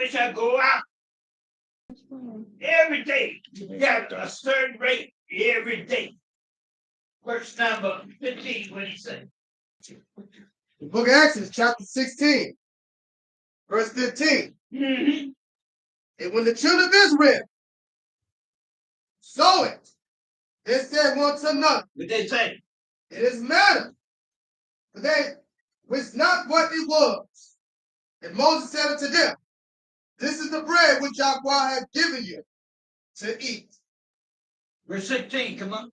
We shall go out every day. You got a certain rate every day. Verse number 15, what he say? The book of Exodus, chapter 16, verse 15. Mm-hmm. And when the children of Israel saw it, they said one to another, What they say? it is matter, for they wist not what it was. And Moses said unto them, this is the bread which Yahweh hath given you to eat. Verse 16, come on.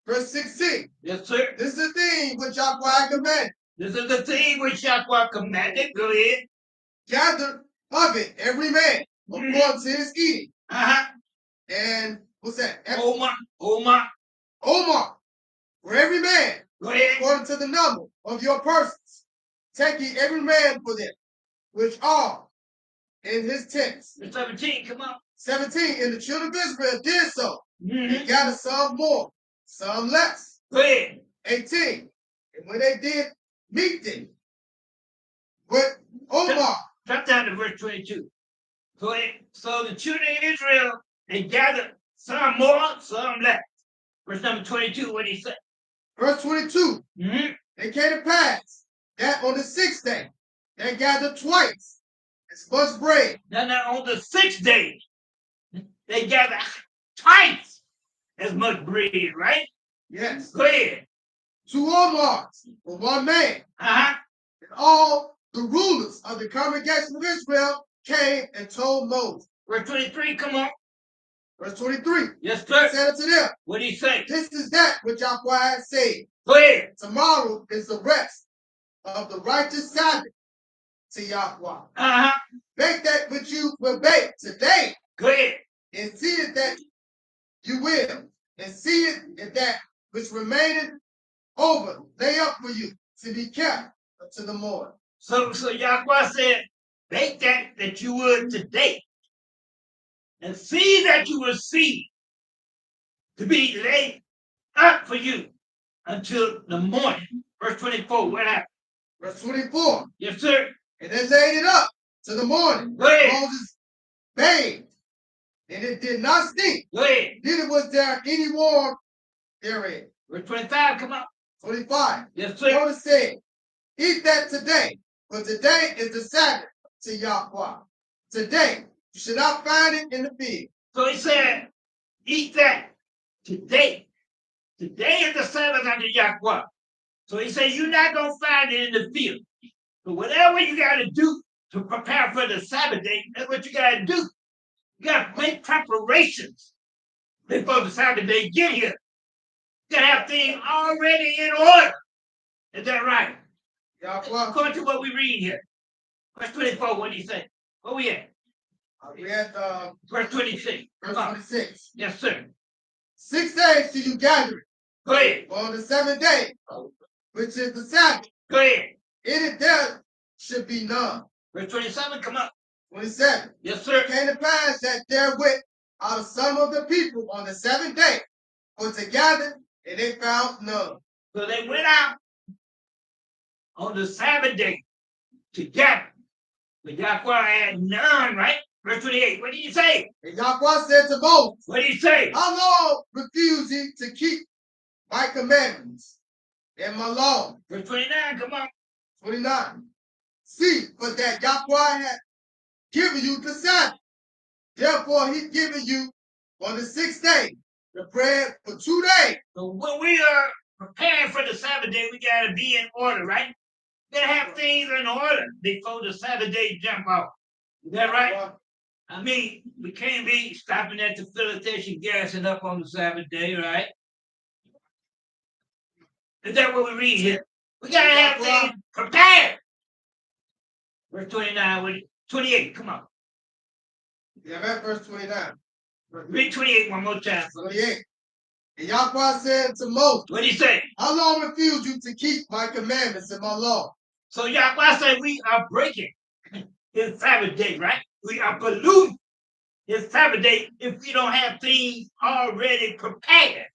Verse 16. Yes, sir. This is the thing which Yahweh commanded. This is the thing which Yahweh commanded. Go ahead. Gather of it every man according to his eating. Uh-huh. And what's that? Omar. Omar. For every man, Go ahead. according to the number of your persons, take ye every man for them, which are in his tents. Verse 17, come on. 17. And the children of Israel did so. Mm-hmm. And gathered some more, some less. Go ahead. 18. And when they did meet them with Omar. Drop down to verse 22. Go ahead. So the children of Israel, they gathered some more, some less. Verse number 22, what he say? Verse 22. Mm-hmm. It came to pass that on the 6th day, they gathered twice as much bread. Now on the 6th day, they gathered twice as much bread, right? Yes. Go ahead. 2 Omars for one man. Uh-huh. And all the rulers of the congregation of Israel came and told Moses. Verse 23, come on. Verse 23. Yes, sir. Said unto them, what did he say? this is that which Yahweh has said. Go ahead. Tomorrow is the rest of the righteous Sabbath to Yahweh. Uh-huh. Bake that which you will bake today. Go ahead. And see it that you will. And see it that which remaineth over, lay up for you to be kept until the morning. So Yahweh said, bake that you would today. And see that you will see to be laid up for you until the morning. Verse 24, what happened? Verse 24. Yes, sir. And they laid it up to the morning. Go ahead. Moses bathed, and it did not stink. Go ahead. Neither was there any warm therein. Verse 25, come on. 25. Yes, sir. Moses said, eat that today, for today is the Sabbath to Yahweh. Today, you should not find it in the field. So he said, eat that today. Today is the Sabbath unto Yahweh. So he said, you're not going to find it in the field. So whatever you got to do to prepare for the Sabbath day, that's what you got to do. You got to make preparations before the Sabbath day get here. You got to have things already in order. Is that right? Yahweh. According to what we read here. Verse 24, what did he say? Where we at? We at verse 26. Verse 26. Yes, sir. 6 days till you gather it. Go ahead. On the 7th day, which is the Sabbath. Go ahead. In it there should be none. Verse 27, come up. 27. Yes, sir. It came to pass that therewith out of some of the people on the 7th day were to gather, and they found none. So they went out on the Sabbath day to gather. But Yahweh had none, right? Verse 28, what did he say? And Yahweh said to Moses, what did he say? how long refuse ye to keep my commandments and my law? Verse 29, come on. 29. See, for that Yahweh hath given you the Sabbath. Therefore he given you on the 6th day the bread for 2 days. So when we are preparing for the Sabbath day, we got to be in order, right? We got to have things in order before the Sabbath day jump off. Is that right? I mean, we can't be stopping at the filling station gassing up on the Sabbath day, right? Is that what we read here? We got to have things prepared. Verse 29, 28, come on. Yeah, I'm at verse 29. Read 28 one more time. 28. And Yahweh said to Moses, what did he say? how long refuse you to keep my commandments and my law? So Yahweh said we are breaking his Sabbath day, right? We are polluting his Sabbath day if we don't have things already prepared.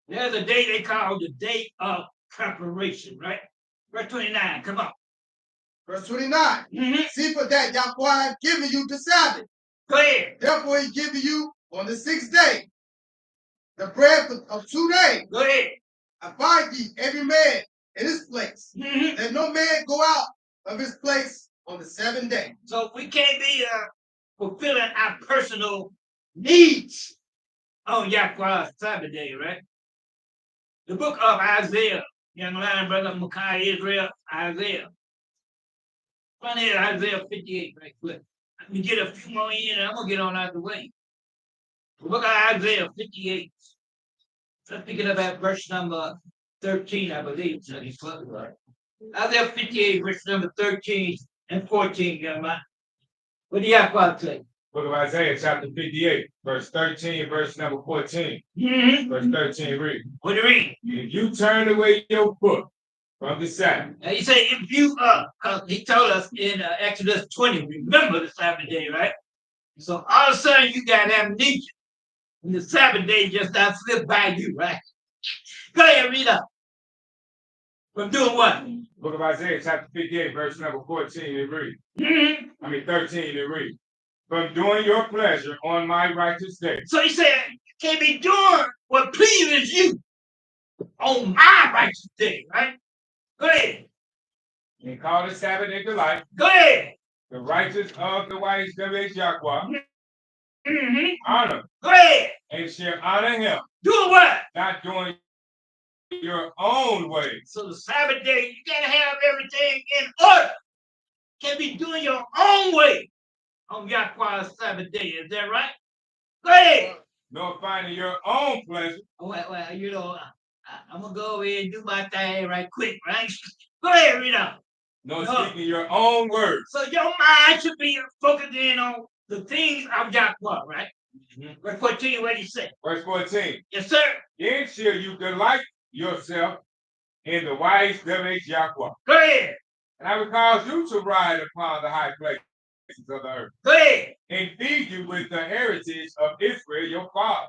There's a day they call the day of preparation, right? Verse 29, come on. Verse 29. See for that Yahweh hath given you the Sabbath. Go ahead. Therefore he given you on the 6th day the bread of 2 days. Go ahead. Abide ye every man in his place. Let no man go out of his place on the 7th day. So we can't be fulfilling our personal needs on Yahweh's Sabbthday, right? The book of Isaiah, young lion brother Makai Israel, Isaiah. Find it Isaiah 58 right quick. Let me get a few more in and I'm gonna get on out the way. The book of Isaiah 58. Let's pick it up at verse number 13, I believe. Isaiah 58, verse number 13 and 14, young man. What do Yahweh say? Book of Isaiah, chapter 58, verse 13, verse number 14. Verse 13 read. What do you read? If you turn away your foot from the Sabbath. Now he said, if you, he told us in Exodus 20, remember the Sabbath day, right? So all of a sudden you got amnesia. And the Sabbath day just not slip by you, right? Go ahead, read up. From doing what? Book of Isaiah, chapter 58, verse number 14, it read. 13, it read. From doing your pleasure on my righteous day. So he said, you can't be doing what pleases you on my righteous day, right? Go ahead. And call the Sabbath a delight. Go ahead. The righteous of the YHWH Yahweh. Honor. Go ahead. And shall honor him. Doing what? Not doing your own way. So the Sabbath day, you gotta have everything in order. Can't be doing your own way on Yahweh's Sabbath day. Is that right? Go ahead. Nor finding your own pleasure. Well, you know, I'm gonna go over here and do my thing right quick, right? Go ahead, read out. No speaking your own words. So your mind should be focused in on the things of Yahweh, right? Verse 14, what did he say? Verse 14. Yes, sir. Then shall you delight yourself in the YHWH Yahweh. Go ahead. And I will cause you to ride upon the high places of the earth. Go ahead. And feed you with the heritage of Israel your father.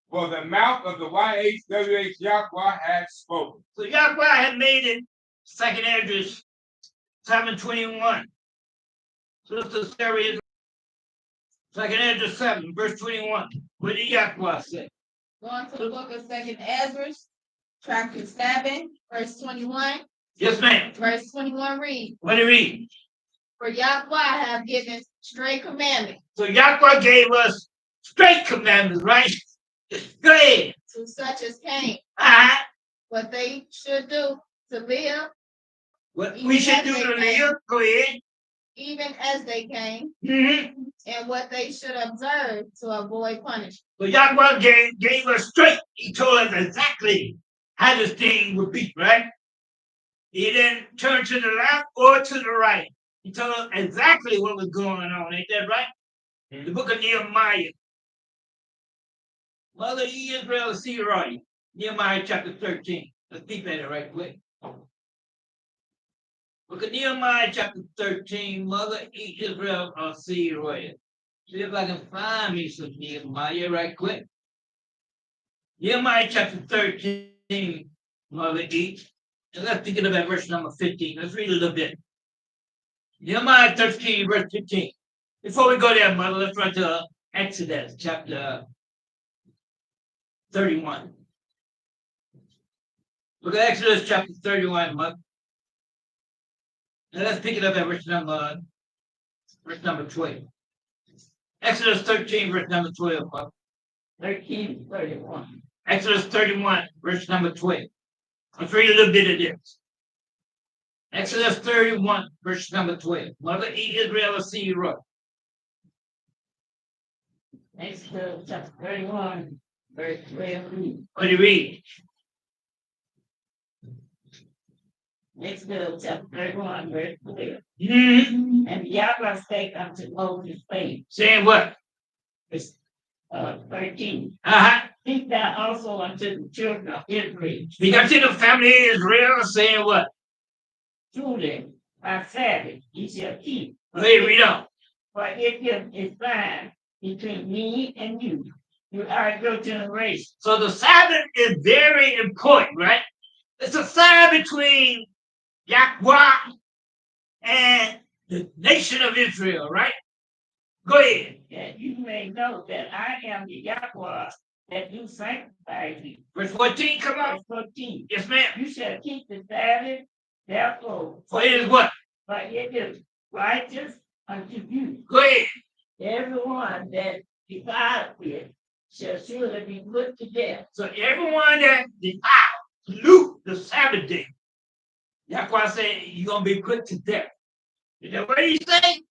For the mouth of the YHWH Yahweh hath spoken. So Yahweh had made it, second address, 7:21. Sister Sarah is second address 7, verse 21. What did Yahweh say? Going to the book of Second Ezra, chapter 7, verse 21. Yes, ma'am. Verse 21 reads, What did it read? for Yahweh have given straight commandments So Yahweh gave us straight commandments, right? Go ahead. to such as came, Uh-huh. what they should do to live, What we should do to live. Go ahead. even as they came, Mm-hmm. and what they should observe to avoid punishment. So Yahweh gave us straight. He told us exactly how this thing would be, right? He didn't turn to the left or to the right. He told us exactly what was going on. Ain't that right? The book of Nehemiah. Mother Israel, see right. Nehemiah chapter 13. Let's peep at it right quick. Book of Nehemiah chapter 13. Mother Israel, see right. See if I can find me some Nehemiah right quick. Nehemiah chapter 13, Mother E. And let's pick it up at verse number 15. Let's read a little bit. Nehemiah 13, verse 15. Before we go there, Mother, let's run to Exodus chapter 31. Look at Exodus chapter 31, Mother. And let's pick it up at verse number 12. Exodus 13, verse number 12. 13, 31. Exodus 31, verse number 12. Let's read a little bit of this. Exodus 31, verse number 12. Mother Israel, see you right. Exodus chapter 31, verse 12. What do you read? Exodus chapter 31, verse 12. And Yahweh spake unto Moses, saying what? It's 13. Speak thou also unto the children of Israel. Speak unto the family of Israel, saying what? Truly, my Sabbath ye shall keep. Hey, read on. For it is fine between me and you. You are your generation. So the Sabbath is very important, right? It's a sign between Yahweh and the nation of Israel, right? Go ahead. That you may know that I am the Yahweh that do sanctify you. Verse 14, come on. Verse 14. Yes, ma'am. You shall keep the Sabbath, therefore, For it is what? but it is righteous unto you. Go ahead. Everyone that defiles it shall surely be put to death. So everyone that defiles, pollute the Sabbath day, that's why I say you're going to be put to death. Is that what he say?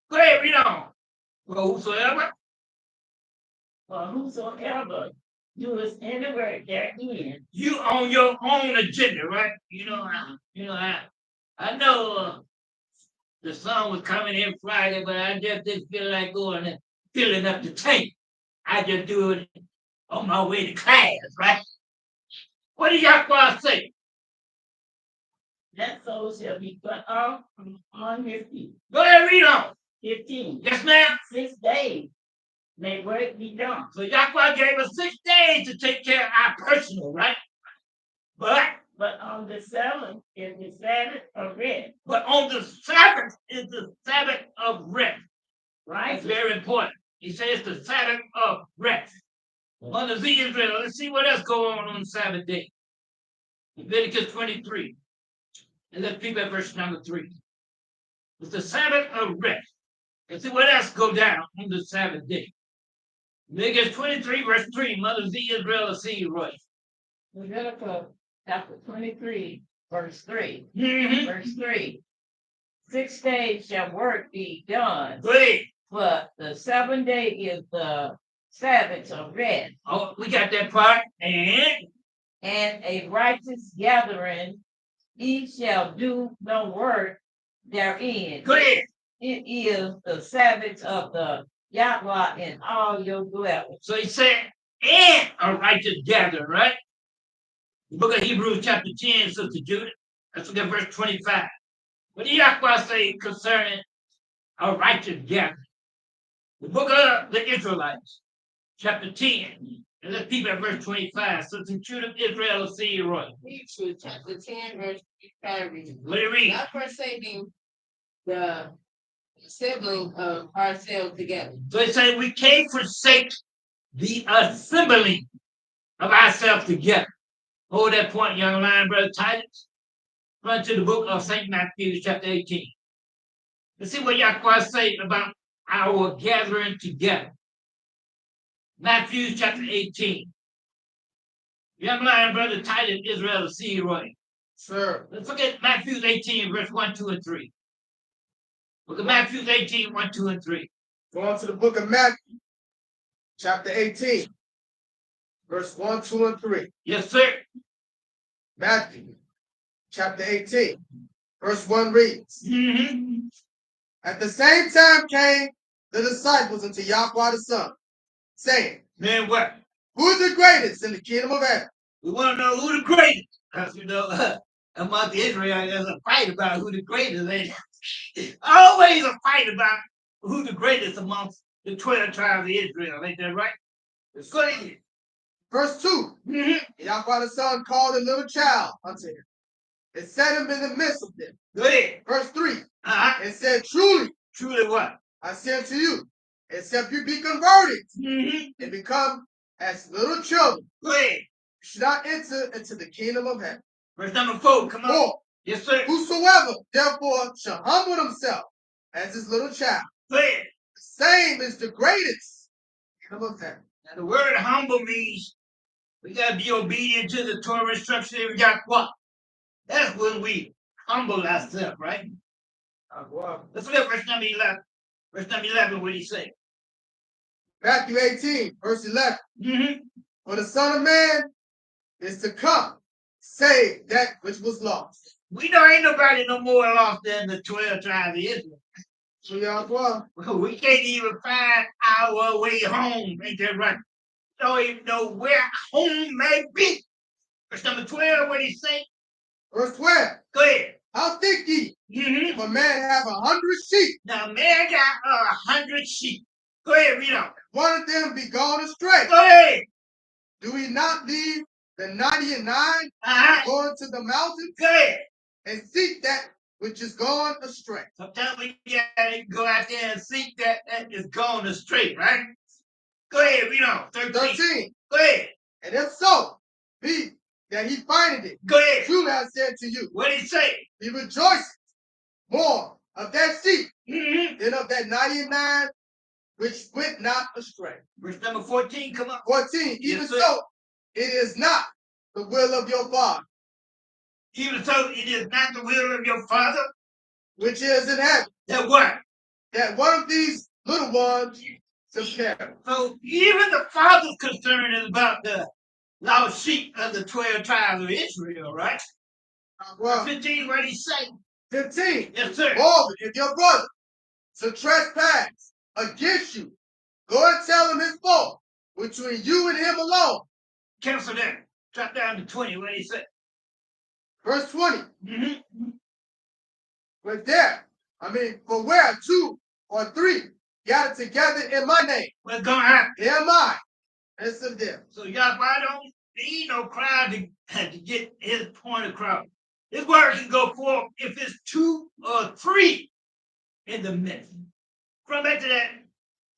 Go ahead, read on. Well, whosoever. For whosoever doeth any work therein, You on your own agenda, right? I know the sun was coming in Friday, but I just didn't feel like going and filling up the tank. I just do it on my way to class, right? What do Yahweh say? that soul shall be cut off from among his feet. Go ahead, read on. 15. Yes, ma'am. 6 days may work be done. So Yahweh gave us 6 days to take care of our personal, right? But on the 7th is the Sabbath of rest. But on the Sabbath is the Sabbath of rest. Right? That's very important. He says the Sabbath of rest. Under the Israel, let's see what else goes on the Sabbath day. Leviticus 23. And let's peep at verse number 3. It's the Sabbath of rest. Let's see what else go down on the Sabbath day. Leviticus 23, verse 3. Mother Z Israel, see right. Leviticus chapter 23, verse 3. Mm-hmm. Verse 3. 6 days shall work be done, Great. but the 7th day is the Sabbath of rest. Oh, we got that part. And a righteous gathering, ye shall do no work therein. go ahead. It is the Sabbath of the Yahweh in all your dwellings. So he said, and a righteous gathering, right? The book of Hebrews, chapter 10, Sister Judith. Let's look at verse 25. What did Yahweh say concerning a righteous gathering? The book of the Israelites, chapter 10. And let's peep at verse 25. Sister Judith Israel will see you right. Hebrews chapter 10, verse 5 reads. What do you read? Not forsaking the assembling of ourselves together. So he said we can't forsake the assembling of ourselves together. Hold that point, young lion, brother Titus. Run to the book of St. Matthew, chapter 18. Let's see what Yahweh say about our gathering together. Matthew chapter 18. Young lion, brother Titus, Israel, see you right. Sir. Let's look at Matthew 18, verse 1, 2, and 3. Look at Matthew 18, 1, 2, and 3. Go on to the book of Matthew, chapter 18, verse 1, 2, and 3. Yes, sir. Matthew, chapter 18, verse 1 reads, Mm-hmm. At the same time came the disciples unto Yahweh the Son, saying, Man, what? Who is the greatest in the kingdom of heaven? We want to know who the greatest. Because, among the Israelites, there's a fight about who the greatest is. Always a fight about who the greatest amongst the 12 tribes of Israel. Ain't that right? Let's go ahead. Verse 2, Yahweh the Son called a little child unto him, and set him in the midst of them. Go ahead. Verse 3, Uh-huh. and said, Truly, Truly what? I say unto you, except you be converted Mm-hmm. and become as little children, Go ahead. you should not enter into the kingdom of heaven. Verse number 4, come on. 4, Yes, sir. whosoever therefore shall humble himself as this little child, Go ahead. the same is the greatest kingdom of heaven. Now, the word humble means we got to be obedient to the Torah instruction that we got what? That's when we humble ourselves, right? Let's look at verse number 11. Verse number 11, what do you say? Matthew 18, verse 11. Mm-hmm. For the Son of Man is to come, save that which was lost. We know ain't nobody no more lost than the 12 tribes of Israel. So Yahweh, We can't even find our way home. Ain't that right? Don't even know where home may be. Verse number 12, what do you say? verse 12. Go ahead. How think ye, Mm-hmm. if a man have 100 sheep, Now, man got 100 sheep. Go ahead, read on. one of them be gone astray? Go ahead. Do we not leave the 99 Uh-huh. going to the mountains Go ahead. and seek that which is gone astray. Sometimes we gotta go out there and seek that is gone astray, right? Go ahead, read on. 13. 13. Go ahead. And if so, be that he findeth it. Go ahead. Truly I said to you, What did he say? he rejoiceth more of that sheep Mm-hmm. than of that 99 which went not astray. Verse number 14, come on. 14. Even Yes, sir. so, it is not the will of your Father, Even so, it is not the will of your Father which is in heaven, that what? that one of these little ones should perish. So even the Father's concern is about the lost sheep of the 12 tribes of Israel, right? Well, 15, what did he say? 15. Yes, sir. Moreover, if your brother should trespass against you, go and tell him his fault between you and him alone. Cancel that. Drop down to 20, what did he say? Verse 20. Mm-hmm. But there, for where 2 or 3 gathered together in my name, What's going to happen? there am I, and some there. So Yahweh don't need no crowd to get his point across. His word can go forth if it's 2 or 3 in the midst. From back to that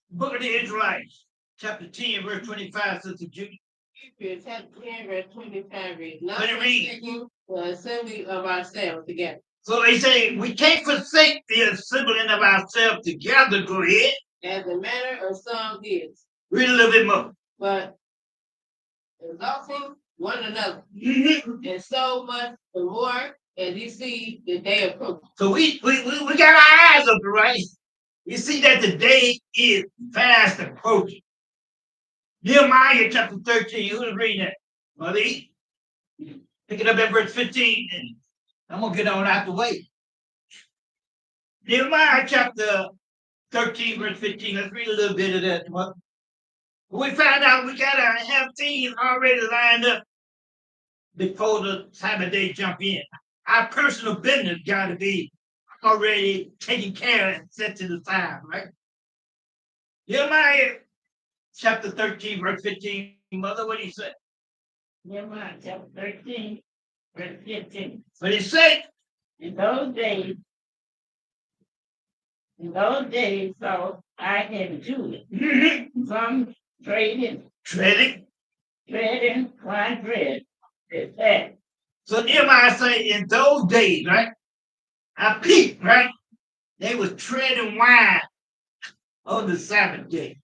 book of the Israelites, chapter 10, verse 25, Sister Judy. Hebrews chapter 10, verse 25 reads, not Let it read. forsaking the assembly of ourselves together. So they say we can't forsake the assembling of ourselves together. Go ahead. As the manner of some is, Read a little bit more. but exalting one another, Mhm. and so much the more as you see the day approaching. So we got our eyes open, right? You see that the day is fast approaching. Nehemiah chapter 13, who's reading that? Mother E. Pick it up at verse 15, and I'm going to get on out the way. Nehemiah chapter 13, verse 15. Let's read a little bit of that, Mother. We found out we got to have things already lined up before the Sabbthday jump in. Our personal business got to be already taken care of and set to the side, right? Nehemiah chapter 13, verse 15. Mother, what do you say? Nehemiah chapter 13, verse 15. What do you say? In those days, so I have Judah from trading Treading. wine bread. It's that. So Nehemiah say in those days, right? I peeped, right? They was treading wine on the Sabbath day.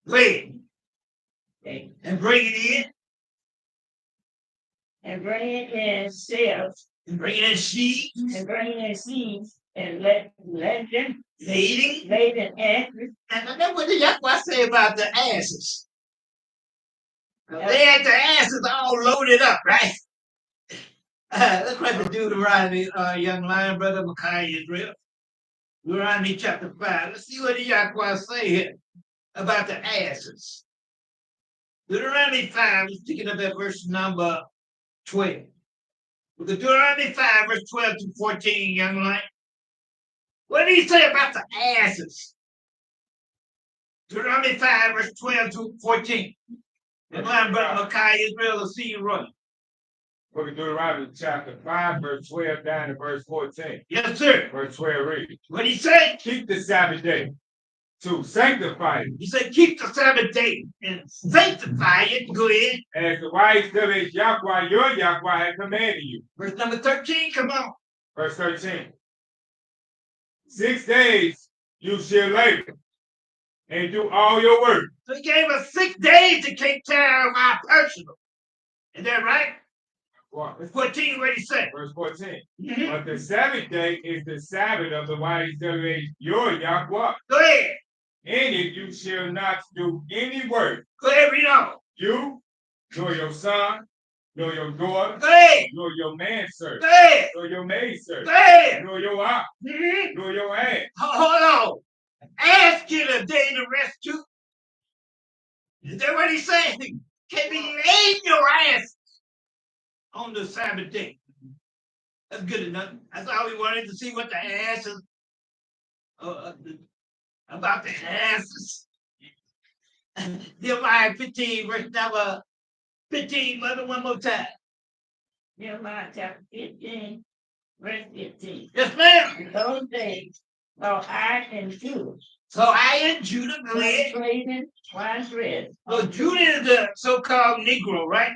Go ahead. Okay. And bring it in. And bringing in sales, And bring it in sheaves. and bringing in seeds, and laden Lading. asses. And then what did Yahweh say about the asses? They had the asses all loaded up, right? Let's read the Deuteronomy, young lion, brother Micaiah Israel. Deuteronomy chapter 5. Let's see what the Yahweh say here about the asses. Deuteronomy 5, let's pick it up at verse number 12. With the Deuteronomy 5, verse 12 to 14, young lion. What did he say about the asses? Deuteronomy 5, verse 12 to 14. Young lion, brother Micaiah Israel, will see you running. Book of Deuteronomy chapter 5, verse 12 down to verse 14. Yes, sir. Verse 12 reads, What did he say? keep the Sabbath day to sanctify it, He said, keep the Sabbath day and sanctify it. Go ahead. as the YHWH's Yahweh, your Yahweh, has commanded you. Verse number 13, come on. Verse 13. 6 days you shall labor and do all your work. So he gave us 6 days to take care of our personal. Is that right? Verse 14, what did he say? Verse 14. Mhm. But the seventh day is the Sabbath of the YHWH, your Yahweh. Go ahead. In it you shall not do any work. Go ahead, read on. You, nor your son, nor your daughter, Go ahead. nor your manservant, Go ahead. nor your maidservant, Go ahead. nor your ox, Mhm. nor your ass. Hold on. Ask get a day to rest too. Is that what he's saying? Can be laying your ass on the Sabbath day. That's good enough. That's all we wanted to see what the asses about the asses. Nehemiah 15, verse number 15, mother, one more time. Nehemiah chapter 15, verse 15. Yes, ma'am. In those days, so I and Judah, So I and Judah, go ahead. braiding wine dress. So Judah is the so-called Negro, right?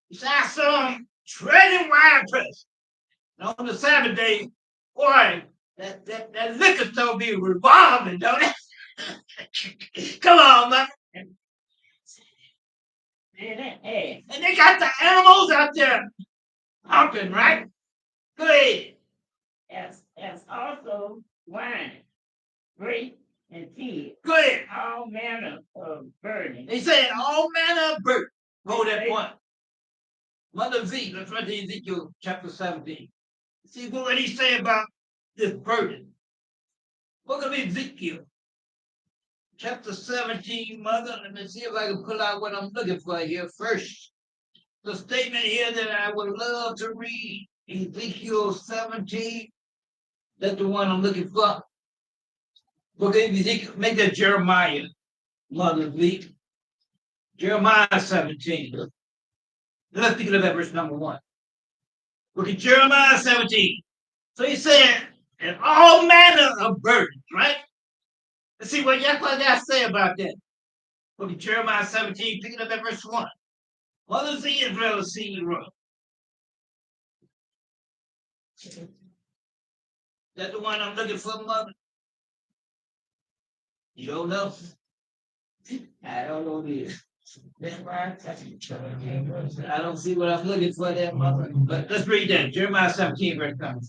He said, I saw him treading wine press. And on the Sabbath day, boy, that liquor store be revolving, don't it? Come on, man. And they got the animals out there humping, right? Go ahead. As also wine, grape, and tea, Go ahead. all manner of burning. They said all manner of birds. Go that one. Mother Z, let's read Ezekiel chapter 17. See what he say about this burden. Book of Ezekiel, chapter 17, mother. Let me see if I can pull out what I'm looking for here first. The statement here that I would love to read, Ezekiel 17. That's the one I'm looking for. Book of Ezekiel, make that Jeremiah, mother Z. Jeremiah 17. Let's pick it up at verse number 1. Look at Jeremiah 17. So he said, and all manner of burdens, right? Let's see what Yahweh got to say about that. Look at Jeremiah 17, pick it up at verse 1. Mother Z Israel is seeing you wrong. That's the one I'm looking for, mother? You don't know? I don't know this. I don't see what I'm looking for there, mother. But let's read that. Jeremiah 17, verse 1.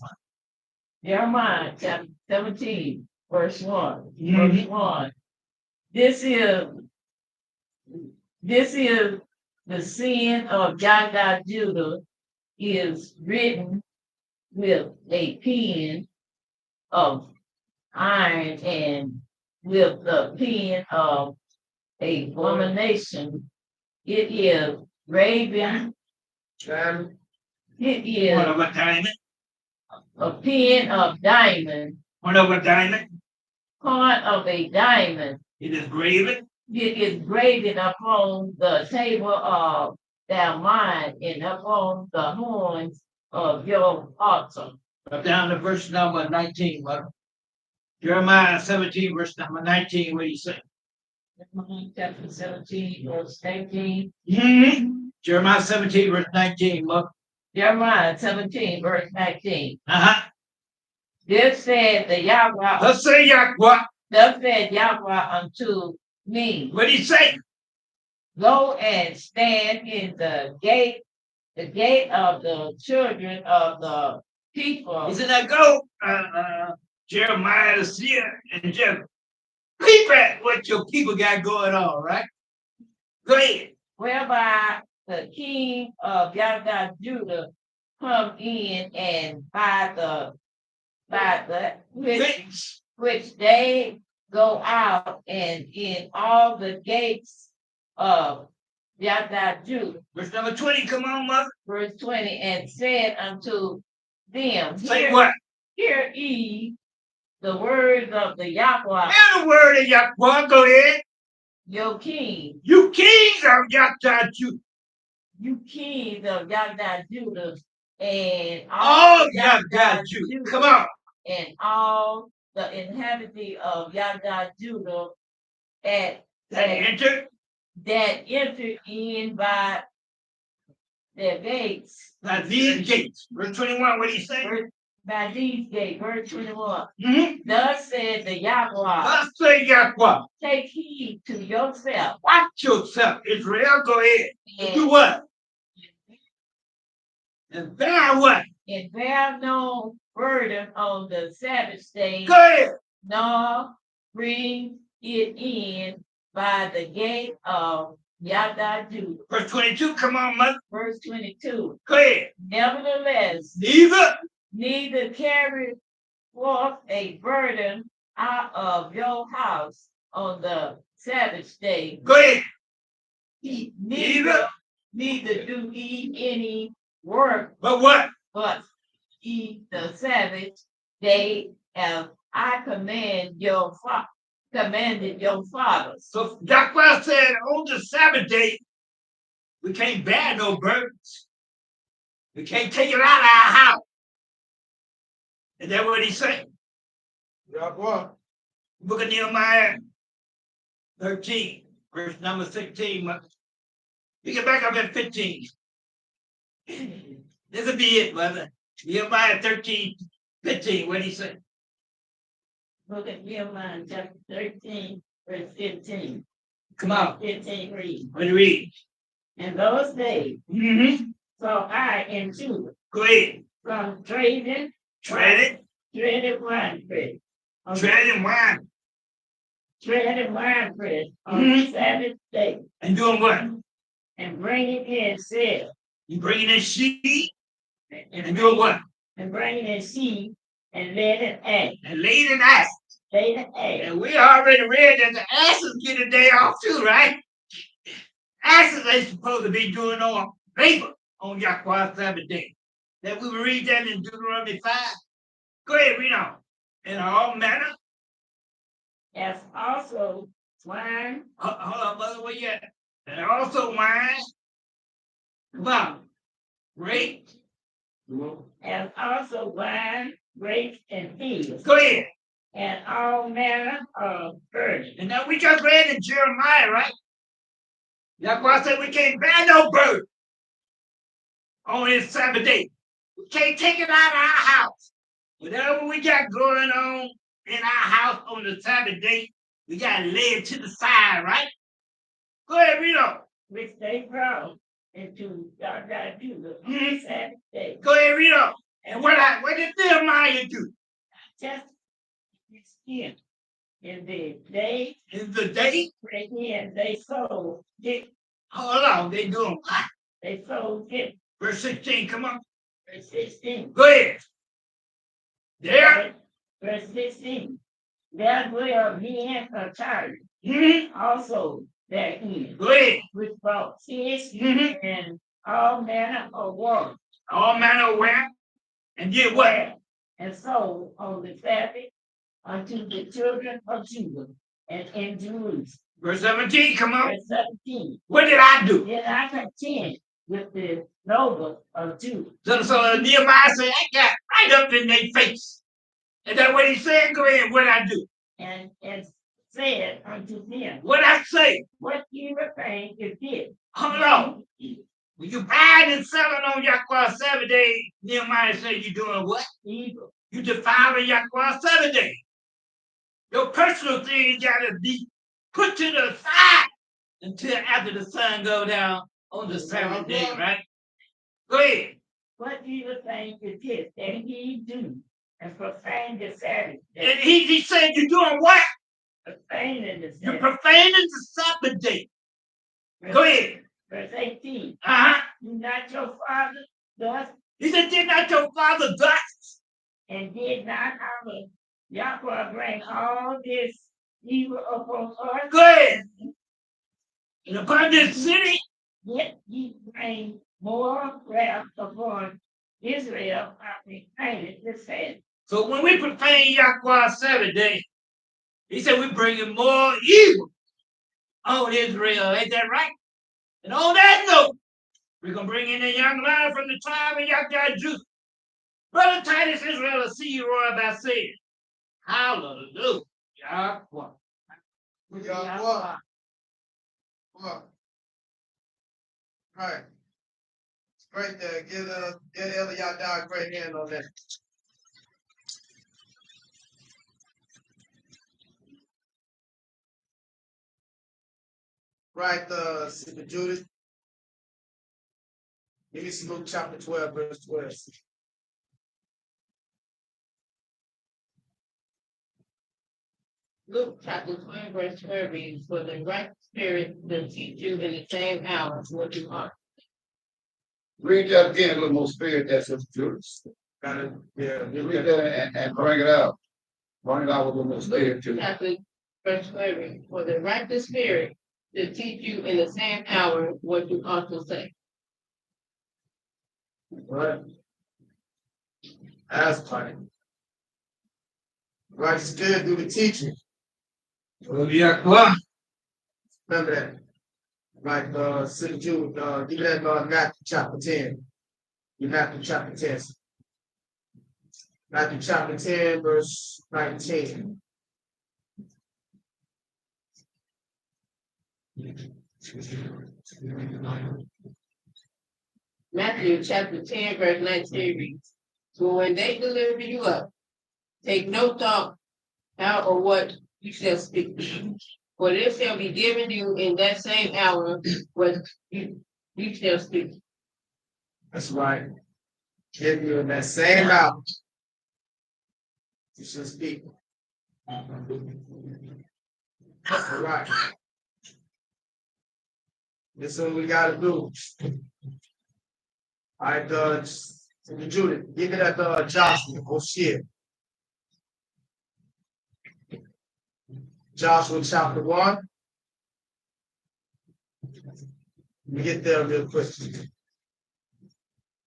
Jeremiah chapter 17, verse 1. Mhm. Verse 1. This is the sin of Yahweh Judah is written with a pen of iron and with the pen of a abomination. It is graven. It is What of a diamond? a pen of diamond, What of a diamond? part of a diamond. It is graven. It is graven upon the table of thy mind and upon the horns of your altar. Up down to verse number 19, mother. Jeremiah 17, verse number 19, what do you say? Chapter 17, verse 19. Jeremiah 17, verse 19, mother. Jeremiah 17, verse 19. Uh-huh. This said the Yahweh, Let's say Yahweh. thus said Yahweh unto me, What do you say? go and stand in the gate of the children of the people. He said, now go, Jeremiah the seer, and just peep at what your people got going on, right? Go ahead. Whereby the king of Yahweh Judah come in and by the which they go out and in all the gates of Yahweh Judah. Verse number 20, come on, mother. Verse 20, and said unto them, Say what? Hear ye the words of the Yahweh, And the word of Yahweh, go ahead. your king, You kings of Yahweh Judah. you kings of Yahweh Judah, and All Yahweh Judah. Come on. and all the inhabitants of Yahweh Judah that Enter. enter in by their gates. Now these gates. Verse 21, what do you say? By these gates, verse 21. Mm-hmm. Thus said the Yahweh, Thus say Yahweh. take heed to yourself. Watch yourself, Israel. Go ahead. And Do what? And bear what? and bear no burden on the Sabbath day, Go ahead. nor bring it in by the gate of Yahweh Judah. Verse 22, come on, mother. Verse 22. Go ahead. Nevertheless, neither carry forth a burden out of your house on the Sabbath day. Go ahead. Neither do ye any work, But what? but eat the Sabbath day as I commanded your fathers. So Yahweh said on the Sabbath day, we can't bear no burdens. We can't take it out of our house. Is that what he said? Yahweh. Book of Nehemiah 13, verse number 16. You get back up at 15. This will be it, brother. Nehemiah 13, 15. What did he say? Book of Nehemiah, chapter 13, verse 15. Come on. 15 read. What do you read? In those days, Mm-hmm. saw I in Judah Go ahead. from trading Tread dreaded wine press. it. Tread and wine. Dreaded wine press on Mhm. Sabbath day, And doing what? and bringing in sale, You bringing in sheep and and doing what? and bringing in seed, and let it act, And laid an ass. let it act. And we already read that the asses get a day off too, right? Asses ain't supposed to be doing no labor on Yahweh's Sabbath day. That we will read that in Deuteronomy 5. Go ahead, read on. In all manner. As also wine, Hold on, mother, where you at? And also wine. Come on. Grape. as also wine, grapes, and figs, Go ahead. and all manner of birds. And now we just read in Jeremiah, right? Yahweh said we can't bear no bird on his Sabbath day. We can't take it out of our house. Whatever we got going on in our house on the Sabbath day, we got to lay it to the side, right? Go ahead, read on. Which they brought into Judah on Mhm. Sabbath day. Go ahead, read on. And what did Nehemiah do? Just his skin. In the day, In the day, again, they sold it, hold on, they doing what? they sold it, Verse 16, come on. verse 16. Go ahead. There. Verse 16. There dwell men of Tyre, Mhm. also therein, Go ahead. which brought fish Mhm. and all manner of water. All manner of where? And did what? And sold on the Sabbath unto the children of Judah and in Jerusalem. Verse 17, come on. Verse 17. What did I do? Then I contend with the nobles of Judah. So Nehemiah said, I got right up in their face. Is that what he said? Go ahead, what I do? And said unto them, What I say? what evil thing is this? Hold on. When you buying and selling on Yahweh's Sabbath day, Nehemiah said you doing what? Evil. You defiling Yahweh's Sabbath day. Your personal things gotta be put to the side until after the sun go down on the Sabbath day, right? Go ahead. What evil thing is this that he do and profane the Sabbath And day? he said you're doing what? Profaning the You're Sabbath. profaning the Sabbath day. Go ahead. Verse 18. Uh-huh. Do not your father thus, He said, did not your father thus? and did not our Yahweh bring all this evil upon us? Go ahead. And upon this city, Yet ye bring more wrath upon Israel by profaning the Sabbath. so when we profane Yahweh's Sabbath day, he said we're bringing more evil on Israel. Ain't that right? And on that note, we're going to bring in a young lion from the tribe of Yahweh. Brother Titus Israel, a see you roar by saying, hallelujah. Yahweh. Yahweh. What? Right. It's great there. Get Elder Yahweh a great hand on that. Right, Sister Judith. Give me some Luke chapter 12, verse 12. Luke chapter 12, verse 12 reads, for the right spirit will teach you in the same hour what you are. Read that again, a little more spirit, that's Sister Judas. Got it. Yeah. You read that and bring it out. Bring it out with a little more spirit too. Chapter verse 12 reads, for the right spirit to teach you in the same hour what you ought to say. Right. That's fine. Right spirit do the teaching. Yahweh. Remember that. Right, Sister Jude, give that Matthew chapter 10. Matthew chapter 10. Matthew chapter 10, verse 19. Matthew chapter 10, verse 19 reads, "So when they deliver you up, take no thought how or what you shall speak. For it shall be given you in that same hour what you shall speak." That's right. Give you in that same hour. You should speak. That's right. This is what we gotta do. All right, Judith, give me that Joshua. Oh shit. Joshua chapter 1. Let me get there real quick.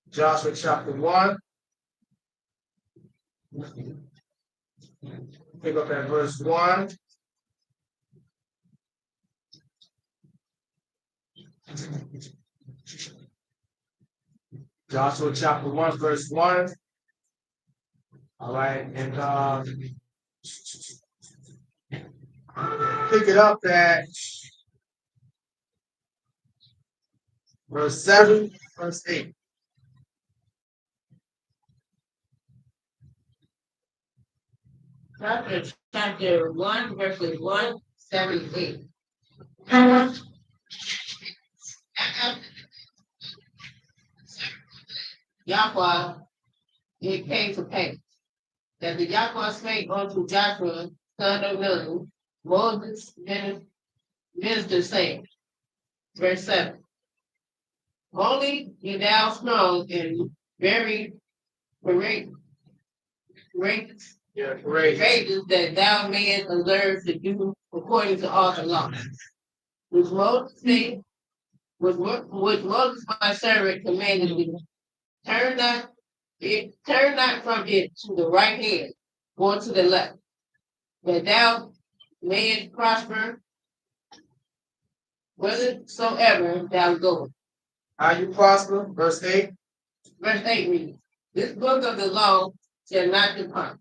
Joshua chapter 1. Pick up at verse 1. Joshua chapter 1, verse 1. All right, and pick it up at verse 7, verse 8. Chapter 1, verses 1, 7, 8. Yahweh, it came to pass that the Yahweh spake unto Joshua, son of Nun, Moses' minister, saying, verse 7, "Only be thou strong and very courageous, Yeah, great. that thou mayest observe to do according to all the law, which Moses spake, which Moses my servant commanded thee. Turn not from it to the right hand or to the left, that thou mayest prosper whithersoever thou goest." How you prosper? Verse 8. Verse 8 reads, "This book of the law shall not depart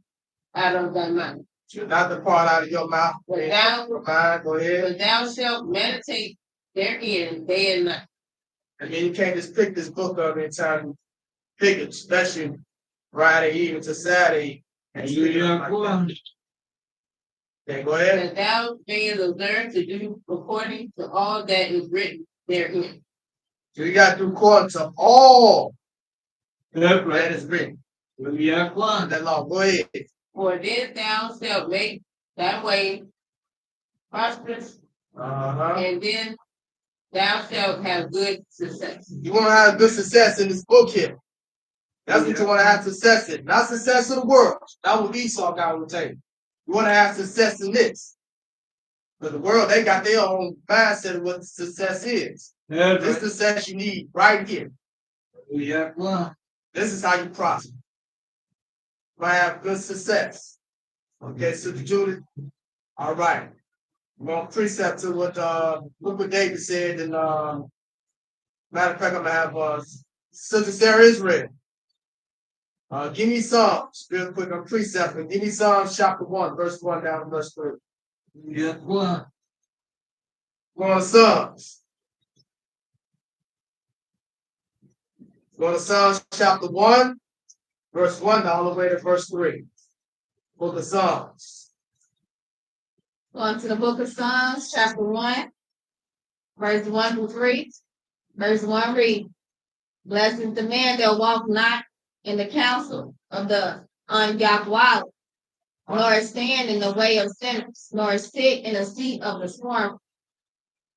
out of thy mouth, Should not depart out of your mouth. but Go ahead. thou shalt meditate therein day and night." I mean, you can't just pick this book up anytime you pick it, especially Friday evening to Saturday. And you like that. Okay, go ahead. "That thou mayest observe to do according to all that is written therein." So you got to do according to all that is written. That law. Go ahead. "For then thou shalt make thy way prosperous, and then thou shalt have good success." You want to have good success in this book here. That's what you want to have success in. Not success in the world. That's what Esau got on the table. You want to have success in this. But the world, they got their own mindset of what success is. This success you need right here. This is how you prosper. You want to have good success. Okay, Sister Judith. All right. We're going to precept to what look what David said. And matter of fact, I'm going to have Sister Sarah Israel. Give me Psalms, real quick. I'm precepting. Give me Psalms chapter 1, verse 1 down to verse 3. Go on Psalms. Go to Psalms chapter 1, verse 1 all the way to verse 3. Book of Psalms. Going to the book of Psalms, chapter 1, verse 1 through 3. Verse 1 reads, "Blessed is the man that walk not in the counsel of the ungodly, nor stand in the way of sinners, nor sit in the seat of the scornful."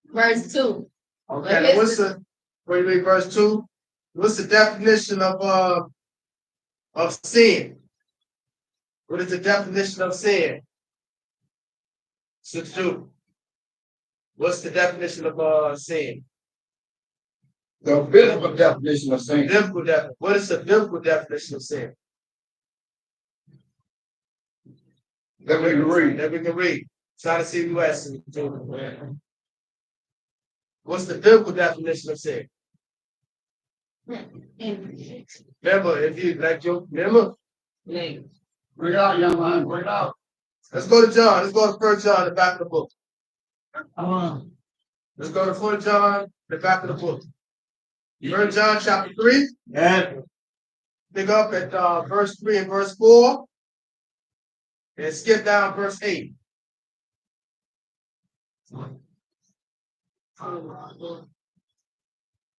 Verse 2. Okay, now what's the wait, verse 2? What's the definition of sin? What is the definition of sin? Sister Jude. What's the definition of sin? The biblical definition of sin. What is the biblical definition of sin? That we can read. That we can read. Try to see US. What's the biblical definition of sin? Remember, if you like your remember, name. Bring it out, young man, bring it out. Let's go to John. Let's go to 1 John, the back of the book. Come Let's go to 4 John, the back of the book. 1 John chapter 3. Yeah. Pick up at verse 3 and verse 4. And skip down verse 8.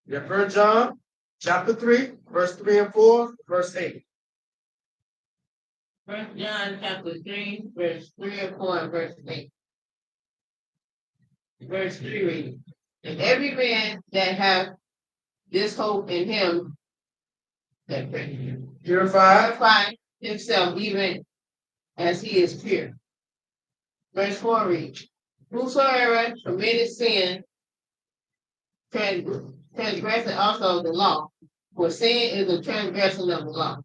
Yeah, 1 John chapter 3, verse 3 and 4, verse 8. 1 John chapter 3, verse 3 and 4, and verse 8. Verse 3 reading. And every man that hath this hope in him that Purified. purify himself even as he is pure. Verse 4 reads. Whosoever committed sin transgressing also the law, for sin is a transgression of the law.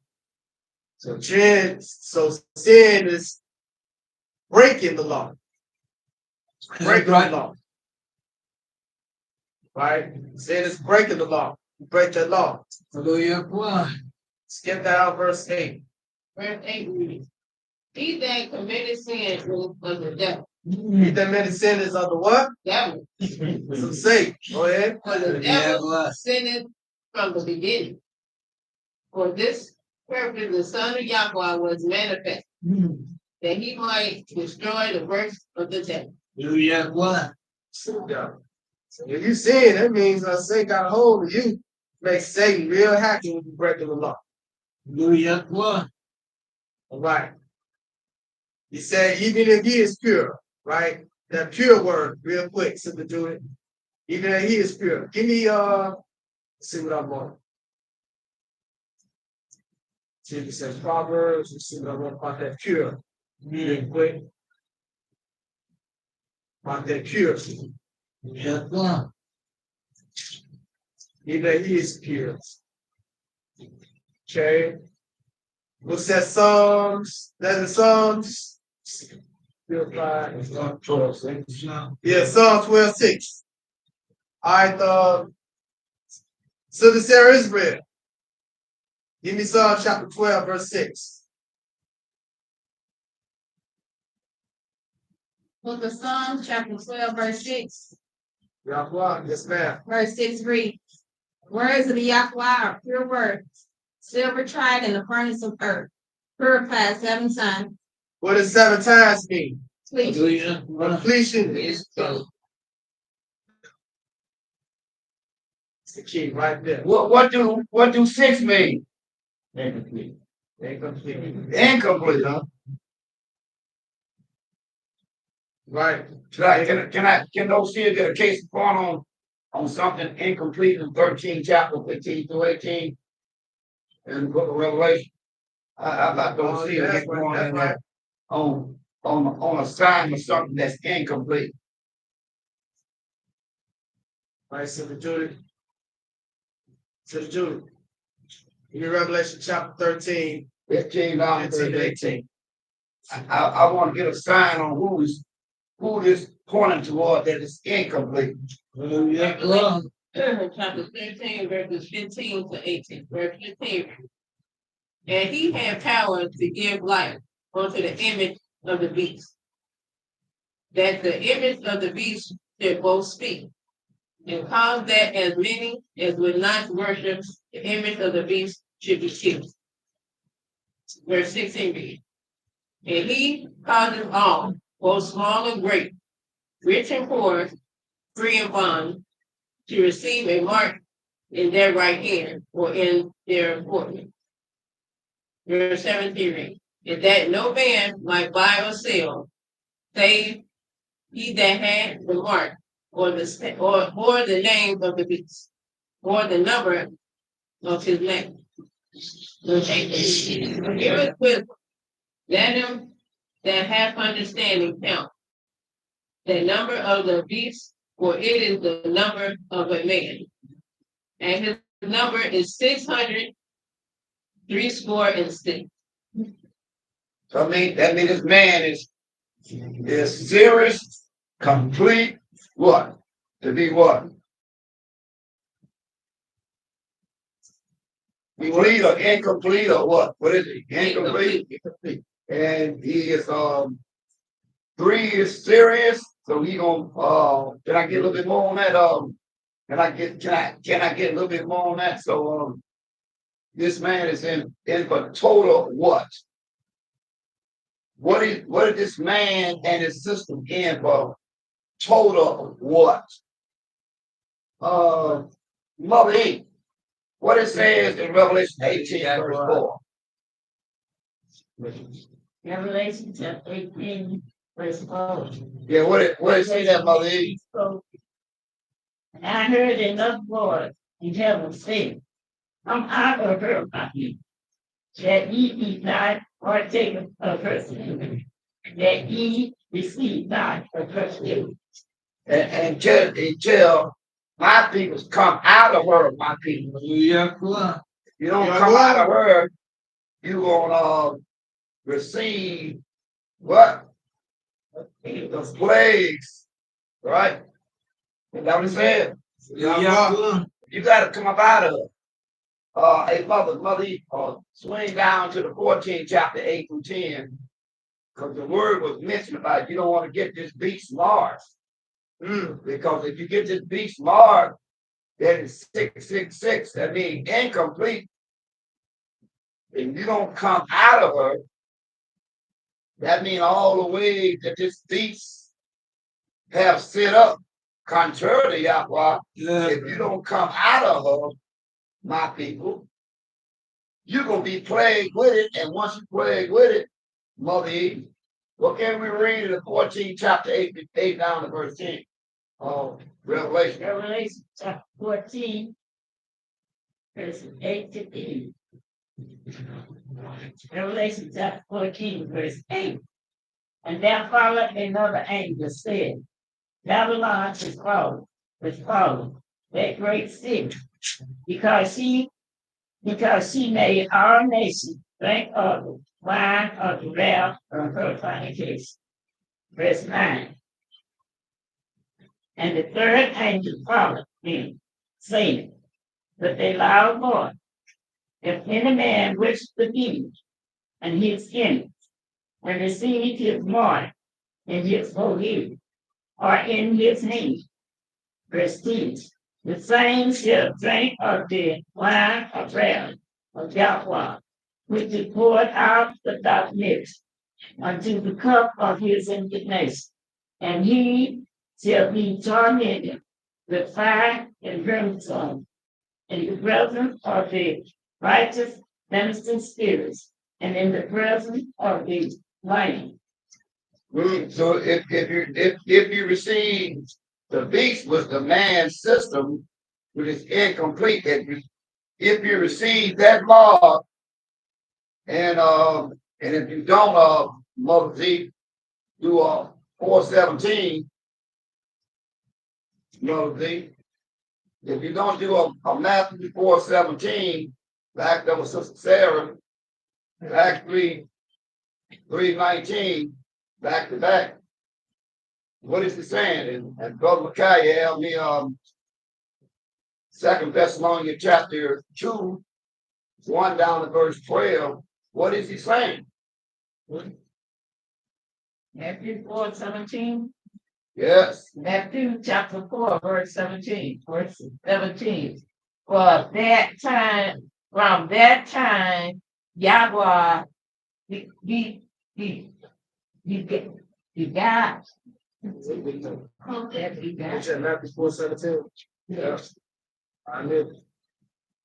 So sin is breaking the law. Breaking the law. Right? Sin is breaking the law. You break the law. HALLUYHWH. Skip down verse 8. Verse 8 reads. He that committed sin is of the devil. He that made sin is of the what? Devil. Some say. Go ahead. For the devil sinned from the beginning. For this purpose the Son of Yahweh was manifest, that he might destroy the works of the devil. HALLUYHWH. So if you sin, that means Satan got a hold of you. Makes Satan real happy when you break the law. HALLUYHWH. All right. He said, even if he is pure, right? That pure word, real quick, so to do it. Even if he is pure. Give me let's see what I want. See if it says Proverbs, let's see what I want about that pure. Real quick. About that pure. HALLUYHWH. Even if he is pure. Okay. What's that Psalms? That is Psalms. Purified. Yeah, Psalm 12:6. All right, so the Sarah Israel. Give me Psalm chapter 12, verse 6. Book of Psalms, chapter 12, verse 6. Yahweh, yes, ma'am. Verse 6 reads, words of the Yahweh are pure words, silver tried in the furnace of earth, purified 7 times. What does 7 times mean? Please. Completion is done. It's the key right there. What do 6 mean? Incomplete. Incomplete. Incomplete, huh? Right. Can those here get a case point on something incomplete in 13 chapter 15 through 18 in the book of Revelation? I don't see a That's point right, in that's there on a sign of something that's incomplete. Right, Sister Judy. Sister Judy. In Revelation chapter 13, 15 down 15 to to 18. 18. I want to get a sign on who is pointing toward that is incomplete. Chapter 13, verses 15 to 18. Verse 15. And he had power to give life unto the image of the beast, that the image of the beast should both speak, and cause that as many as would not worship the image of the beast should be killed. Verse 16 reads, and he causes all, both small and great, rich and poor, free and bond, to receive a mark in their right hand or in their forehead. Verse 17 reads, and that no man might buy or sell, save he that had the mark or the name of the beast, or the number of his name. Verse 18. Give us wisdom. Let him that hath understanding count the number of the beast, for it is the number of a man. And his number is 600 threescore. So that means this man is serious, complete, what? To be what? complete or incomplete or what? What is it? Incomplete. And he is 3 is serious. So he gonna can I get a little bit more on that? Can I get a little bit more on that? So this man is in for total what? What is this man and his system in for total what? Mother E, what it says in Revelation 18, verse 4. Revelation chapter 18, verse 4. Yeah, what it say that, Mother E? And I heard another voice in heaven say, come out of her, my people, that ye be not partakers of her sin, that ye receive not of her spirit. And tell my people come out of her, my people. Yeah, If you don't come out of her, you gonna receive what? The plagues, right? Is that what it said? yeah. You got to come up out of it. Hey, mother, swing down to the 14th chapter, 8 through 10, because the word was mentioned about you don't want to get this beast marked. Because if you get this beast marked, then it's 666. That means incomplete. If you don't come out of her, that means all the way that this beast have set up, contrary to Yahweh, if you don't come out of her, my people, you're going to be plagued with it. And once you plagued with it, Mother Eve, what can we read in the 14th chapter 8 down to verse 10 of Revelation? Revelation chapter 14, verses 8 to 10. Revelation chapter 14, verse 8. And there followed another angel said, Babylon is fallen, that great city, because she made our nation drink of the wine of the wrath of her fornication. Verse 9. And the third angel followed him, saying, with a loud voice, if any man wish to be and his image, and receive his mark in his forehead, or in his hand, verse 10, the same shall drink of the wine of wrath of Yahweh, which is poured out without mix, unto the cup of his indignation. And he shall be tormented with fire and brimstone in the presence of the righteous ministering spirits, and in the presence of the Lamb. So if you receive the beast was the man's system, which is incomplete. If you receive that law, and if you don't, Mother Z, do 417, Mother Z. If you don't do a Matthew 417, back there with Sister Sarah, Acts 3:19, back to back. What is he saying? And Brother Micaiah helped me 2 Thessalonians chapter 2, 1 down to verse 12. What is he saying? Matthew 4:17. Yes. Matthew chapter 4, verse 17. Verse 17. For that time, from that time, Yahweh he got. Matthew 4:17. Yes. I knew.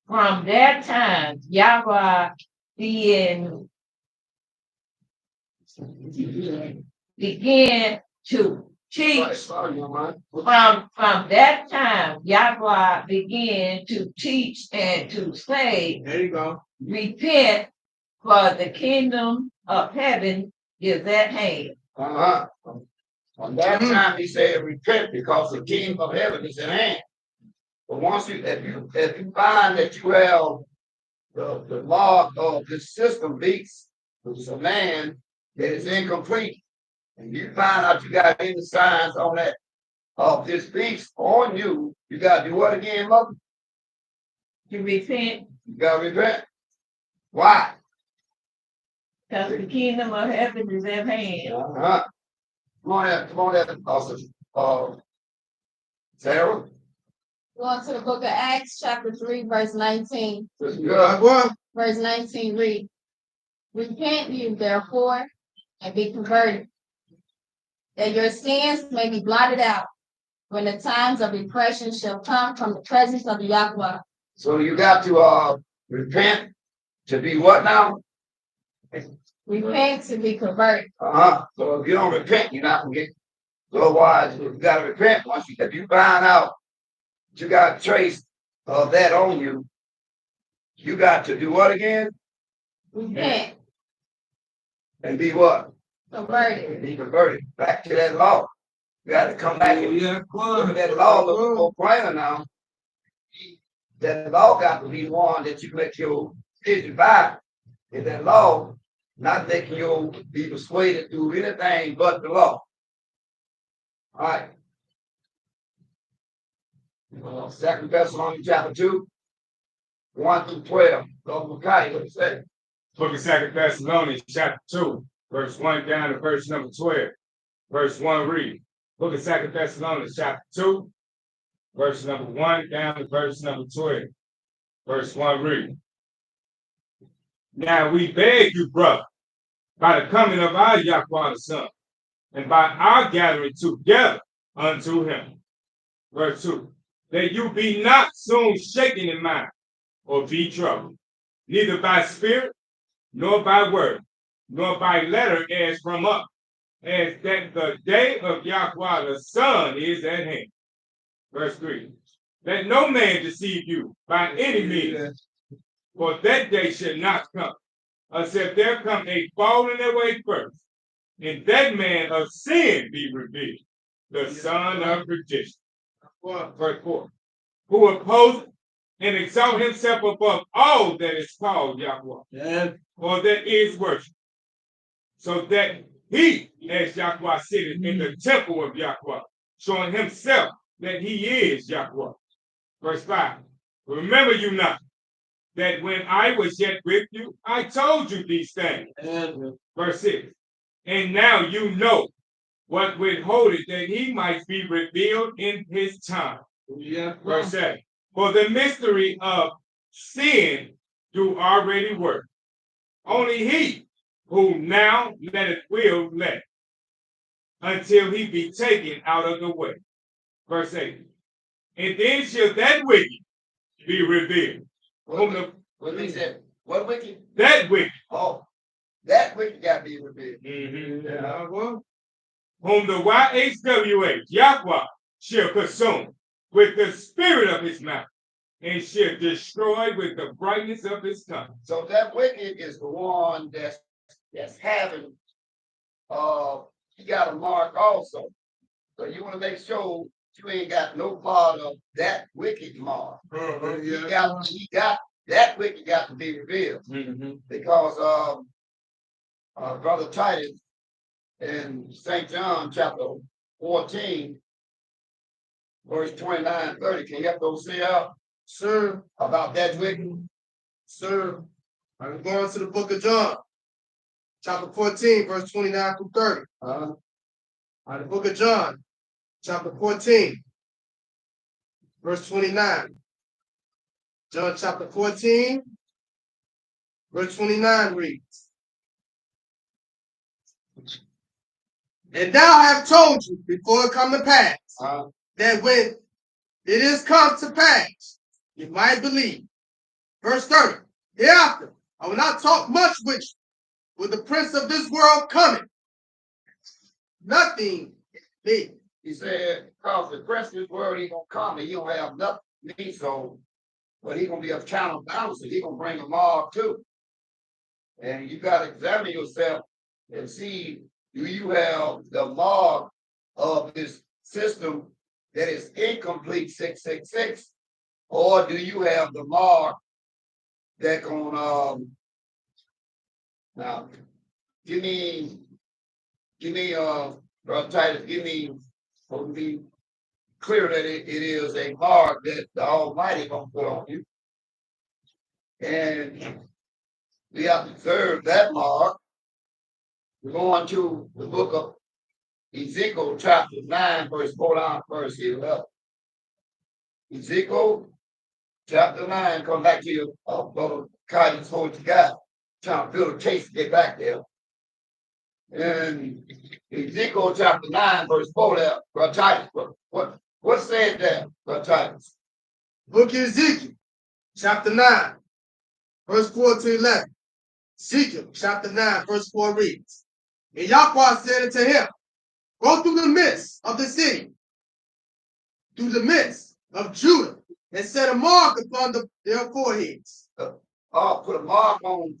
From that time, Yahweh began to teach. From that time, Yahweh began to teach and to say, There you go. repent, for the kingdom of heaven is at hand. On that time, he said, repent, because the kingdom of heaven is at hand. But once if you find that you have the law of this system beats, which is a man that is incomplete, and you find out you got any signs on that of this beast on you, you got to do what again, mother? To repent. You got to repent. Why? Because the kingdom of heaven is at hand. Uh-huh. Come on, Sarah. Going to the book of Acts, chapter 3, verse 19. Yahweh. Verse 19 read, repent you therefore and be converted, that your sins may be blotted out when the times of depression shall come from the presence of the Yahweh. So you got to repent to be what now? Repent to be converted. So if you don't repent, you're not gonna get. Otherwise, you got to repent. If you find out you got trace of that on you, you got to do what again? Repent. And be what? Converted. Be converted back to that law. You got to come back and look at that law a little more plainer now. That law got to be the one that you let your vision by. In that law, not making you be persuaded to do anything but the law. All right. 2 Thessalonians chapter 2, 1 through 12. Brother Makai, what you say? Book of 2 Thessalonians chapter 2, verse 1 down to verse number 12. Verse 1 read. Book of 2 Thessalonians chapter 2, verse number 1 down to verse number 12. Verse 1 read. Now we beg you, brother, by the coming of our Yahweh the Son, and by our gathering together unto him. Verse 2. That you be not soon shaken in mind, or be troubled, neither by spirit, nor by word, nor by letter as from us, as that the day of Yahweh the Son is at hand. Verse 3. Let no man deceive you by any means, for that day shall not come, except there come a falling away first, and that man of sin be revealed, the son of perdition. Verse 4. Who opposes and exalt himself above all that is called Yahweh, or that is worship, so that he, as Yahweh sitteth in the temple of Yahweh, showing himself that he is Yahweh. Verse 5. Remember you not that when I was yet with you, I told you these things. Verse 6. And now you know what withholdeth that he might be revealed in his time. Verse 7. For the mystery of sin do already work. Only he who now letteth will let, until he be taken out of the way. Verse 8. And then shall that wicked be revealed. What he said? What wicked? That wicked. Oh, that wicked got to be revealed. Whom the YHWH, Yahweh, shall consume with the spirit of his mouth, and shall destroy with the brightness of his tongue. So that wicked is the one that's having he got a mark also. So you want to make sure you ain't got no part of that wicked mark. He got that wicked got to be revealed. Because Brother Titus in St. John chapter 14, verse 29, 30. Can you have those say out? Sir. About that wicked? Sir. I'm going to the book of John, chapter 14, verse 29 through 30. The book of John, chapter 14, verse 29. John chapter 14, verse 29 reads, and thou have told you before it come to pass, that when it is come to pass, you might believe. Verse 30. Hereafter, I will not talk much with the prince of this world coming. Nothing big. He said, because the prince of this world ain't gonna come and he don't have nothing to me, so but he gonna be a counterbalance, and he gonna bring a mob too. And you gotta examine yourself and see, do you have the mark of this system that is incomplete 666, or do you have the mark that gonna now give me Brother Titus, give me to be clear that it is a mark that the Almighty gonna put on you. And we have to observe that mark. We're going to the book of Ezekiel, chapter 9, verse 4 down to verse 11. Ezekiel, chapter 9, come back to your brother Cotton's hold you got. Trying to build a case to get back there. And Ezekiel, chapter 9, verse 4 there, Brother Titus, what said there, Brother Titus? Book of Ezekiel, chapter 9, verse 4 to 11. Ezekiel, chapter 9, verse 4 reads, And Yahweh said unto him, Go through the midst of the city, through the midst of Judah, and set a mark upon their foreheads. Put a mark on,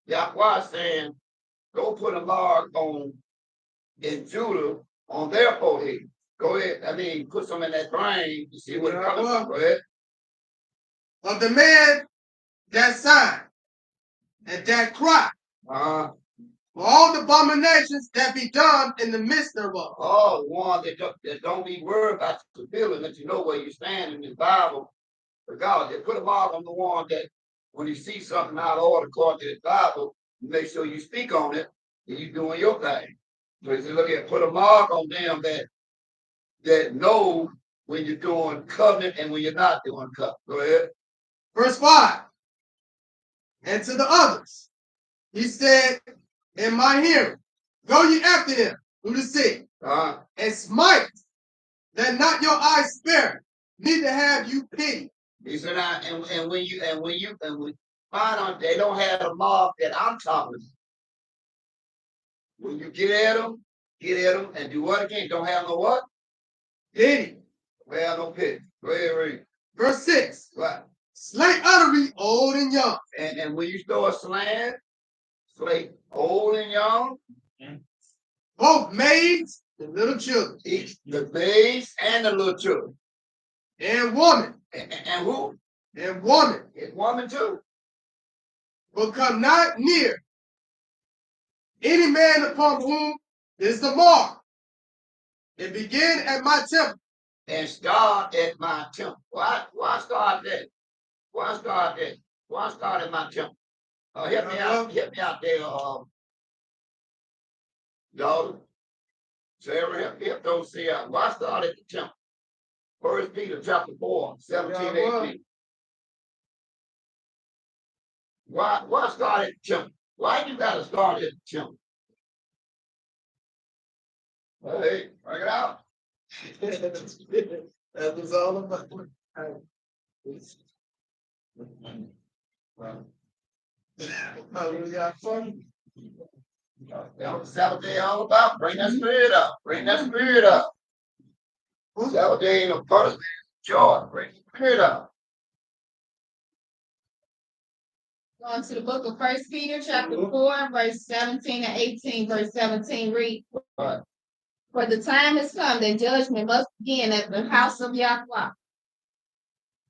Yahweh saying, go put a mark on in Judah on their forehead. Go ahead. I mean, put some in that brain to see what it comes from. Go ahead. Of the man that sighed and that cried, for all the abominations that be done in the midst thereof. Oh, the one that don't be worried about the feeling that you know where you stand in the Bible. For God, they put a mark on the one that when you see something out of order according to the Bible, you make sure you speak on it and you doing your thing. So he said, look at, put a mark on them that know when you're doing covenant and when you're not doing covenant. Go ahead. Verse 5. And to the others, he said, in my hearing, go ye after him through the city, and smite, that not your eyes spare, neither have you pity. He said, and when you find out they don't have a mark that I'm talking about. When you get at them and do what again? Don't have no what? Pity. Don't have no pity. Go ahead, read. Verse 6. Right. Slay utterly old and young. And when you start slaying, slay old and young. Both maids and little children. The babes and the little children. And woman. And who? And woman. And woman too. But come not near any man upon whom is the mark. And begin at my temple. And start at my temple. Why start there? Why start there? Why start at my temple? Help me out there, daughter. Sarah, help those see out. Why start at the temple? 1 Peter chapter 4, 17, 18. Why start at the temple? Why you gotta start at the temple? Hey, bring it out. That was all about Hallelujah. That was Sabbthday all about. Bring that spirit up. Bring that spirit up. Sabbthday ain't a person, joy. Bring the spirit up. Going to the book of 1 Peter, chapter 4, verse 17 and 18, verse 17 read. Right. For the time has come that judgment must begin at the house of Yahweh.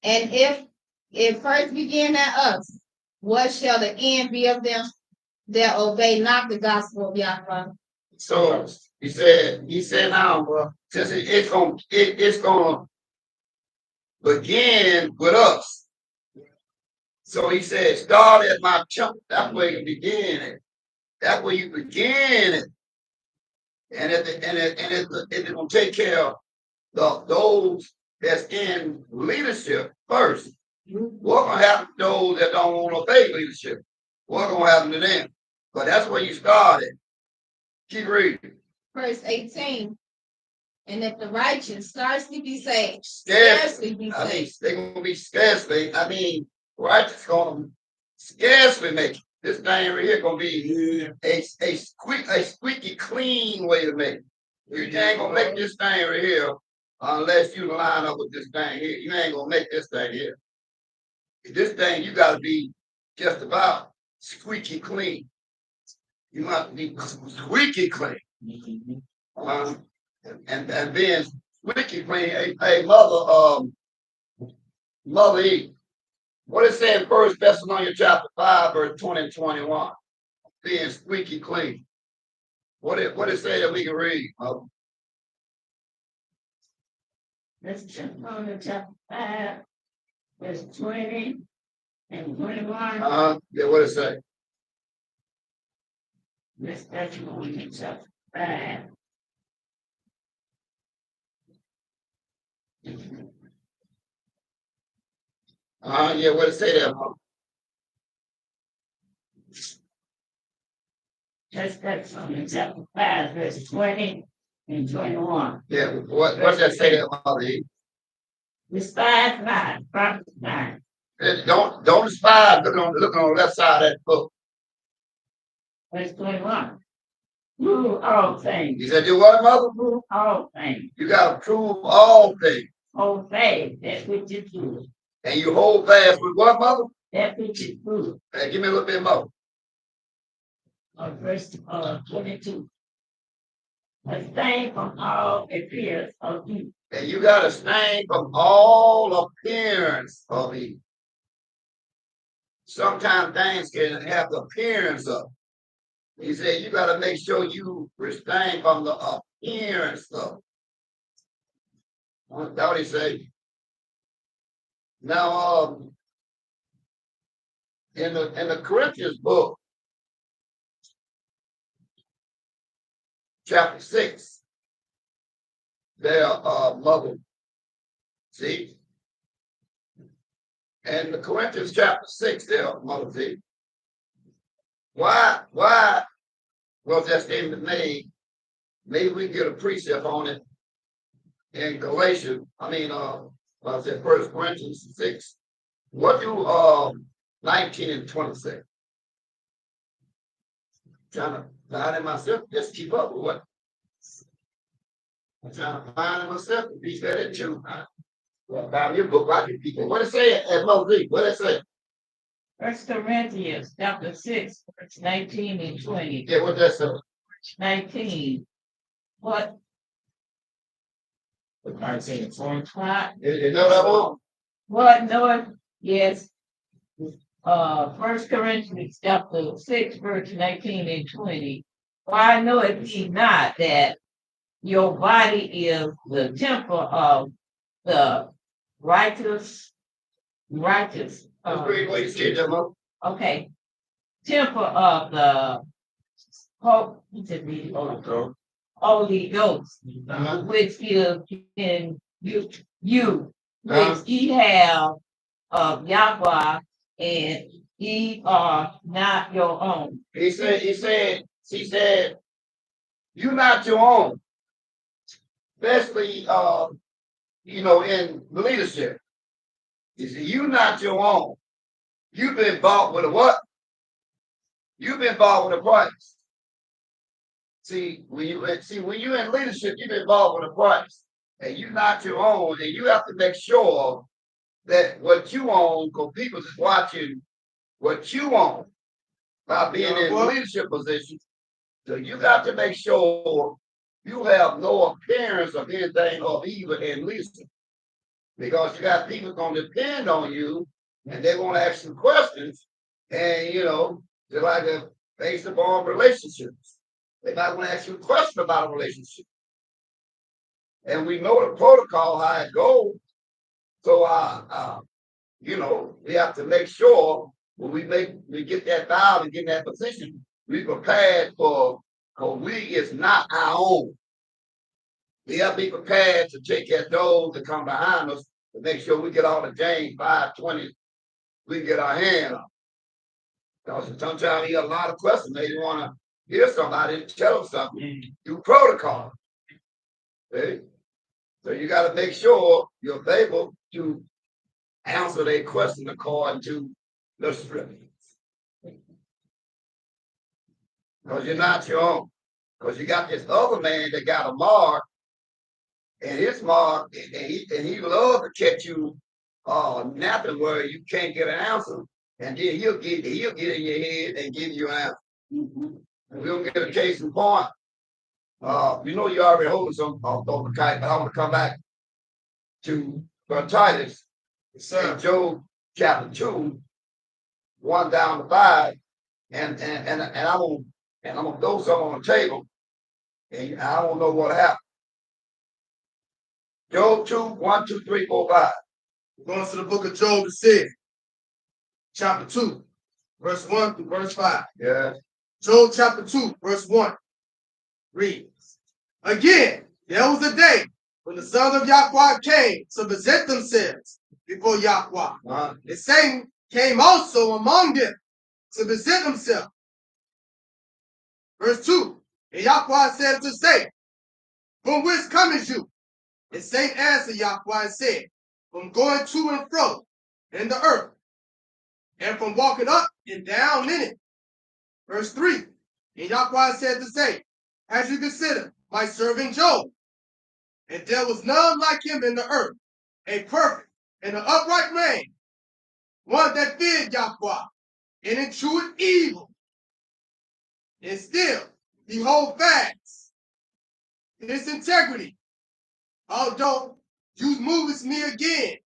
And if it first begin at us, what shall the end be of them that obey not the gospel of Yahweh? So he said now, since it's gonna begin with us. So he said, start at my temple. That's where you begin it. That's where you begin it. And it's gonna take care of those that's in leadership first. What's gonna happen to those that don't want to obey leadership? What's gonna happen to them? But that's where you started. Keep reading. Verse 18. And if the righteous scarcely be saved, scarcely be saved. I mean, they're gonna be scarcely. I mean, righteous gonna scarcely make it. This thing right here gonna be a squeaky clean way to make it. You ain't gonna make this thing right here unless you line up with this thing here. You ain't gonna make this thing here. This thing you gotta be just about squeaky clean. You have to be squeaky clean. And being squeaky clean, hey Mother E. What it say in 1 Thessalonians chapter 5, verse 20 and 21? Being squeaky clean. What it say that we can read? Let's check on the chapter 5, verse 20 and 21. Yeah, what it say? This testimony chapter 5. Yeah, what it say there, Mother? Just testimony chapter 5, verse 20 and 21. Yeah, what's that say there, Mother? Despise not, prophesy not. Don't despise. Look on the left side of that book. Verse 21. Prove all things. He said, do what, Mother? Prove all things. You got to prove all things. Hold fast that which is good. And you hold fast with what, Mother? That which is good. Hey, give me a little bit more. Verse 22. Abstain from all appearance of evil. And you got to abstain from all appearance of evil. Sometimes things can have the appearance of. He said, you got to make sure you abstain from the appearance of. That's what he said. Now, in the Corinthians book, chapter 6, there, Mother, see? And the Corinthians chapter 6 there, Mother, see? Why was that statement made? Maybe we can get a precept on it in Galatians. I said 1 Corinthians 6. What do 19 and 20 say? Trying to find it myself, just keep up with what. I'm trying to find it myself to be better too. Well, found your book, I can people. What it say at Moses? What it say? 1 Corinthians chapter 6, verse 19 and 20. Yeah, what that say? 19. What? 19 and 20. You know that one? What knoweth, yes. 1 Corinthians chapter 6, verse 19 and 20. Why knoweth ye not that your body is the temple of the righteous? That's great way to say that, Mother. Okay. Temple of the Holy Ghost, which is in you, which ye have of Yahweh, and ye are not your own. He said, you're not your own. Especially, in leadership. He said, you're not your own. You've been bought with a what? You've been bought with a price. See, when you're in leadership, you've been bought with a price. And you're not your own. And you have to make sure that what you own, because people is watching what you own by being in leadership positions. So you got to make sure you have no appearance of anything of evil in leadership. Because you got people going to depend on you and they want to ask you questions. And, they're like based upon relationships. They might want to ask you a question about a relationship. And we know the protocol, how it goes. So, we have to make sure when we get that vow and get in that position, we prepared for, because we is not our own. We have to be prepared to take care of those that come behind us to make sure we get all the James 5:20 we can get our hand on. Because sometimes you get a lot of questions. They want to hear somebody tell them something. Do protocol. Okay? So you got to make sure you're able to answer their question according to the scriptures. Because you're not your own. Because you got this other man that got a mark, and his mark, and he loves to catch you napping where you can't get an answer, and then he'll get in your head and give you an answer. And we'll get a case in point. You already holding some off the kite, but I want to come back to Titus, Job chapter 2, 1 down to 5, and I'm gonna throw some on the table, and I don't know what happened. Job 2, 1, 2, 3, 4, 5. We're going to the book of Job, the 6th, chapter 2, verse 1 through verse 5. Yeah. Job chapter 2, verse 1 reads, again, there was a day when the sons of Yahweh came to present themselves before Yahweh. And Satan came also among them to present himself. Verse 2, and Yahweh said to Satan, from whence comest you? And Satan answered Yahweh and said, from going to and fro in the earth, and from walking up and down in it. Verse 3, and Yahweh said to Satan, as you consider my servant Job, and there was none like him in the earth, a perfect and an upright man, one that feared Yahweh and eschewed evil. And still he hold fast his integrity, although you movest me again,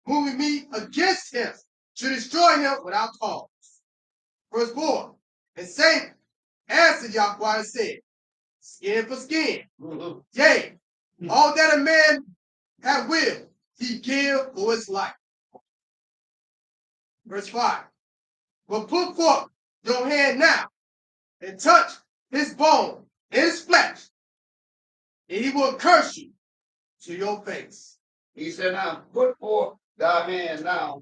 moving me against him to destroy him without cause. Verse 4, and Satan answered Yahweh and said, skin for skin, yea, all that a man have will, he give for his life. Verse 5, but put forth your hand now and touch his bone and his flesh, and he will curse you to your face. He said, now put forth thy hand now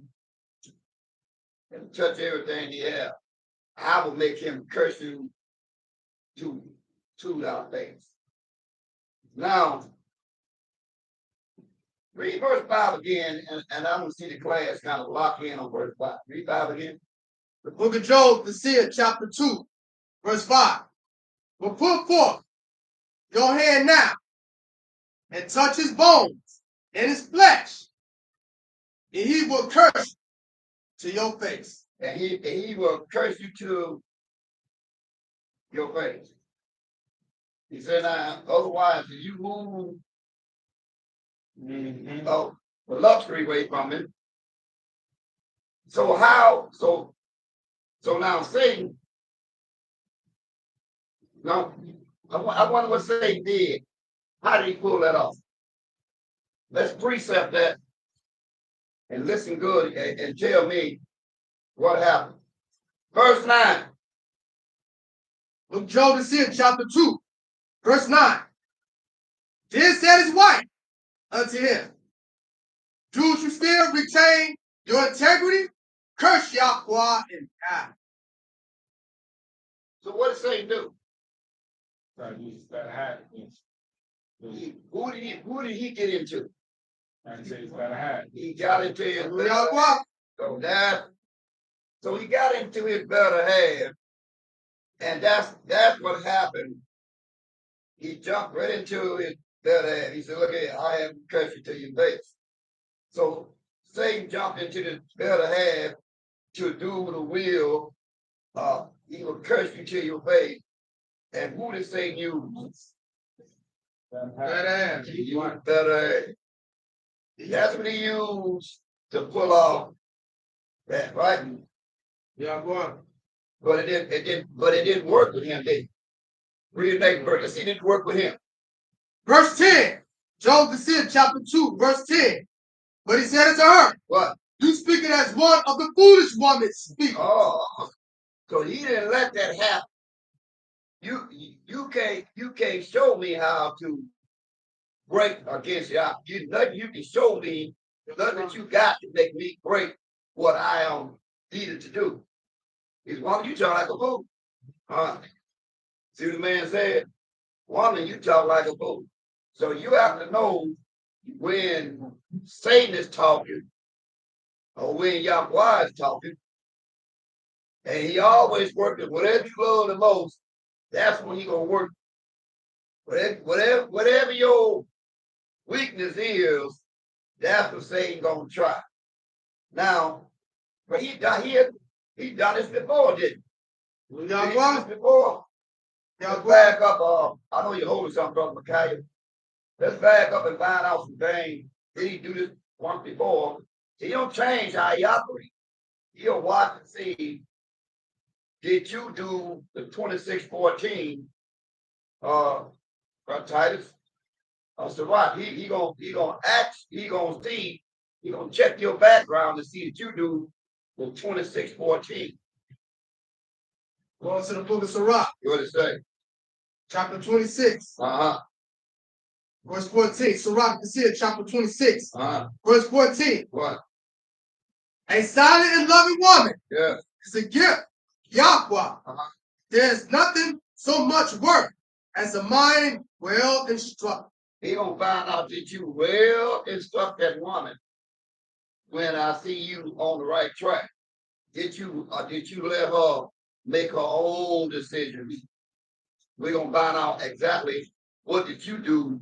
and touch everything he has. I will make him curse you to thy face. Now, read verse 5 again, and I'm going to see the class kind of lock in on verse 5. Read 5 again. The book of Job, the seer, chapter 2, verse 5. But put forth your hand now and touch his bones and his flesh, and he will curse you to your face. And he will curse you to your face. He said, now, otherwise, if you move the luxury away from him. So now Satan, now, I wonder what Satan did. How did he pull that off? Let's precept that and listen good and tell me what happened. Verse 9. Look, Job the seer, chapter 2, verse 9. Then said his wife unto him, do you still retain your integrity? Curse Yahweh and die. So what did Satan do? Who did he get into? He got into his better half. So he got into his better half, and that's what happened. He jumped right into his better half. He said, look here, I am cursing to your face. So Satan jumped into the better half to do the will. He will curse you to your face. And who did Satan use? Better half. He used better half. That's what he used to pull off that, right? Yeah, boy. But it didn't work with him, did it? Read the next verse. Let's see, it didn't work with him. Verse 10. Job the seer, chapter 2, verse 10. But he said unto her, What? you speaking as one of the foolish women speak. Oh, so he didn't let that happen. You can't show me how to break against you. Nothing you can show me, nothing that you got to make me break what I am needed to do. Is woman, you talk like a fool. See what the man said? Woman, you talk like a fool. So you have to know when Satan is talking or when Yahweh is talking. And he always working. Whatever you love the most, that's when he gonna work. Whatever your weakness is, that's what Satan gonna try. Now, but he done this before, didn't he? He done this before. Let's back up. I know you're holding something, Brother Micaiah. Let's back up and find out some things. Did he do this once before? He don't change how he operates. He'll watch and see. Did you do the 26:14? Titus. So what? He gonna act. He gonna see. He gonna check your background to see that you do the 26:14. Going to the book of Sirach, What it say? chapter 26, Uh-huh. verse 14. Sirach, you see it, chapter 26, Uh-huh. verse 14. What? A silent and loving woman Yeah. is a gift. Yahweh. Uh-huh. There's nothing so much worth as a mind well instructed. He gonna find out that you well instruct that woman when I see you on the right track. Did you let her make her own decisions? We're gonna find out exactly what did you do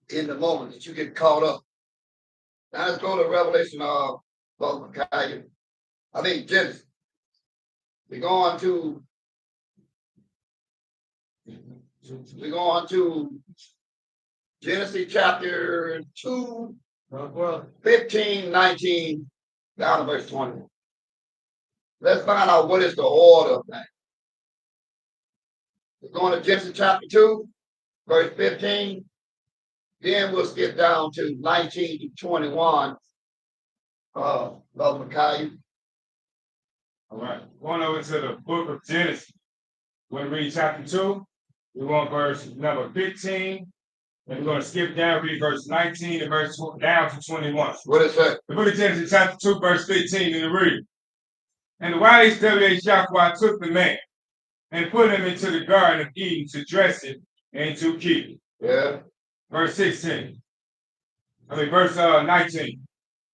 in the moment that you get caught up. Now let's go to Revelation Genesis. We're going to Genesis chapter 2, 15, 19, down to verse 20. Let's find out what is the order of things. We're going to Genesis chapter 2, verse 15. Then we'll skip down to 19 to 21. Brother Micaiah. All right. Going over to the book of Genesis. We're going to read chapter 2. We want verse number 15. And we're going to skip down, read verse 19 and verse down to 21. What is that? The book of Genesis, chapter 2, verse 15, in the read. And the YHWH took the man and put him into the garden of Eden to dress it and to keep it. Yeah. Verse 19.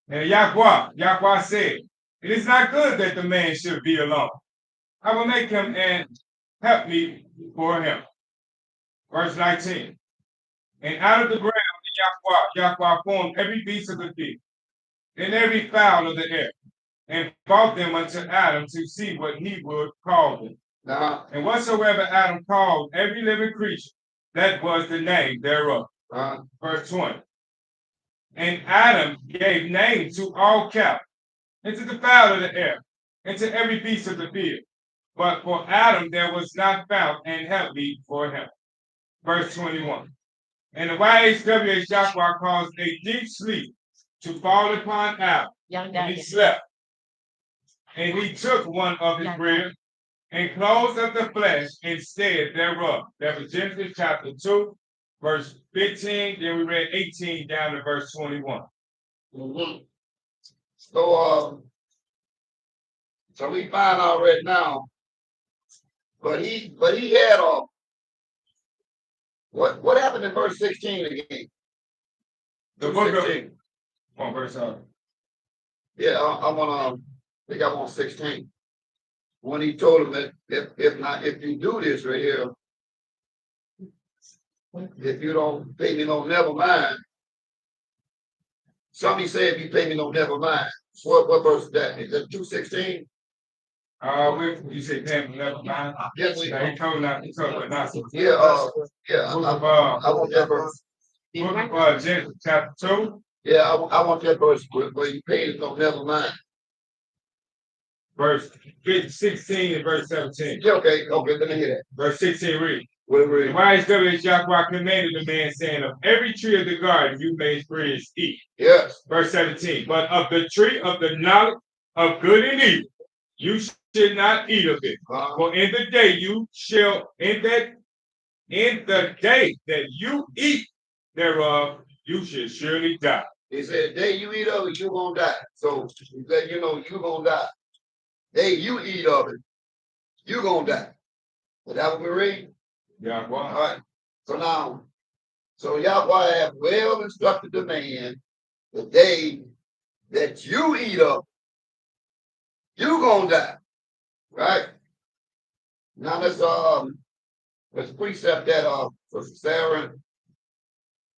And Yahweh said, it is not good that the man should be alone. I will make him and help me for him. Verse 19. And out of the ground Yahweh formed every beast of the field and every fowl of the air, and brought them unto Adam to see what he would call them. Uh-huh. And whatsoever Adam called every living creature, that was the name thereof. Uh-huh. Verse 20. And Adam gave name to all cattle, and to the fowl of the air, and to every beast of the field. But for Adam there was not found an helpmeet for him. Verse 21. And the YHWH Yahweh caused a deep sleep to fall upon Adam, and he slept. And he took one of his ribs and closed up the flesh instead thereof. That was Genesis chapter 2, verse 15. Then we read 18 down to verse 21. Mm-hmm. So we find out right now, but he had what happened in verse 16 again? The book of verse yeah, I think I want 16. When he told him that if you do this right here, if you don't pay me no never mind. Somebody say if you pay me no never mind. What verse is that? Is that 2:16? You say payment never mind. Yes, He told not. Yeah, I want that verse. Book of Genesis chapter 2. Yeah, I want that verse where you pay no never mind. Verse 16 and verse 17. Yeah, okay, let me hear that. Verse 16 read. What it read? YHWH Yahweh commanded the man, saying, of every tree of the garden you may freely eat. Yes. Verse 17. But of the tree of the knowledge of good and evil, you should not eat of it. For in the day that you eat thereof, you should surely die. He said, the day you eat of it, you're going to die. So he said, you're going to die. Day you eat of it, you're going to die. Is that what we read? Yeah, well. All right. So Yahweh have well instructed the man, the day that you eat of, you're going to die. Right? Now let's precept that for Sarah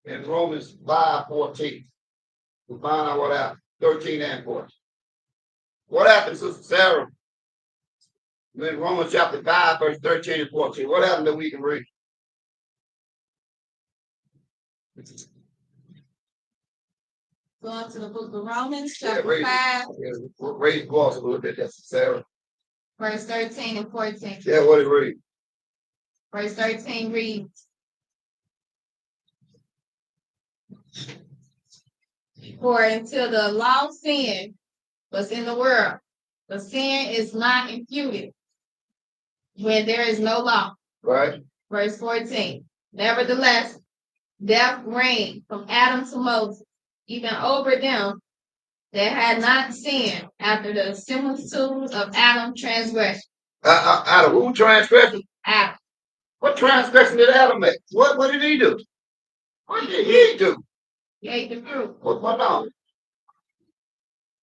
in Romans 5:14. We find out what happened. 13 and 14. What happened, Sister Sarah? In Romans chapter 5, verse 13 and 14. What happened that we can read? Going to the book of Romans, Yeah, chapter raise 5, the voice a little bit, that's Sarah. verse 13 and 14. Yeah, what it read? Verse 13 reads, for until the law of sin was in the world, the sin is not imputed. when there is no law. Right. Verse 14. Nevertheless, death reigned from Adam to Moses, even over them that had not sinned after the similitude of Adam's transgression. Out of who transgression? Adam. What transgression did Adam make? What did he do? What did he do? He ate the fruit. What now?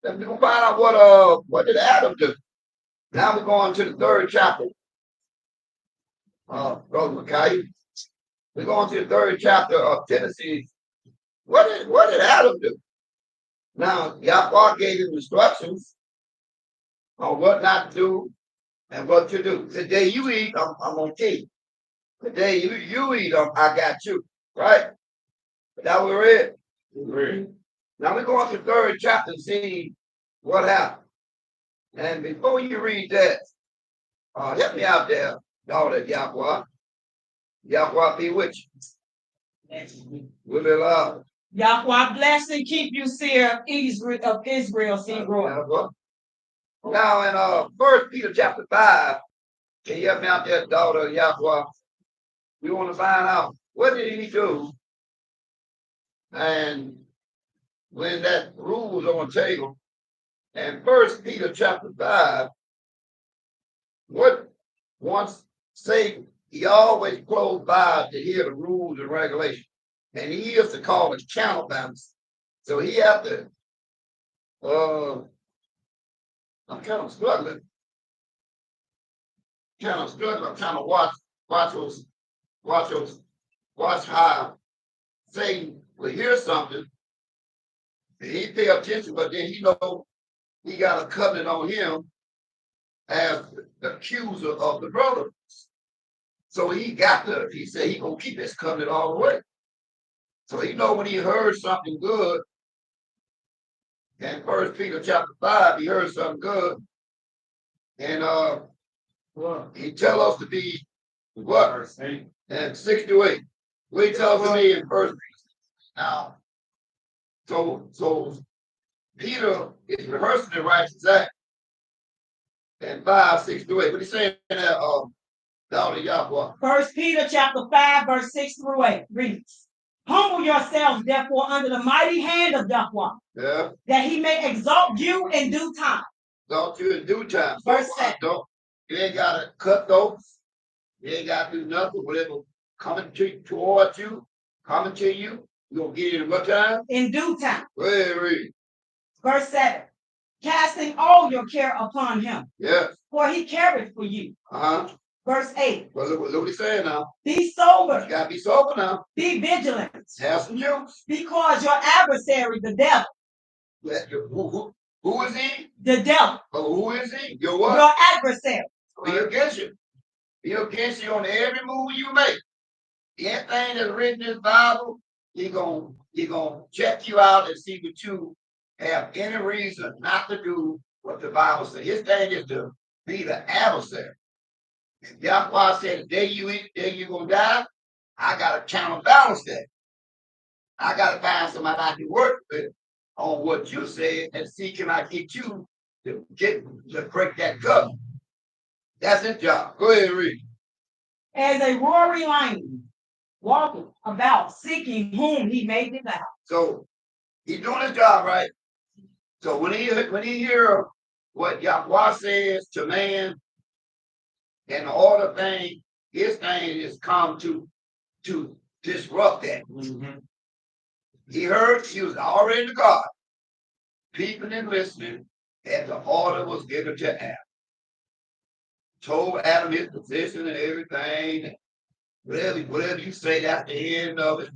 Let's go find out what did Adam do. Now we're going to the 3rd chapter. Brother Mackay. We're going to the 3rd chapter of Genesis. What did Adam do? Now, Yahweh gave him instructions on what not to do and what to do. The day you eat, I'm going to kill you. The day you eat them, I got you. Right? That we read. Now we're going to the 3rd chapter and see what happened. And before you read that, help me out there, daughter Yahweh. Yahweh be with you. Will it allow? Yahweh bless and keep you, seer of Israel, seed growing. Now in 1 Peter chapter 5, can you help me out there, daughter Yahweh? We want to find out what did he do, and when that rule was on the table, and 1 Peter chapter 5, what once Satan, he always closed by to hear the rules and regulations, and he used to call it counterbalance. So he had to. I'm kind of struggling. I'm trying to watch how Satan will hear something, and he pay attention, but then he know he got a covenant on him as the accuser of the brothers. So he said he gonna keep his covenant all the way. So he know when he heard something good, in 1 Peter chapter 5, he heard something good, and he tell us to be what? And 6 to 8. What he tells me in 1 Peter. Now, so Peter is rehearsing the righteous act. And 5, 6 to 8. What he's saying there, daughter Yahweh. 1 Peter chapter 5, verse 6 through 8 reads, humble yourselves, therefore, under the mighty hand of Yahweh, Yeah. that he may exalt you in due time. Exalt you in due time. Verse 7. You ain't got to cut those. You ain't got to do nothing. Whatever coming towards you, coming to you, you're going to get it in what time? In due time. Go ahead, read. Verse 7. Casting all your care upon him. Yes. For he careth for you. Uh-huh. Verse 8. Well, look what he's saying now. Be sober. You got to be sober now. Be vigilant. Have some juice. Because your adversary, the devil. Who is he? The devil. Oh, who is he? Your what? Your adversary. Be against you. Be against you on every move you make. Anything that's written in this Bible, he gonna check you out and see what you have any reason not to do what the Bible says. His thing is to be the adversary. If Yahweh said the day you eat, the day you're gonna die, I gotta counterbalance that. I gotta find somebody I can work with on what you said and see can I get you to break that covenant. That's his job. Go ahead and read. As a roaring lion, walking about, seeking whom he may devour. So he's doing his job, right? So when he hear what Yahweh says to man and the order thing, his thing is come to disrupt that. Mm-hmm. He heard, he was already in God, peeping and listening, and the order was given to Adam. Told Adam his position and everything. Whatever you say, that's the end of it.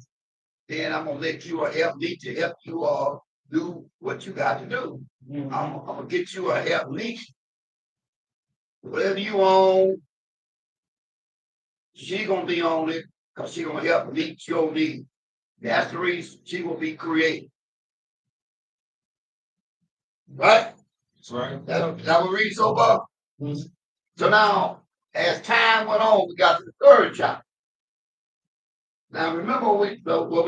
Then I'm gonna let you help me to help you all do what you got to do. Mm-hmm. I'm gonna get you a help me. Whatever you own, she gonna be on it because she gonna help meet your need. That's the reason she will be created. Right? That's right. That what we read so far. Mm-hmm. So now, as time went on, we got to the 3rd chapter. Now remember what we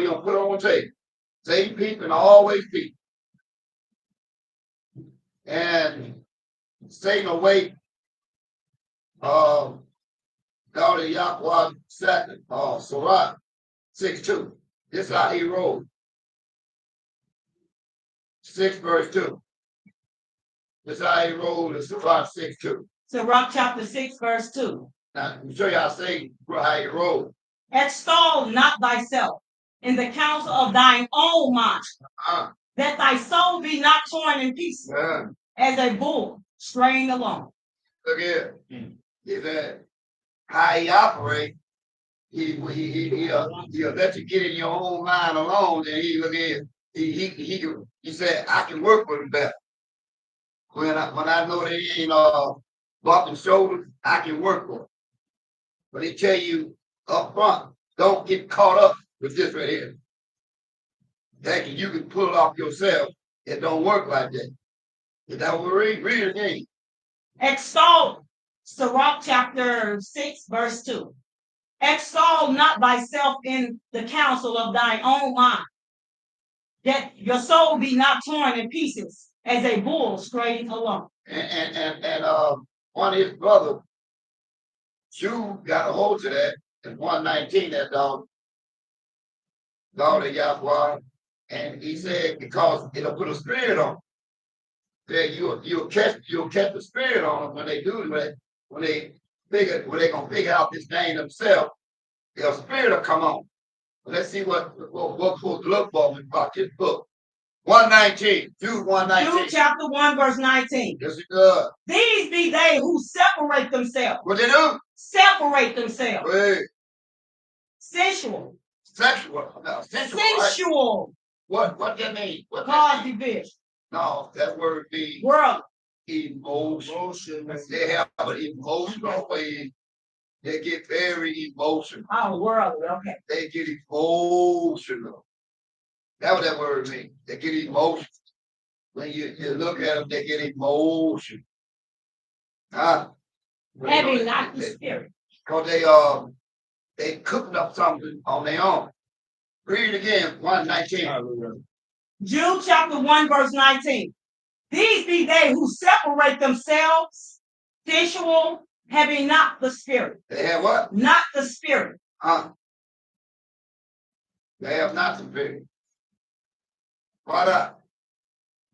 gonna put on the table. Same people and always people. And Satan will wait daughter of Yahweh second, Sirach 6:2. This is how he wrote. 6 verse 2. This is how he wrote in Sirach 6:2. Sirach chapter 6, verse 2. Now, let me show you how he wrote. Extol not thyself in the counsel of thine own mind, that thy soul be not torn in pieces as a bull straying along. Look here. He said, how he operate, he'll let you get in your own mind alone, and he look here. He said, I can work with him better. When I know they ain't bumping shoulders, I can work with him. But he tell you up front, don't get caught up with this right here. Thinking you can pull it off yourself. It don't work like that. Is that what we read it again? Extol, Sirach chapter 6, verse 2. Extol not thyself in the counsel of thine own mind, that your soul be not torn in pieces as a bull straying along. And one of his brothers, Jude, got a hold of that in 119, that daughter of Yahweh, and he said because it'll put a spirit on them. That you'll catch the spirit on them when they do it, when they're gonna figure out this thing themselves. Their spirit will come on. Let's see what book to look for about this book. 119, Jude 119. Jude chapter 1, verse 19. Yes, it does. These be they who separate themselves. What they do? Separate themselves. Wait. Sensual. Sexual. No, sensual. Sensual. Right? What that mean? What Cause that mean? division. No, that word means World. emotion. They have an emotional way. They get very emotional. Oh, world. Okay. They get emotional. That's what that word means. They get emotional. When you look at them, they get emotional. Having not the spirit. Because they cooked up something on their own. Read it again, 119. Jude chapter 1, verse 19. These be they who separate themselves, sensual, having not the spirit. They have what? Not the spirit. They have not the spirit. What up?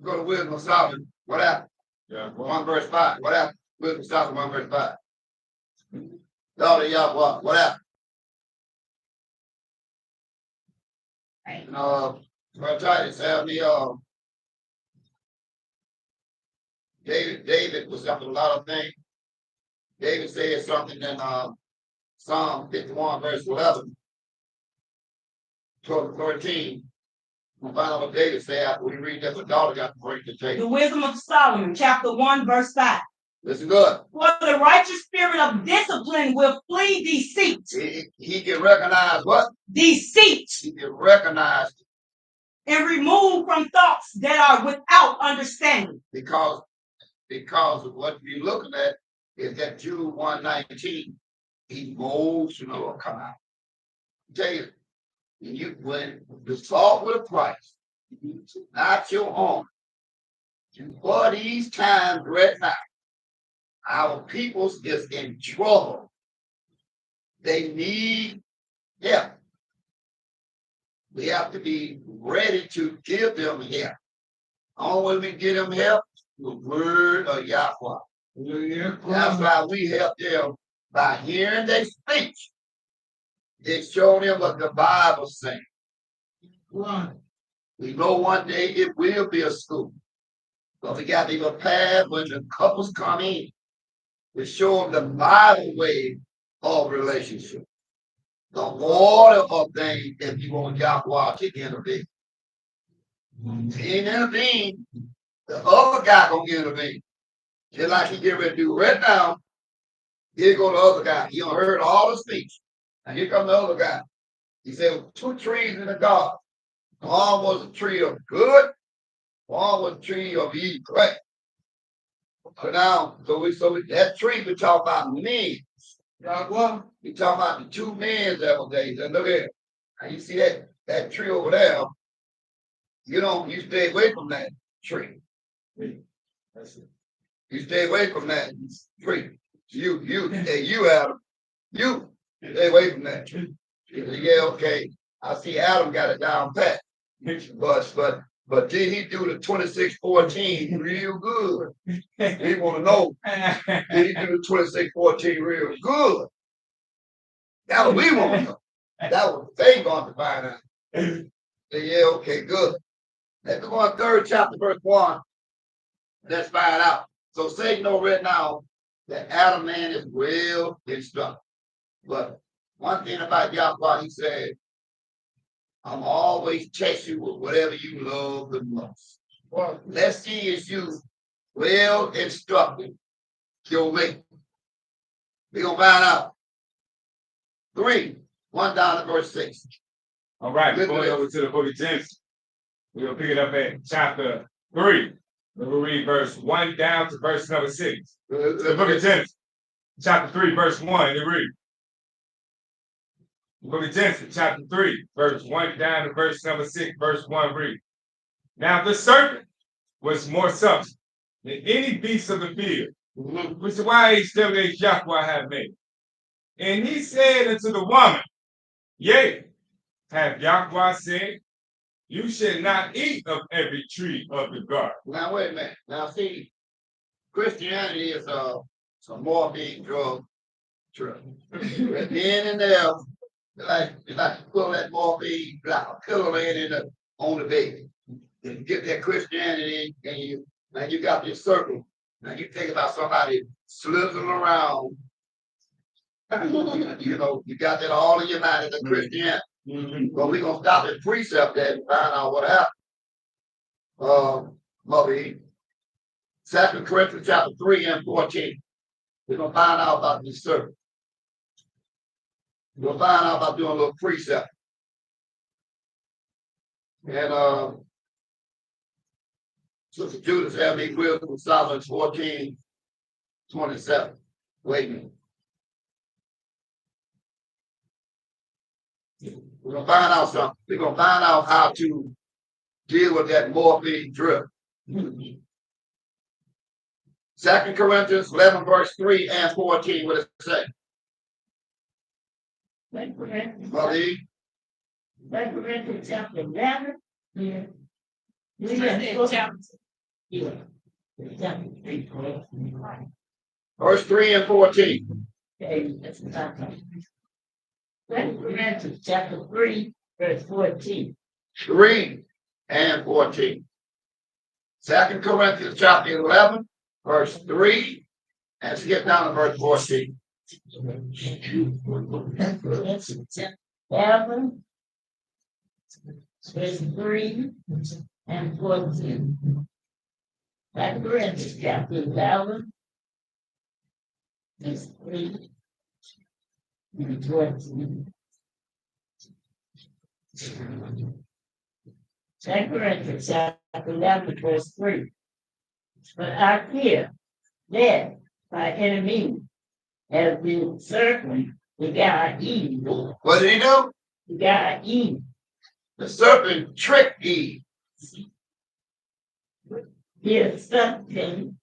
Go to Wisdom of Solomon. What happened? Yeah. 1 verse 5. What happened? Wisdom of Solomon 1 verse 5. Daughter of Yahweh. What happened? Brother Titus, have me David was up to a lot of things. David said something in Psalm 51, verse 11, 12 to 13. We'll find out what David said after we read that. The daughter got to break the tape. The Wisdom of Solomon, chapter 1, verse 5. Listen good. For the righteous spirit of discipline will flee deceit. He can recognize what? Deceit. He can recognize and remove from thoughts that are without understanding. Because of what you're looking at is that Jude 119, emotional will come out. I tell you, when the salt with a price, not your own, for these times right now, our peoples is in trouble. They need help. We have to be ready to give them help. Only way we get them help, the word of Yahweh. That's why we help them by hearing their speech. They show them what the Bible says. We know one day it will be a school. But we got to be prepared when the couples come in to show them the Bible way of relationship. The order of things if you want Yahweh to intervene. He ain't intervene, the other guy gonna intervene. Just like he get ready to do right now. Here go the other guy. You done heard all the speech. Now here come the other guy. He said 2 trees in the garden. One was a tree of good, one was a tree of evil. Right? So now, that tree we talk about men. What? We talking about the 2 men that were there. And look at it. Now you see that tree over there. You stay away from that tree. You stay away from that tree. You Adam. You stay away from that. He said, yeah, okay. I see Adam got it down pat. But did he do the 26:14 real good? We want to know, did he do the 26:14 real good? That's what we want to know. That was they going to find out. Say, yeah, okay, good. Let's go on 3rd chapter, verse 1. Let's find out. So Satan know right now that Adam man is well instructed. But one thing about Yahweh, he said, I'm always test you with whatever you love the most. Well, let's see if you well instructed your mate. We're gonna find out. 3, 1 down to verse 6. All right, we're going over to the book of Genesis. We're gonna pick it up at chapter 3. We'll read verse 1 down to verse number 6. The book of Genesis, chapter 3, verse 1, it reads. The book of Genesis, chapter 3, verse 1 down to verse number 6, verse 1 reads. Now the serpent was more substance than any beast of the field, which the YHWH's Yahweh had made. And he said unto the woman, yea, hath Yahweh said, you should not eat of every tree of the garden. Now wait a minute. Now see, Christianity is some more big drug. At the end and there, you like to pull that morphine, like a pillow laying on the baby. And get that Christianity and you got this circle. Now you think about somebody slithering around. You know, you got that all in your mind as a Christianity. But we're gonna stop at precept that and find out what happened. Mother E. 2 Corinthians chapter 3 and 14. We're gonna find out about this serpent. We'll find out about doing a little precept. And Sister Judith had me with from Psalms 14:27. Wait a minute. We're gonna find out something. We're gonna find out how to deal with that morphine drip. 2 Corinthians 11, verse 3 and 14. What does it say? 2 Corinthians, Mother E. 2 Corinthians chapter 11. Yeah. Chapter 3. Verse 3 and 14. Okay, that's what I'm talking about. 2 Corinthians chapter 3, verse 14. 3 and 14. 2 Corinthians chapter 11, verse 3, and skip down to verse 14. 11, verse 3 and 14. 2 Corinthians chapter 11, verse 3 and 14. 2 Corinthians chapter 11, verse 3. But I fear that my enemy has been circling the guy Eve. What did he do? The guy Eve. The serpent tricked Eve. Here's something.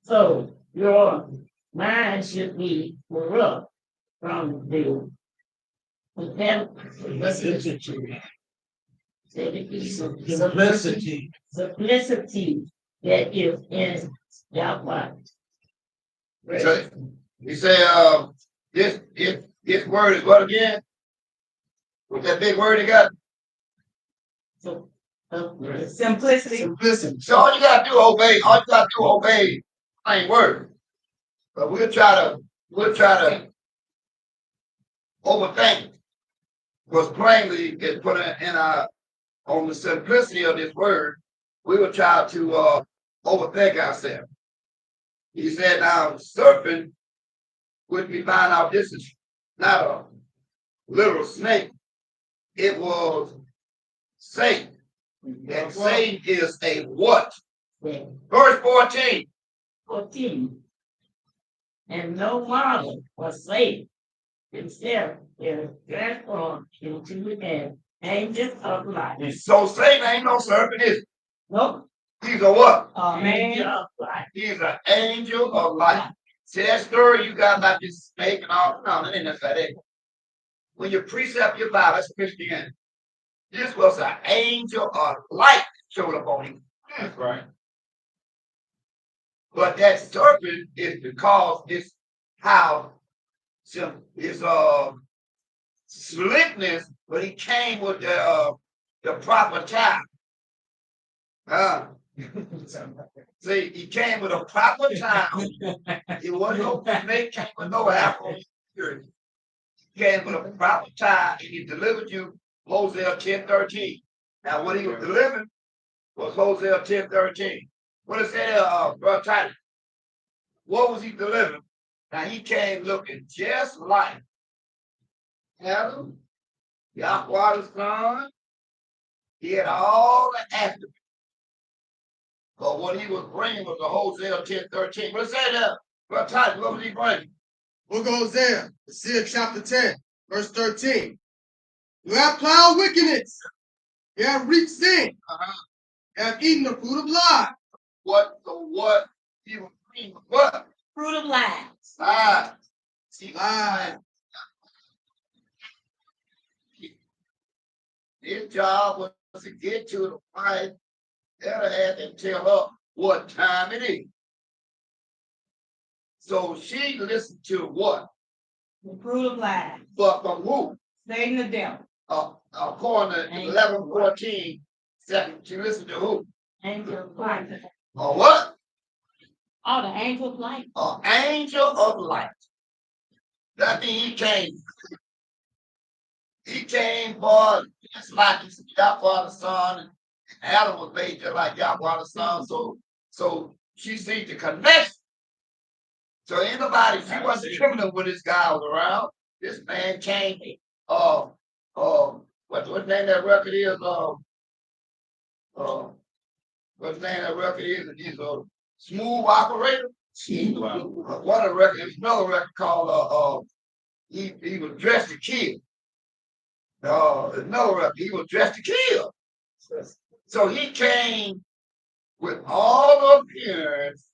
So your mind should be corrupt from the simplicity that is in Yahweh. So, he said, this word is what again? What's that big word he got? Simplicity. Simplicity. So all you gotta do obey. All you gotta do obey plain word. But we'll try to overthink it. Because plainly it's put in our on the simplicity of this word, we will try to overthink ourselves. He said, now serpent, which we find out this is not a literal snake, it was Satan. And Satan is a what? Verse 14. 14. And no model was saved. Instead, is transformed into an angel of light. So Satan ain't no serpent, is he? Nope. He's a what? Angel of light. He's an angel of light. See that story you got about this snake and all? No, that ain't nothing like that. When you precept your Bible, that's Christianity. This was an angel of light showed up on him. That's right. But that serpent is because it's how his slickness, but he came with the proper time. See, he came with a proper time. It wasn't no snake came with no apple. He came with a proper time, and he delivered you Hosea 10:13. Now, what he was delivering was Hosea 10:13. What it said, Brother Titus? What was he delivering? Now, he came looking just like Adam, YHWH's son. He had all the attributes. But what he was bringing was the Hosea 10:13. What it said there? Brother Titus, what was he bringing? Book of Hosea, chapter 10, verse 13. You have plowed wickedness. You have reaped sin. You have eaten the fruit of lies. What he was bringing was what? Fruit of lies. Lies. See, Lies. his job was to get to the wife that had and tell her what time it is. So she listened to what? The fruit of lies. But from who? Satan the devil. According to 11:14, she listened to who? Angel of light. Or what? Oh, the angel of light. An angel of light. That means he came. He came for just like Yahweh the Son, and Adam was made just like Yahweh the Son. So she sees the connection. So anybody, she wasn't criminal when this guy was around. This man came. What's the name of that record is? What's the name of that record is? He's a smooth operator. What a record? There's another record called he was dressed to kill. Another record, he was dressed to kill. So he came with all appearance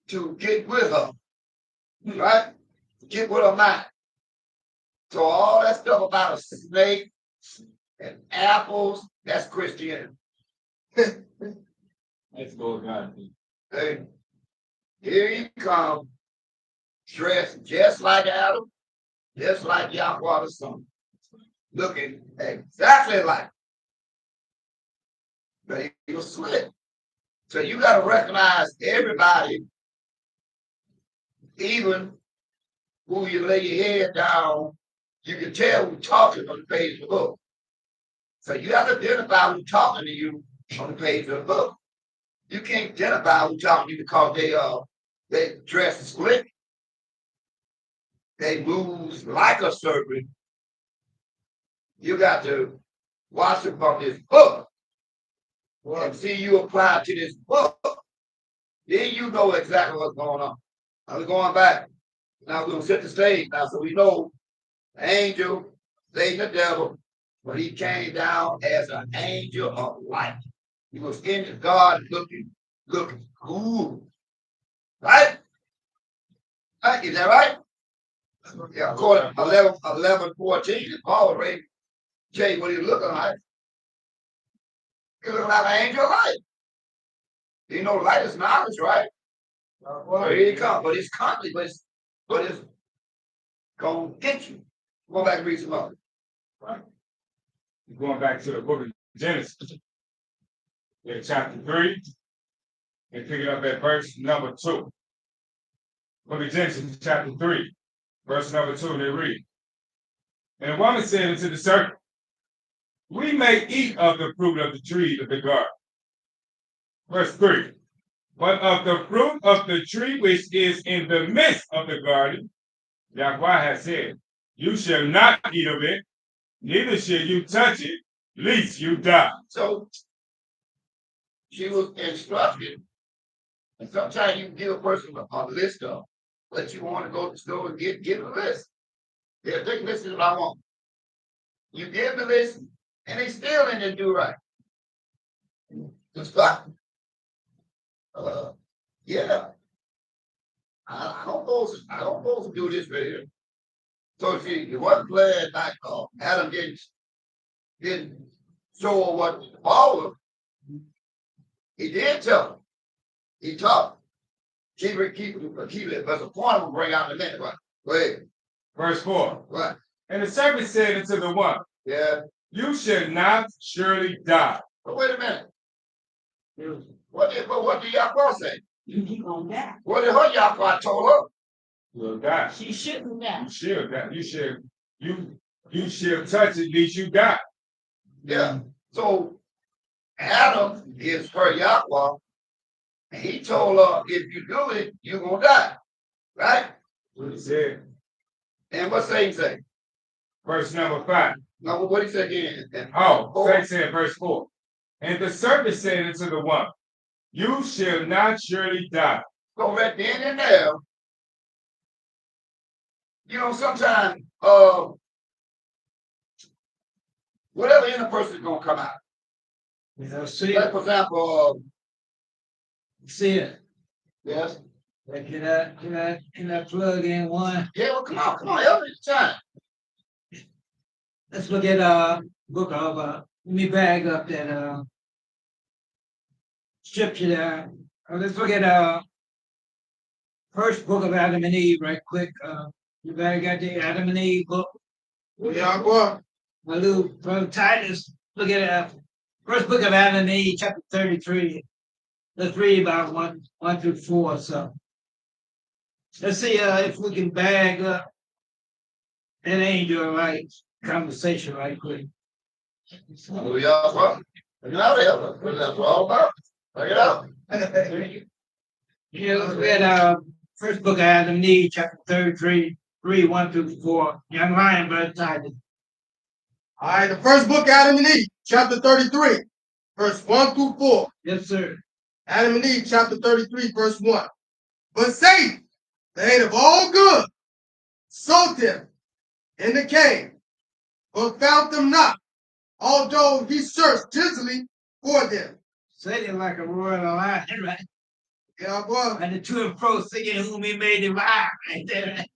to get with her, right? Get with her mind. So all that stuff about a snake and apples, that's Christianity. Let's go, God. Hey, here he comes, dressed just like Adam, just like Yahweh the Son, looking exactly like. But he was slick. So you got to recognize everybody, even who you lay your head down, you can tell who's talking on the page of the book. So you have to identify who's talking to you on the page of the book. You can't identify who's talking to you because they dress slick. They move like a serpent. You got to watch it from this book and see you apply to this book. Then you know exactly what's going on. Now we're going back. Now we're going to set the stage now so we know the angel, Satan the devil, but he came down as an angel of light. He was in the garden looking cool. Right? Right? Is that right? Yeah, according to 11:14, Paul already tell you what he looking like. He looking like an angel of light. You know, light is knowledge, right? So here he comes, but it's constantly, but it's gonna get you. Go back and read some more. Right. Going back to the book of Genesis, in chapter 3, and pick it up at verse number 2. Book of Genesis, chapter 3, verse number 2, they read. And the woman said unto the serpent, we may eat of the fruit of the trees of the garden. Verse 3. But of the fruit of the tree which is in the midst of the garden, Yahweh has said, you shall not eat of it, neither shall you touch it, lest you die. So she was instructed, and sometimes you give a person a list of what you want to go to the store and get a list. They'll take a list of what I want. You give the list, and they still didn't do right. Just fine. Yeah. I don't supposed to do this right here. So she wasn't glad like Adam didn't show her what the ball was. He did tell her. He taught. Keep it. That's a point I'm gonna bring out in a minute. Right? Go ahead. Verse 4. Right. And the serpent said unto the one, Yeah. you shall not surely die. But wait a minute. What did Yahweh say? You gonna die. What did her Yahweh told her? You'll die. She shouldn't die. You shall die. You shall touch it, lest you die. Yeah. So Adam is her Yahweh, and he told her, if you do it, you're gonna die. Right? What he said. And what Satan say? Verse number 5. No, what he said again? Satan said verse 4. And the serpent said unto the one, you shall not surely die. So right then and there, sometimes whatever in a person is gonna come out. Like for example, See it. yes. Can I plug in one? Yeah, well come on, help me time. Let's look at book of let me bag up that scripture there. Let's look at first book of Adam and Eve right quick. You better got the Adam and Eve book. Yahweh. My little brother Titus, look at first book of Adam and Eve, chapter 33. Let's read about 1 through 4. So let's see if we can bag up an angel right conversation right quick. Yahweh. That's all about. Bring it out. Yeah, let's read first book of Adam and Eve, chapter 33, 1 through 4. Young Lion, brother Titus. All right, the first book, Adam and Eve, chapter 33, verse 1 through 4. Yes, sir. Adam and Eve, chapter 33, verse 1. But Satan, the hate of all good, sought them in the cave, but found them not, although he searched diligently for them. Satan like a royal lion, right? Yahweh. And the to and fro singing whom he made divine, right there. Right?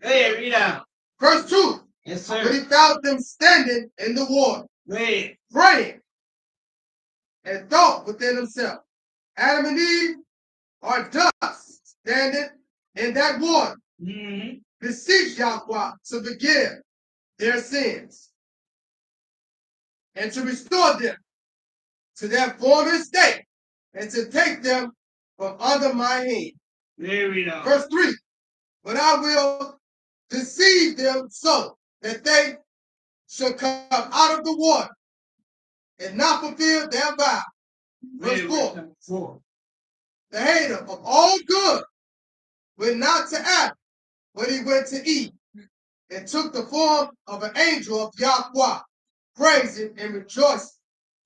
Hey, read out. Verse 2. Yes, But sir. he found them standing in the water, Read. praying, and thought within himself, Adam and Eve are dust standing in that water. Mm-hmm. Beseech Yahweh to forgive their sins and to restore them to their former state and to take them from under my hand. There we go. Verse 3. But I will deceive them so that they shall come out of the water and not fulfill their vow. Verse 4. The hater of all good went not to Adam, but he went to Eve and took the form of an angel of Yahweh, praising and rejoicing,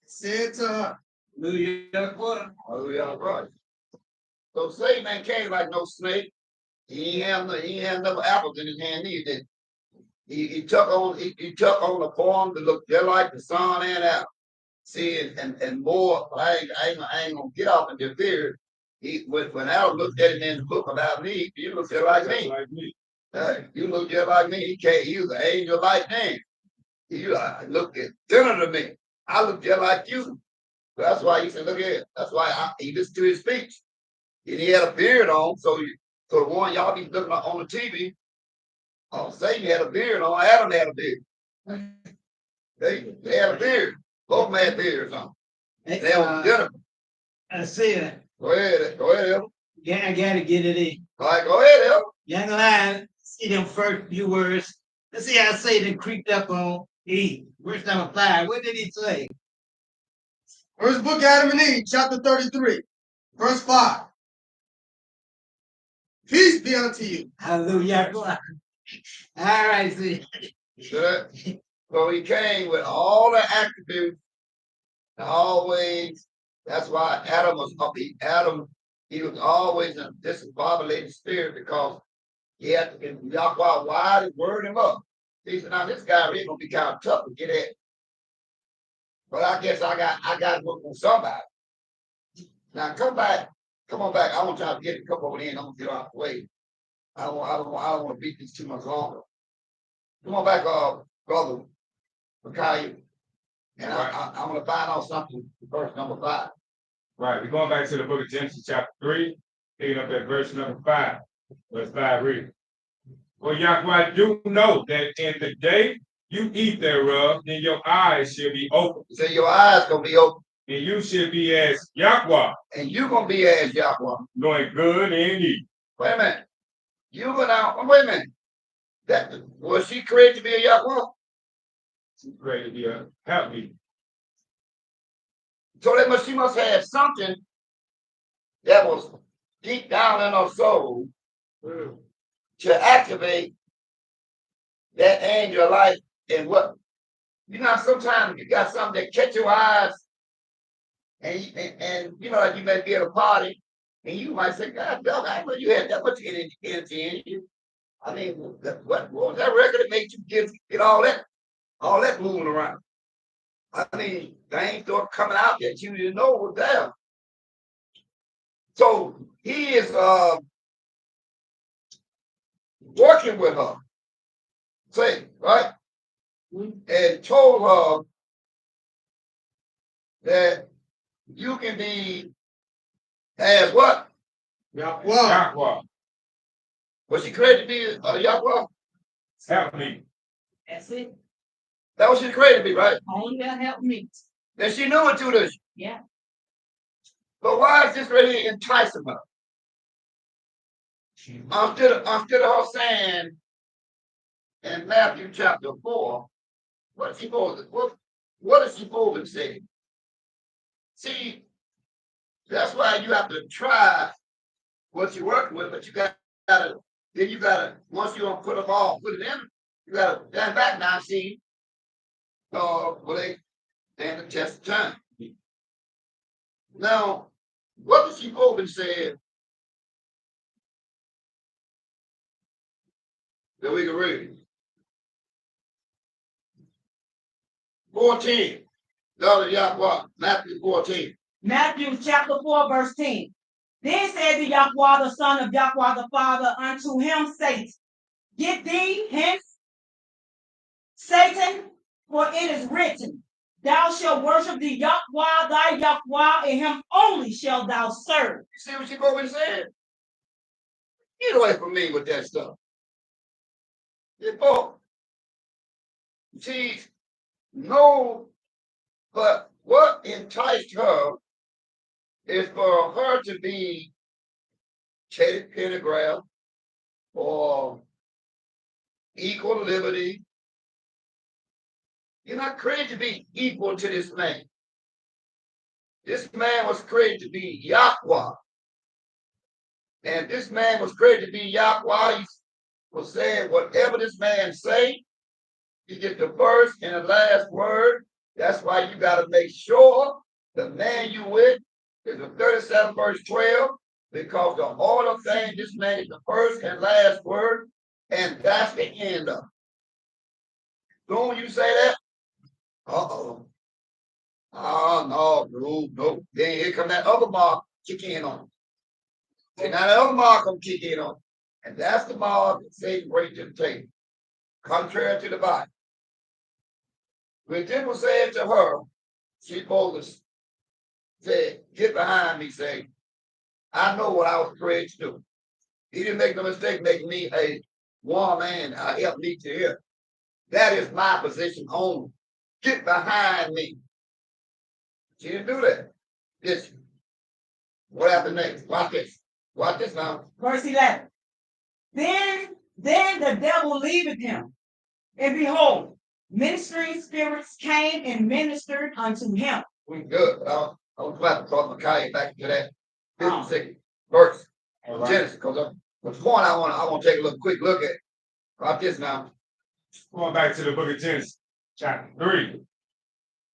said to her, Hallelujah, right. So Satan ain't came like no snake. He ain't have no apples in his hand either. He took on the form to look just like the sun and Adam. See, and more, I ain't gonna get off and interfere. When Adam looked at him in the book about me, you look just like me. You look just like me. He was an angel like me. You look thinner than me. I look just like you. That's why he said, look at it. That's why he listened to his speech. And he had a beard on, so the one y'all be looking on the TV, Satan had a beard on, Adam had a beard. They had a beard. Both of them had beards on. They were gentlemen. I see it. Go ahead, Evan. Yeah, I gotta get it in. All right, go ahead, Evan. Young Lion, see them first few words. Let's see how Satan creeped up on Eve. Verse number 5. What did he say? First book, Adam and Eve, chapter 33, verse 5. Peace be unto you. Hallelujah. All right, see. So he came with all the attributes, always. That's why Adam was up. He was always a discombobulated spirit because he had to Yahweh wide and word him up. He said, now this guy really gonna be kind of tough to get at. But I guess I got to work on somebody. Now come back Come on back. I want y'all to get a couple of in. I'm gonna get out the way. I don't want to beat this too much longer. Come on back, brother Micaiah. And I'm gonna find out something, verse number 5. Right. We're going back to the book of Genesis, chapter 3, picking up at verse number 5. Verse 5 reads. For Yahweh do know that in the day you eat thereof, then your eyes shall be open. So your eyes gonna be open. And you shall be as Yahweh. And you gonna be as Yahweh. Knowing good and evil. Wait a minute. You went out. Wait a minute. That was she created to be a Yahweh? She created to be a help me. So she must have something that was deep down in her soul to activate that angel life. And what sometimes you got something that catch your eyes, and like you may be at a party, and you might say, God, dog, I know you had that much energy in you. I mean, what was that record that made you get all that moving around? I mean, things start coming out that you didn't know was there. So he is working with her, say, right? And told her that you can be as what? Yahweh. Was she created to be a Yahweh? Help me. That's it. That was she created to be, right? Only to help me. Then she knew it too, does she? Yeah. But why is this really enticing her? Instead of her saying in Matthew chapter 4, what is she supposed to say? See, that's why you have to try what you're working with, but you gotta, once you don't put it in, you gotta stand back now and see, will they stand the test of time? Now, what does she open said that we can read? 14. Daughter Yahweh, Matthew 14. Matthew chapter 4, verse 10. Then said the Yahweh, the son of Yahweh the Father, unto him, Satan, get thee hence, Satan, for it is written, thou shalt worship the Yahweh thy Yahweh, and him only shalt thou serve. You see what she over said? Get away from me with that stuff. She no, but what enticed her is for her to be Teddy Pendergrass or equal liberty. You're not created to be equal to this man. This man was created to be Yahweh. And this man was created to be Yahweh. He was saying whatever this man say, you get the first and the last word. That's why you got to make sure the man you with is the 37 verse 12, because the order thing, this man is the first and last word, and that's the end of it. Don't you say that? Uh-oh. Oh, no. Then here come that other mark kick in on it. And now that other mark will kick in on it. And that's the mark that Satan brings to the table, contrary to the Bible. When Tim was saying to her, she boldly said, get behind me, say, I know what I was created to do. He didn't make no mistake making me a woman. Help me to hear. That is my position only. Get behind me. She didn't do that. Did she? What happened next? Watch this. Watch this now. Verse 11. Then the devil leaveth him, and behold, ministering spirits came and ministered unto him. Good. I was glad to call Micaiah back to that 56th verse of Genesis, because the point I want to take a quick look at. Watch this now. Going back to the book of Genesis, chapter 3.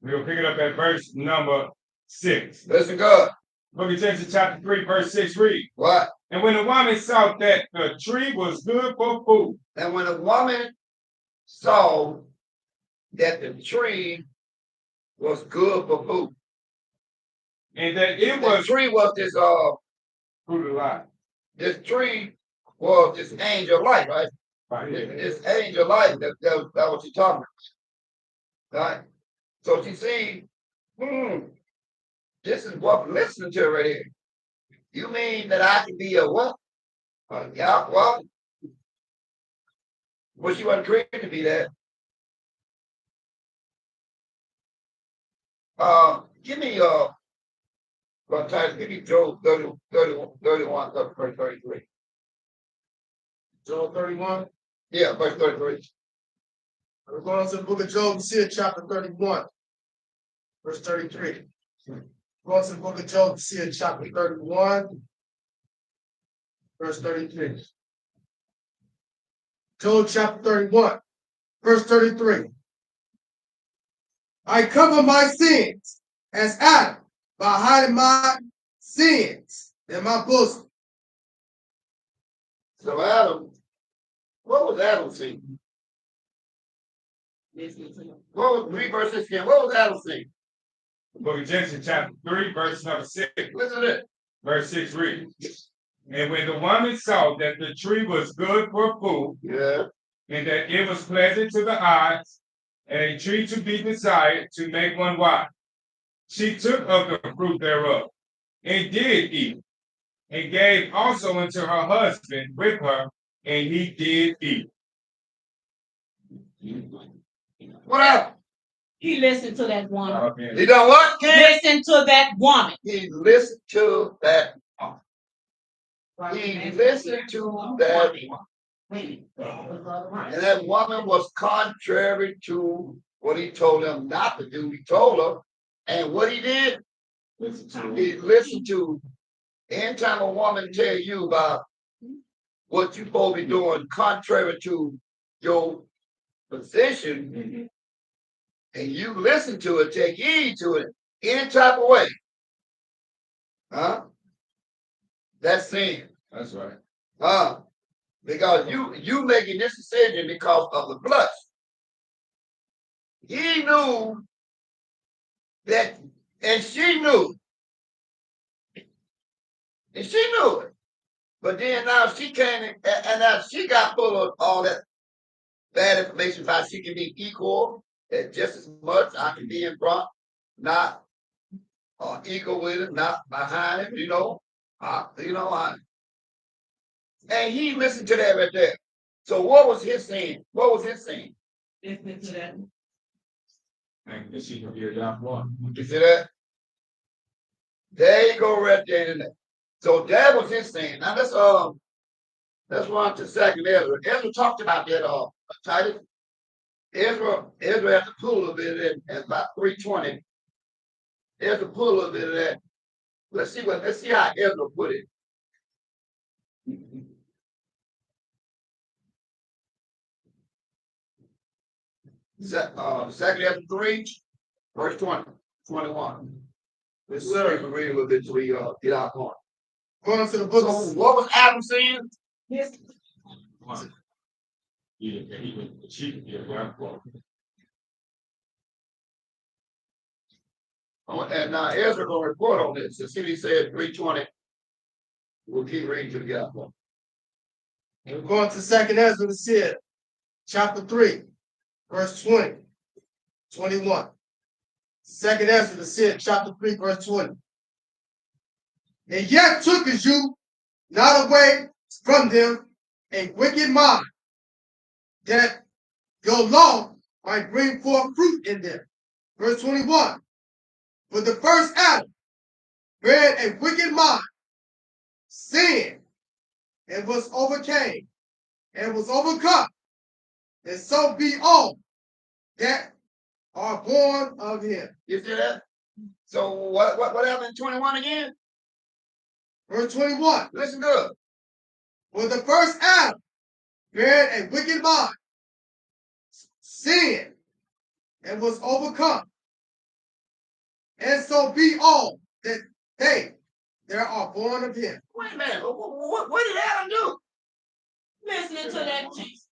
We'll pick it up at verse number 6. Listen good. Book of Genesis, chapter 3, verse 6 read. What? And when the woman saw that the tree was good for food. And when the woman saw that the tree was good for food. And that it the was tree was this Who the lie? This tree was this angel light, right? Right. This angel light, that what she's talking about. Right? So she see, this is what I'm listening to right here. You mean that I can be a what? Yeah, well, she wasn't created to be that. Give me give me Job 31, verse 33. Job 31. Yeah, verse 33. We're going to the book of Job, see it, chapter 31, verse 33. Going to the book of Job, see it, chapter 31, verse 33. Job chapter 31, verse 33. I cover my sins as Adam by hiding my sins in my bosom. So Adam, what was Adam saying? What was 3 verse 16? What was Adam saying? Book of Genesis, chapter 3, verse number 6. Listen to it. Verse 6 reads, and when the woman saw that the tree was good for food, Yeah. and that it was pleasant to the eyes, and a tree to be desired to make one wise, she took of the fruit thereof, and did eat, and gave also unto her husband with her, and he did eat. What happened? He listened to that woman. He done what? Listen to that woman. He listened to that. He listened to that. And that woman was contrary to what he told him not to do. He told her, and what he did, he listened to. Anytime a woman tell you about what you're supposed to be doing contrary to your position, and you listen to it, take heed to it, any type of way, that's sin. That's right. Because you making this decision because of the flesh. He knew that, and she knew. And she knew it. But then now she came and now she got full of all that bad information about she can be equal just as much. I can be in front, not equal with him, not behind him, and he listened to that right there. So what was his sin? What was his sin? Listening to that. And she can be a young one. You see that? There you go right there in there. So that was his sin. Now let's run to second Ezra. Ezra talked about that Titus. Ezra had to pull a little bit of it at about 3:20. Ezra pull a little bit of that. Let's see how Ezra put it. Second Ezra 3, verse 21. Let's read a little bit till we get our point. Going to the book. So what was Adam saying? Yes. She can be a young one. And now Ezra gonna report on this. The city said 3:20. We'll keep reading till we get our point. We're going to second Ezra, see it, chapter 3, verse 20, 21. Second Ezra, see it, chapter 3, verse 20. And yet tookest you not away from them a wicked mind, that your law might bring forth fruit in them. Verse 21. For the first Adam bred a wicked mind, sinned, and was overcame, and was overcome, and so be all that are born of him. You see that? So what happened in 21 again? Verse 21. Listen good. For the first Adam bred a wicked mind, sinned, and was overcome, and so be all that there are born of him. Wait a minute. What did Adam do? Listening to that Jesus.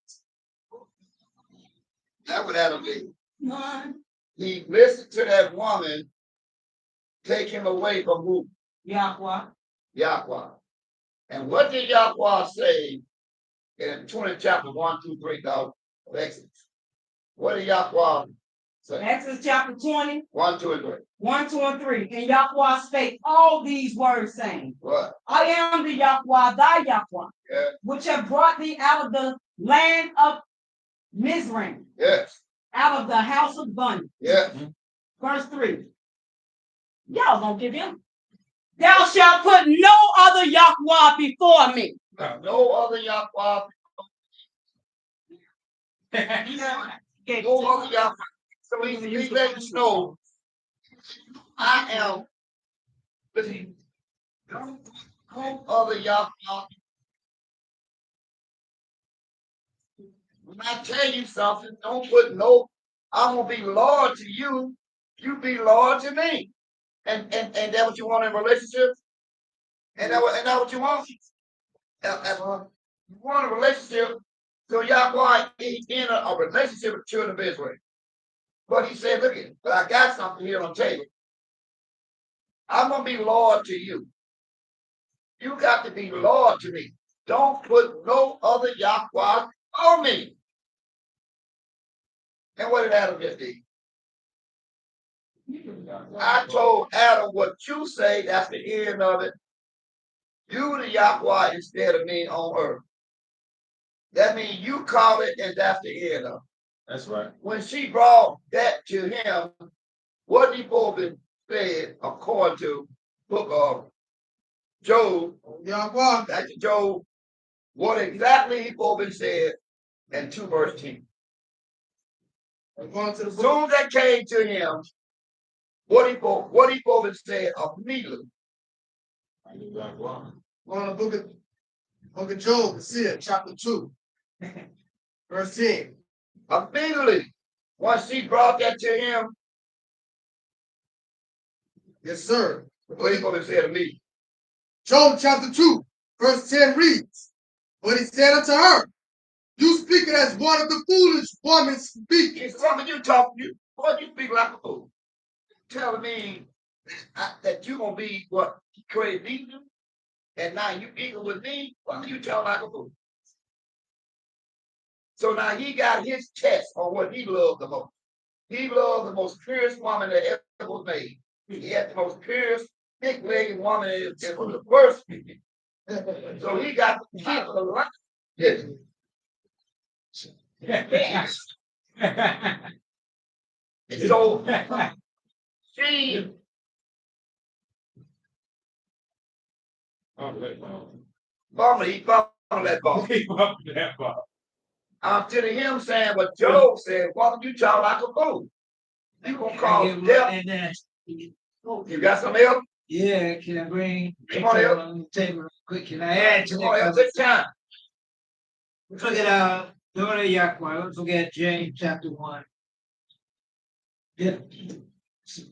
That's what Adam did. One. He listened to that woman take him away from who? Yahweh. Yahweh. And what did Yahweh say in 20 chapter 1 through 3 of Exodus? What did Yahweh say? Exodus chapter 20, 1, 2, and 3. 1, 2, and 3. And Yahweh spake all these words, saying, What? I am the Yahweh, thy Yahweh, Yeah. which have brought thee out of the land of Mizraim, Yes. out of the house of bondage. Yes. Verse 3. Y'all gonna give him. Thou shalt put no other Yahweh before me. No other Yahweh. No other Yahweh. So he's letting you know, I am, listen, no other Yahweh. When I tell you something, don't put no, I'm gonna be Lord to you, you be Lord to me. And that what you want in relationships? And that what you want? You want a relationship, so Yahweh is in a relationship with the children of Israel. But he said, look at it, but I got something here on the table. I'm gonna be Lord to you. You got to be Lord to me. Don't put no other Yahweh on me. And what did Adam just do? I told Adam, what you say, that's the end of it. You the Yahweh instead of me on earth. That means you call it, and that's the end of it. That's right. When she brought that to him, what he supposed to say according to book of Job, Yahweh. back to Job, what exactly he supposed to say in 2 verse 10. I'm going to the As book. soon as that came to him, what he supposed to say immediately. Going to the book of Job, see it, chapter 2, verse 10. Immediately, once she brought that to him, Yes, sir. what he supposed to say to me? Job chapter 2, verse 10 reads, but he said unto her, you speak it as one of the foolish women speak. It's something you talk to you. Boy, you speak like a fool. Telling me that you gonna be what he created me to, and now you eating with me. Why you tell like a fool? So now he got his test on what he loved the most. He loved the most purest woman that ever was made. He had the most purest, big-legged woman that was the worst. So he got the top of the line. Yes. So she he bumped that ball. I'm telling him saying what Job said, why don't you talk like a fool? You gonna call death. You got some else? Yeah, can I bring? Come on, Elk. on the table quick? Can I add to Come on, Elk, that? take time. Let's look at daughter Yahweh. Don't forget James chapter 1. Yeah.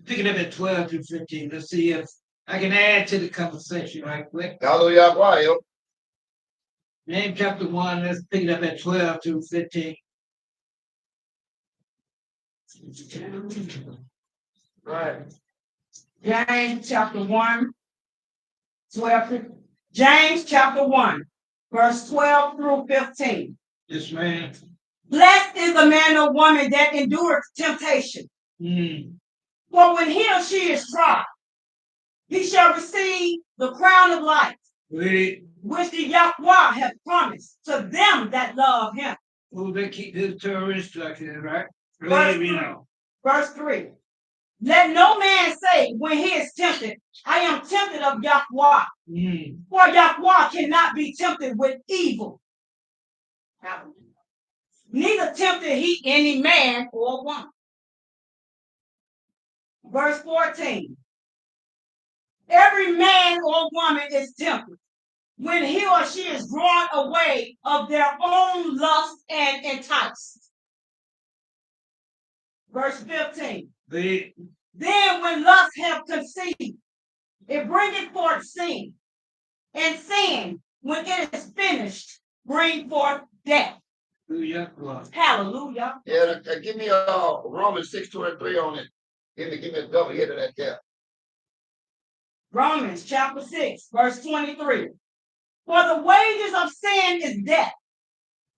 Picking up at 12 through 15. Let's see if I can add to the conversation right quick. Hallelujah, Elk. James chapter 1, let's pick it up at 12 through 15. Right. James chapter 1, 12 through, James chapter 1, verse 12 through 15. Yes, ma'am. Blessed is the man or woman that endures temptation. For when he or she is tried, he shall receive the crown of life, which the Yahweh hath promised to them that love him. Who they keep his Torah instructions, right? Verse 3. Let no man say when he is tempted, I am tempted of Yahweh. For Yahweh cannot be tempted with evil. Neither tempted he any man or woman. Verse 14. Every man or woman is tempted when he or she is drawn away of their own lust and enticed. Verse 15. Then when lust hath conceived, it bringeth forth sin. And sin, when it is finished, bring forth death. Hallelujah. Yeah, give me Romans 6:23 on it. Give me a double hit of that death. Romans chapter 6, verse 23. For the wages of sin is death,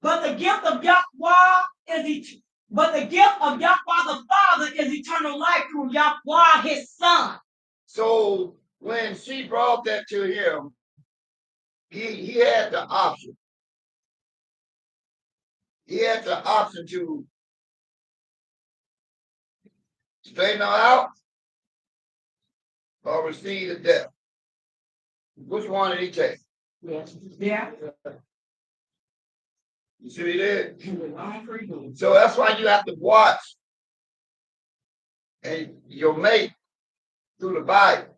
but the gift of Yahweh is the Father is eternal life through Yahweh his Son. So when she brought that to him, he had the option. He had the option to straighten her out or receive the death. Which one did he take? Yes. Yeah. You see what he did? So that's why you have to watch and your mate through the Bible.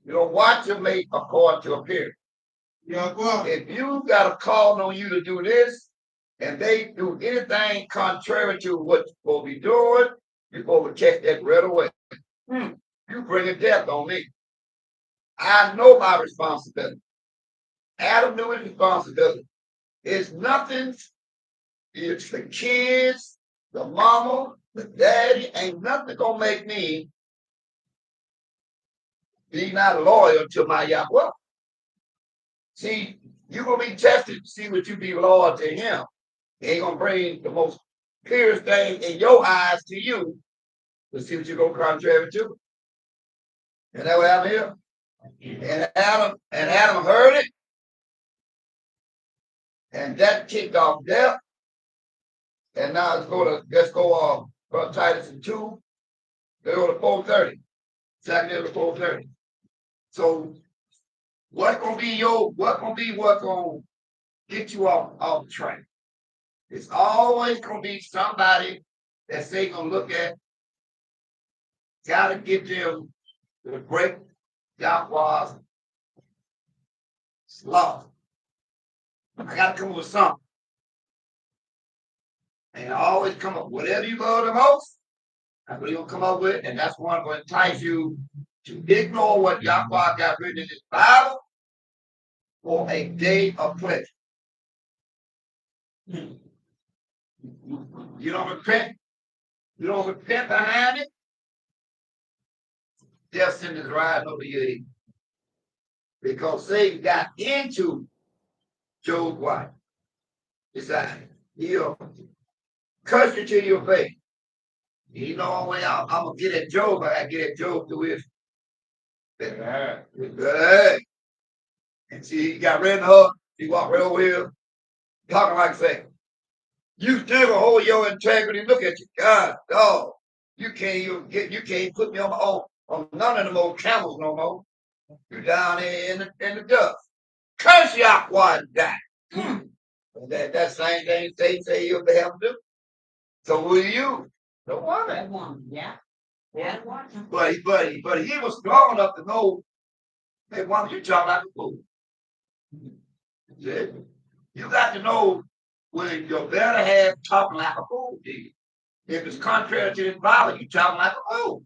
You don't watch your mate according to appearance. If you got a call on you to do this, and they do anything contrary to what you're supposed to be doing, you're supposed to catch that right away. You bring a death on me. I know my responsibility. Adam knew his responsibility. It's nothing. It's the kids, the mama, the daddy. Ain't nothing gonna make me be not loyal to my Yahweh. See, you're gonna be tested to see what you be loyal to him. He ain't gonna bring the most purest thing in your eyes to you to see what you're gonna contrary to. And that what happened here? And Adam heard it. And that kicked off death. And now let's go Brother Titus and 2. They go to 4:30. Saturday to 4:30. So what's gonna get you off track? It's always gonna be somebody that they gonna look at, gotta get them to break Yahweh's law. I gotta come up with something. And I always come up with whatever you love the most, that's what you're gonna come up with, and that's one gonna entice you to ignore what Yahweh got written in his Bible for a day of pleasure. You don't repent. You don't repent behind it. Death sentence riding over your head. Because Satan got into Job's wife. Decided he'll curse you to your face. You know, one way I'm gonna get at Job, I get at Job through his good. And see, he got rid of her. He walked right over here, talking like saying, "You still gonna hold your integrity? Look at you, God, dog. You can't put me on none of them old camels no more. You're down here in the dust. Curse Yahweh and die." That same thing Satan say you'll be able to do. So who are you? The woman. Yeah. But he was strong enough to know, hey, woman, you talking like a fool. You got to know when your better half talking like a fool. If it's contrary to this Bible, you talking like a fool.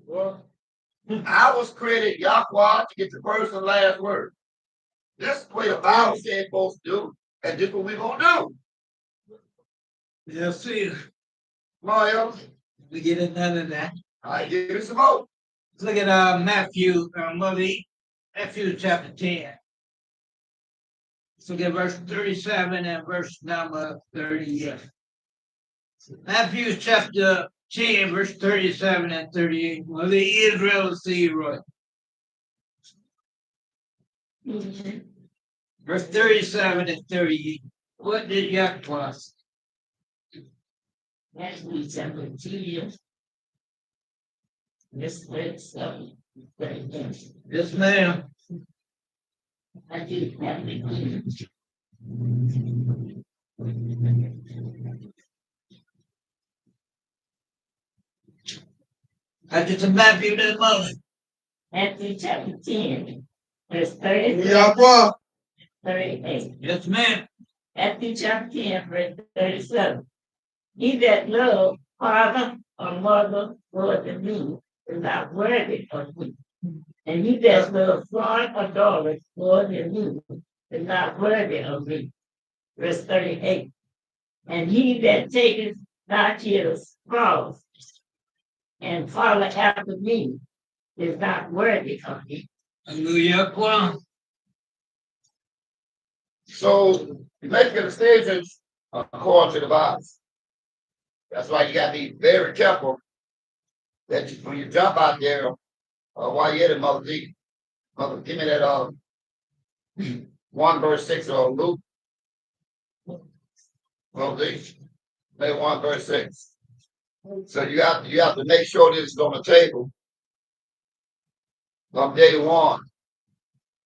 Well, I was created Yahweh to get the first and last word. This is the way the Bible said it's supposed to do, and this is what we're gonna do. Yeah, see, Mario, we get it none of that. I give you some more. Let's look at Matthew, Matthew chapter 10. Let's look at verse 37 and verse number 38. Matthew chapter 10, verse 37 and 38. Well, the Israel see right. Verse 37 and 38. What did Yahweh say? Matthew 17. This verse 7. Yes, ma'am. Matthew 17. I just Matthew that moment. Matthew chapter 10, verse 37. Yahweh. 38. Yes, ma'am. Matthew chapter 10, verse 37. He that loves father or mother more than me is not worthy of me. And he that loves son or daughter more than me is not worthy of me. Verse 38. And he that taketh not his cross and follow after me is not worthy of me. HALLUYHWH. So you make your decisions according to the Bible. That's why you got to be very careful that when you jump out there, while you're at it, Mother D. Mother, give me that 1 verse 6 or Luke. Mother D. Maybe 1 verse 6. So you have to make sure this is on the table from day one.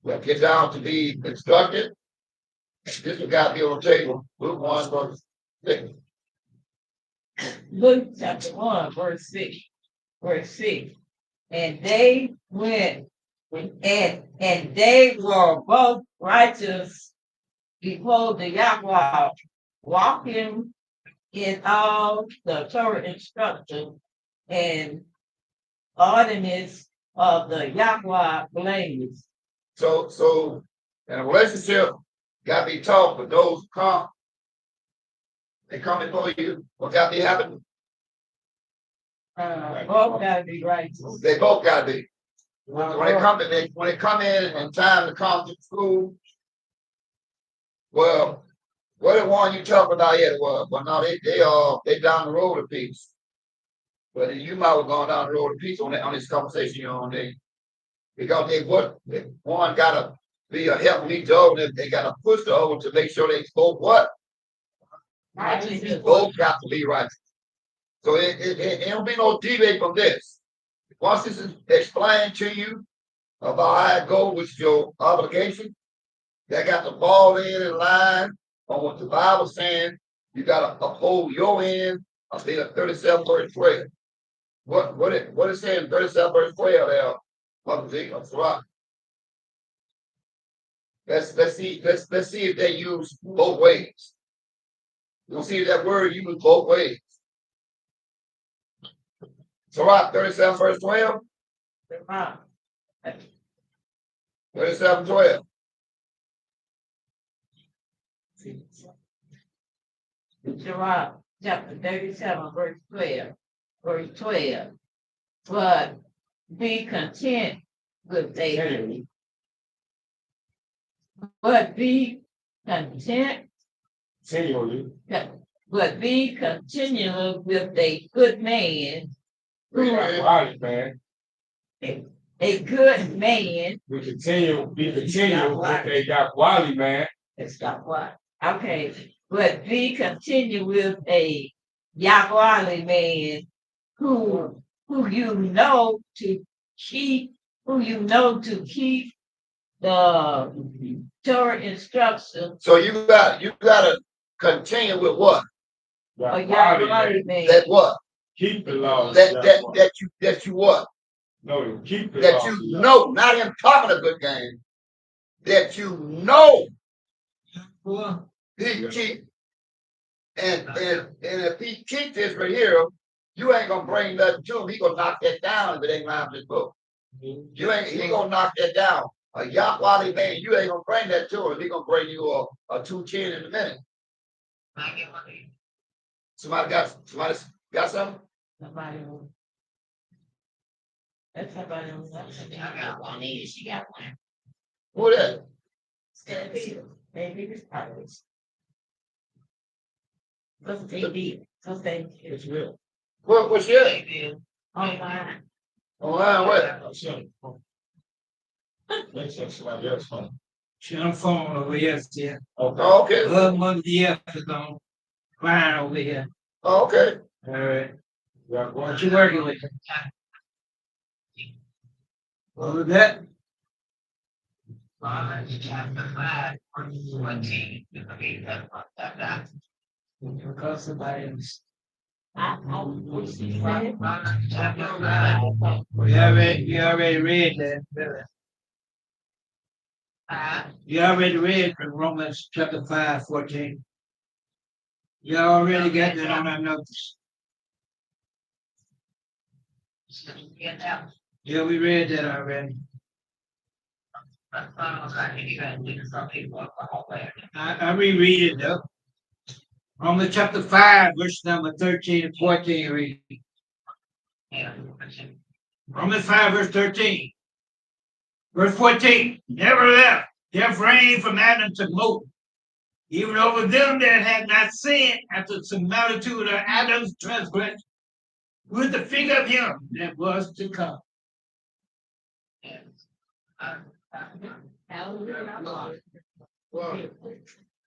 We'll get down to be instructed. This has got to be on the table. Luke 1 verse 6. Luke chapter 1, verse 6. Verse 6. And they went and they were both righteous before the Yahweh, walking in all the Torah instruction and ordinance of the Yahweh blameless. So in a relationship, got to be taught for those who come. They come before you. What got to be happening? Both gotta be righteous. They both got to be. When they come in and time to come to school, well, what the one you talking about yet was? Well, no, they down the road a piece. But you might have gone down the road a piece on this conversation you're on there. Because one gotta be a help me to they gotta push the other to make sure they both what? Both got to be righteous. So it don't be no debate from this. Once this is explained to you about how it goes with your obligation, they got to fall in line on what the Bible's saying. You got to uphold your end of being 37 verse 12. What is saying 37 verse 12 there? Mother Z, that's right. Let's see if they use both ways. You'll see that word used both ways. So right, 37 verse 12. 37 12. Sirach chapter 37, verse 12. Verse 12. But be content with thy but be content. Continually. But be continual with a good man. Right, man. A good man. Be continual with a Yahweh man. It's got what? Okay. But be continual with a Yahweh man who you know to keep the Torah instructions. So you gotta continue with what? A Yahweh man. That what? Keep the laws. That you what? No, keep the that laws. You know, not him talking a good game. That you know he keep. And if he keep this right here, you ain't gonna bring nothing to him. He gonna knock that down if it ain't around this book. He gonna knock that down. A Yahweh man, you ain't gonna bring that to him. He gonna bring you a 210 in a minute. Somebody got something? Somebody. That's somebody else. I got one. She got one. Who that? Maybe this powers. It's real. What's your Online. Online what? She on the phone over here, yeah. Oh, okay. Mother DF is on flying over here. Oh, okay. All right. What you working with? What was that? Because somebody else. You already read that. You already read from Romans chapter 5:14. You already got that on our notes. Yeah, we read that already. I reread it though. Romans chapter 5, verse number 13 and 14 read. Romans 5, verse 13. Verse 14, nevertheless, death reigned from Adam to Moses, even over them that had not sinned after the similitude of Adam's transgression, with the figure of him that was to come.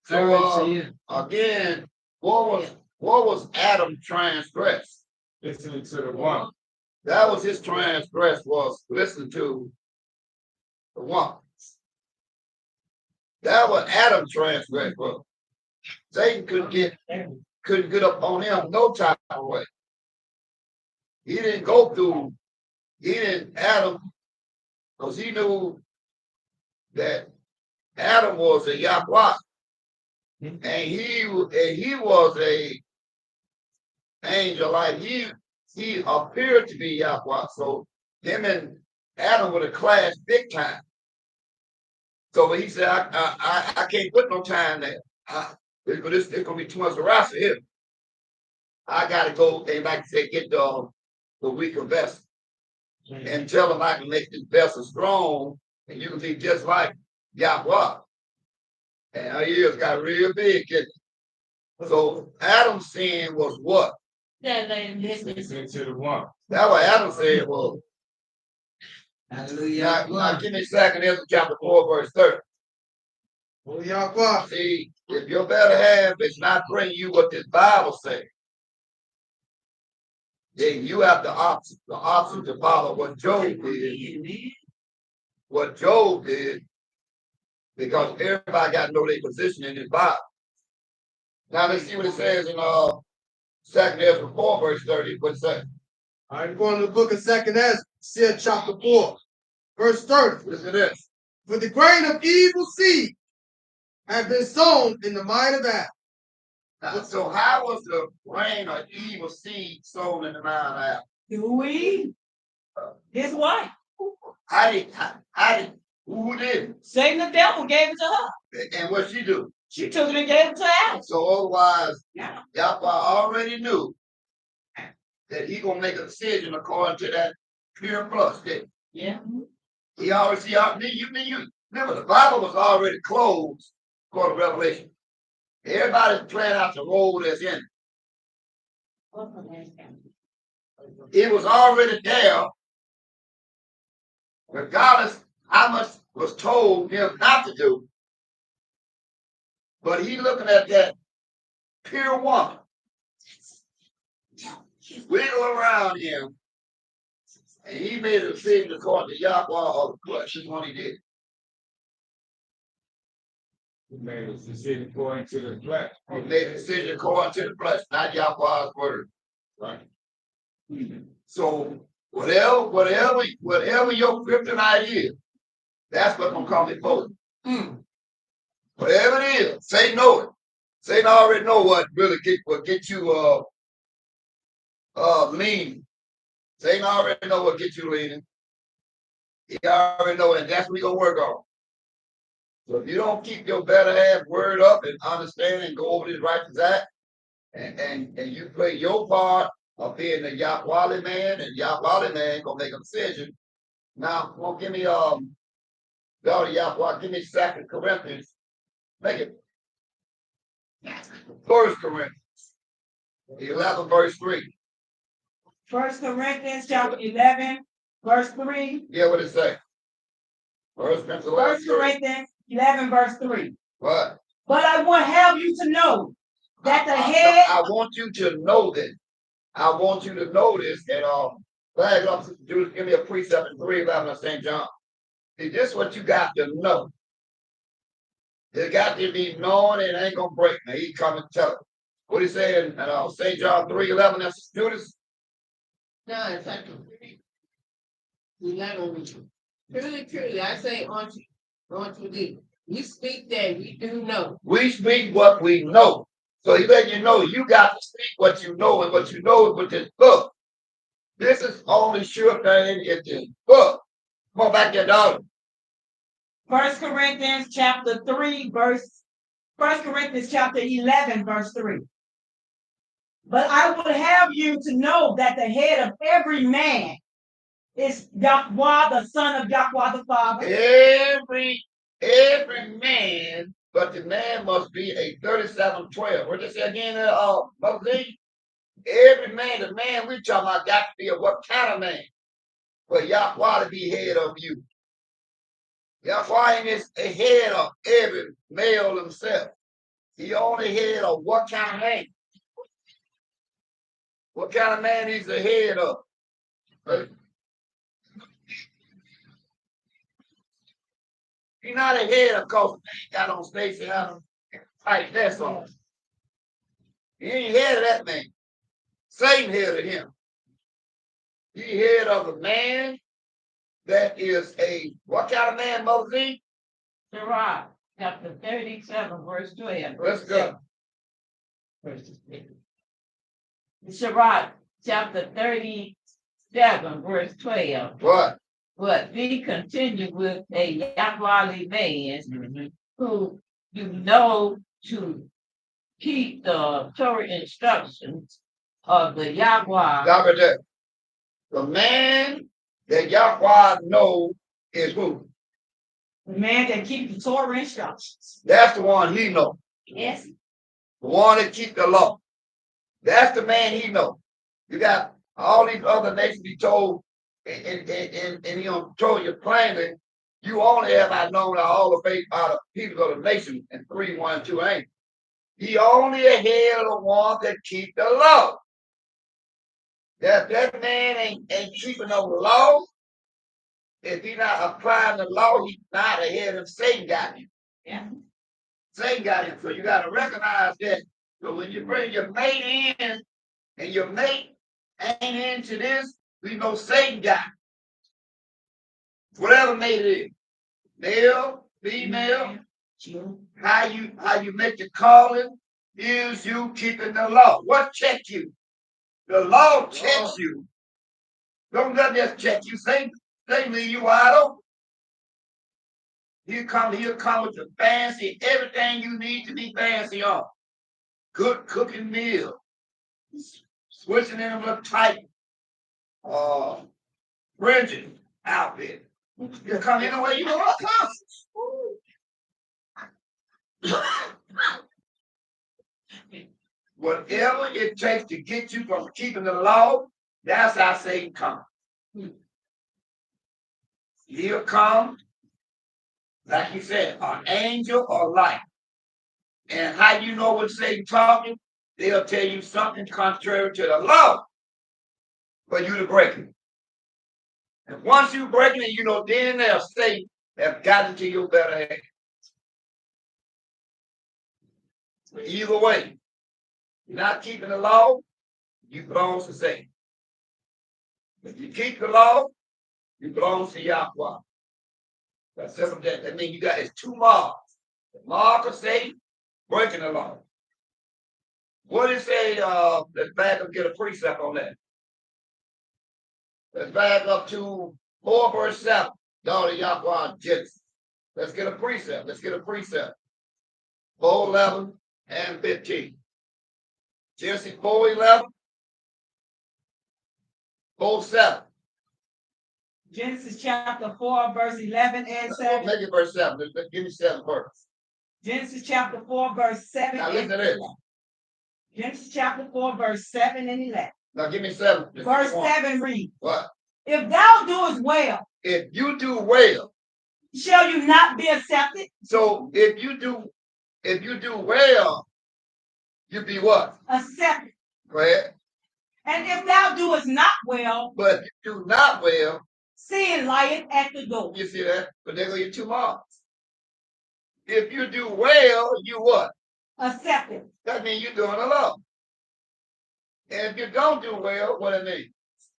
So again, what was Adam transgressed? Listening to the one. That was his transgress, was listen to the one. That was Adam transgressed, bro. Satan couldn't get up on him no type of way. He didn't Adam, because he knew that Adam was a YHWH. And he was a angel, like he appeared to be YHWH. So him and Adam would have clashed big time. So he said, I can't put no time there. It's gonna be too much harassment here. I gotta go, and like I said, get the weaker vessel. And tell him I can make this vessel strong, and you can be just like YHWH. And our ears got real big. So Adam's sin was what? Listening to the one. That's what Adam said was. Hallelujah. Now give me 2nd Ezra chapter 4, verse 30. Oh, Yahweh. See, if your better half is not bringing you what this Bible says, then you have the option to follow what Job did. What Job did, because everybody got to know their position in this Bible. Now let's see what it says in 2nd Ezra 4, verse 30. What it says? All right, going to the book of 2nd Ezra, chapter 4, verse 30. Listen to this. For the grain of evil seed had been sown in the mind of Adam. Now, so how was the grain of evil seed sown in the mind of Adam? Huey, his wife. How did who did? Satan the devil gave it to her. And what she do? She took it and gave it to Adam. So otherwise, Yeah. Yahweh already knew that he gonna make a decision according to that pure plus. Yeah. He already you remember the Bible was already closed according to Revelation. Everybody's planning out the role that's in it. It was already there, regardless how much was told him not to do. But he looking at that pure woman wiggle around him, and he made a decision according to Yahweh or the flesh. That's what he did. He made a decision according to the flesh. He made a decision according to the flesh, not Yahweh's word. Right. So whatever your kryptonite is, that's what's gonna come before you. Whatever it is, Satan know it. Satan already know what really get you leaning. Satan already know what get you leaning. He already know it, and that's what we gonna work on. So if you don't keep your better half word up and understand and go over this righteous act, and you play your part of being the Yahweh man, and Yahweh man gonna make a decision. Now, well, give me God Yahweh, give me 2 Corinthians. Make it 1 Corinthians 11, verse 3. 1 Corinthians chapter 11, verse 3. Yeah, what it say? 1 Corinthians 11, 1 Corinthians 11, verse 3. what? But I want to have you to know that the head. I want you to know this. I want you to know this. And flag up, Judas, give me a precept in 3:11 of St. John. See, this is what you got to know. It got to be known, and it ain't gonna break. Now he come and tell it. What he say in St. John 3:11? That's Judas. No, it's like 11. Truly, I say unto thee, we speak that we do know. We speak what we know. So he let you know you got to speak what you know, and what you know is with this book. This is only sure thing in this book. Come on back there, dog. 1 Corinthians chapter 3, verse 1 Corinthians chapter 11, verse 3. But I would have you to know that the head of every man Is Yahweh the son of Yahweh the Father? Every man, but the man must be a 37-12. What they say again, Mother? Every man, the man we talking about got to be a what kind of man? For Yahweh to be head of you. Yahweh is a head of every male himself. He only head of what kind of man? What kind of man he's the head of? He's not a head of course. Got on Stacy Adams. Like that's all. He ain't head of that man. Satan head of him. He head of a man that is a what kind of man, Moses? Sirach, chapter 37, verse 12. Let's go. Sirach, chapter 37, verse 12. What? But be contented with a Yahweh man who you know to keep the Torah instructions of the Yahweh. Stop it there. The man that Yahweh knows is who? The man that keeps the Torah instructions. That's the one he knows. Yes. The one that keeps the law. That's the man he knows. You got all these other nations he told, and he told you plainly, you only have I known all the faith out of people of the nation, and 3, 1, 2 ain't. He only ahead of the ones that keep the law. That man ain't keeping no law. If he not applying the law, he's not ahead of Satan got him. Yeah. Satan got him. So you got to recognize that. So when you bring your mate in, and your mate ain't into this, we know Satan got him. Whatever mate it is, male, female, how you make the calling is you keeping the law. What check you? The law checks you. Don't let just check you. Satan leave you wide open. He'll come with the fancy, everything you need to be fancy on. Good cooking meal. Switching in a little tight rigid outfit. He'll come in the way you know what comes. Whatever it takes to get you from keeping the law, that's how Satan comes. He'll come, like he said, an angel or light. And how you know when Satan talking? They'll tell you something contrary to the law for you to break it. And once you break it, you know, then they'll Satan have gotten to your better hand. Either way, you're not keeping the law, you belong to Satan. If you keep the law, you belong to Yahweh. That's simple. That means you got it's 2 marks. The mark of Satan, breaking the law. What did it say? Let's back up and get a precept on that. Let's back up to 4 verse 7. Daughter Yahweh Genesis. Let's get a precept. 4:11 and 15. Genesis 4:11. 4:7. Genesis chapter 4, verse 11 and 7. Make it verse 7. Let's give me 7 verse. Genesis chapter 4, verse 7. Now listen to this. Genesis chapter 4, verse 7 and 11. Now give me 7. Verse 7 reads, What? if thou doest well, If you do well, shall you not be accepted? so if you do well, you be what? Accepted. Go ahead. And if thou doest not well, But if you do not well, sin lieth at the door. you see that? But there go your 2 marks. If you do well, you what? Accepted. That means you're doing the law. And if you don't do well, what it mean?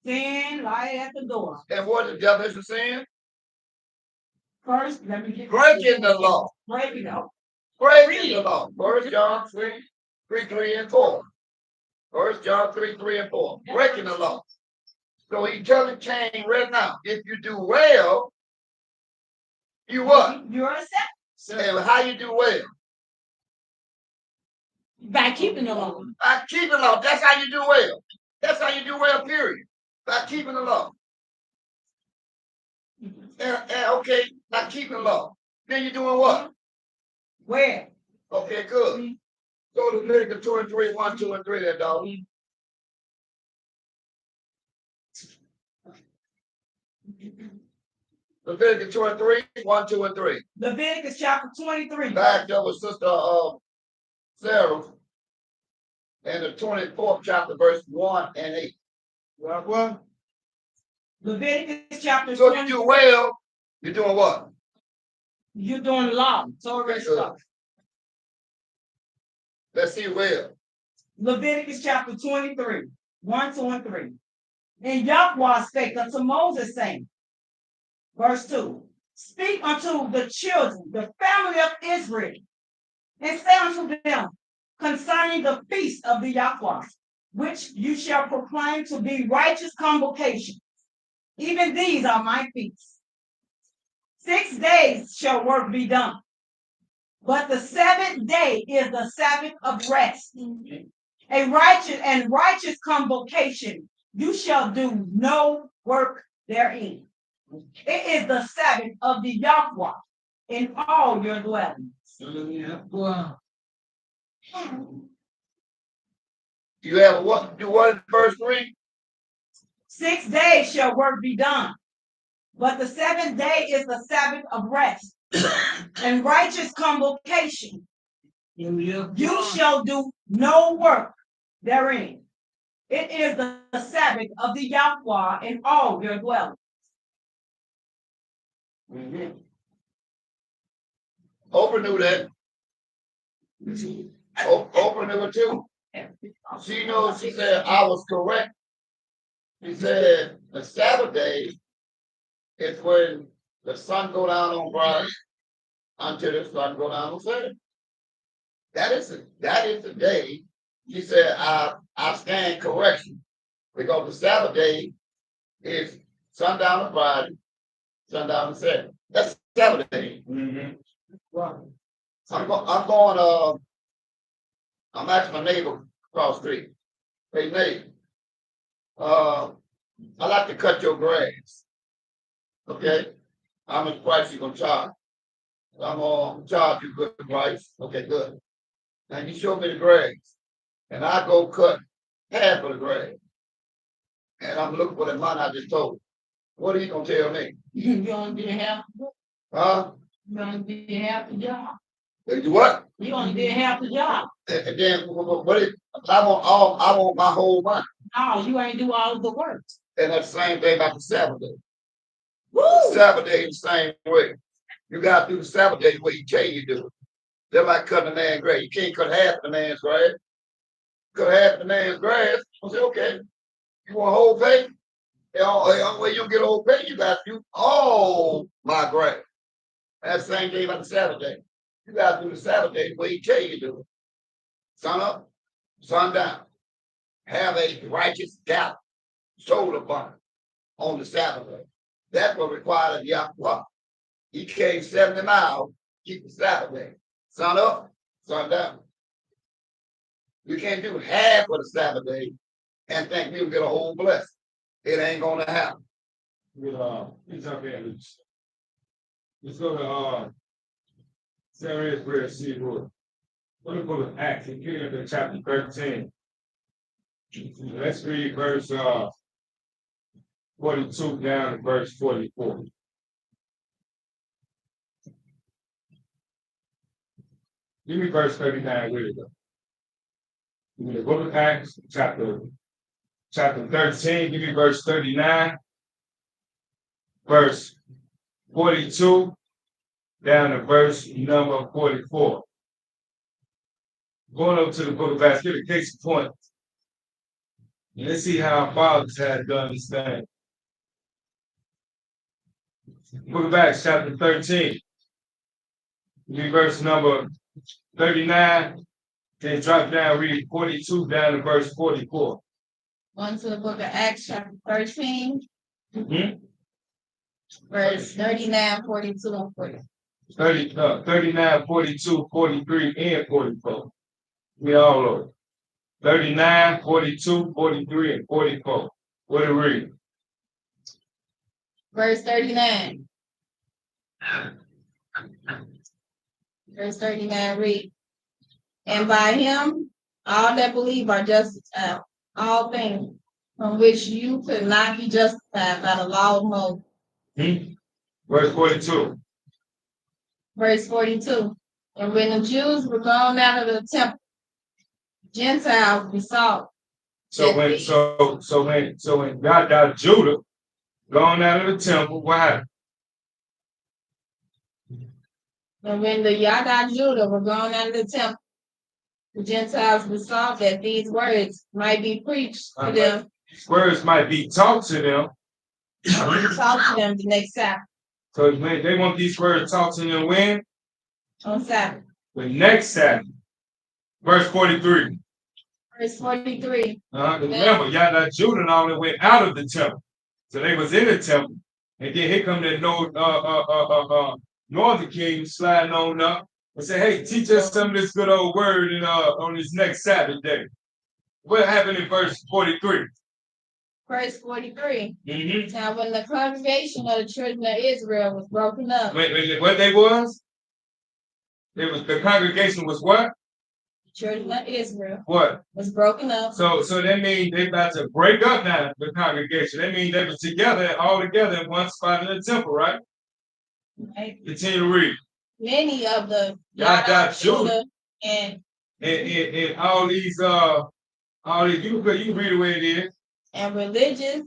Sin lieth at the door. And what the definition of sin? First, let me get Breaking the law. breaking up. Breaking the law. 1 John 3, and 4. 1 John 3, and 4. Breaking the law. So he telling Cain right now, if you do well, you what? You're accepted. And how you do well? By keeping the law. By keeping the law. That's how you do well. That's how you do well, period. By keeping the law. Okay, not keeping the law. Then you're doing what? Where? Okay, good. Go to Leviticus 23, 1, 2, and 3 there, dog. Leviticus 23, 1, 2, and 3. Leviticus chapter 23. Back there with Sister Sarah in the 24th chapter, verse 1 and 8. What? Leviticus chapter So 23. you do well, you're doing what? You're doing law, Torah Okay, and good. stuff. Let's see well. Leviticus chapter 23, 1, 2, and 3. And Yahweh spake unto Moses, saying, verse 2, speak unto the children, the family of Israel, and say unto them concerning the feast of the Yahweh, which you shall proclaim to be righteous convocations. Even these are my feasts. 6 days shall work be done, but the 7th day is the Sabbath of rest. A righteous convocation, you shall do no work therein. It is the Sabbath of the Yahweh in all your dwellings. Wow. You have what? Do what in verse 3? 6 days shall work be done, but the 7th day is the Sabbath of rest and righteous convocation. You shall do no work therein. It is the Sabbath of the Yahweh in all your dwellings. Oprah knew that. Oprah knew it too. She knows, she said, I was correct. She said, the Sabbath day is when the sun go down on Friday until the sun go down on Saturday. That is the day. She said, I stand correction. Because the Sabbath day is sundown on Friday, sundown on Saturday. That's Sabbath day. I'm asking my neighbor across the street. Hey, neighbor, I like to cut your grass. Okay? How much price you gonna charge? I'm gonna charge you good price. Okay, good. Now you show me the grass. And I go cut half of the grass. And I'm looking for the money I just told you. What are you gonna tell me? You only did half. Huh? You only did half the job. You what? You only did half the job. And then what is, I want my whole money. No, you ain't do all of the work. And that's the same thing about the Sabbath day. Woo! Sabbath day is the same way. You gotta do the Sabbath day the way you tell you do it. They're like cutting a man's grass. You can't cut half of the man's grass. Cut half of the man's grass. I say, okay, you want a whole pay? The only way you get a whole pay, you got to do all my grass. That's the same thing about the Sabbath day. You got to do the Sabbath day the way you tell you do it. Sun up, sun down. Have a righteous gallop, shoulder bump on the Sabbath day. That's what required of Yahweh. He came 70 miles, keep the Sabbath day. Sun up, sun down. You can't do half of the Sabbath day and think you'll get a whole blessing. It ain't gonna happen. Let's jump in. Let's go to Sarah's prayer, see what. Go to the book of Acts, and get into chapter 13. Let's read verse 42 down to verse 44. Give me verse 39, really though. Give me the book of Acts, chapter 13, give me verse 39, verse 42, down to verse number 44. Going over to the book of Acts, get a case in point. And let's see how our fathers had done this thing. Book of Acts, chapter 13. Give me verse number 39, then drop down, read 42 down to verse 44. On to the book of Acts, chapter 13, Mm-hmm. verse 39, 42, and 40. 39, 42, 43, and 44. We all over. 39, 42, 43, and 44. What do we read? Verse 39. Verse 39 read, and by him all that believe are justified, all things from which you could not be justified by the law of Moses. Verse 42. Verse 42. And when the Jews were gone out of the temple, Gentiles besought. So when God Judah gone out of the temple, what happened? And when the Yada Judah were gone out of the temple, the Gentiles besought that these words might be preached to them. Words might be taught to them. Taught to them the next Sabbath. So they want these words taught to them when? On Sabbath. The next Sabbath. Verse 43. Verse 43. Remember, Yada Judah only went out of the temple. So they was in the temple. And then here come that northern king sliding on up and say, hey, teach us some of this good old word on this next Sabbthday. What happened in verse 43? Verse 43. Now when the congregation of the children of Israel was broken up. What they was? It was the congregation was what? Children of Israel. What? Was broken up. So that means they about to break up now, the congregation. That means they were together, all together in one spot in the temple, right? Right. Continue to read. Many of the Judah and all these you can read the way it is. And religious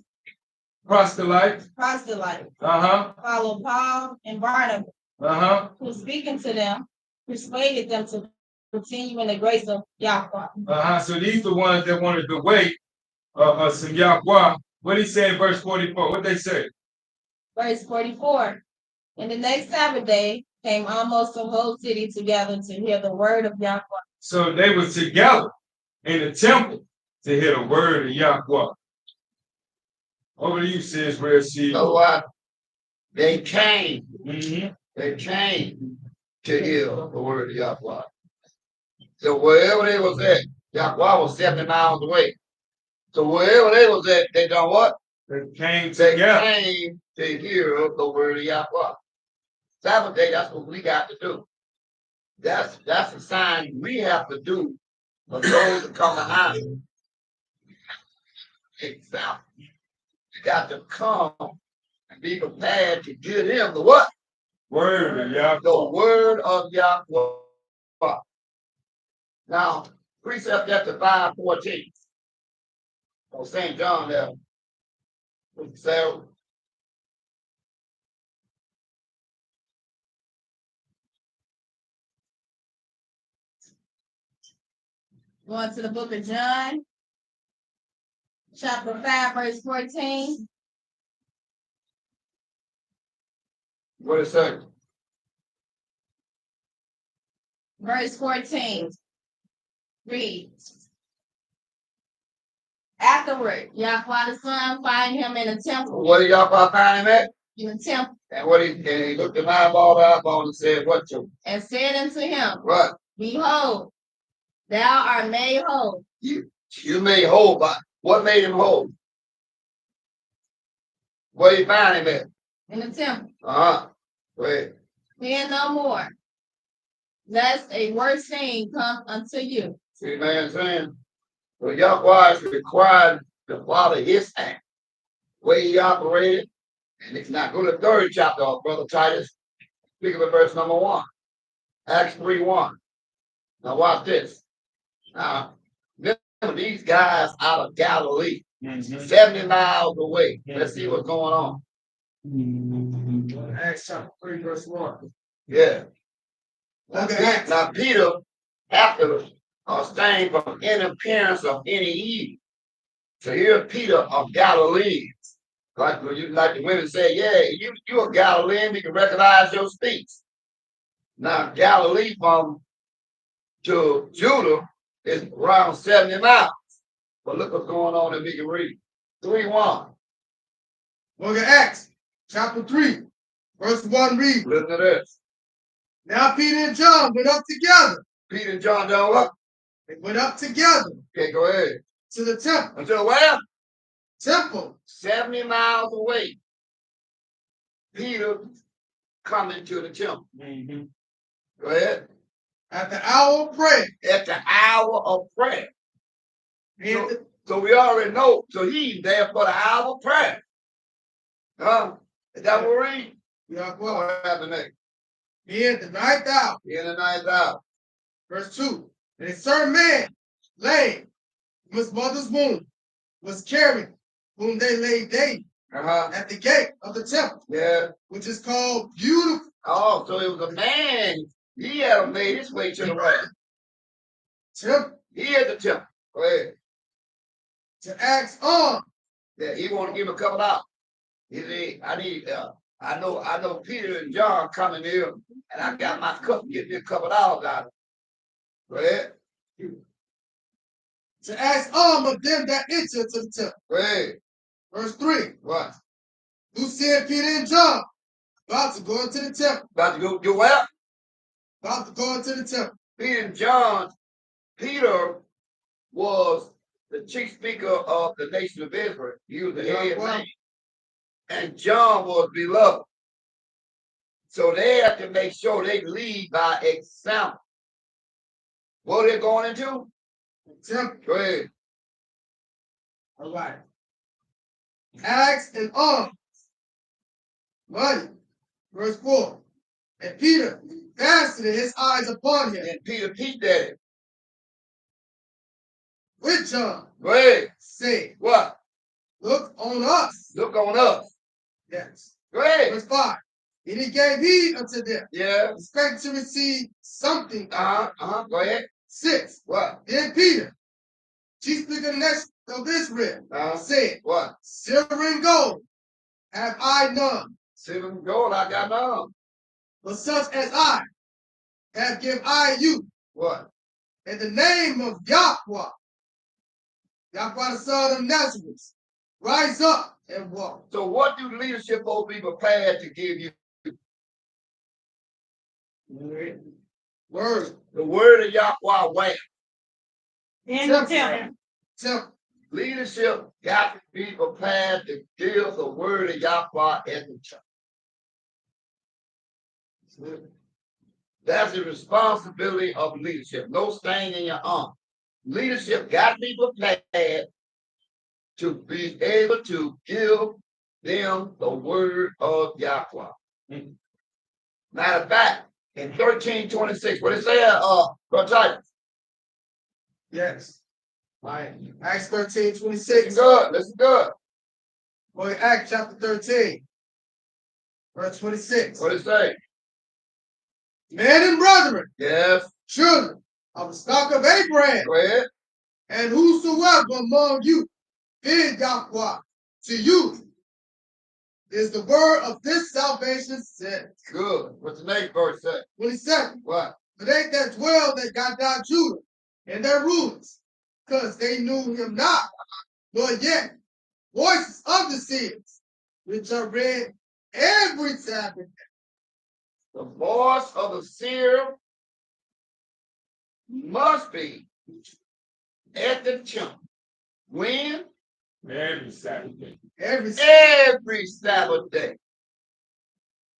proselytes. Follow Paul and Barnabas. Who speaking to them, persuaded them to continue in the grace of Yahweh. So these the ones that wanted to wait some Yahweh. What he say in verse 44? What they say? Verse 44. And the next Sabbthday came almost the whole city together to hear the word of Yahweh. So they were together in the temple to hear the word of Yahweh. Over to you, sis, where she. So what? They came. They came to hear the word of Yahweh. So wherever they was at, Yahweh was 70 miles away. So wherever they was at, they done what? They came together. They came to hear the word of Yahweh. Sabbthday, that's what we got to do. That's a sign we have to do for those that come behind us. Exactly. You got to come and be prepared to give him the what? Word of Yahweh. The word of Yahweh. Now, precept chapter 5:14. On St. John there. Sarah. Going to the book of John, chapter 5, verse 14. What is that? Verse 14. Read. Afterward, Yahweh the Son find him in the temple. What did Yahweh find him at? In the temple. And he looked him eyeball to eyeball and said, what to? And said unto him, What? Behold, thou art made whole. You made whole, but what made him whole? Where did you find him at? In the temple. Wait. Fear no more, lest a worse thing come unto you. See, man, saying, well, Yahweh is required to follow his act, way he operated. And if not, go to the 3rd chapter of Brother Titus, speak of it, verse number 1. Acts 3:1. Now watch this. Now, remember these guys out of Galilee, 70 miles away. Let's see what's going on. Acts chapter 3, verse 1. Yeah. Okay. Now Peter, after abstained from any appearance of any evil. So here Peter of Galilee. Like the women say, yeah, you're a Galilean, we can recognize your speech. Now Galilee to Judah is around 70 miles. But look what's going on, and we can read. 3:1. Look at Acts chapter 3, verse 1 read. Listen to this. Now Peter and John went up together. Peter and John done what? They went up together. Okay, go ahead. To the temple. Until where? Temple. 70 miles away. Peter come into the temple. Mhm. Go ahead. At the hour of prayer. At the hour of prayer. And So we already know. So he's there for the hour of prayer. Huh? Is that what we read? Yahweh. What happened next? In the ninth hour. In the ninth hour. Verse 2. And a certain man, lame from his mother's womb, was carried, whom they laid daily at the gate of the temple, Yeah. which is called Beautiful. Oh, so it was a man. He had made his way to the right. Temple. He had the temple. Go ahead. To ask alms. Yeah, he want to give him a couple out. He said, I know Peter and John coming here, and I got my cup, get me a couple dollars out of it. Go ahead. To ask alms of them that enter into the temple. Go ahead. Verse 3. What? Who said Peter and John about to go into the temple. About to go do what? About to go into the temple. Peter and John. Peter was the chief speaker of the nation of Israel. He was the head man. And John was beloved. So they have to make sure they lead by example. What are they going into? Temple. Go ahead. All right. Acts and alms. Money. Verse 4. And Peter fastened his eyes upon him. And Peter peeped at it. With John. Go ahead. Said. What? Look on us. Look on us. Yes. Go ahead. Verse 5. And he gave heed unto them. Yeah. Expecting to receive something. Go ahead. 6. What? Then Peter, chief speaker of Israel, said, What? Silver and gold have I none. Silver and gold I got none. But such as I have give I you. What? In the name of Yahweh, Yahweh the son of Nazareth, rise up and walk. So what do leadership supposed to be prepared to give you? Word. The word of Yahweh where? In the temple. Temple. Leadership got to be prepared to give the word of Yahweh at the church. That's the responsibility of leadership. No stain in your arm. Leadership got to be prepared to be able to give them the word of Yahweh. Matter of fact, in 13:26, what it say, Brother Titus? Yes. Right. Acts 13:26. Listen good. Listen good. Boy, Acts chapter 13, verse 26. What it say? Men and brethren, Yes. children of the stock of Abraham, Go ahead. and whosoever among you fear Yahweh, to you is the word of this salvation sent. Good. What's the next verse say? 27. What? For they that dwell that got down Judah and their rulers, because they knew him not, nor yet voices of the seers, which are read every Sabbath. The voice of the seer must be at the temple. When? Every Saturday. Every Sabbath. Every Sabbath day.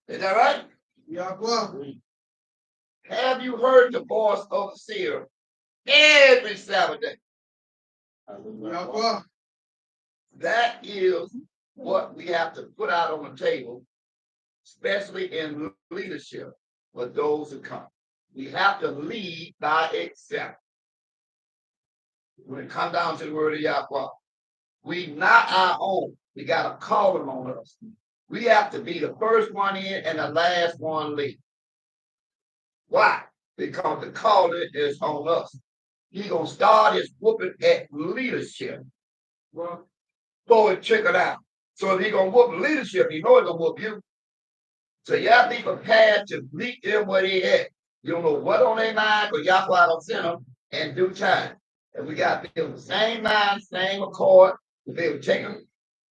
Is that right? Yahweh. Have you heard the voice of the seer every Sabbath day? Yahweh. That is what we have to put out on the table, especially in leadership for those who come. We have to lead by example. When it comes down to the word of Yahweh, we not our own. We got a calling on us. We have to be the first one in and the last one leave. Why? Because the calling is on us. He's going to start his whooping at leadership. Well, so it trickle out. So if he's going to whoop leadership, you know he's going to whoop you. So you have to be prepared to meet them where they at. You don't know what on their mind, because Yahweh don't send them in due time. And we got to be on the same mind, same accord, to be able to take them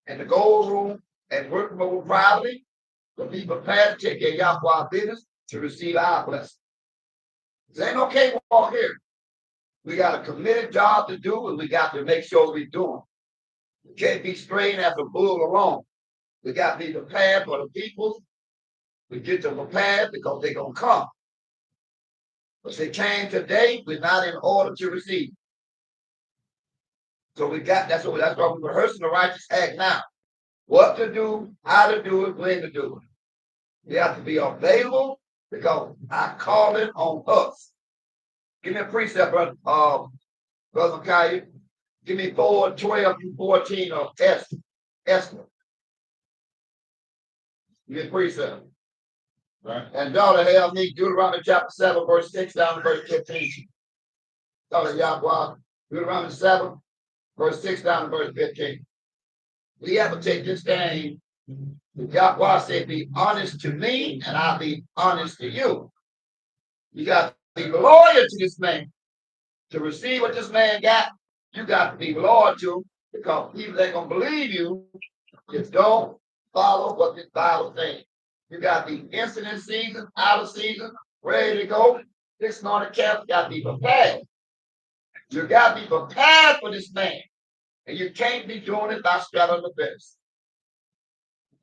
in the gold room and work them over privately, to be prepared to take their Yahweh business to receive our blessing. It ain't okay to walk here. We got a committed job to do, and we got to make sure we're doing. We can't be straying after bull alone. We got to be prepared for the people We get them prepared because they're gonna come. But they came today, we're not in order to receive. So that's why we're rehearsing the righteous act now. What to do, how to do it, when to do it. We have to be available because I call it on us. Give me a precept, brother Micaiah. Give me 4:12-14 of Esther. Give me a precept. Right. And daughter, help me, Deuteronomy chapter 7, verse 6 down to verse 15. Daughter Yahweh, Deuteronomy 7, verse 6 down to verse 15. We have to take this thing. Yahweh said, be honest to me, and I'll be honest to you. You got to be loyal to this man. To receive what this man got, you got to be loyal to him, because people ain't going to believe you if you don't follow what this Bible says. You got to be instant in season, out of season, ready to go. This morning, camp, got to be prepared. You got to be prepared for this man. And you can't be doing it by straddling the fence.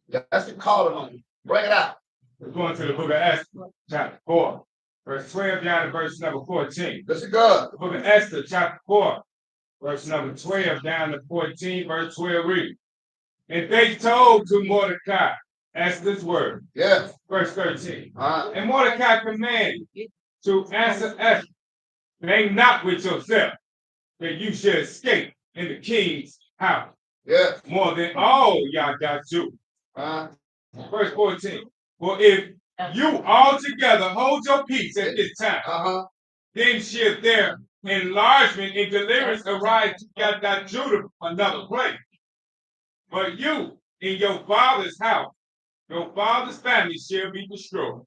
That's the calling on you. Bring it out. We're going to the book of Esther, chapter 4, verse 12 down to verse number 14. This is good. The book of Esther, chapter 4, verse number 12 down to 14, verse 12 read. And they told to Mordecai Esther's word. Yes. Verse 13. Uh-huh. And Mordecai commanded to answer Esther, think not with yourself that you should escape in the king's house. Yes. More than all y'all got to. Verse 14. For if you altogether hold your peace at this time, then shall their enlargement and deliverance arise to Judah another place. But you in your father's house, your father's family shall be destroyed.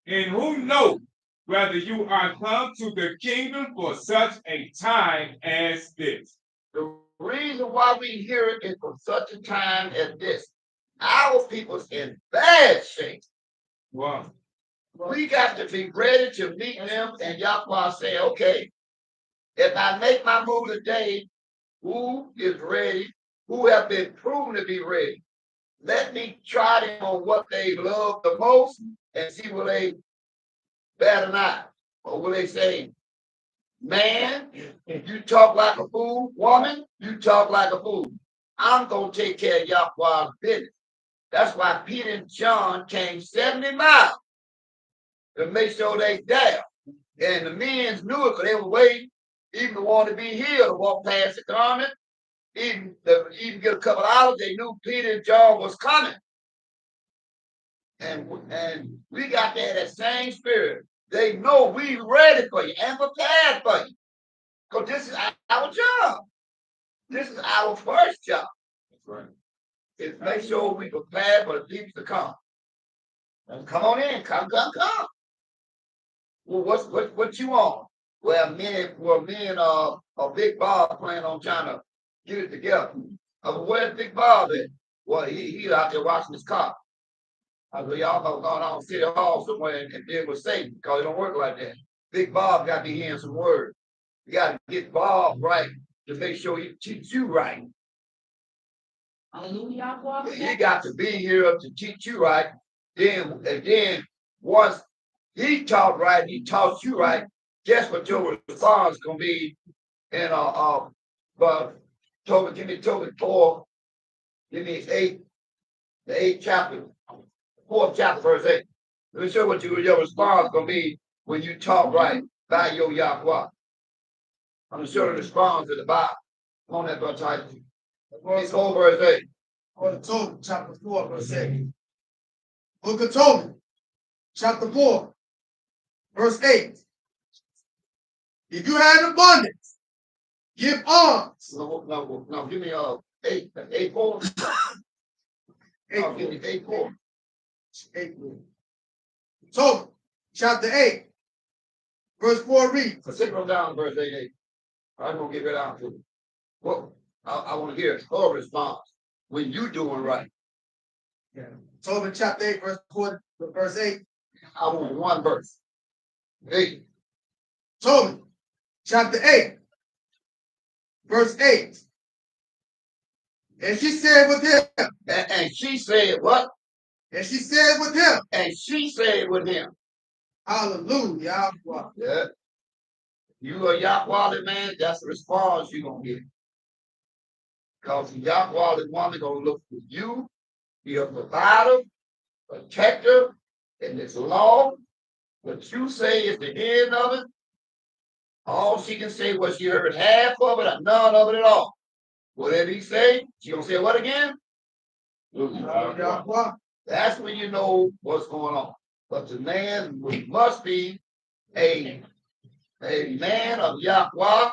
And who knows whether you are come to the kingdom for such a time as this? The reason why we hear it is for such a time as this. Our people's in bad shape. Wow. We got to be ready to meet them, and Yahweh say, okay, if I make my move today, who is ready? Who have been proven to be ready? Let me try them on what they love the most and see will they bat an eye. Or will they say, man, if you talk like a fool, woman, you talk like a fool. I'm going to take care of Yahweh's business. That's why Peter and John came 70 miles to make sure they there. And the men knew it because they were waiting, even the one to be healed, to walk past the garment, even get a couple of hours, they knew Peter and John was coming. And we got that same spirit. They know we ready for you and prepared for you. Because this is our job. This is our first job. That's right. Is make sure we prepare for the people to come. And come on in, come. Well, what you want? Well, me and Big Bob plan on trying to get it together. Where's Big Bob at? Well, he's out there washing his car. I said, y'all know going on City Hall somewhere and deal with Satan because it don't work like that. Big Bob got to be hearing some words. You got to get Bob right to make sure he teach you right. Hallelujah. He got to be here to teach you right. Then once he taught right, he taught you right. Guess what your response is gonna be? And but give me 4, give me 8, the 8th chapter, 4th chapter, verse 8. Let me show what your response is gonna be when you talk right by your Yahweh. I'm gonna show the response to the Bible. Come on, that brother Titus. It's 4 verse 8. Or the Tobit, chapter 4, verse 8. Book of Tobit, chapter 4, verse 8. If you had abundance, give alms. No, give me 8, 4. No, give me 8, 4. 8, 4. Tobit, chapter 8, verse 4 reads. So take them down, verse 8. I'm gonna give it out to you. Well, I want to hear her response when you doing right. Yeah. Tobit, chapter 8, verse 8. I want one verse. 8. Tobit, chapter 8, verse 8. And she said with him. And she said what? And she said with him, And she said with him, Hallelujah. yeah, you a Yahweh man, that's the response you're going to get. Because the Yahweh woman going to look for you, be a provider, protector in this law. What you say is the end of it. All she can say was she heard half of it or none of it at all. Whatever he say, she gonna say what again? That's when you know what's going on. But the man must be a man of Yahweh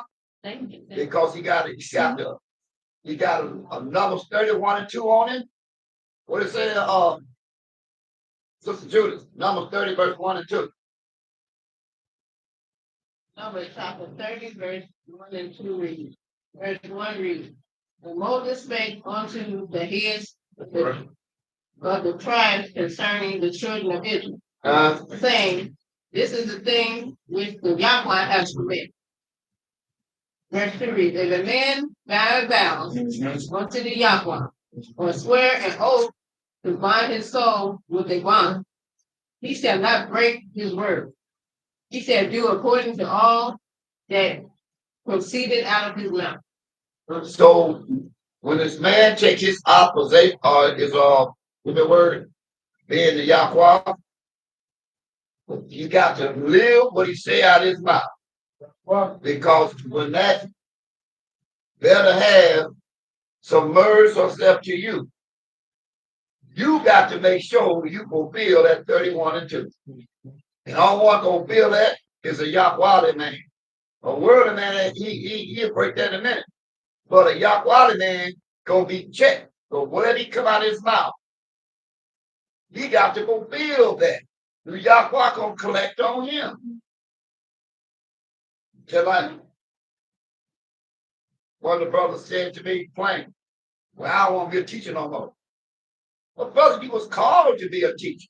because he got a Numbers 31 and 2 on him. What it say, Sister Judith? Numbers 30 verse 1 and 2. Numbers chapter 30, verse 1 and 2 reads. Verse 1 reads, and Moses spake unto the heads of the tribes concerning the children of Israel, saying, this is the thing which the Yahweh has commanded. Verse 2 reads, if a man vows unto the Yahweh, or swear an oath to bind his soul with a bond, he shall not break his word. He shall do according to all that proceeded out of his mouth. So when this man takes his opposition or his with the word being the Yahweh, you got to live what he say out of his mouth. Because when that better have submerge yourself to you, you got to make sure you fulfill that 31 and 2. And all one gonna feel that is a Yahweh man. A worldly man, he'll break that in a minute. But a Yahweh man gonna be checked. So whatever he come out of his mouth, he got to fulfill that. The Yahweh gonna collect on him. Just like one of the brothers said to me plain, well, I don't want to be a teacher no more. Well, brother, you was called to be a teacher.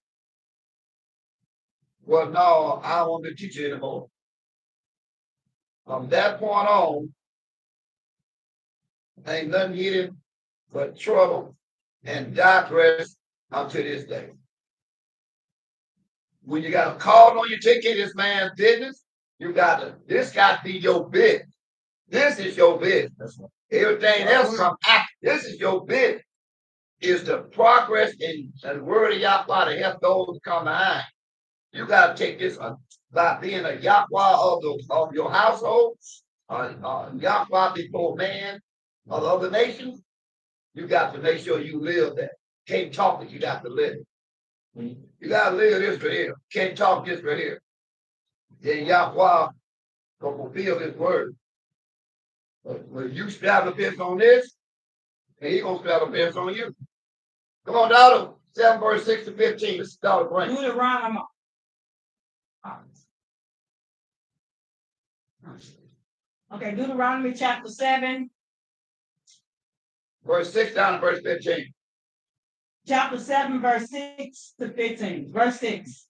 Well, no, I don't want to be a teacher anymore. From that point on, ain't nothing hidden but trouble and digress unto this day. When you got a call on you, take care of this man's business, this got to be your business. This is your business. Everything else from after. This is your business. Is the progress in the word of Yahweh to help those who come behind. You got to take this by being a Yahweh of your household, Yahweh before man of other nations. You got to make sure you live that. Can't talk it, you got to live it. You got to live this right here. Can't talk this right here. Then Yahweh will fulfill his word. But when you straddle the fence on this, and he gonna straddle the fence on you. Come on, daughter. 7 verse 6 to 15. Let's start praying. Deuteronomy. Okay, Deuteronomy chapter 7. Verse 6 down to verse 15. Chapter 7, verse 6 to 15. Verse 6.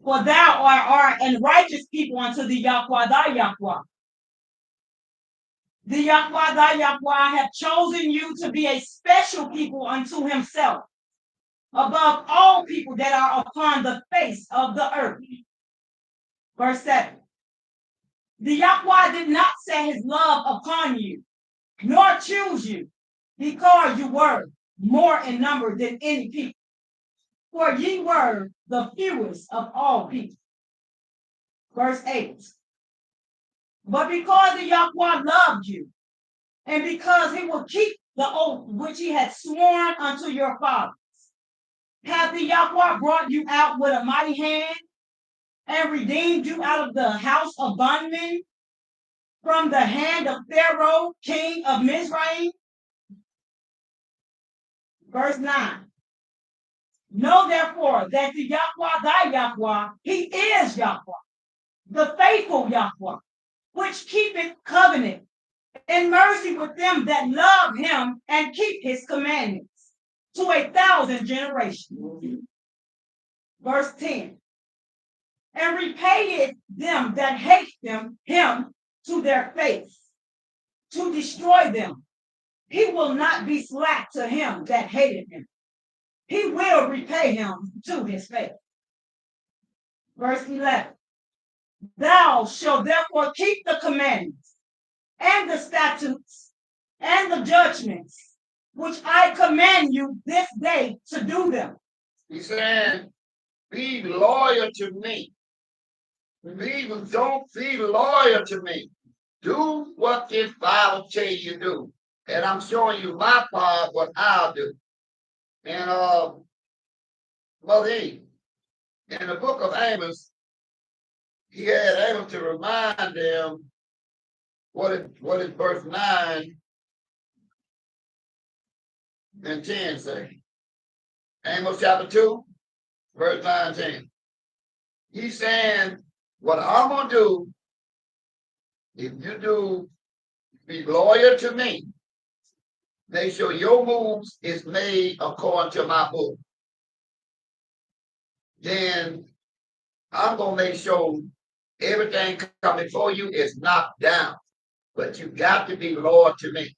For thou art an righteous people unto the Yahweh thy Yahweh. The Yahweh thy Yahweh hath chosen you to be a special people unto himself, above all people that are upon the face of the earth. Verse 7. The Yahweh did not set his love upon you, nor choose you, because you were more in number than any people, for ye were the fewest of all people. Verse 8. But because the Yahweh loved you, and because he will keep the oath which he had sworn unto your fathers, hath the Yahweh brought you out with a mighty hand, and redeemed you out of the house of bondmen, from the hand of Pharaoh, king of Mizraim. Verse 9. Know therefore that the Yahweh thy Yahweh, he is Yahweh, the faithful Yahweh, which keepeth covenant and mercy with them that love him and keep his commandments to 1,000 generations. Verse 10. And repayeth them that hate him to their face, to destroy them. He will not be slack to him that hated him. he will repay him to his face. Verse 11. Thou shalt therefore keep the commandments and the statutes and the judgments which I command you this day to do them. He said, be loyal to me. Don't be loyal to me. Do what this Bible tells you to do. And I'm showing you my part, what I'll do. And Mother E, in the book of Amos, he had Amos to remind them what is verse 9 and 10 say. Amos chapter 2, verse 9 and 10. He's saying, what I'm going to do, if you do be loyal to me, make sure your moves is made according to my book. Then I'm going to make sure everything coming before you is knocked down. But you got to be loyal to me.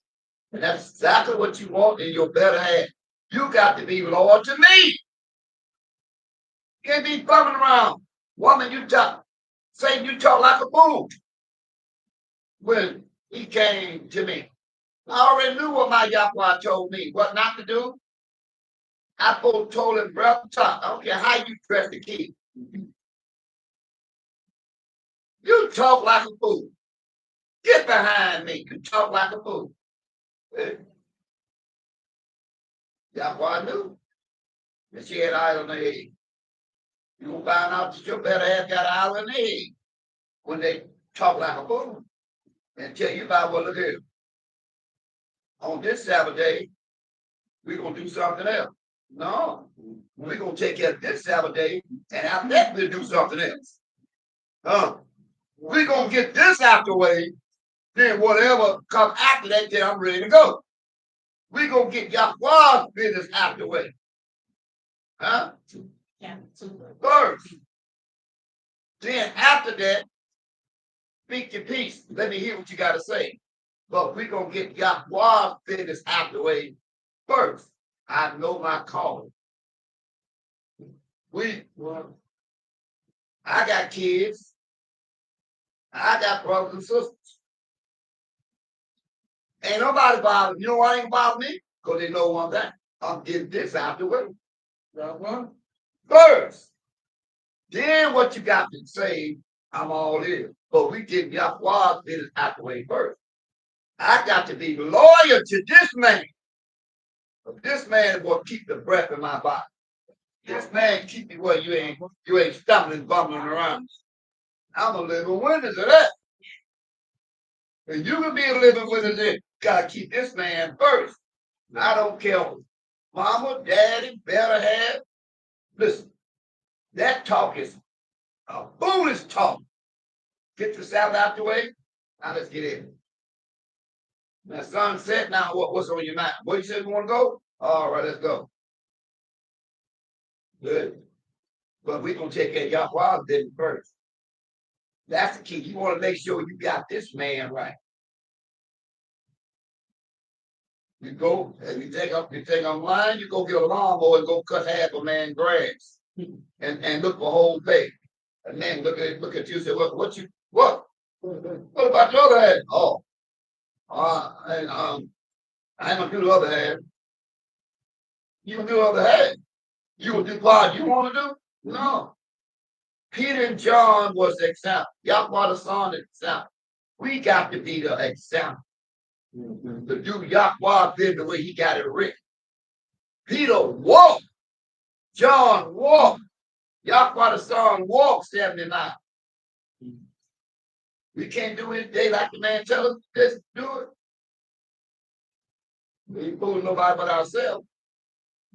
And that's exactly what you want in your better half. You got to be loyal to me. You can't be bumming around. Woman, you talk. Satan, you talk like a fool. When he came to me, I already knew what my Yahweh told me, what not to do. I told him, brother, talk. I don't care how you dress the kid. You talk like a fool. Get behind me. You talk like a fool. Yahweh knew that she had an eye on the head. You will find out that your better half got an eye on the head when they talk like a fool and tell you about, well, look here. On this Sabbath day, we're going to do something else. No, we're going to take care of this Sabbath day, and after that, we'll do something else. We're going to get this out the way, then whatever comes after that, then I'm ready to go. We're going to get Yahweh's business out the way. Huh? Yeah. First. Then after that, speak your peace. Let me hear what you got to say. But we're going to get Yahweh's business out the way first. I know my calling. I got kids. I got brothers and sisters. Ain't nobody bothering. You know why ain't bothering me? Because they know one thing. I'm getting this out the way. First. Then what you got to say, I'm all in. But we get Yahweh's business out the way first. I got to be loyal to this man. This man will keep the breath in my body. This man keep me where you ain't stumbling, bumbling around. I'm a living witness of that. And you can be a living witness of it. Gotta keep this man first. I don't care. Mama, daddy, better have. Listen, that talk is a foolish talk. Get the salad out the way. Now let's get in. Now, sunset. Now, what's on your mind? Where you said you want to go? All right, let's go. Good. But we're going to take care of Yahweh's business first. That's the key. You want to make sure you got this man right. You go and you take online, you go get a lawnmower and go cut half a man's grass and look for a whole pay. And then look at you and say, what about the other half? Oh. I ain't gonna do the other half. You gonna do the other half. You gonna do part you want to do? No. Peter and John was the example. Yahweh the Son example. We got to be the example. To do Yahweh did the way he got it written. Peter walked. John walked. Yahweh the Son walked 79. We can't do it today like the man tell us. Let's do it. We ain't fooling nobody but ourselves.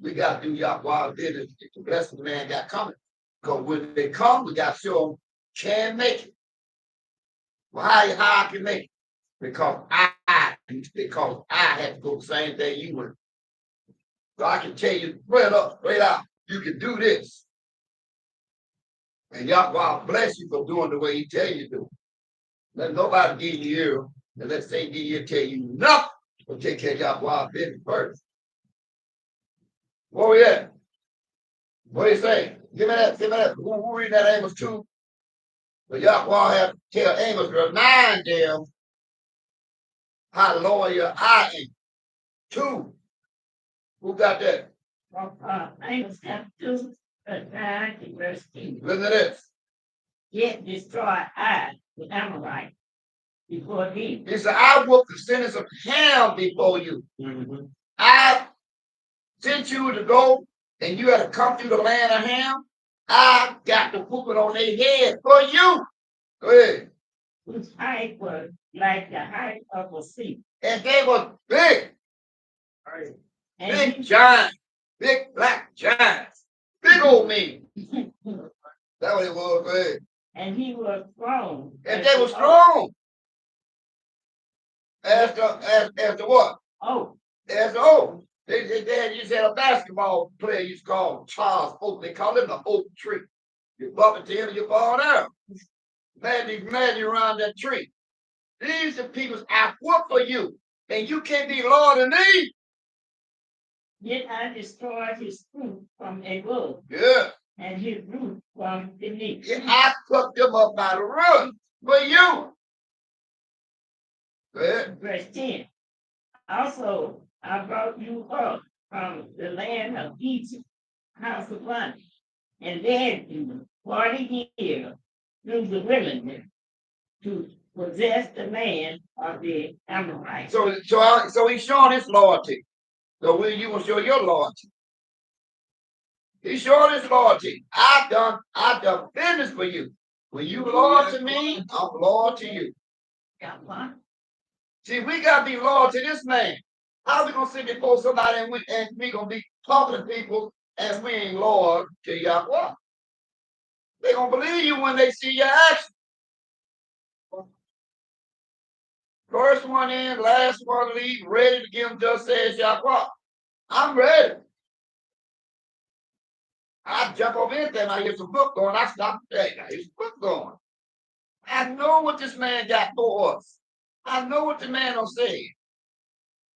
We got to do Yahweh business. The rest of the man got coming. Because when they come, we got to show them can make it. Well, how I can make it? Because I had to go the same thing you went. So I can tell you straight up, straight out, you can do this. And Yahweh bless you for doing the way he tell you to do. Let nobody give you ear, and let Satan give you tell you nothing. But take care of Yahweh business first. Where we at? What do you say? Give me that. Who read that Amos 2? But Yahweh have to tell Amos, remind them how loyal I am. 2. Who got that? Amos chapter 2, verse 9 to verse 10. Listen to this. Yet destroy I the Amorite before thee. He said, I will the sentence of Ham before you. I sent you to go and you had to come through the land of Ham. I got to put it on their head for you. Go ahead. Whose height was like the height of a sea. And they were big. And Big giants. Big black giants. Big old men. That's what it was. Go ahead. And he was strong. And they were strong. As the what? Oh, As the oak. They used to have a basketball player used to call Charles Oak. They call him the oak tree. You bump into him, you fall down. Imagine around that tree. These are people I work for you. And you can't be Lord in me. yet I destroyed his fruit from above, Yeah. and his root from beneath. Yeah, I plucked them up by the root for you. Go ahead. Verse 10. Also, I brought you up from the land of Egypt, house of bondage, and led you 40 years through the wilderness to possess the land of the Amorites. So he's showing his loyalty. So will you will show your loyalty? He's showing his loyalty. I've done business for you. When you loyal to me, I'm loyal to you. Got one? See, we gotta be loyal to this man. How we gonna sit before somebody and we gonna be talking to people and we ain't loyal to Yahweh? They gonna believe you when they see your action. First one in, last one leave, ready to give them just says Yahweh. I'm ready. I jump over anything. I hear some book going. I stop today. I hear some book going. I know what this man got for us. I know what the man will say.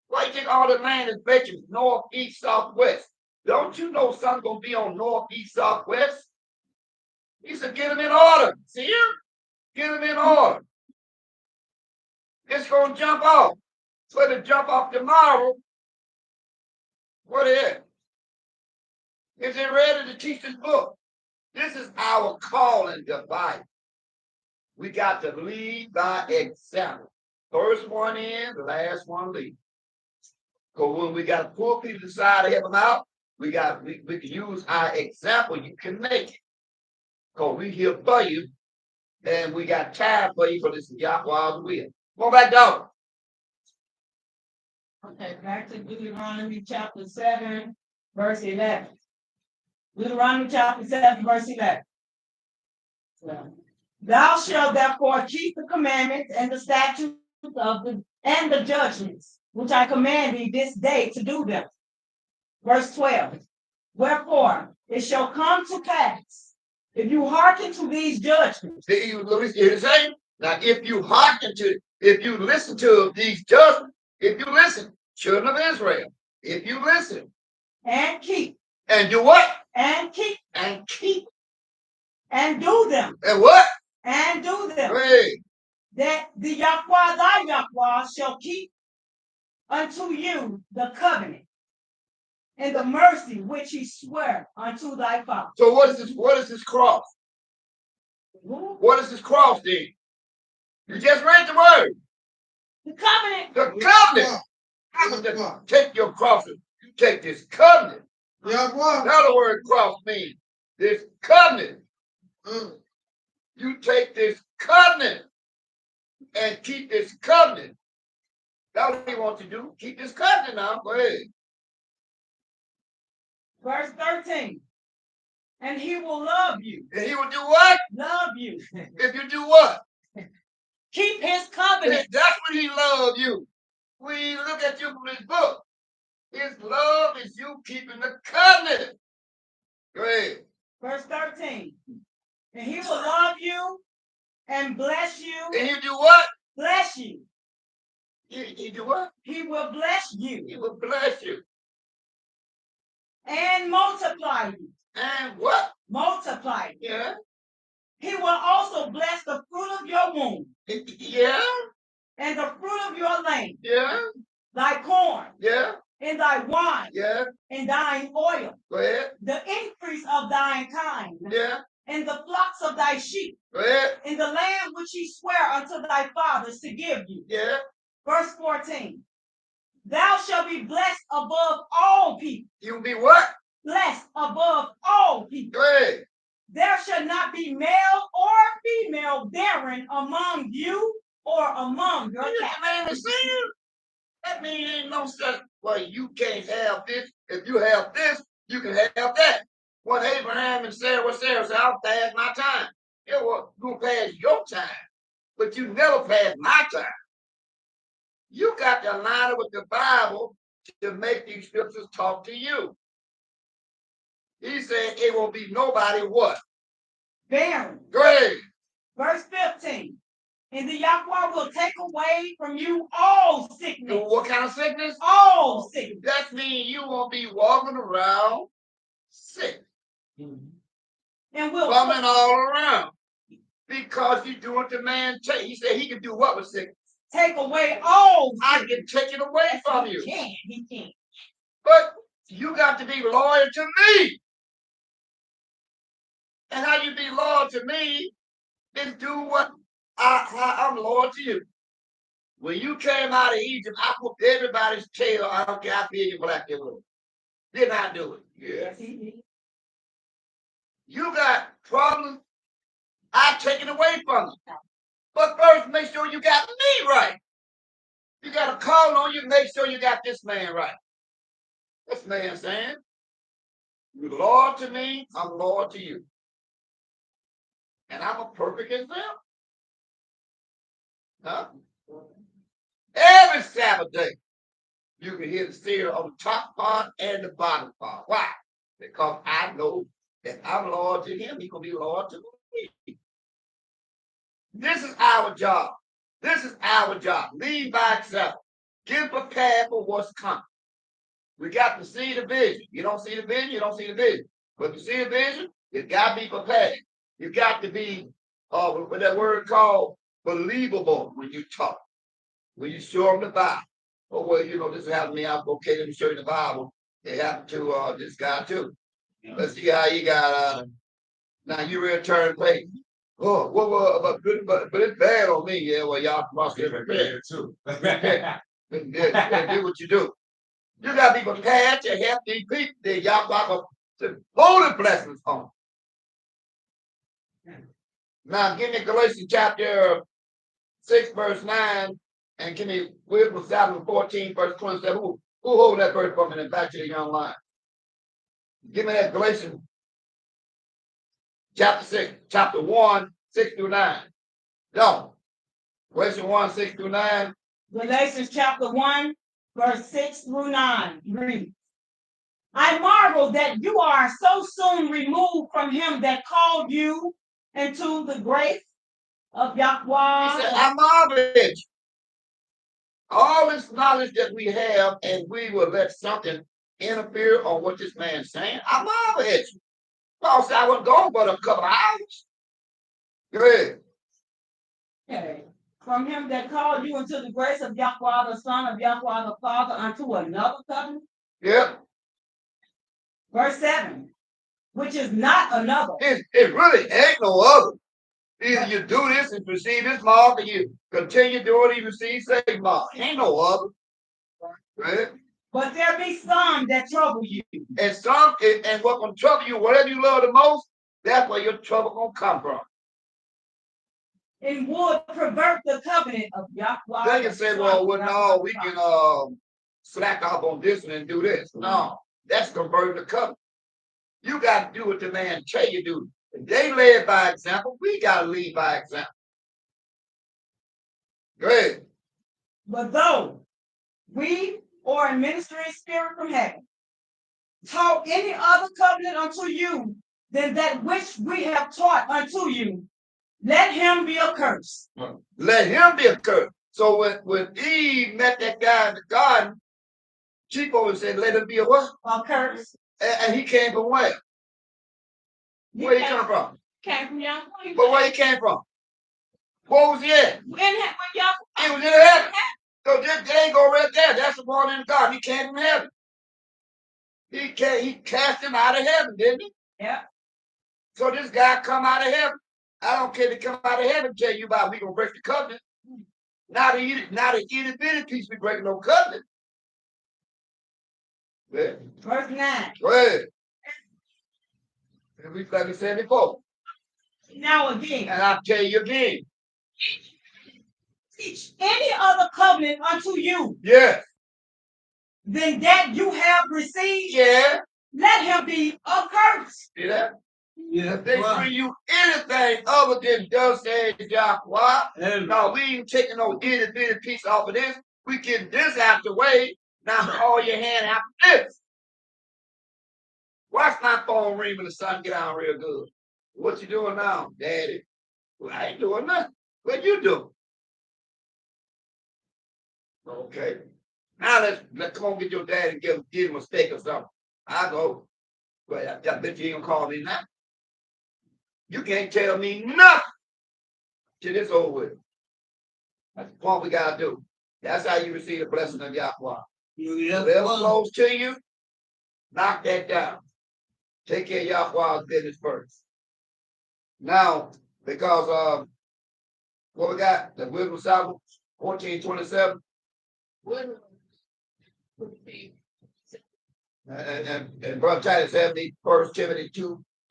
Why you think all the land is vacant, north, east, south, west? Don't you know something's gonna be on north, east, south, west? He said, get them in order. See him? Get them in order. It's gonna jump off. So to jump off tomorrow, what is it? Is it ready to teach this book? This is our calling device. We got to lead by example. First one in, the last one leave. Because when we got to pull people to the side to help them out, we can use our example. You can make it. Because we here for you, and we got time for you, for this is Yahweh's will. Go back down. Okay, back to Deuteronomy chapter 7, verse 11. Deuteronomy chapter 7, verse 11. Thou shalt therefore keep the commandments and the statutes and the judgments, which I command thee this day to do them. Verse 12. Wherefore it shall come to pass, if you hearken to these judgments. Now, if you hearken to, if you listen to these judgments, if you listen, children of Israel, if you listen and keep, and do what? And keep, and keep, and do them, and what? And do them. Hey. That the Yahweh thy Yahweh shall keep unto you the covenant and the mercy which he sware unto thy father. So what is this? What is this cross? What is this cross, then? You just read the word. The covenant. The covenant. I would just take your cross and you take this covenant. Another word cross means this covenant. You take this covenant and keep this covenant. That's what he wants to do. Keep this covenant now. Go ahead. Verse 13. And he will love you. And he will do what? Love you. If you do what? Keep his covenant. That's when he loves you. We look at you from this book. His love is you keeping the covenant. Go ahead. Verse 13. And he will love you and bless you. And he do what? Bless you. He do what? He will bless you. He will bless you. And multiply you. And what? Multiply. Yeah. He will also bless the fruit of your womb. Yeah. And the fruit of your land. Yeah. Thy corn. Yeah. And thy wine. Yeah. And thine oil. Go ahead. The increase of thine kind. Yeah. And the flocks of thy sheep. Go ahead. In the land which he sware unto thy fathers to give you. Yeah. Verse 14. Thou shalt be blessed above all people. You will be what? Blessed above all people. Go ahead. There shall not be male or female barren among you or among your cattle. That means ain't no such, well, you can't have this. If you have this, you can have that. When Abraham and Sarah said, I'll pass my time. It was going to pass your time, but you never pass my time. You got to line up with the Bible to make these scriptures talk to you. He said it will be nobody what? Barren. Great. Verse 15. And the Yahweh will take away from you all sickness. What kind of sickness? All sickness. That means you won't be walking around sick. And will bumming all around. Because you're doing the man take. He said he can do what with sickness? Take away all sickness. I can take it away from you. He can. But you got to be loyal to me. And how you be loyal to me is do what I'm loyal to you. When you came out of Egypt, I put everybody's tail. I don't care how big you black you look. Didn't I do it? Yes. You got problems, I take it away from you. But first, make sure you got me right. You got to call on you, make sure you got this man right. This man saying, you're loyal to me, I'm loyal to you. And I'm a perfect example. Huh? Every Sabbath day, you can hear the seer on the top part and the bottom part. Why? Because I know that I'm loyal to him, he's going to be loyal to me. This is our job. This is our job. Lead by example. Get prepared for what's coming. We got to see the vision. You don't see the vision, you don't see the vision. But to see the vision, you got to be prepared. You got to be, what that word called, believable when you talk. When you show them the Bible. Oh, well, you know, this happened to me. I'm okay to show you the Bible. It happened to this guy, too. Let's see how he got, now you return pay. Oh, well, but it's bad on me. Yeah, well, y'all must get prepared, too. Do what you do. You got to be prepared to help these people. Y'all got to holy blessings on them. Now, give me Galatians chapter 6, verse 9, and give me Wisdom 7:14, verse 27. Who hold that verse for me and back to the young line? Give me that Galatians chapter 6, chapter 1, 6 through 9. No. Galatians 1, 6 through 9. Galatians chapter 1, verse 6 through 9. Read. I marvel that you are so soon removed from him that called you into the grace of Yahweh. He said, I marvel at you. All this knowledge that we have, and we will let something interfere on what this man's saying. I marvel at you. Paul said I wasn't gone but a couple of hours. Go ahead. Okay. From him that called you into the grace of Yahweh, the Son of Yahweh, the Father, unto another covenant. Yep. Verse 7, which is not another. It really ain't no other. Either you do this and receive this mark, or you continue doing it and receive same mark. Ain't no other. Right? But there be some that trouble you. And some, and what will trouble you, whatever you love the most, that's where your trouble gonna come from. And would pervert the covenant of Yahweh. They can say, well, no, we can slack off on this one and do this. No, that's converting the covenant. You got to do what the man tell you do. If they led by example, we got to lead by example. Go ahead. But though we or in ministering spirit from heaven taught any other covenant unto you than that which we have taught unto you, let him be accursed. Let him be accursed. So when Eve met that guy in the garden, she always said, let him be a what? Accursed. And he came from where? Where he come from? Came from Yahweh. But where he came from? Where was he at? When Yahweh. He was in heaven. So just there you go right there. That's the one in God. He came from heaven. He cast him out of heaven, didn't he? Yeah. So this guy come out of heaven. I don't care to come out of heaven tell you about we gonna break the covenant. Not a itty bitty piece we breaking no covenant. Yeah. Verse 9. Go ahead. And like we said before. Now again. And I'll tell you again. Teach any other covenant unto you Yes. than that you have received. Yeah. Let him be accursed. See that? Yeah. If they bring you anything other than thus says Yahweh, no, we ain't taking no itty bitty piece off of this. We get this out the way. Now hold your hand after this. Watch my phone ring when the sun get on real good. What you doing now, Daddy? Well, I ain't doing nothing. What you doing? Okay. Now let's come on get your daddy and give him a steak or something. I go. Well, I bet you ain't gonna call me now. You can't tell me nothing till it's over with. That's the point we gotta do. That's how you receive the blessing of Yahweh. Whatever flows to you, knock that down. Take care of Yahweh's business first. Now, because what we got? The wisdom of Solomon, 14:27. And Brother Titus 70, 1 Timothy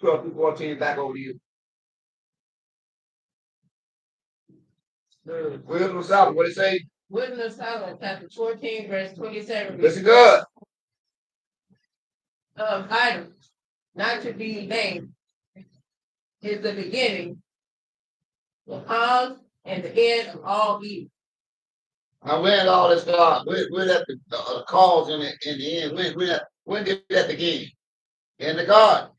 2:12-14, back over to you. Wisdom of Solomon, what it say? Wisdom of Solomon, chapter 14, verse 27. Listen good. Items not to be named is the beginning, the cause, and the end of all evil. Now, when did all this start? When at the cause in the end? When did that begin? In the garden.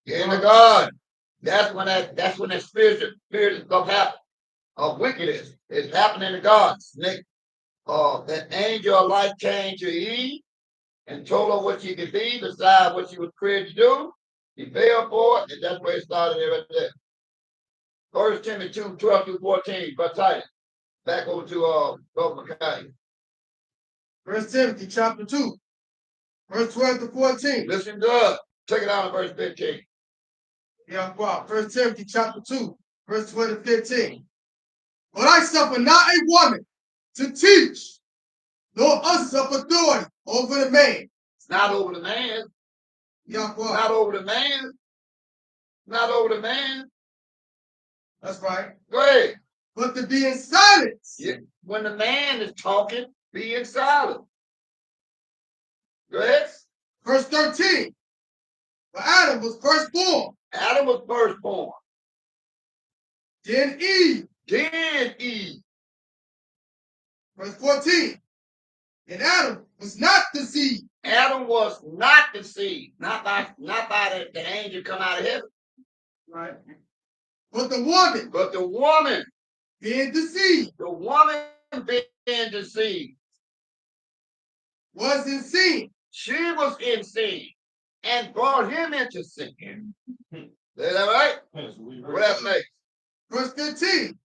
In the garden. That's when that spiritual stuff happened. Of wickedness. It's happening in the garden. Snake. That angel of light came to Eve and told her what she could be besides what she was created to do. He fell for it, and that's where it started right there. 1 Timothy 2:12-14, Brother Titus. Back over to Brother Mackay. 1 Timothy chapter 2, verse 12-14. Listen good. Check it out in verse 15. Yeah, wow. 1 Timothy chapter 2, verse 12-15. But I suffer not a woman to teach, nor usurp authority over the man. It's not over the man. Yeah, wow. Not over the man. Not over the man. That's right. Go ahead. But to be in silence. Yeah. When the man is talking, be in silence. Go ahead. Verse 13. For Adam was firstborn. Adam was firstborn. Then Eve. Then Eve. Verse 14. And Adam was not deceived. Adam was not deceived. Not by the angel come out of heaven. Right. But the woman. But the woman. Being deceived. The woman being deceived. Was in sin. She was in sin. And brought him into sin. Is that right? What that makes? Verse 15.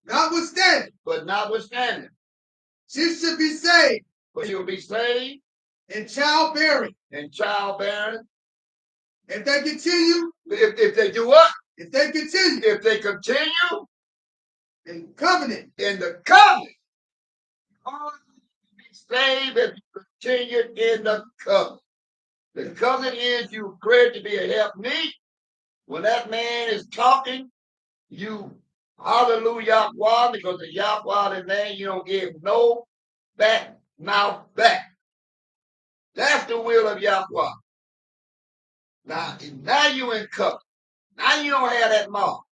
Notwithstanding. But notwithstanding. She should be saved. But she will be saved. In childbearing. In childbearing. If they continue. If they do what? If they continue. If they continue. In covenant. In the covenant. Saved and continue in the covenant. The covenant is you created to be a helpmeet. When that man is talking, you hallelujah Yahweh, because the Yahweh name you don't give no mouth back. That's the will of Yahweh. Now you in covenant. Now you don't have that mark.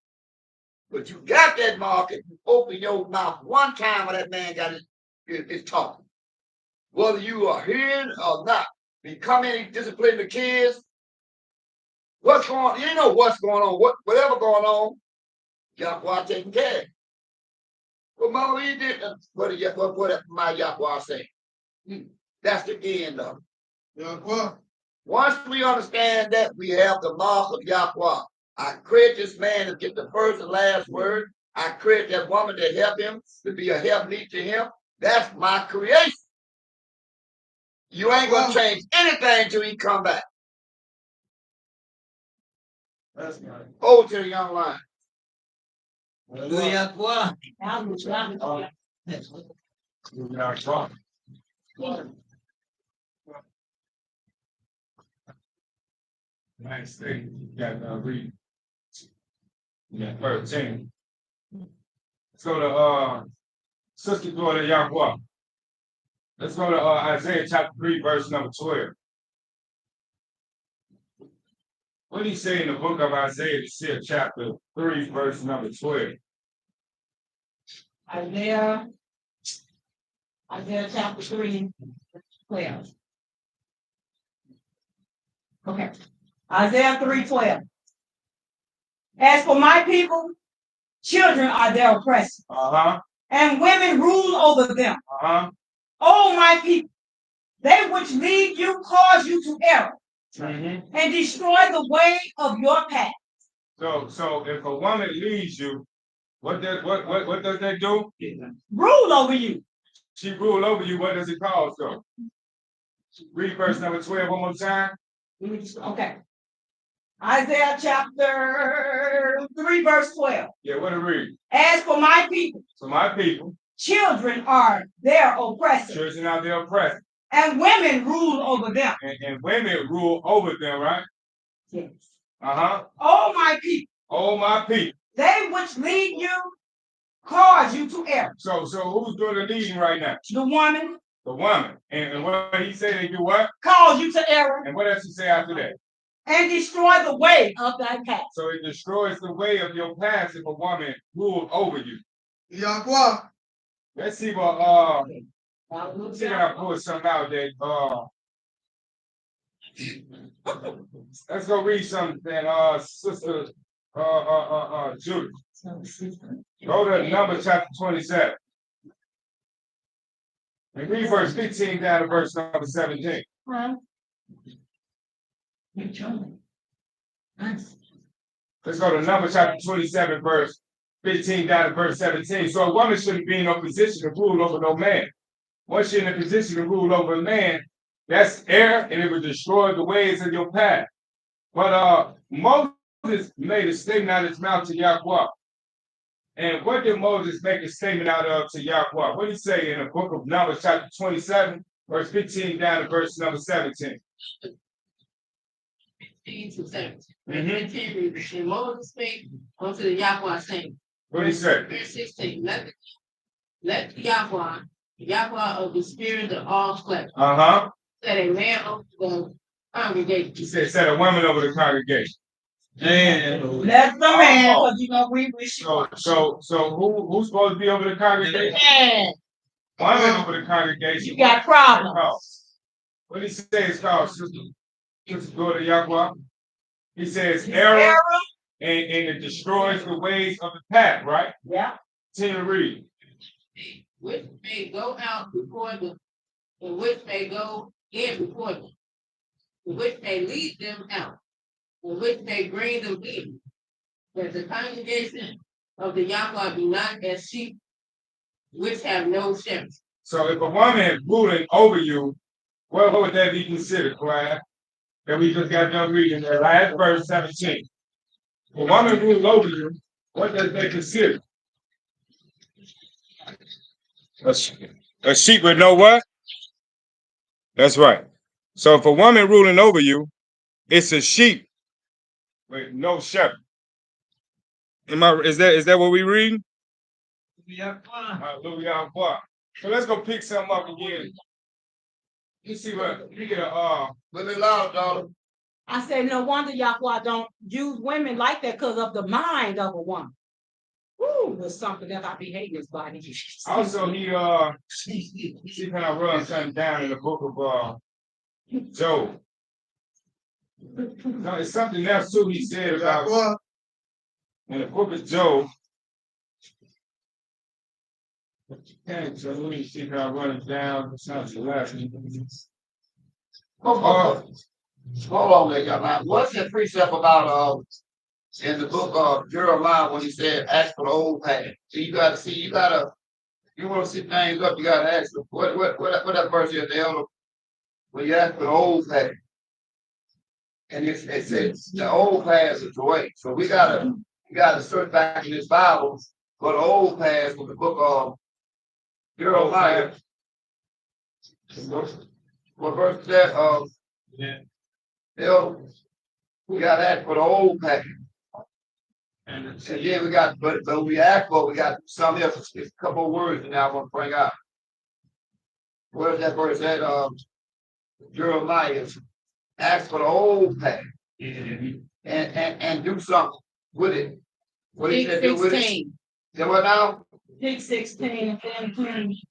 But you got that mark if you open your mouth one time when that man got his talking. Whether you are hearing or not. You come in and discipline the kids. What's going on? You know what's going on. Whatever going on, Yahweh taking care. Well, Mama, you did what my Yahweh say. That's the end of it. Yahweh. Once we understand that, we have the laws of Yahweh. I create this man to get the first and last word. I create that woman to help him, to be a helpmeet to him. That's my creation. You ain't gonna change anything till he come back. That's right. Over to the young lion. Hallelujah. Nice thing. You got to read. Yeah, 13. Let's go to Sister Daughter Yahweh. Let's go to Isaiah chapter 3, verse number 12. What do you say in the book of Isaiah, the chapter 3, verse number 12? Isaiah chapter 3, 12. Okay. Isaiah 3:12. As for my people, children are their oppressors, and women rule over them. Oh, my people, they which lead you cause you to error, and destroy the way of your path. So if a woman leads you, what does that do? Rule over you. She rule over you. What does it cause though? Read verse number 12 one more time. Okay. Isaiah chapter 3, verse 12. Yeah, what to read? As for my people, So my people, children are their oppressors, children are their oppressors, and women rule over them. and women rule over them, right? Yes. Oh my people, my people. they which lead you cause you to err. So who's doing the leading right now? The woman. The woman. And what he said, they do what? Cause you to error. And what else he say after that? And destroy the way of thy path. So it destroys the way of your path if a woman ruled over you. Yahweh. Let's see what let's see if I pull something out that let's go read something Sister Judy. Go to Numbers chapter 27. And read verse 15 down to verse number 17. Let's go to Numbers chapter 27, verse 15 down to verse 17. So a woman shouldn't be in no position to rule over no man. Once you're in a position to rule over a man, that's error, and it will destroy the ways of your path. But Moses made a statement out of his mouth to Yahweh. And what did Moses make a statement out of to Yahweh? What did he say in the book of Numbers chapter 27, verse 15 down to verse number 17? 15 to 17. 15 reads, and Moses spake unto the Yahweh, saying, What did he say? Verse 16, let Yahweh of the spirit of all flesh, set a man over the congregation. He said, set a woman over the congregation. And Let the man, because you know we wish. So who's supposed to be over the congregation? Man. Women over the congregation. You got problems. What did he say it's called, Sister Daughter Yahweh? He says error. And it destroys the ways of the path, right? Yeah. Continue to read. Which may go out before them, and which may go in before them, and which may lead them out, and which may bring them in, that the congregation of the Yahweh be not as sheep which have no shepherd. So if a woman is ruling over you, what would that be considered, class? That we just got done reading the last verse 17. A woman ruling over you, what does that consider? A sheep with no what? That's right. So if a woman ruling over you, it's a sheep with no shepherd. Is that what we reading? Hallelujah. So let's go pick something up again. You see what you get Really loud, daughter. I said, no wonder Yahweh don't use women like that because of the mind of a woman. Ooh, there's something that I be hating this body. Also, see can I run something down in the book of Job. No, it's something else too he said about in the book of Job. Okay, so let me see how I run it down. It's not the last. Hold on there, y'all. Now, what's the precept about in the book of Jeremiah when he said, ask for the old path? So you gotta see, you want to see things up, you gotta ask them. What that verse is, the elder? When you ask for the old path. And it says the old path is the way. So we gotta search back in this Bible for the old path from the book of Jeremiah. What verse is that? Yeah. We got to ask for the old path. And then we got, but we ask for, we got something else. It's a couple of words and now I want to bring out. Where's that verse at? Jeremiah. Ask for the old path. And do something with it. What did you do with it? 6:16. Then what now? 6:16 and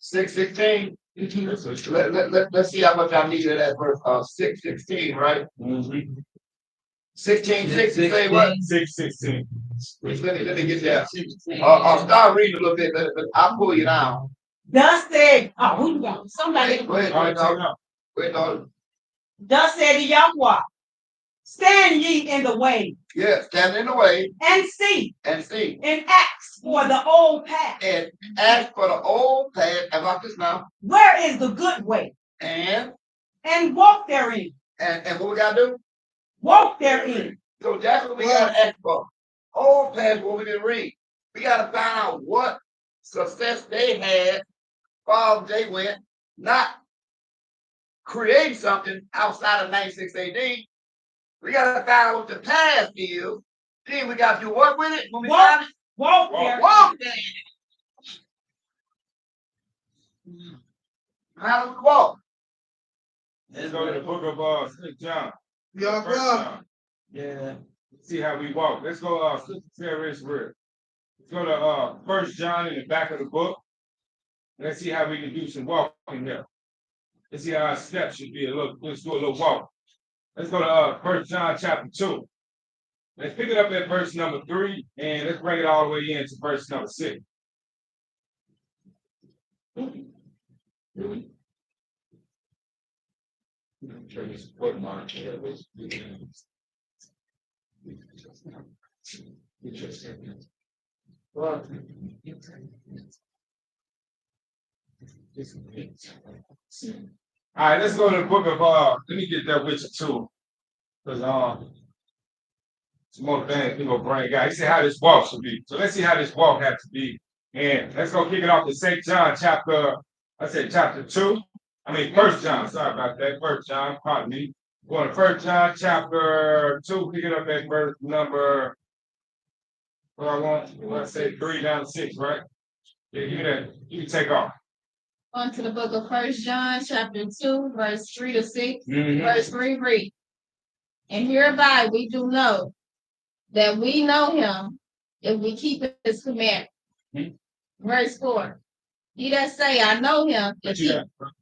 6:16. Let's see how much I need of that verse. 6:16, right? 16:6 say what? 6:16. Let me get that. I'll start reading a little bit. I'll pull you down. thus said, oh, who you got? Somebody. Go ahead. All right, check it out. Wait, no. Thus said Yahweh, stand ye in the way Yeah, stand in the way and see and see. and ask for the old path. And ask for the old path. And watch this now. Where is the good way? And walk therein. and what we gotta do? Walk therein. So that's what we gotta ask for. Old path, what we didn't read. We gotta find out what success they had while they went, not create something outside of 96 AD. We gotta find out what the past is. Then we gotta do what with it when we find it? Walk therein. Walk there. How do we walk? Let's go to the book of St. John. Y'all, First bro. John. Yeah. See how we walk. Let's go, Sister Sarah's word. Let's go to 1 John in the back of the book. Let's see how we can do some walking here. Let's see how our steps should be. Let's do a little walk. Let's go to 1 John chapter 2. Let's pick it up at verse number 3, and let's bring it all the way into verse number 6. All right, let's go to the book of let me get that with you too. Because some more things we gonna bring out. He said how this walk should be. So let's see how this walk has to be. And let's go kick it off to St. John chapter 2. I mean 1 John, sorry about that. 1 John, pardon me. Going to 1 John chapter 2, pick it up at verse number let's say 3 down to 6, right? Yeah, you can take off. On to the book of 1 John, chapter 2, verse 3 to 6. Mhm. Verse 3 reads, and hereby we do know that we know him if we keep his commandments. Verse 4. He that say, I know him.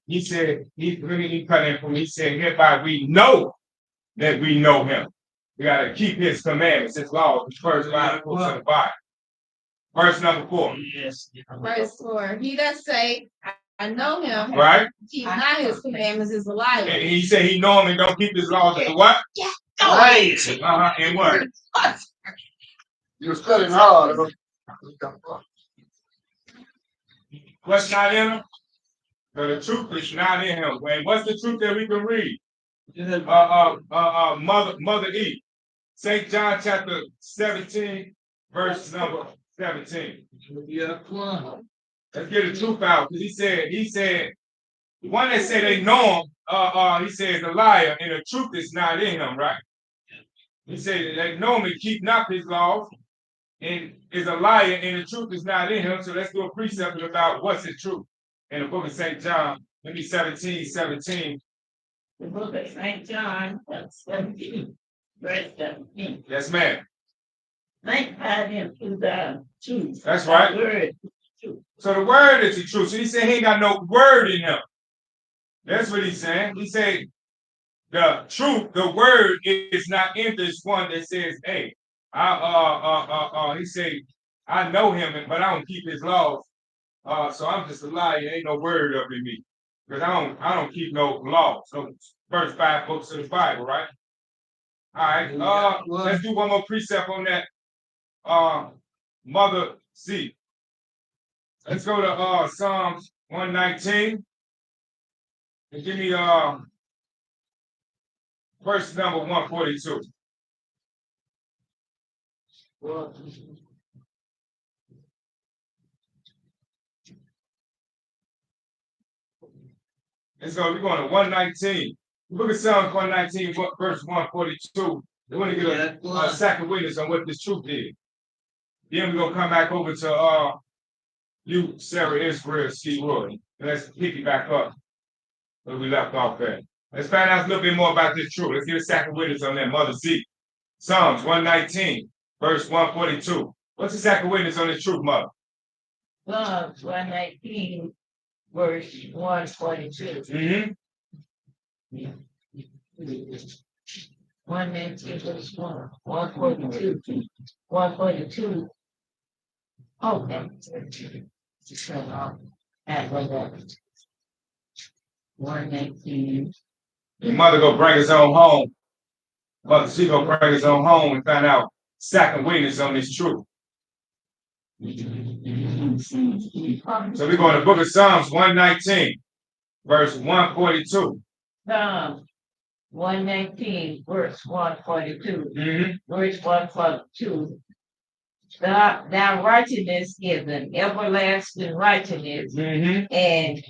He said, he cut in from me. He said, hereby we know that we know him. We got to keep his commandments, his laws, the first line of the Bible. Verse number 4. Yes. Verse 4. He that say, I know him. Right? Keep not his commandments is a liar. And he said he know him and don't keep his laws. And what? Yeah. Right. And what? You're studying hard. What's not in him? But the truth is not in him. And what's the truth that we can read? Mother Eve. St. John chapter 17, verse number 17. Yeah, come on. Let's get the truth out. Because he said, the one that said they know him, he said is a liar, and the truth is not in him, right? He said they know him and keep not his laws, and is a liar, and the truth is not in him. So let's do a precept about what's the truth. In the book of St. John, maybe 17. The book of St. John, chapter 17, verse 17. Yes, ma'am. Sanctify them through thy truth. That's right. Thy word is truth. So the word is the truth. So he said he ain't got no word in him. That's what he's saying. He said the truth, the word is not in this one that says, hey, he said, I know him, but I don't keep his laws. So I'm just a liar. Ain't no word up in me. Because I don't keep no laws. So first 5 books of the Bible, right? All right. Let's do one more precept on that. Mother Z. Let's go to Psalms 119. And give me verse number 142. Let's go. We're going to 119. Look at Psalms 119, verse 142. They want to get a second witness on what this truth is. Then we're gonna come back over to you, Sarah Israel, C. Roy. Let's pick it back up where we left off at. Let's find out a little bit more about this truth. Let's get a second witness on that, Mother Z. Psalms 119, verse 142. What's the second witness on this truth, Mother? Psalms 119, verse 142. 119, verse 142. 142. Okay. At 119. Your mother go bring us on home. Mother, she go bring us on home and find out second witness on this truth. So we're going to book of Psalms 119, verse 142. Psalms 119, verse 142. Verse 142. Thy righteousness is an everlasting righteousness, and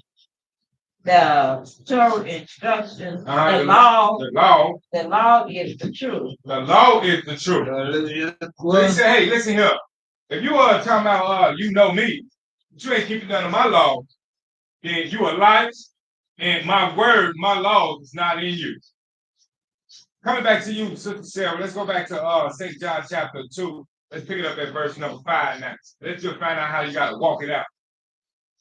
the Torah instructions, the law is the truth. The law is the truth. So he said, hey, listen here. If you are talking about you know me, but you ain't keeping none of my laws, then you are liars, and my word, my law is not in you. Coming back to you, Sister Sarah, let's go back to St. John chapter 2. Let's pick it up at verse number 5 now. Let's just find out how you got to walk it out.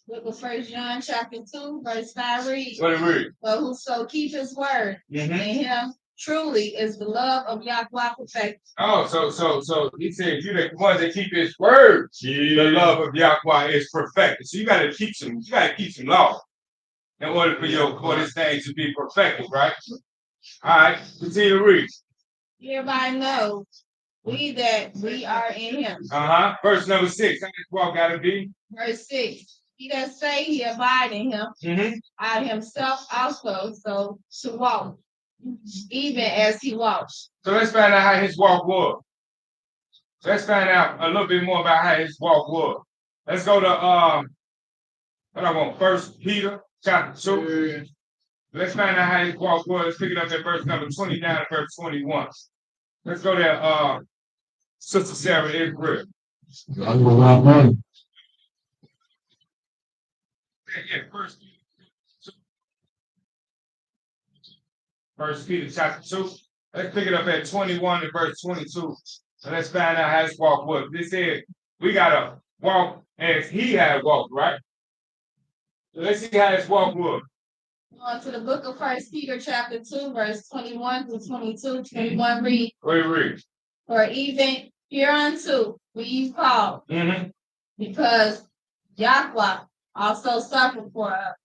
Book of 1 John chapter 2, verse 5 reads. What it read? But whoso keep his word, in him truly is the love of Yahweh perfect. Oh, so he said, you the ones that keep his word, the love of Yahweh is perfected. So you gotta keep some law in order for this thing to be perfected, right? All right, continue to read. Hereby know we that we are in him. Verse number 6. How this walk gotta be? Verse 6. He that say he abide in him, out himself also, so to walk, even as he walks. So let's find out how his walk was. So let's find out a little bit more about how his walk was. Let's go to 1 Peter chapter 2. Let's find out how his walk was. Let's pick it up at verse number 29 and verse 21. Let's go there, Sister Sarah Israel. First Peter chapter 2. Let's pick it up at 21 and verse 22. So let's find out how his walk was. This said we gotta walk as he had walked, right? So let's see how his walk was. On to the book of 1 Peter chapter 2, verse 21 to 22. 21 read. What do you read? For even hereunto were ye called, because Yahweh also suffered for us,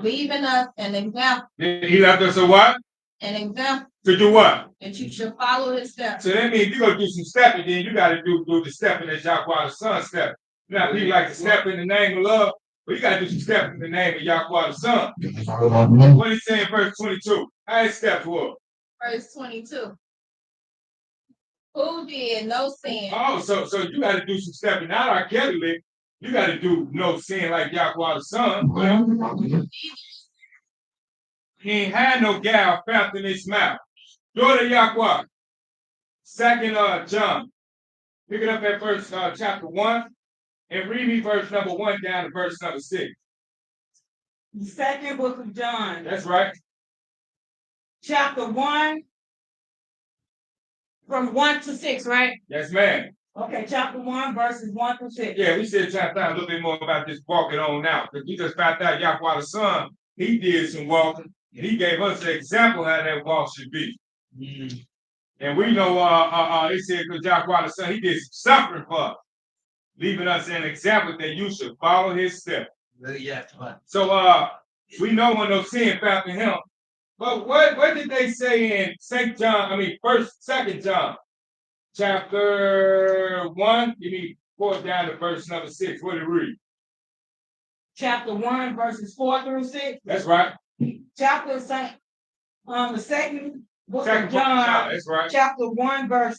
leaving us an example. He left us a what? An example. To do what? That you should follow his steps. So that means if you're gonna do some stepping, then you gotta do the stepping that Yahweh the Son step. You know, people like to step in the name of love, but you gotta do some stepping in the name of Yahweh the Son. What he's saying, verse 22. How his steps were? Verse 22. Who did no sin? Oh, so you gotta do some stepping. Not our Catholic. You gotta do no sin like Yahweh the Son. He ain't had no gal found in his mouth. Go to Yahweh. 2 John. Pick it up at verse chapter 1 and read me verse number 1 down to verse number 6. The second book of John. That's right. Chapter 1 from 1 to 6, right? Yes, ma'am. Okay, chapter 1, verses 1 to 6. Yeah, we said try to find a little bit more about this walking on now. Because we just found out Yahweh the Son, he did some walking, and he gave us an example how that walk should be. And we know he said because Yahweh the Son, he did some suffering for us, leaving us an example that you should follow his steps. So we know when no sin found in him, But what did they say in St. John? I mean, 2 John, chapter 1. You need 4 down to verse number 6. What did it read? Chapter 1, verses 4 through 6. That's right. Chapter the second book Second of John. That's right. Chapter 1, verse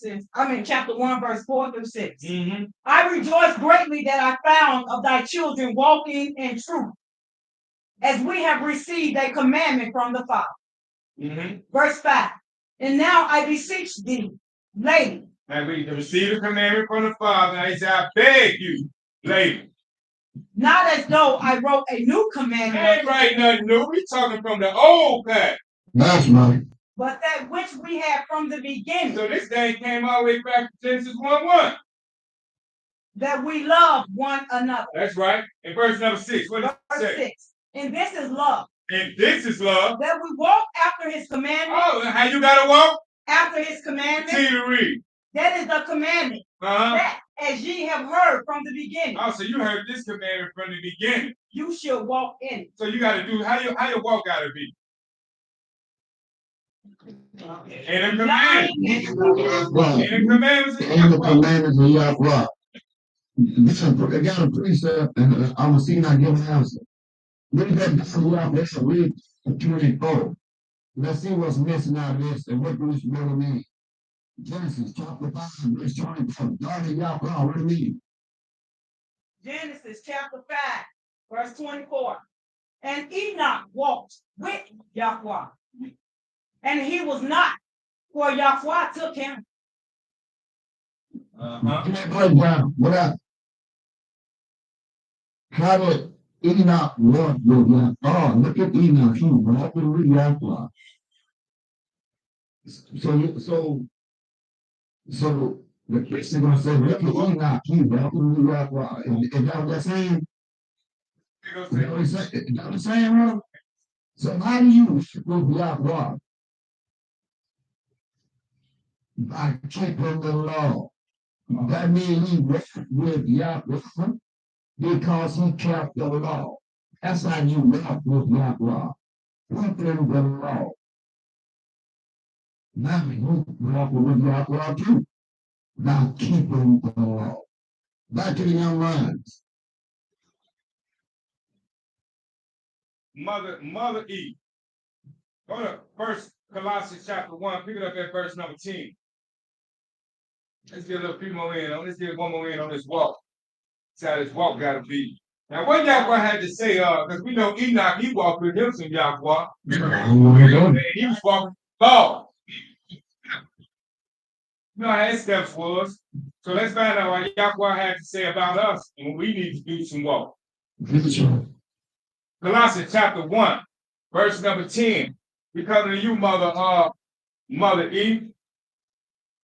4 through 6. Mm-hmm. I rejoice greatly that I found of thy children walking in truth, as we have received a commandment from the Father. Mm-hmm. Verse 5. And now I beseech thee, lady. And we received a commandment from the Father. And he said, I beg you, lady. Not as though I wrote a new commandment. I ain't writing nothing new. We talking from the old path. That's right. But that which we had from the beginning. So this thing came all the way back to Genesis 1:1. That we love one another. That's right. In verse number 6. What does it say? 6. And this is love. And this is love. That we walk after his commandments. Oh, how you gotta walk? After his commandments. Continue to read. That is the commandment. That as ye have heard from the beginning. Oh, so you heard this commandment from the beginning. You shall walk in it. So you gotta do how your walk gotta be. And the commandments. And the commandments of And the commandments of Yahweh. I got a precept, and I'm gonna see if I give an answer. Read that down. Let's read 24. Let's see what's missing out of this and what this really means. Genesis chapter 5, verse 24. God of Yahweh, what do you mean? Genesis chapter 5, verse 24. And Enoch walked with Yahweh, and he was not, for Yahweh took him. Break down. What up? How did Enoch walk with Yahweh? Oh, look at Enoch. He walked with Yahweh. So the Christian gonna say, look at Enoch. He walked with Yahweh. Is that what they're saying? Is that what they're saying, bro? So how do you work with Yahweh? By keeping the law. That means he worked with Yahweh because he kept the law. That's how you walk with Yahweh. Keeping the law. Now you walk with Yahweh too. By keeping the law. Back to the young ones. Mother Eve. Go to 1 Colossians chapter 1. Pick it up at verse number 10. Let's get a little few more in. Let's get one more in on this walk. That's how this walk gotta be. Now, what Yahweh had to say, because we know Enoch, he walked with him some Yahweh. And he was walking forward. You know how his steps was. So let's find out what Yahweh had to say about us and we need to do some walk. Colossians chapter 1, verse number 10. We coming to you, Mother Eve.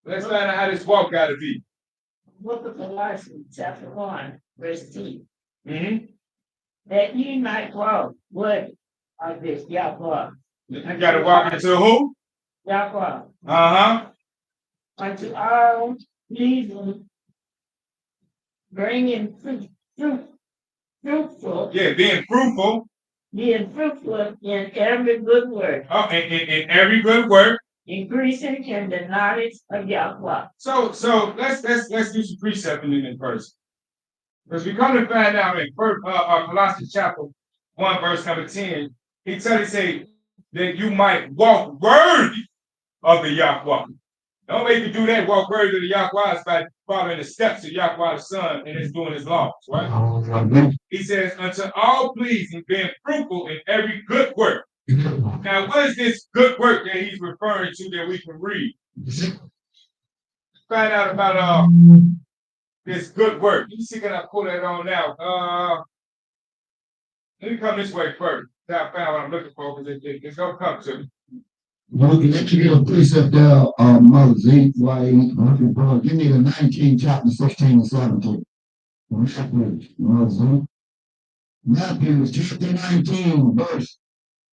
Let's find out how this walk got to be. Book of Colossians, chapter 1, verse 10. Mm-hmm. That ye might walk worthy of this Yahweh. You got to walk into who? Yahweh. Uh-huh. Unto all pleasing, bringing fruitful. Yeah, being fruitful. Being fruitful in every good work. Oh, in every good work. Increasing in the knowledge of Yahweh. So let's do some precepting in first. Because we come to find out in Colossians chapter 1, verse number 10, he say that you might walk worthy of the Yahweh. The only way you can do that, walk worthy of the Yahweh, is by following the steps of Yahweh the Son and is doing his laws, right? He says, unto all pleasing, being fruitful in every good work. Now, what is this good work that he's referring to that we can read? Find out about this good work. You see, can I pull that on now? Let me come this way first. I found what I'm looking for because it's going to come to me. Well, let you get a precept there, Mother Z, you need a 19, chapter 16 and 17. Mother Z. Matthew chapter 19, verse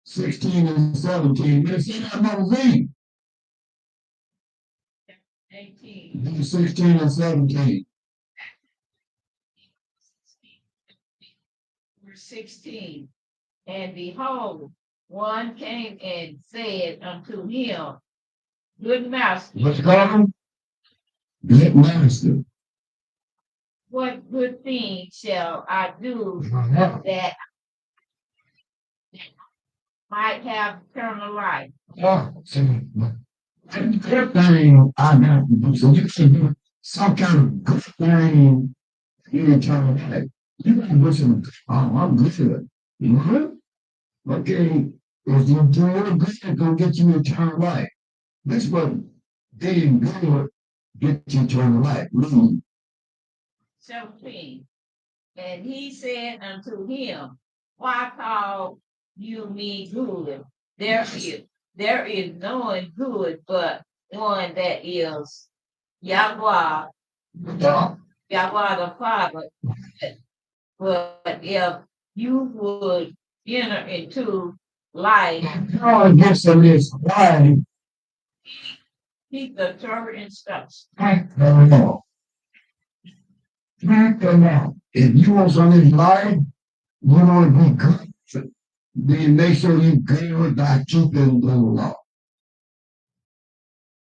16 and 17. Let's see that, Mother Z. 18. 16 and 17. Verse 16. And behold, one came and said unto him, Good master, What's called? Good master. what good thing shall I do Uh-huh. that might have eternal life? Yeah, so, good thing I got to do. So you can do some kind of good thing in eternal life. You got to do some, I'm good. You know? Okay, if you do your good, it's gonna get you eternal life. This what being good get you eternal life. 17. And he said unto him, Why call you me good? There is no one good but one that is Yahweh, Yeah. Yahweh the Father. But if you would enter into life, God gives them this life. keep the Torah instructions. Thank the Lord. Thank the Lord. If you want something in life, you want to be good, then make sure you good by keeping the law.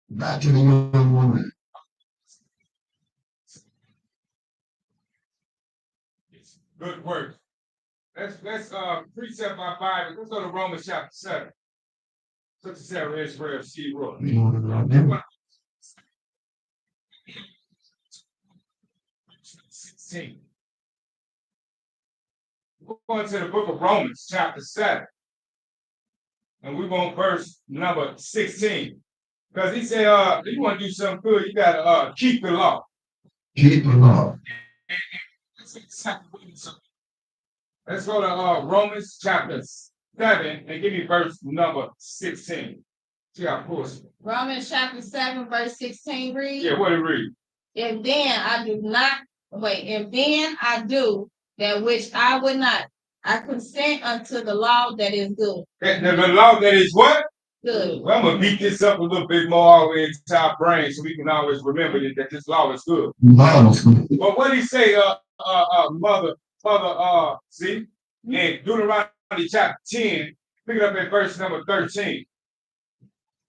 Back to the young woman. Good work. Let's precept by Bible. Let's go to Romans chapter 7. Sister Sarah Israel, she wrote. You want to know them? 16. We're going to the book of Romans, chapter 7. And we're going to verse number 16. Because he said, if you want to do something good, you got to keep the law. Keep the law. Let's go to Romans chapter 7 and give me verse number 16. See how close. Romans chapter 7, verse 16 reads. Yeah, what it read? And then I do that which I would not. I consent unto the law that is good. The law that is what? Good. Well, I'm going to beat this up a little bit more all the way into our brain so we can always remember that this law is good. But what did he say, mother, see? In Deuteronomy chapter 10, pick it up at verse number 13.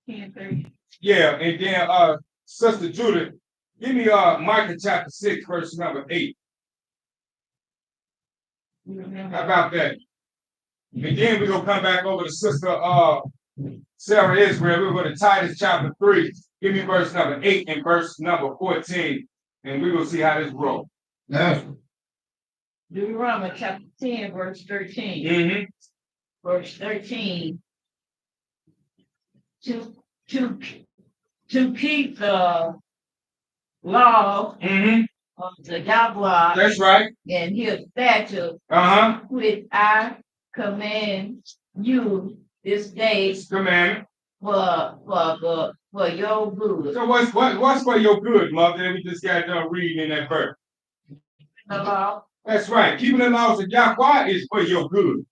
10:30. Yeah, and then Sister Judith, give me Micah chapter 6, verse number 8. How about that? And then we're gonna come back over to Sister Sarah Israel. We're going to Titus chapter 3. Give me verse number 8 and verse number 14. And we're gonna see how this rolls. Yes. Deuteronomy chapter 10, verse 13. Mm-hmm. Verse 13. To keep the law of the Yahweh That's right. and his statutes, Uh-huh. which I command you this day Commandment. for your good. So what's for your good, mother? We just got done reading in that verse. The law. That's right. Keeping the laws of Yahweh is for your good.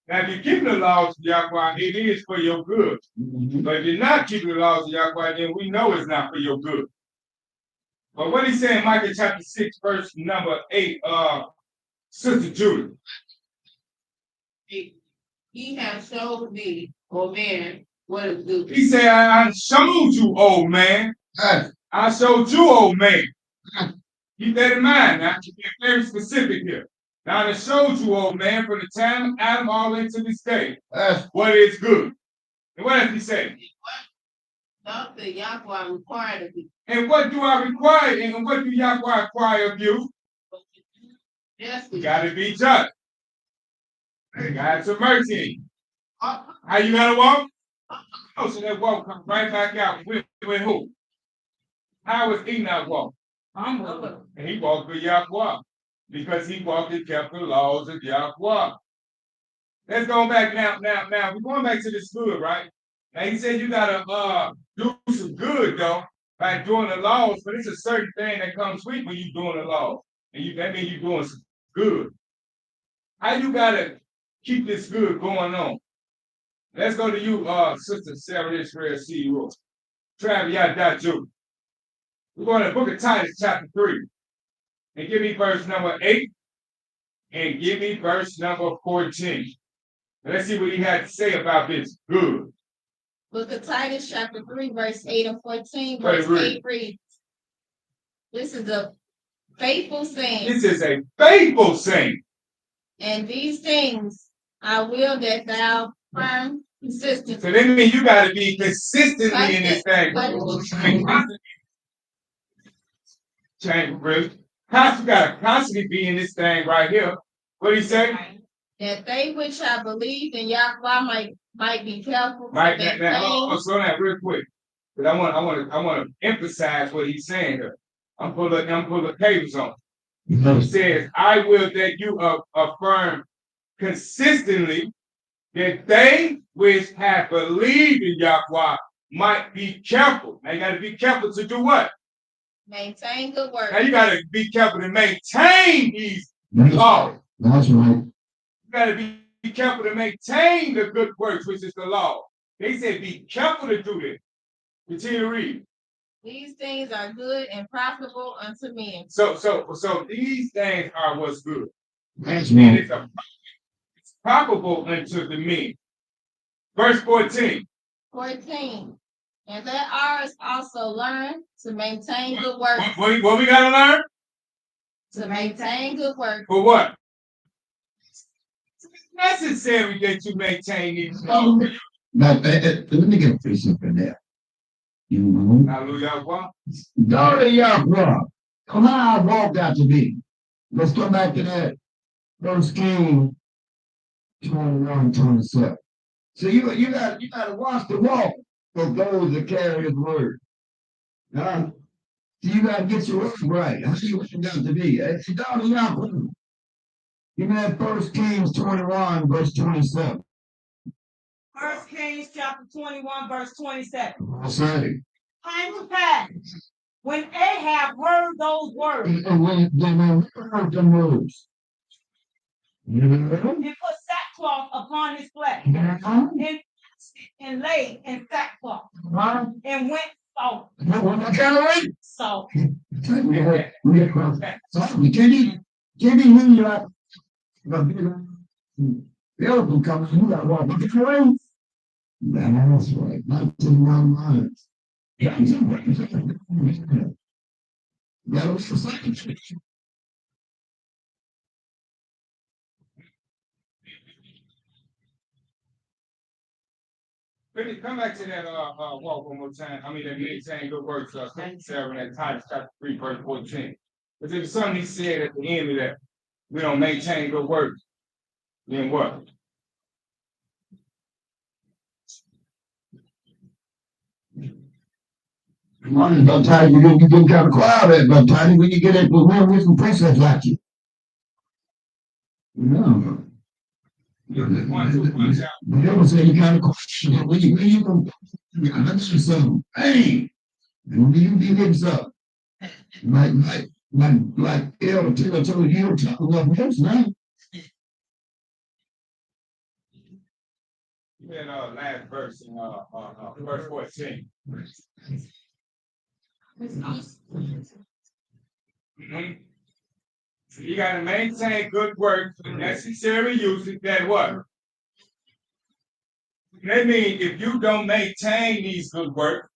Now, if you're keeping the laws of Yahweh, it is for your good. But if you're not keeping the laws of Yahweh, then we know it's not for your good. But what he's saying, Micah chapter 6, verse number 8, Sister Judith. He has showed me, oh man, what is good. He said, I showed you, old man. I showed you, old man. Keep that in mind now. Keep it very specific here. Now, I showed you, old man, from the time of Adam all into this day, what is good. And what does he say? Not the Yahweh required of you. And what do I require? And what do Yahweh require of you? Yes, You got to be just. You got to have some mercy in you. How you got to walk? Oh, so that walk comes right back out. With who? How was Enoch walk? And he walked with Yahweh because he walked and kept the laws of Yahweh. Let's go back now. We're going back to this good, right? Now he said you gotta do some good though by doing the laws, but it's a certain thing that comes with when you're doing the laws, and that means you're doing some good. How you gotta keep this good going on? Let's go to you, Sister Sarah Israel, CEO. Travis Yadaju. We're going to the book of Titus, chapter 3. And give me verse number 8. And give me verse number 14. Let's see what he had to say about this. Good. Book of Titus, chapter 3, verse 8 and 14. Right, Verse read. 8 reads, this is a faithful saying, This is a faithful saying. and these things I will that thou firm consistent. So that means you got to be consistently in this thing. Change, really. You got to constantly be in this thing right here. What do you say? That they which have believed in Yahweh might be careful. Slow down real quick. Because I want to emphasize what he's saying here. I'm pulling the papers on. He says, I will that you affirm consistently that they which have believed in Yahweh might be careful. Now you got to be careful to do what? Maintain good work. Now you got to be careful to maintain these laws. That's right. You got to be careful to maintain the good works, which is the law. They said be careful to do this. Continue to read. These things are good and profitable unto men. So these things are what's good. That's And right. it's profitable unto the men. Verse 14. 14. And let ours also learn to maintain good work. What we got to learn? To maintain good work. For what? It's necessary that you maintain these laws. Now, let me get a precept in there. You know, Hallelujah. daughter Yahweh, come on, I walked out to be. Let's go back to that First Kings 21, 27. So you got to watch the walk for those that carry His word. So you got to get your word right. I see what you got to be. Hey, daughter Yahweh, give me that First Kings 21, verse 27. First Kings chapter 21, verse 27. That's right. Came to pass, when Ahab heard those words, And when they heard them words, he put sackcloth upon his flesh, and lay in sackcloth, and went salt. What kind of way? Salt. You can't be really like the elephant comes, you got to walk the way. That's right. Not to the wrong lines. Yeah, that was the second. Come back to that walk one more time. I mean, that maintain good works. Sarah, in that Titus chapter 3, verse 14. But there's something he said at the end of that. We don't maintain good works. Then what? About time you get kind of quiet about time when you get it with some precepts like you. No. You don't say you kind of quiet. When you go, I mentioned something. Hey, and you getting something. Like Elder Taylor told you, talk about else now. That last verse in verse 14. So you got to maintain good work for necessary uses. That what? That means if you don't maintain these good work,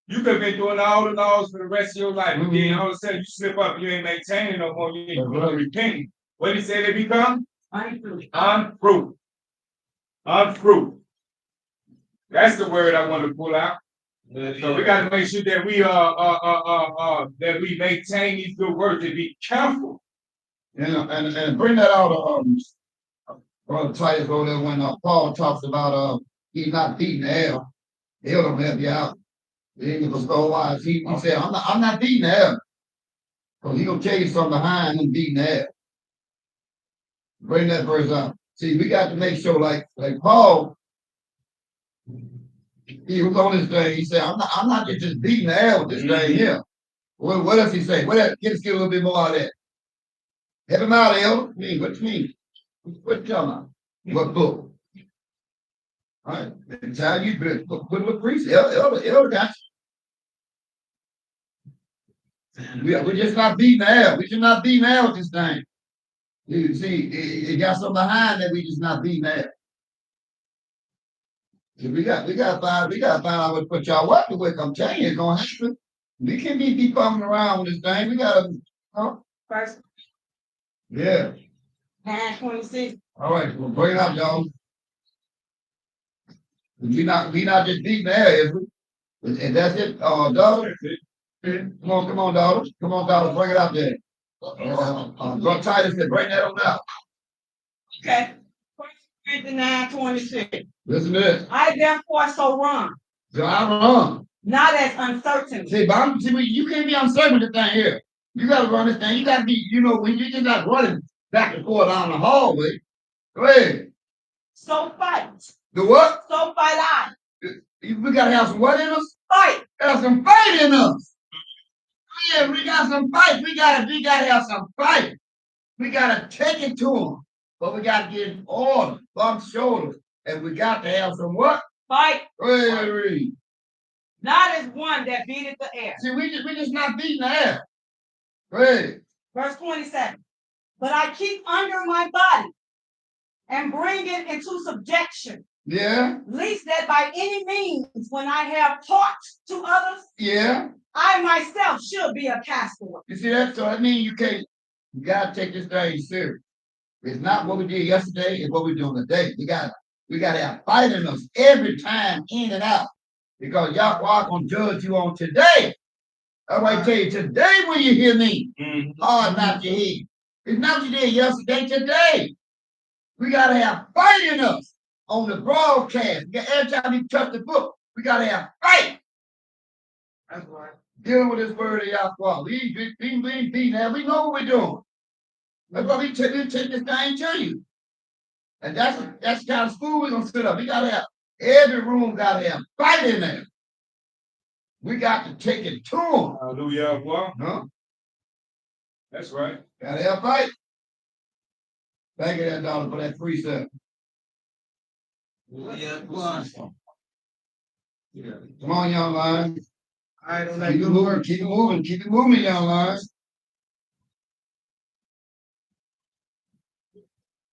you could have been doing all the laws for the rest of your life. And then all of a sudden you slip up and you ain't maintaining no more. You ain't repenting. What did he say they become? Unfruitful. Unfruitful. That's the word I want to pull out. So we got to make sure that we maintain these good words and be careful. And bring that out Brother Titus over there when Paul talks about he's not beating hell. Hell don't help you out. He said, I'm not beating hell. Because he's gonna tell you from behind him beating hell. Bring that verse out. See, we got to make sure like Paul. He was on this thing. He said, I'm not just beating the hell with this thing here. What else he say? Get a little bit more out of that. Help him out, Elder. What you mean? What you talking about? What book? All right. It's how you put a priest. Elder got you. We're just not beating the hell. We should not beat the hell with this thing. You see, it got something behind that we just not beating the hell. We got to find out what y'all working with. I'm telling you, it's gonna happen. We can't be bumming around with this thing. We gotta, First, yeah. 9:26. All right, well, bring it up, y'all. We not just beating the air, is we? And that's it, daughter. Come on, daughter. Come on, daughter, bring it up there. Brother Titus said, bring that on out. Okay. 1 Corinthians 9:26. Listen to this. I therefore so run, So I run. not as uncertain. See, but you can't be uncertain with this thing here. You gotta run this thing. You gotta be, when you just not running back and forth down the hallway. Go ahead. So fight. The what? So fight I. We gotta have some what in us? Fight. Have some fight in us. Yeah, we got some fight. We gotta have some fight. We gotta take it to them. But we gotta get in order, bump shoulders. And we got to have some what? Fight. Go ahead, read. Not as one that beateth the air. See, we just not beating the air. Go ahead. Verse 27. But I keep under my body and bring it into subjection. Yeah. Lest that by any means, when I have taught to others, Yeah. I myself should be a castaway. You see that? So that means you gotta take this thing serious. It's not what we did yesterday, it's what we're doing today. We gotta have fight in us every time, in and out. Because Yahweh gonna judge you on today. That's why I tell you, today when you hear me, hard not your head. It's not what you did yesterday, today. We gotta have fight in us on the broadcast. Every time we touch the book, we gotta have fight. That's right. Dealing with this word of Yahweh. We ain't beating that. We know what we're doing. That's why we take this thing to you. And that's the kind of school we're gonna set up. We gotta have every room gotta have fight in there. We got to take it to them. Hallelujah. Huh? That's right. Gotta have fight. Thank you, that dollar, for that precept. Yeah, one. Come on, young lions. I don't Keep it moving, keep it moving, young lions.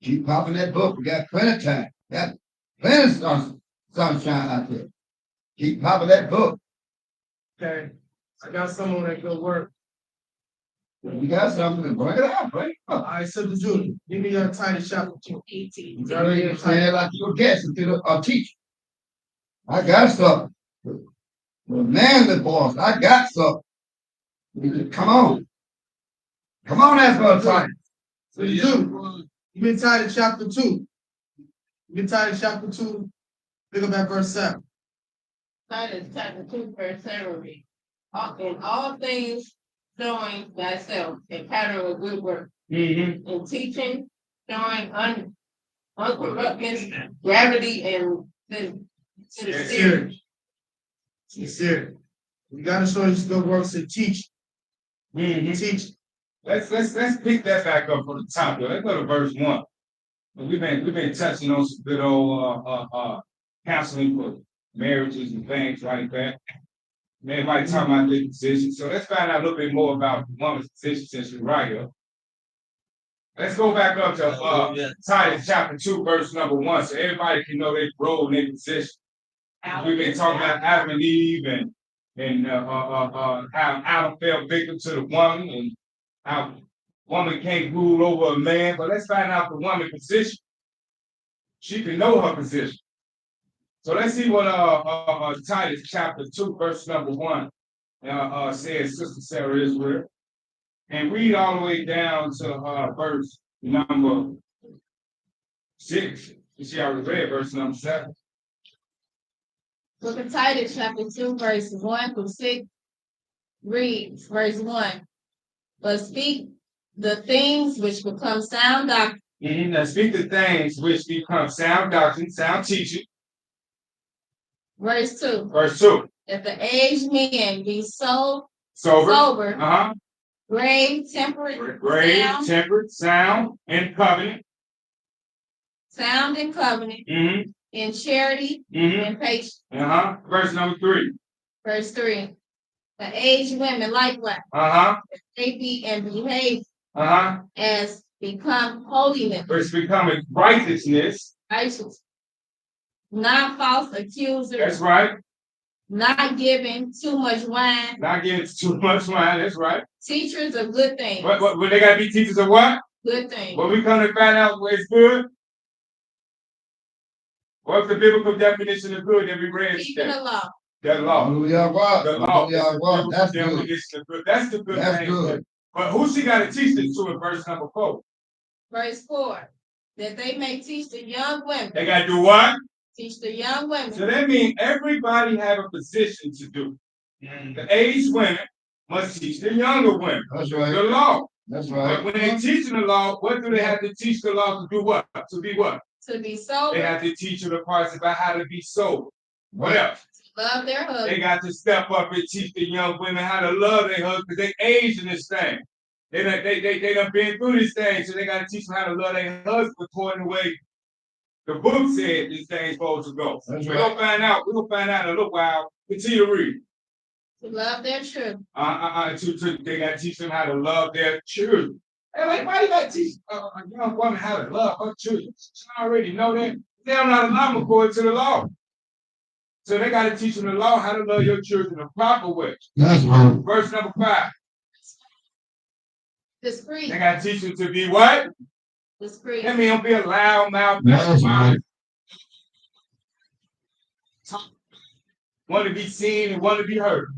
Keep popping that book. We got plenty of time. Got plenty of sunshine out there. Keep popping that book. Okay. I got some on that good work. We got something. Bring it out, bring it up. All right, Sister Julie, give me your tiny chapter 2. 18. You already saying it like you're guessing to a teacher. I got something. The manly boss, I got something. Come on. Come on, that's what I'm saying. So you do. You been tied to chapter 2. You been tied to chapter 2. Pick up at verse 7. Titus chapter 2, verse 7 reads, in all things showing thyself a pattern of good work, in teaching, showing uncorruptness, gravity, and sincerity. Sincerity. You gotta show his good works and teach. Teach. Let's pick that back up from the top. Let's go to verse 1. We've been touching on some good old counseling for marriages and things like that. Everybody talking about their position. So let's find out a little bit more about the woman's position since you're right here. Let's go back up to Titus chapter 2, verse number 1, so everybody can know their role and their position. We've been talking about Adam and Eve and how Adam fell victim to the woman and how woman can't rule over a man. But let's find out the woman's position. She can know her position. So let's see what Titus chapter 2, verse number 1 says, Sister Sarah Israel. And read all the way down to verse number 6. She already read verse number 7. Book of Titus, chapter 2, verses 1 through 6 reads, verse 1. But speak the things which become sound doctrine. Now speak the things which become sound doctrine, sound teaching. Verse 2. Verse 2. That the aged men be sober. Grave, temperate, sound, and covenant. Sound and covenant. In charity and patience. Verse number 3. Verse 3. The aged women likewise. They be and behave as become holiness. Verse becoming righteousness. not false accusers, That's right. not giving too much wine, Not getting too much wine. That's right. teachers of good things. What they gotta be teachers of what? Good things. When we come to find out where it's good, what's the biblical definition of good that we read Keeping today? the law. The law. Hallelujah. The law. Hallelujah. That's good. Definition of good. That's the good That's thing. good. But who she got to teach this to in verse number 4? Verse 4, that they may teach the young women. They got to do what? Teach the young women. So that means everybody have a position to do. The aged women must teach the younger women. That's right. The law. That's But right. when they're teaching the law, what do they have to teach the law to do what? To be what? To be sober. They have to teach you the parts about how to be sober. What else? To love their husband. They got to step up and teach the young women how to love their husbands because they age in this thing. They done been through this thing, so they got to teach them how to love their husband according to the way the book said this thing's supposed to go. That's We're right. gonna find out. We're gonna find out in a little while. Continue to read. To love their children. They got to teach them how to love their children. Hey, like, why you got to teach a young woman how to love her children? She already know that. They don't know how to love them according to the law. So they got to teach them the law how to love your children the proper way. That's right. Verse number 5. Discreet. They got to teach them to be what? Discreet. That means don't be a loud mouth. That's right. Want to be seen and want to be heard.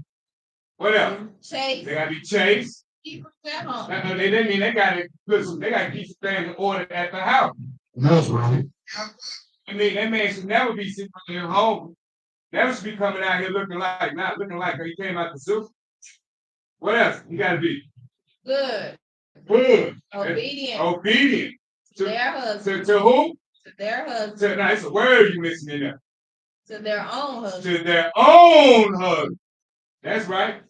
What else? Chase. They got to be chaste. Keep them at home. They mean they got to listen. They got to keep things in order at the house. That's right. I mean, that man should never be sitting at home. Never should be coming out here looking like, not looking like he came out the zoo. What else? You got to be Good. good, Obedient. obedient. To their husband. To who? To their husband. Now, it's a word you missing in there. To their own husband. To their own husband. That's right.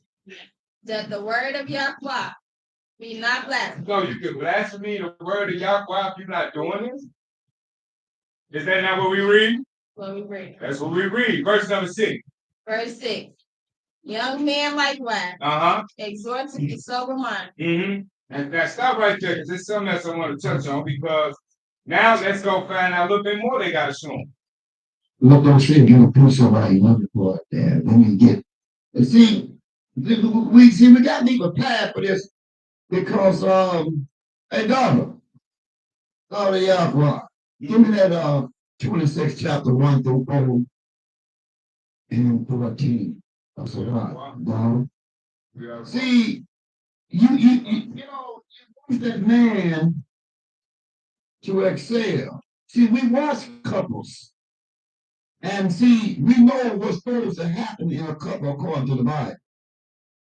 That the word of Yahweh be not blasphemed. So you can blaspheme the word of Yahweh if you're not doing this? Is that not what we read? What we read. That's what we read. Verse number 6. Verse 6. Young men likewise. Exhort to be sober minded. Mm-hmm. And now stop right there because there's something else I want to touch on because now let's go find out a little bit more they got to show them. Look, don't say give a piece of right looking for it there. Let me get. And see, we got to be prepared for this because hey daughter, Yahweh, give me that 26 chapter 1 through 4 and 14. That's all right, daughter. See, you know, you want that man to excel. See, we watch couples. And see, we know what's supposed to happen in a couple according to the Bible.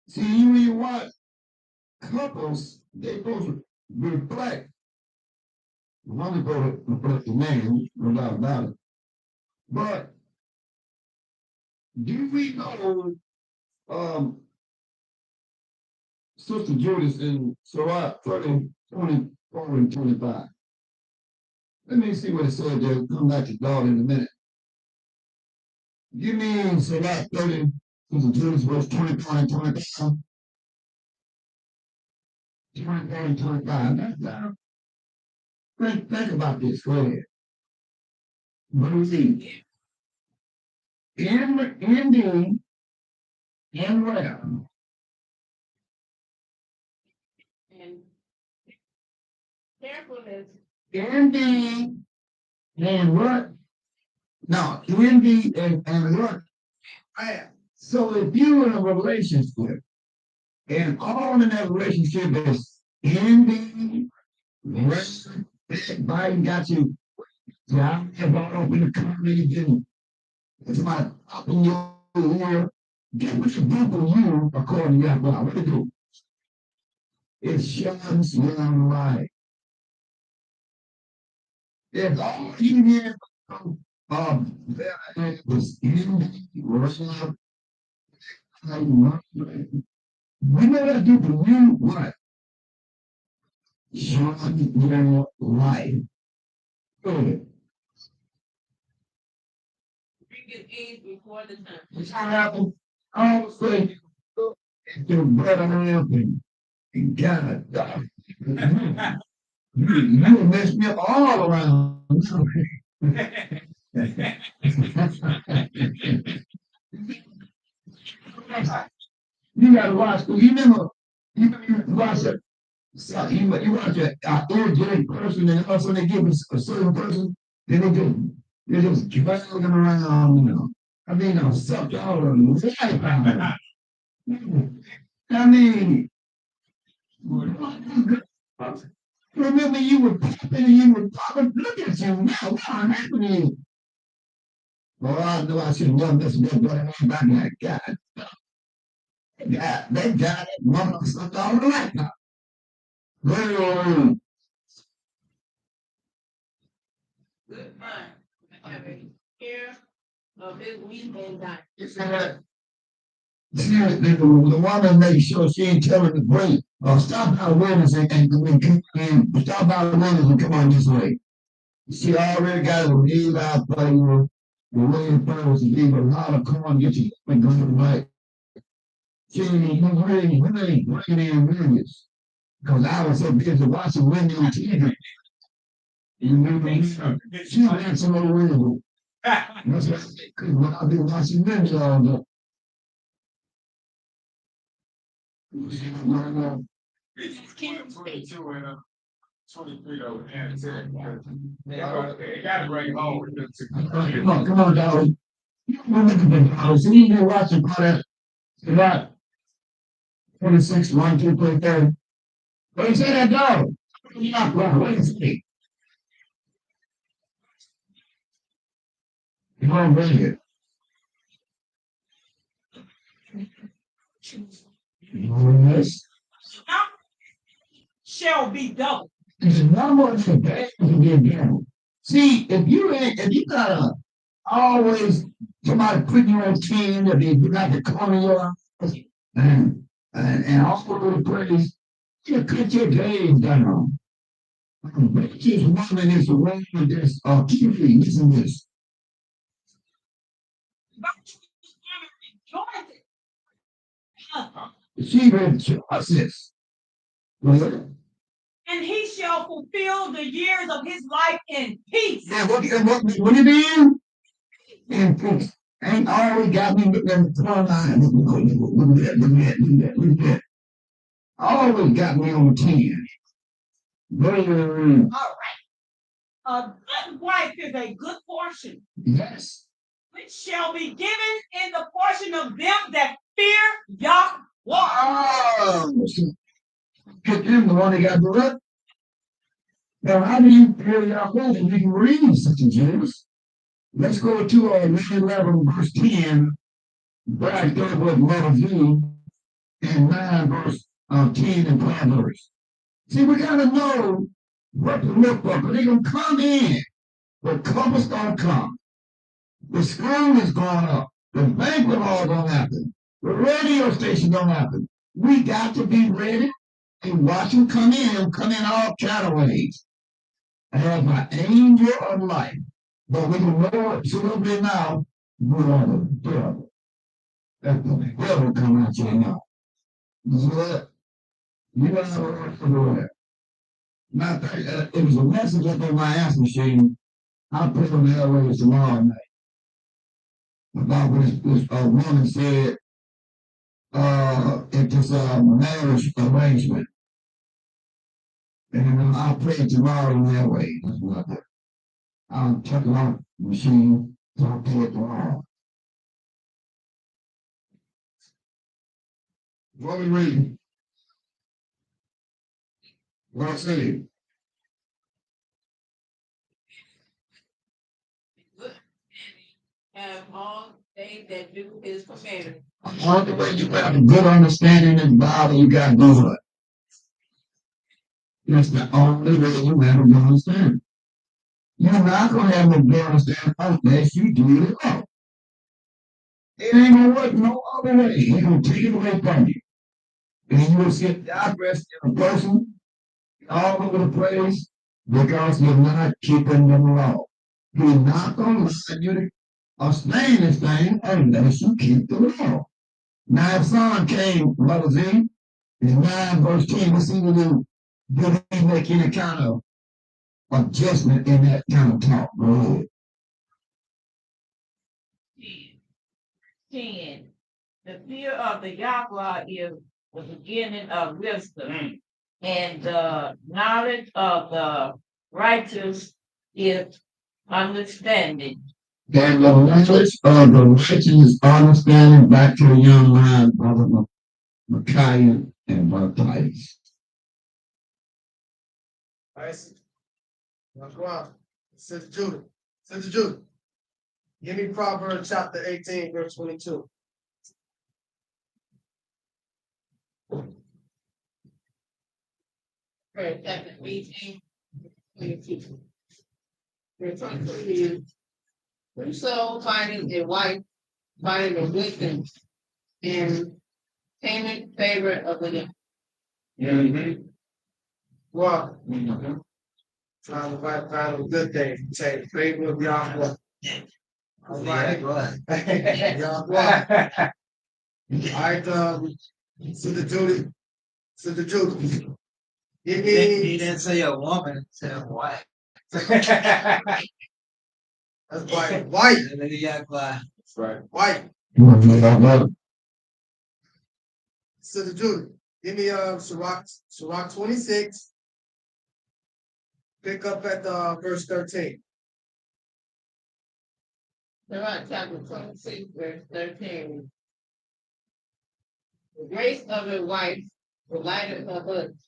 See, you watch couples, they supposed to reflect. One is supposed to reflect the man, no doubt about it. But do we know Sister Judas in Sirach 30, 24 and 25? Let me see what it said there. Come back to God in a minute. Give me Sirach 30, Sister Judas, verse 24 and 25. 24 and 25. That's down. Think about this. Go ahead. What do we see? In where? And carefulness. Envy and what? No, envy and what? So if you're in a relationship and all in that relationship is envy, Biden got you, yeah, brought open the college and it's my up in your ear. Get what you do for you according to Yahweh. What do you do? It shines your light. If all you hear there was envy, love, we know that do for you what? Shine your light. Good. Bring it in before the time. What's gonna happen? All of a sudden, you look at your brother and God, you messed me up all around. you watch it. So you watch an energetic person, and also they give a certain person, then they just dragging around, I mean, I'm sucked all of them. I mean, remember you were popping and you were popping. Look at you now. What's happening? Well, I know I should have done this one, but I went back like God. They got it. Mama sucked all the life out. Well, Good mind. Have a care of his weak and dying. it's that. Seriously, the woman make sure she ain't telling the break. Stop our winners and stop our winners and come on this way. She already got a lead out for you. The way it first to leave a lot of corn, get you going right. She ain't bringing in millions. Because I was so busy watching Wendy on TV. You know, she had some old window. That's what I say, because when I be watching Wendy all day. It's 22 and 23 though. And they gotta bring it home. Come on, dog. So you been watching all that. About 26, 1, 2, 3, 30. What you say that dog? Yeah, well, wait a second. Come on, bring it. Yes. Shall be double. There's no more than bad to be again. See, if you gotta always somebody putting you on team that they got the corner your eyes and all the praise, you cut your days down. This woman is around this TV. Listen to this. She rejoices. And he shall fulfill the years of his life in peace. And what it is? In peace. Ain't always got me looking at the front line. Look at that. Always got me on 10. All right. A good wife is a good portion, Yes. which shall be given in the portion of them that fear Yahweh. Oh, pick him, the one that got the rep. Now, how do you feel your way? You can read such a James. Let's go to 11, verse 10, back there with letter V, and 9, verse 10 and Proverbs. See, we got to know what to look for, because they're going to come in. The couple's going to come. The school is going up. The banquet hall going to happen. The radio station going to happen. We got to be ready and watch them come in all kind of ways. I have my angel of life. But we can know it absolutely now, we're on the devil. That's the devil come out your mouth. What? You don't know what to do with it. Matter of fact, it was a message up on my answer machine. I'll put it on the airways tomorrow night. About what this woman said at this marriage arrangement. And I'll play it tomorrow in the airways. That's what I do. I'll check it out the machine, so I'll play it tomorrow. What we reading? What I say? Have all they that do his commandments. All the way you have a good understanding in the Bible, you got to do it. That's the only way you have a good understanding. You're not going to have no good understanding unless you do it all. It ain't going to work no other way. It's going to take it away from you. And you will sit digressed in a person all over the place because you're not keeping them law. You're not going to let you abstain this thing unless you keep the law. Now, if son came, Mother Z, in 9 verse 10, we see you did he make any kind of adjustment in that kind of talk? Go ahead. 10. The fear of the Yahweh is the beginning of wisdom, and the knowledge of the righteous is understanding. And the knowledge of the righteous understanding back to the young man, Brother Micaiah and Brother Titus. I see. Now go on. Sister Judah. Sister Judah. Give me Proverbs chapter 18, verse 22. First, chapter 18, 22. Verse 22 is, whoso findeth a wife, findeth a wisdom, and obtaineth favor of the Lord. Well, trying to find a good thing. Say, favor of Yahweh. All right. Yahweh. All right, Sister Judy. Sister Judy. Give He me. didn't say a woman, he said a wife. That's white. White. And then he got quiet. That's right. White. Brother Sister Judy. Give me Sirach 26. Pick up at verse 13. Sirach chapter 26, verse 13. The grace of a wife delighteth her husband.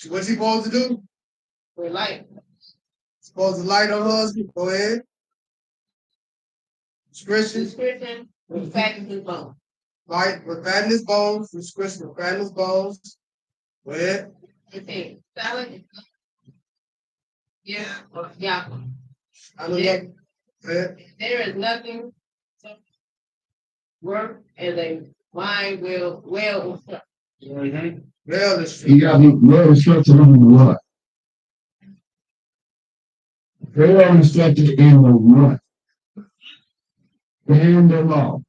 What's he supposed to do? Delight. Supposed to light her husband. Go ahead. Discretion. Discretion will fatten his bones. Right. With fatten his bones. Discretion will fatten his bones. Go ahead. It says, salad. Yeah, yeah. I know that. Go ahead. There is nothing so work as a wine well instructed. Well, it's You got to be well instructed in the what? Well instructed in the what? And the law.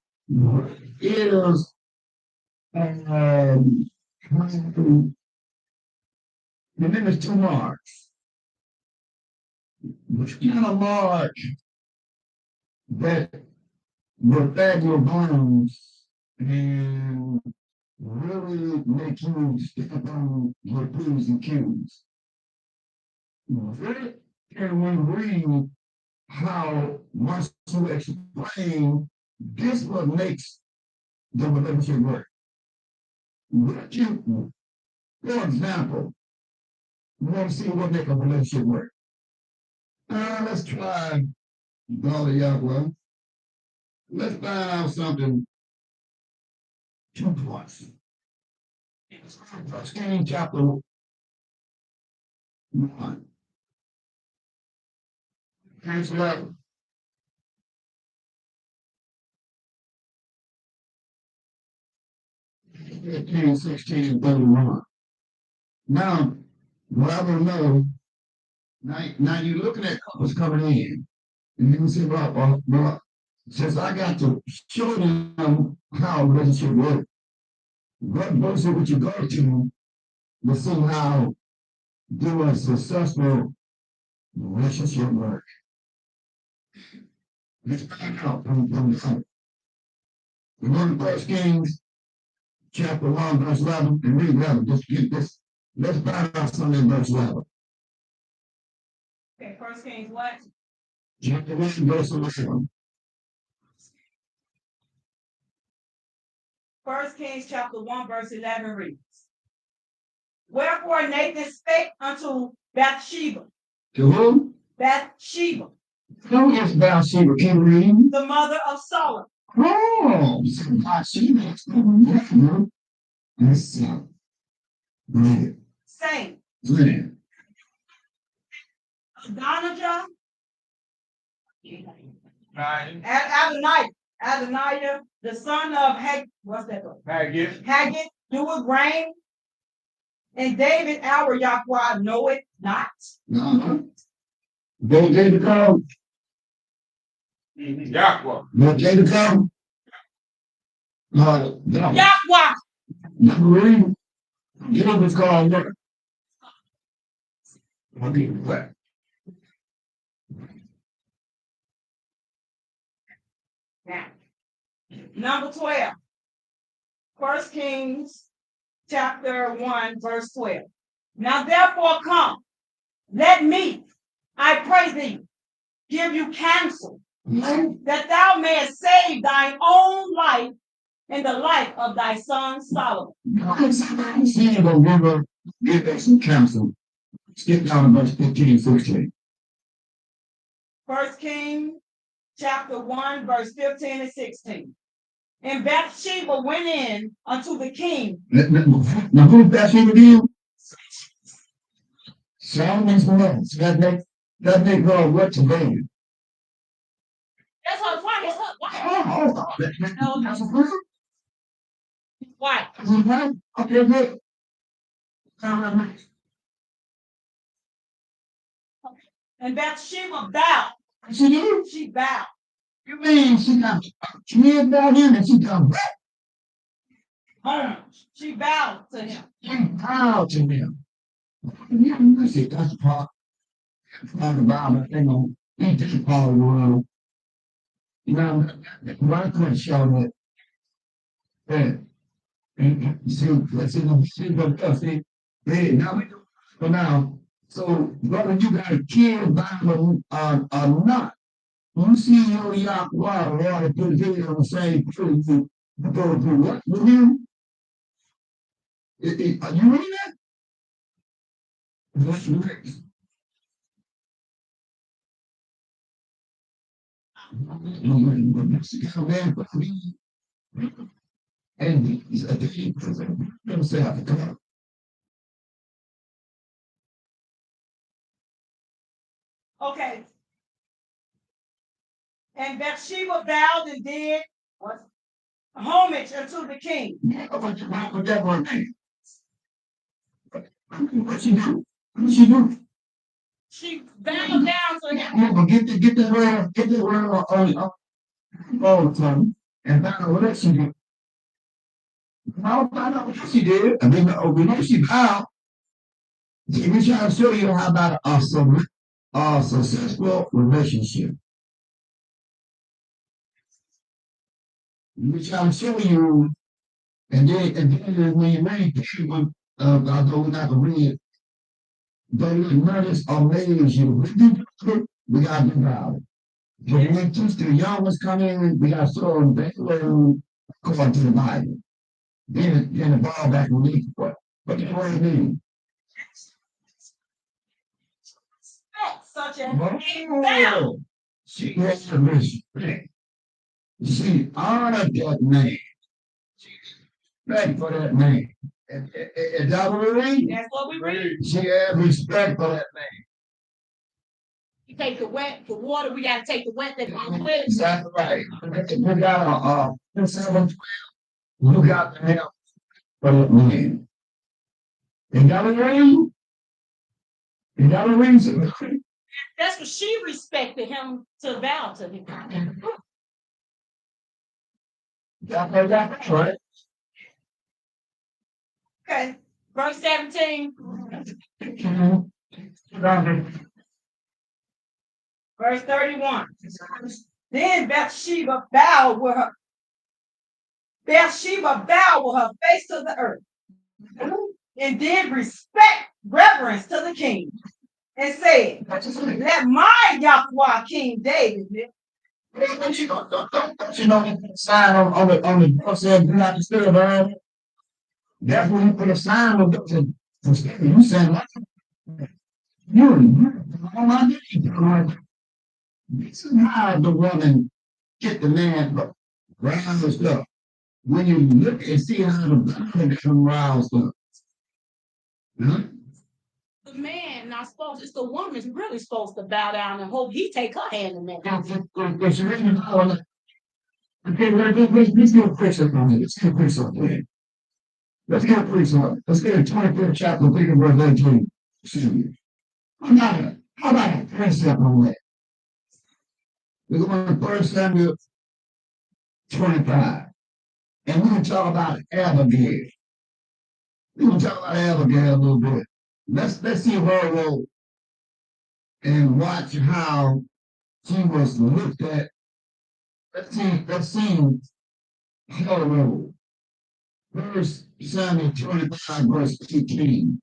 Is the name is too large. Which kind of large that will fat your bones and really make you step on your P's and Q's. Right? And when we read how once you explain this what makes the relationship work. What you, for example, you want to see what makes a relationship work. Let's try Brother Yahweh. Let's find out something 2 points. First Kings chapter 1. Verse 11. 15, 16, and 31. Now, what I will know, now you're looking at couples coming in, and you can say, well, since I got to show them how a relationship works, what verse would you go to to see how do a successful relationship work? Let's find out from the front. Remember First Kings chapter 1, verse 11, and read 11. Just get this. Let's find out something in verse 11. Okay, First Kings what? Chapter 1, verse 11. First Kings chapter 1, verse 11 reads. Wherefore Nathan spake unto Bathsheba. To whom? Bathsheba. Who is Bathsheba? Can you read? The mother of Solomon. Oh, so Bathsheba is Let's read it. Saying. Read it. Adonijah. Nine. Adoniah, the son of what's that? Haggith, doeth reign. And David, our Yahweh, know it not. Go David come. Yahweh. Go David come. Yahweh. Read. You know what's called what? What? Now, number 12. First Kings chapter 1, verse 12. Now therefore come, let me, I pray thee, give you counsel, that thou mayest save thine own life and the life of thy son Solomon. See, we'll give us some counsel. Skip down to verse 15 and 16. 1 Kings chapter 1, verse 15 and 16. And Bathsheba went in unto the king. Now who's Bathsheba again? Solomon's wife. So that make her what to David? That's her wife. That's her wife. That's a person? Wife. That's a wife? Okay, good. And Bathsheba bowed. She did? She bowed. You mean she got kids down here and she got back? She bowed to him. She bowed to him. Yeah, I see that's the part. Talk about it, they gonna eat this part of the world. You know, my could show that. Yeah. And see, let's see what else. See, yeah, now we do. But now, so whether you got a kid, Bible, or not, you see your YHWH, Lord, put his head on the same tree, you go through what with him? Are you reading that? What's next? And he's a day, don't say I come out. Okay. And Bathsheba bowed and did homage unto the king. What that word mean? What she do? What she do? She bowed down to him. Yeah, but get that word all the time. And find out what else she did. I'll find out what else she did. I mean, we know she bowed. We try to show you how about a successful relationship. We try to show you, and then when you read people, although we're not gonna read it, but notice amaze you. We gotta do about it. So when we teach the young ones come in, we gotta show them that way according to the Bible. Then the ball back and leave what the word mean. Such as bow. She has to respect. She honored that man. She respect for that man. Is that what we read? That's what we read. She had respect for that man. You take the wet for water, we gotta take the wet that goes with it. Exactly right. We got a 712. Look out the help for that man. Is that what we read? Is that what we read? That's what she respected him to bow to him. That's right. Okay. Verse 17. Verse 31. Then Bathsheba bowed with her face to the earth and did reverence to the king and said, let my YHWH King David live. Don't you know that sign on the door said do not disturb her? That's when you put a sign on the you said like this is how the woman get the man roused up. When you look and see how the man gets them roused up. Huh? The man not supposed, it's the woman's really supposed to bow down and hope he take her hand in that. Okay, let's get a precept on it. Let's get a precept on it. Let's get a precept. Let's get a 25th chapter, verse 18. How about a precept on that? We're going to 1 Samuel 25. And we're going to talk about Abigail. We're going to talk about Abigail a little bit. Let's see her role and watch how she was looked at. Let's see her role. First Samuel 25, verse 18.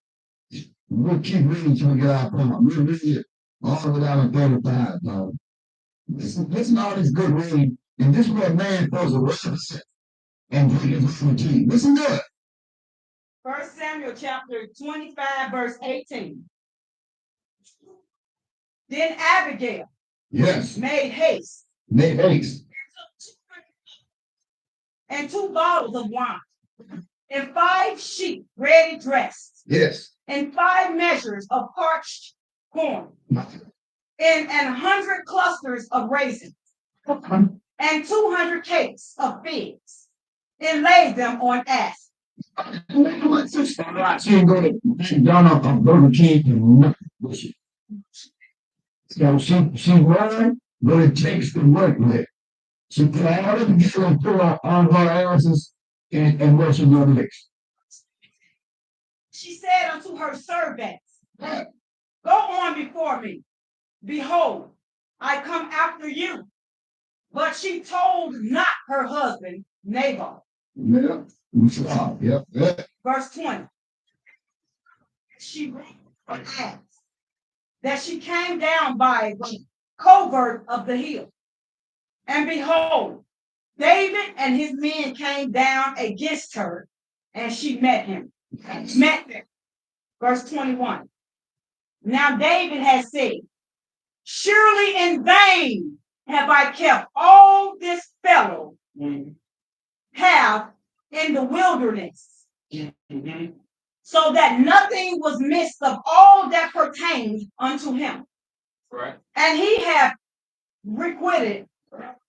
We'll keep reading till we get our point. We'll read it all the way down to 35, dog. Listen to all this good reading, and this is what a man supposed to represent and bring his own king. Listen to it. 1 Samuel chapter 25, verse 18. Then Abigail Yes, made haste make haste. and 2 bottles of wine, and 5 sheep ready dressed, Yes. and 5 measures of parched corn, and 100 clusters of raisins, and 200 cakes of figs, and laid them on asses. She ain't go to McDonald's or Burger King and nothing with it. So she learned what it takes to work with. She put all of the together and put on her asses and what she gonna mix. She said unto her servants, Go on before me. Behold, I come after you. But she told not her husband, Nabal. Yep. Yep. Verse 20. She asked that she came down by the covert of the hill. And behold, David and his men came down against her, and she met them. Verse 21. Now David has said, Surely in vain have I kept all this fellow have in the wilderness, so that nothing was missed of all that pertained unto him. Right. And he hath requited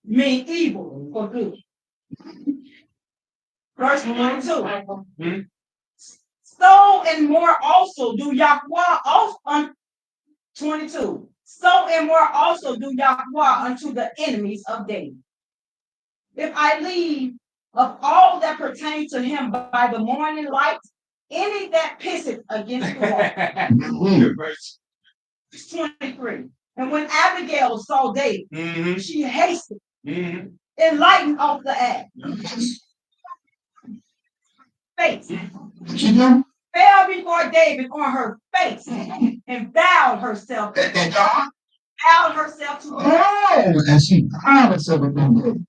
me evil for good. Verse 22. So and more also do Yahweh also 22. So and more also do Yahweh unto the enemies of David. If I leave of all that pertain to him by the morning light, any that pisseth against the wall. 23. And when Abigail saw David, she hasted and lightened off the ass. Face. Fell before David on her face and bowed herself. Bowed herself to him. Oh, and she bowed herself upon him.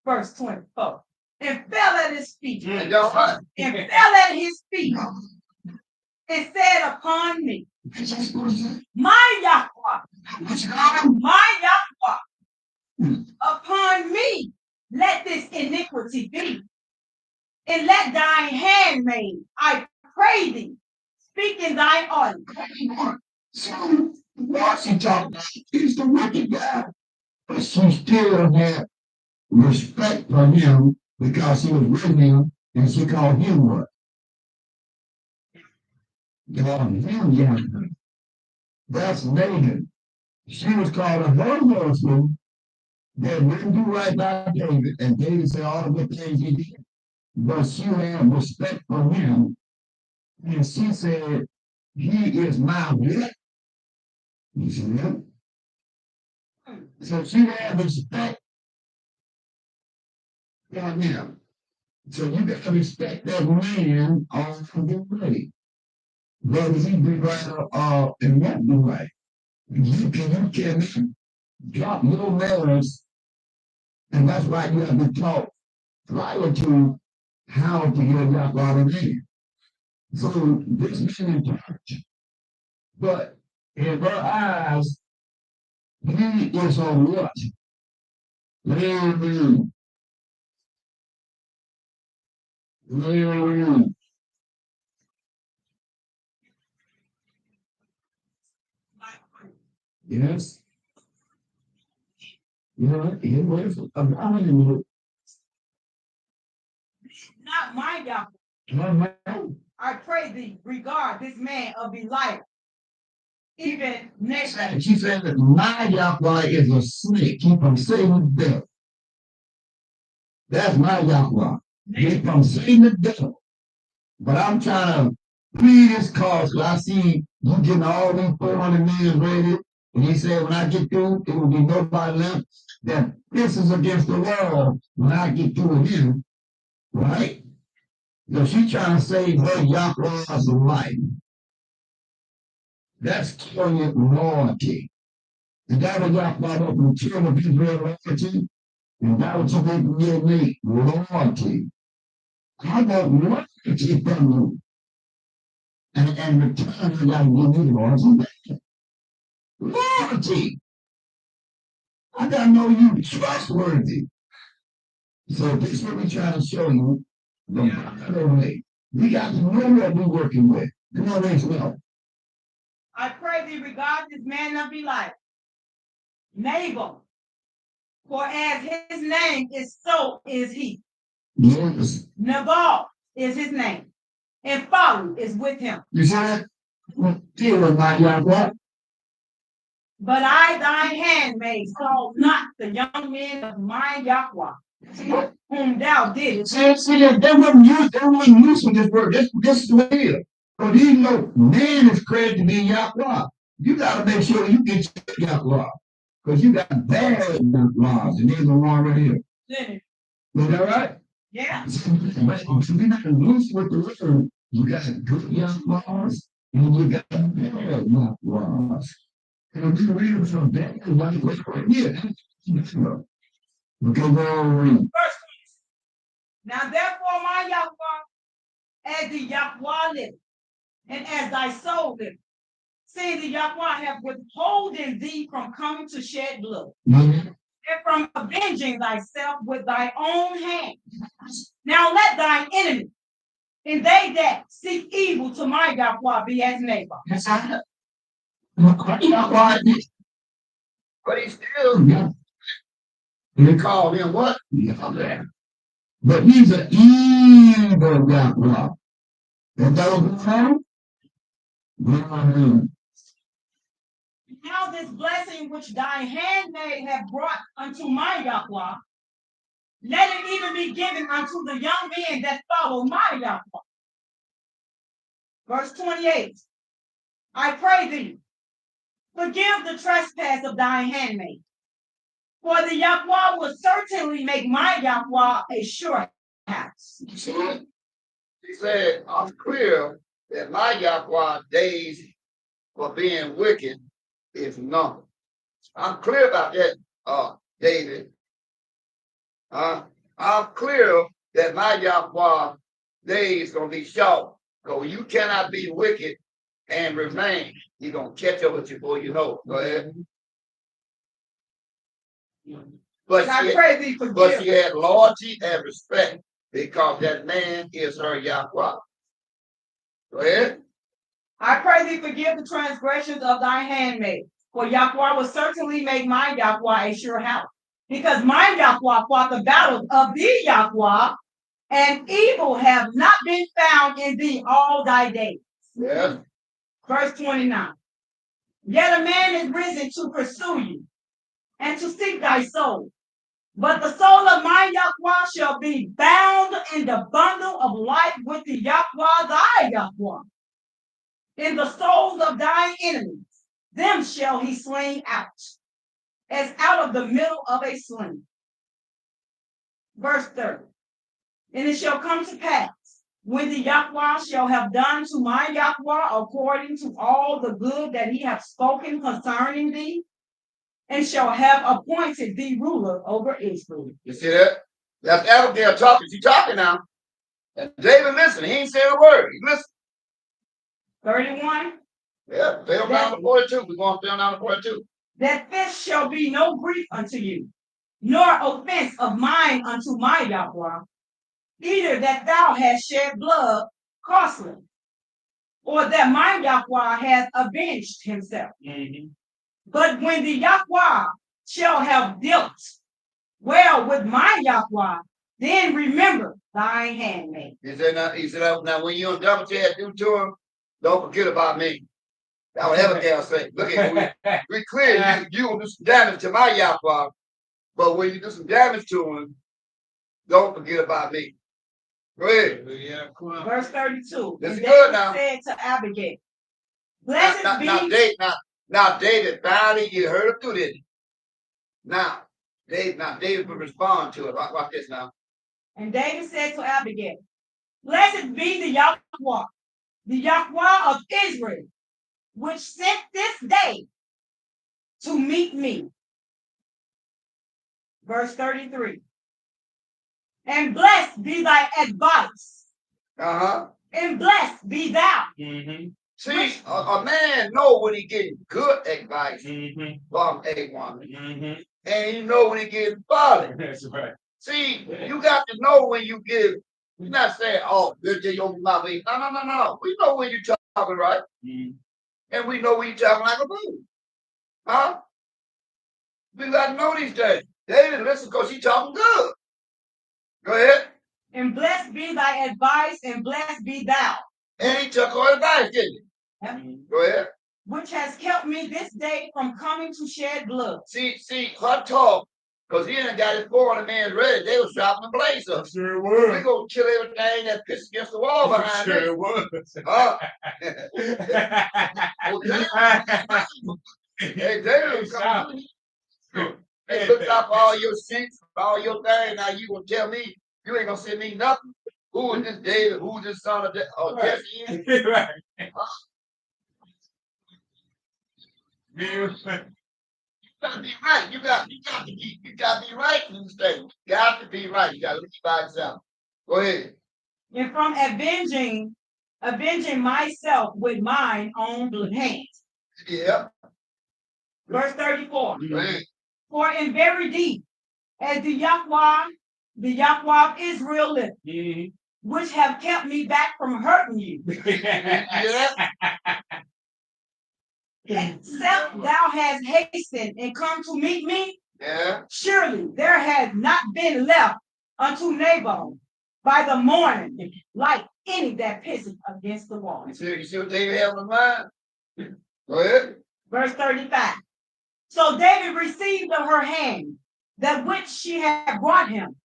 Verse 24. And fell at his feet. And fell at his feet. And said upon me, My Yahweh, my Yahweh, upon me let this iniquity be. And let thine handmaid, I pray thee, speak in thine audience. So what she talking about is the wicked guy, but she still had respect for him because he was with him, and she called him what? Called him Yahweh. That's Nathan. She was calling her husband that didn't do right by David, and David said all the good things he did. But she had respect for him, and she said, he is my what? You see that? So she had respect for him. So you got to respect that man on the way. Whether he be right or and won't be right. You can drop your manners, and that's why you have been taught prior to how to get your out of man. So this man in church, but in her eyes, he is on what? Learn. Yes. Yeah, it was about him. Not my Yahweh. No. I pray thee, regard this man of Belial. Even next time. She said that my Yahweh is a snake. Keep from Satan's devil. That's my Yahweh. Keep from Satan's devil. But I'm trying to plead this cause because I see you getting all these 400 million ready. And he said, when I get through, it will be nobody left that pisses against the wall when I get through with him. right? So she's trying to save her YHWH's life. That's killing loyalty. And that was YHWH up from children of Israel loyalty. And that was what they give me loyalty. I want loyalty from you. And return, you gotta give me loyalty. Loyalty. I gotta know you trustworthy. So this is what we're trying to show you. The better way. We got to know what we're working with. Come on, YSRAEL. I pray thee regard this man of Elias, Nabal, for as his name is, so is he. Yes. Nabal is his name, and folly is with him. You see that? Deal with my YHWH. But I, thine handmaid, saw not the young men of my YHWH, whom thou didst. See, they wouldn't use for this word. This is what it is. Because you know, man is credited to be YHWH. You got to make sure you get your YHWH. Because you got bad YHWHs, and there's the one right here. Then, Is that right? yeah. So we're not loose with the word. You got good YHWHs, and you got bad YHWHs. And we read them from that, right here. Okay, well, Verse 20. Now therefore my YHWH, as the YHWH liveth, and as thy soul liveth, seeing the YHWH have withholden thee from coming to shed blood, and from avenging thyself with thy own hand. Now let thine enemy, and they that seek evil to my YHWH, be as Nabal. But he still, they call him what? But he's an evil YHWH. And that was wrong? Now this blessing which thy handmaid have brought unto my YHWH, let it even be given unto the young men that follow my YHWH. Verse 28. I pray thee, forgive the trespass of thy handmaid, for the YHWH will certainly make my YHWH a sure house. He said, I'm clear that my YHWH days for being wicked is numbered. I'm clear about that, David. I'm clear that my YHWH days gonna be short. So you cannot be wicked and remain. He's gonna catch up with you before you know it. Go ahead. But she had loyalty and respect because that man is her YHWH. Go ahead. I pray thee forgive the transgressions of thy handmaid, for YHWH will certainly make my YHWH a sure house. Because my YHWH fought the battles of thee, YHWH, and evil have not been found in thee all thy days. Yes. Verse 29. Yet a man is risen to pursue you and to seek thy soul. But the soul of my YHWH shall be bound in the bundle of life with the YHWH thy YHWH. In the souls of thine enemies, them shall he sling out, as out of the middle of a sling. Verse 30. And it shall come to pass, when the YHWH shall have done to my YHWH according to all the good that he hath spoken concerning thee, and shall have appointed thee ruler over Israel. You see that? That's Abigail talking. She's talking now. And David listen. He ain't saying a word. He listen. 31. Yeah, fail down to 42. We're going down to 42. That this shall be no grief unto you, nor offense of mine unto my YHWH, either that thou hast shed blood costly, or that my YHWH has avenged himself. But when the YHWH shall have dealt well with my YHWH, then remember thy handmaid. He said, now when you on double chat do to him, don't forget about me. That's what Abigail say. Look at we clear you will do some damage to my YHWH, but when you do some damage to him, don't forget about me. Go ahead. Verse 32. This is and good David now. said to Abigail, blessed be now David finally you heard him through this. Now David will respond to it. Watch this now. And David said to Abigail, blessed be the Yahweh of Israel, which sent this day to meet me. Verse 33. And blessed be thy advice. And blessed be thou. See, a man know when he getting good advice from a woman. And you know when he getting folly. That's right. See, you got to know when you give. You're not saying, oh, good day, your mouth. No. We know when you're talking right. And we know when you're talking like a fool. Huh? We got to know these days. David, listen, because he's talking good. Go ahead. And blessed be thy advice, and blessed be thou. And he took her advice, didn't he? Yep. Go ahead. Which has kept me this day from coming to shed blood. See, her talk, because he done got his 400 men ready. They was dropping the blaze up. Sure was. We gonna kill everything that pissed against the wall behind us. Sure was. Hey, David was coming. Hey, look up all your sins, all your things. Now you gonna tell me you ain't gonna send me nothing? Who is this David? Who is this son of Jesse? Right. You gotta be right. You gotta be right in this thing. You got to be right. You gotta look by yourself. Go ahead. And from avenging myself with mine own hands. Yeah. Verse 34. Go ahead. For in very deed, as the Yahweh of Israel liveth, which have kept me back from hurting you. Yeah. Except thou hast hastened and come to meet me, Yeah. surely there has not been left unto Nabal by the morning like any that pisseth against the wall. You see what David had in mind? Go ahead. Verse 35. So David received of her hand that which she had brought him,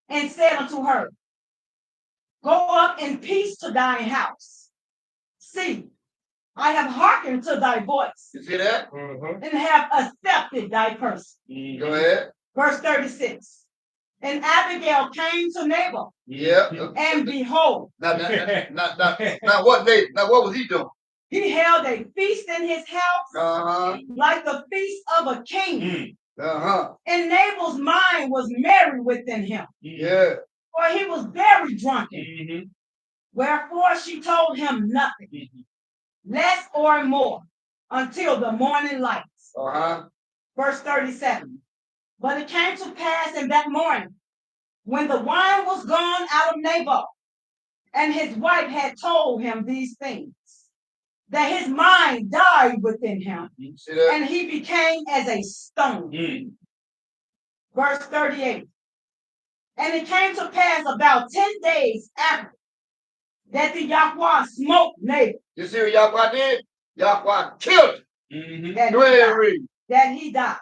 and said unto her, go up in peace to thine house. See, I have hearkened to thy voice. You see that? And have accepted thy person. Go ahead. Verse 36. And Abigail came to Nabal. Yeah. And behold. Now what David? Now what was he doing? He held a feast in his house, like the feast of a king. And Nabal's mind was merry within him. Yeah. For he was very drunken. Wherefore she told him nothing, less or more, until the morning lights. Verse 37. But it came to pass in that morning, when the wine was gone out of Nabal, and his wife had told him these things, that his mind died within him, and he became as a stone. Verse 38. And it came to pass about 10 days after that the Yahweh smote Nabal. You see what Yahweh did? Yahweh killed him. That he died.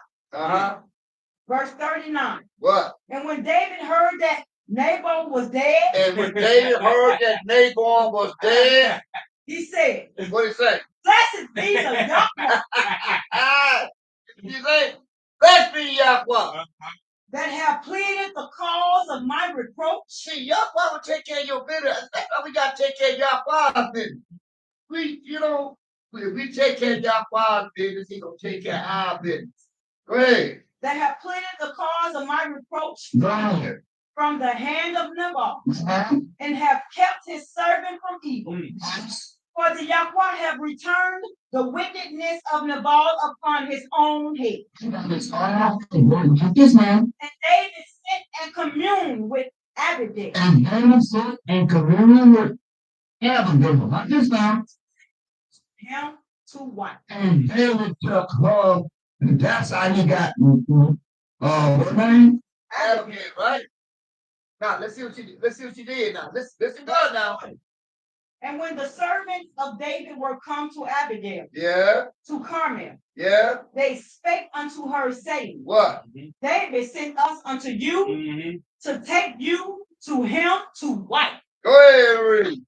Verse 39. What? And when David heard that Nabal was dead. And when David heard that Nabal was dead. He said. What did he say? Blessed be the Yahweh. He said, blessed be Yahweh. That have pleaded the cause of my reproach. See, Yahweh will take care of your business. That's why we got to take care of Yahweh's business. If we take care of Yahweh's business, he's going to take care of our business. Go ahead. That have pleaded the cause of my reproach from the hand of Nabal, and have kept his servant from evil. For the Yahweh have returned the wickedness of Nabal upon his own head. And David sent and communed with Abigail. And David sent and communed with Abigail. Not this now. Him to wife. And David took her, and that's how he got what name? Abigail, right? Now let's see what she did now. Listen good now. And when the servants of David were come to Abigail, to Carmel, they spake unto her, saying, what? David sent us unto you to take you to him to wife. Go ahead, read.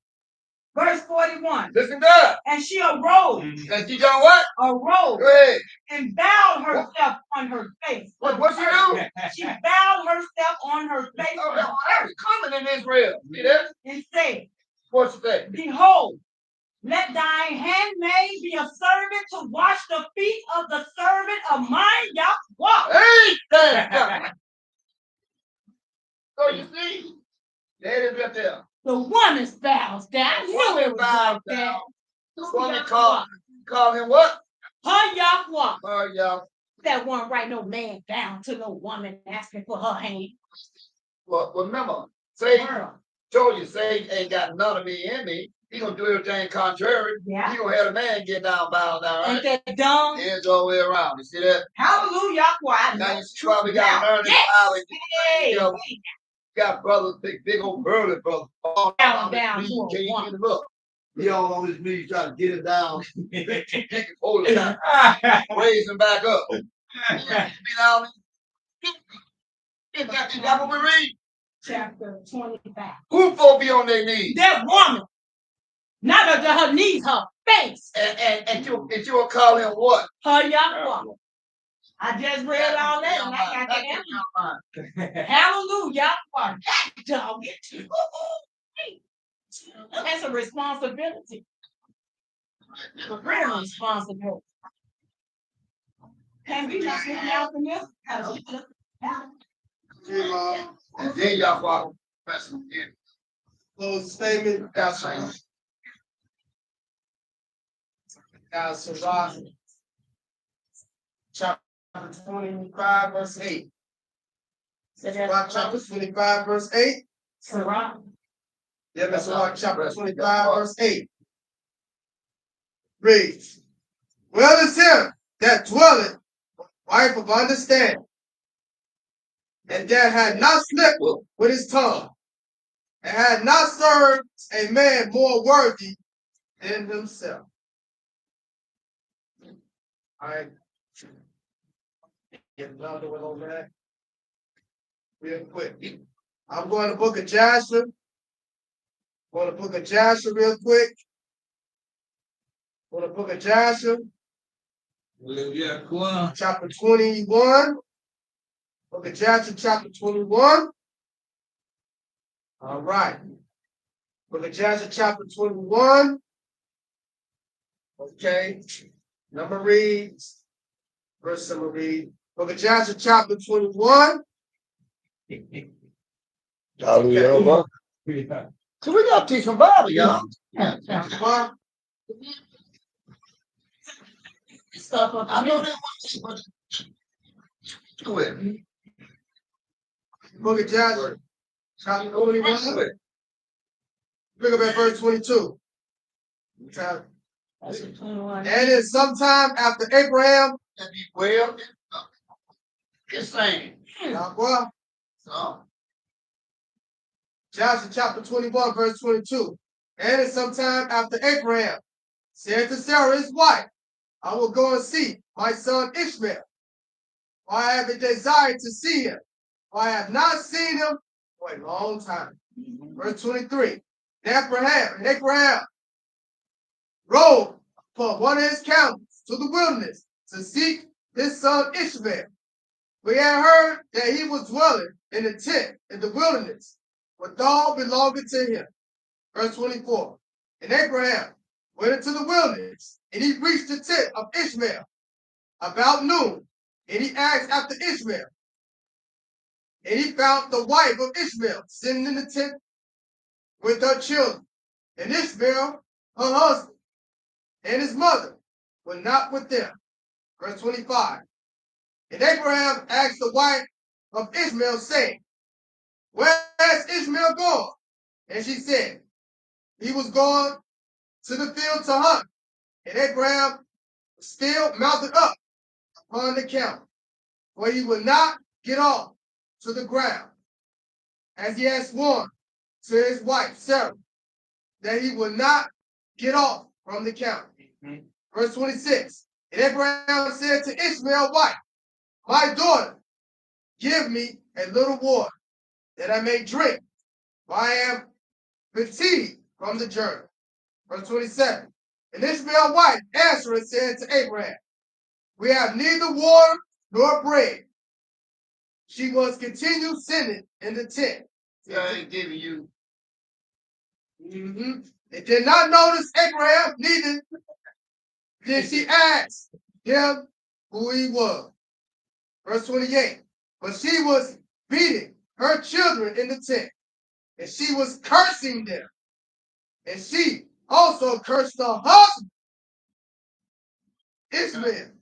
Verse 41. Listen good. And she arose. And she done what? Arose. Go ahead. And bowed herself on her face. What she do? She bowed herself on her face. Come woman in Israel. See that? and said, What's that? Behold, let thine handmaid be a servant to wash the feet of the servant of mine Yahweh. Hey, that. So you see, there it is right there. The woman bows down. I knew it was like that. Woman call him what? Her Yahweh. Yeah. That one right, no man down to no woman asking for her hand. Well, remember, Satan Girl. told you Satan ain't got none of me in me. He gonna do everything contrary. Yeah. He gonna have the man get down, bow down, right? Ain't that dumb? Here's all the way around. You see that? Hallelujah. I Now know. you probably got to learn this how it Hey, you know, got brothers, big old burly brothers. All down, down, to you a can't woman. get him up. He all on his knees trying to get him down, hold him down, raise him back up. Be down. Is that what we read? Chapter 25. Who folk be on their knees? That woman. Not her knees, her face. And you will call him what? Her Yahweh. I just read all that and I got the answer. Hallelujah. Yahweh. That dog. That's a responsibility. A real responsibility. Can we not get out from this? And then y'all follow. Close statement. Now, Sirach, chapter 25, verse 8. Sirach, chapter 25, verse 8. Sirach. Yeah, that's Sirach, chapter 25, verse 8. Reads, well is him that dwelleth, wife of understanding, and that had not slipped with his tongue, and had not served a man more worthy than himself. All right. Get another one over that. Real quick. I'm going to book of Joshua. Going to book of Joshua real quick. Going to book of Joshua. Chapter 21. Book of Joshua, chapter 21. All right. Book of Joshua, chapter 21. Okay. Number reads. Verse number read. Book of Joshua, chapter 21. Hallelujah. So we got to teach some Bible, y'all. I know that one. Go ahead. Book of Joshua, chapter 21. Pick up at verse 22. And it's sometime after Abraham. Well, just saying. Joshua chapter 21, verse 22. And it's sometime after Abraham said to Sarah his wife, I will go and see my son Ishmael. For I have a desire to see him. For I have not seen him for a long time. Verse 23. And Abraham rode for one of his camels to the wilderness to seek his son Ishmael. We had heard that he was dwelling in a tent in the wilderness, with all belonging to him. Verse 24. And Abraham went into the wilderness, and he reached the tent of Ishmael about noon, and he asked after Ishmael. And he found the wife of Ishmael sitting in the tent with her children, and Ishmael, her husband, and his mother were not with them. Verse 25. And Abraham asked the wife of Ishmael, saying, where has Ishmael gone? And she said, he was gone to the field to hunt. And Abraham still mounted up upon the camel, for he would not get off to the ground, as he had sworn to his wife Sarah, that he would not get off from the camel. Verse 26. And Abraham said to Ishmael's wife, my daughter, give me a little water, that I may drink, for I am fatigued from the journey. Verse 27. And Ishmael's wife answered said to Abraham, we have neither water nor bread. She was continued sitting in the tent. I ain't giving you. It did not notice Abraham, neither did she ask him who he was. Verse 28. But she was beating her children in the tent, and she was cursing them. And she also cursed her husband, Ishmael,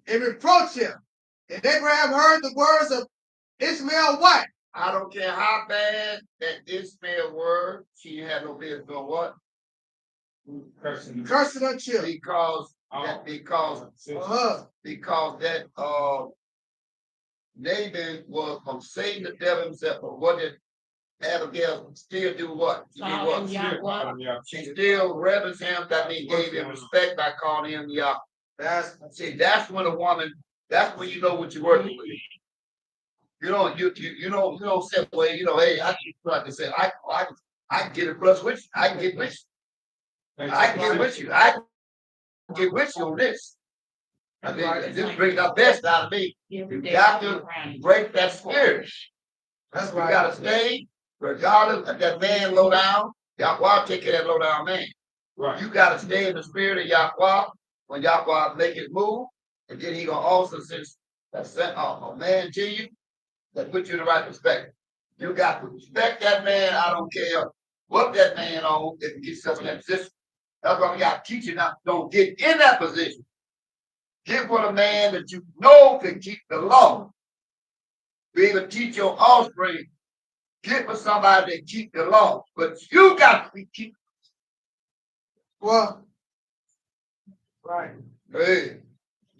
and reproached him. And Abraham heard the words of Ishmael's wife. I don't care how bad that Ishmael were, she had no business doing what? Cursing. Cursing her children. Because that Laban was from Satan, the devil himself. But what did Abigail still do? What? She did what? She still reverenced him. That means gave him respect by calling him Yah. That's when a woman. That's when you know what you're working with. You don't say, well, hey, I keep trying to say, I can get a plus with you. I can get with you. I can get with you. I can get with you on this. I mean, this brings the best out of me. You got to break that spirit. That's You right. got to stay, regardless of that man low down. Yahweh take care of that low down man. Right. You got to stay in the spirit of Yahweh when Yahweh make it move, and then he gonna also send a man to you that put you in the right perspective. You got to respect that man. I don't care what that man on if you get yourself in that position. That's why we got to teach you not don't get in that position. Get with a man that you know can keep the law. Be able to teach your offspring. Get with somebody that keep the law. But you got to be keeping. Well, right. Hey.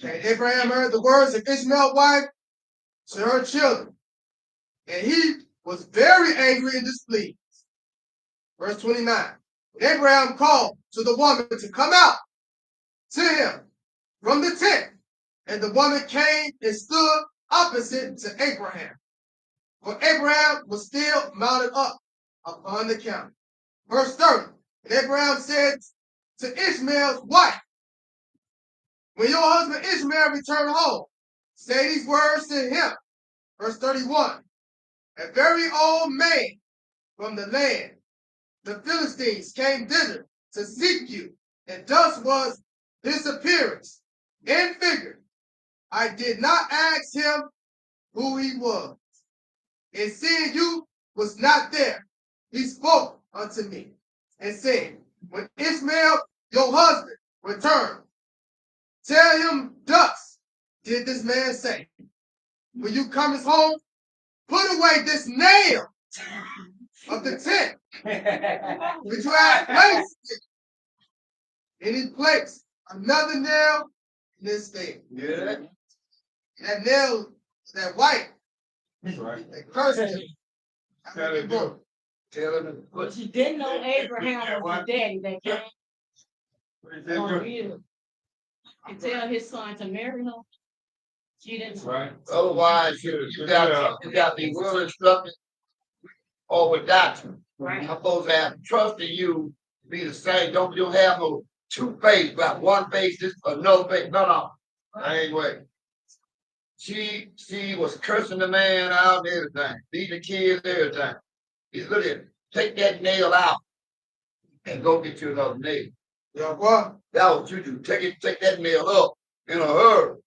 And Abraham heard the words of Ishmael's wife to her children, and he was very angry and displeased. Verse 29. Abraham called to the woman to come out to him from the tent, and the woman came and stood opposite to Abraham. For Abraham was still mounted up upon the camel. Verse 30. And Abraham said to Ishmael's wife, when your husband Ishmael return home, say these words to him. Verse 31. A very old man from the land, the Philistines, came thither to seek you, and thus was his appearance in figure. I did not ask him who he was. And seeing you was not there, he spoke unto me and said, when Ishmael, your husband, return, tell him thus did this man say, when you come home, put away this nail of the tent which you have placed in his place. Another nail in this thing. Yeah. That nail, that white, Right. that cursed him. Tell him. Tell him. But she didn't know Abraham was the daddy that came on real. And tell his son to marry her. She didn't. Right. Otherwise, you got to be well instructed or without you. Right. I'm supposed to have trust in you to be the same. Don't have no two faces, but one face, this another face. No. I ain't way. She was cursing the man out and everything, beating the kids, everything. He's look at take that nail out and go get you another nail. Yeah, what? That was what you do. Take that nail up in a hurry.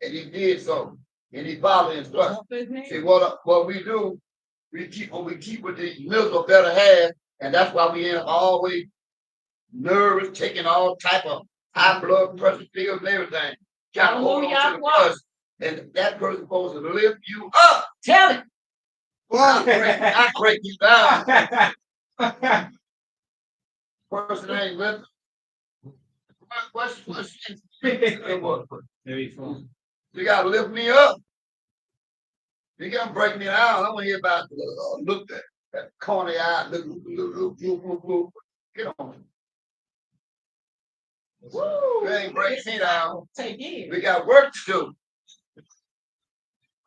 And he did so. And he followed instructions. See what we do, we keep with the miserable better half, and that's why we end up always nervous, taking all type of high blood pressure pills and everything. Trying to hold on to the trust. And that person's supposed to lift you up. Tell it. Well, I break you down. Person ain't lifting. What's you gotta lift me up. You gotta break me down. I want to hear about look that corny eye. Look. Get on. Woo. You ain't break me down. Take it. We got work to do.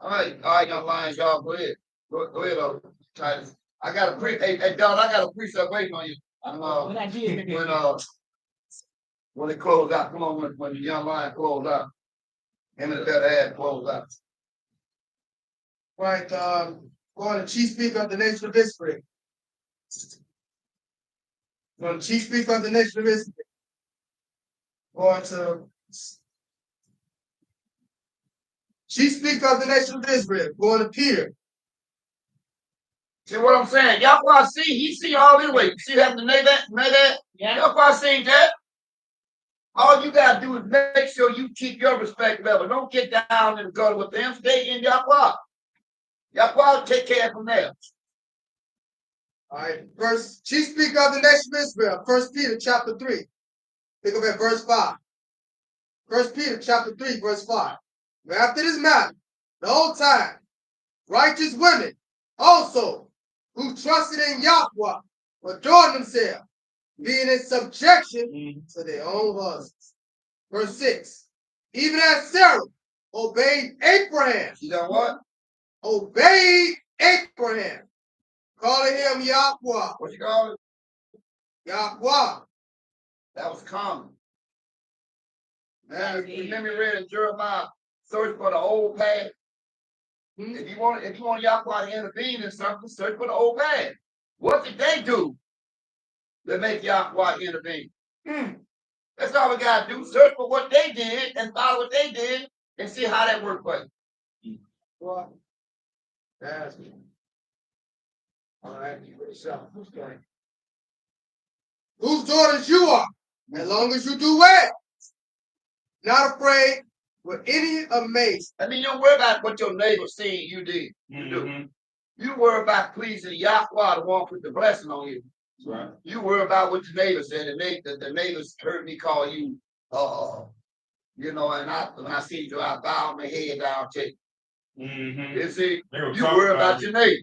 All right, young lions, y'all go ahead. Go ahead, Titus. I got a hey, Don, I got a precept waiting on you. What I did. When it close out, come on, when the young lion close out. Him and the better ad close out. right, Going to chief speaker of the nation of Israel. Going to chief speaker of the nation of Israel. Going to chief speaker of the nation of Israel. Going to Peter. See what I'm saying? Yahweh see, he see all the way. See that the that? Yeah. Yahweh seen that. All you gotta do is make sure you keep your respect level. Don't get down in the gutter with them. Stay in Yahweh. Yahweh will take care from there. All right. First, chief speaker of the nation of Israel. 1 Peter chapter 3. Pick up at verse 5. 1 Peter chapter 3, verse 5. But after this matter, the old time, righteous women also, who trusted in Yahweh, adorned themselves, being in subjection to their own husbands. Verse 6. Even as Sarah obeyed Abraham. You know what? Obeyed Abraham, calling him Yahweh. What you call it? Yahweh. That was common. Man, remember you read in Jeremiah, search for the old path. If you want Yahweh to intervene in something, search for the old path. What did they do to make Yahweh intervene? That's all we gotta do. Search for what they did and follow what they did and see how that worked for you. What? That's all right. Whose daughters you are, as long as you do well. Not afraid with any amaze. I mean, you don't worry about what your neighbor seen you did. You do. You worry about pleasing Yahweh, the one put the blessing on you. That's right. You worry about what your neighbor said. The neighbors heard me call you, you know, and when I see you, I bow my head down to you. You see, you worry about your neighbor.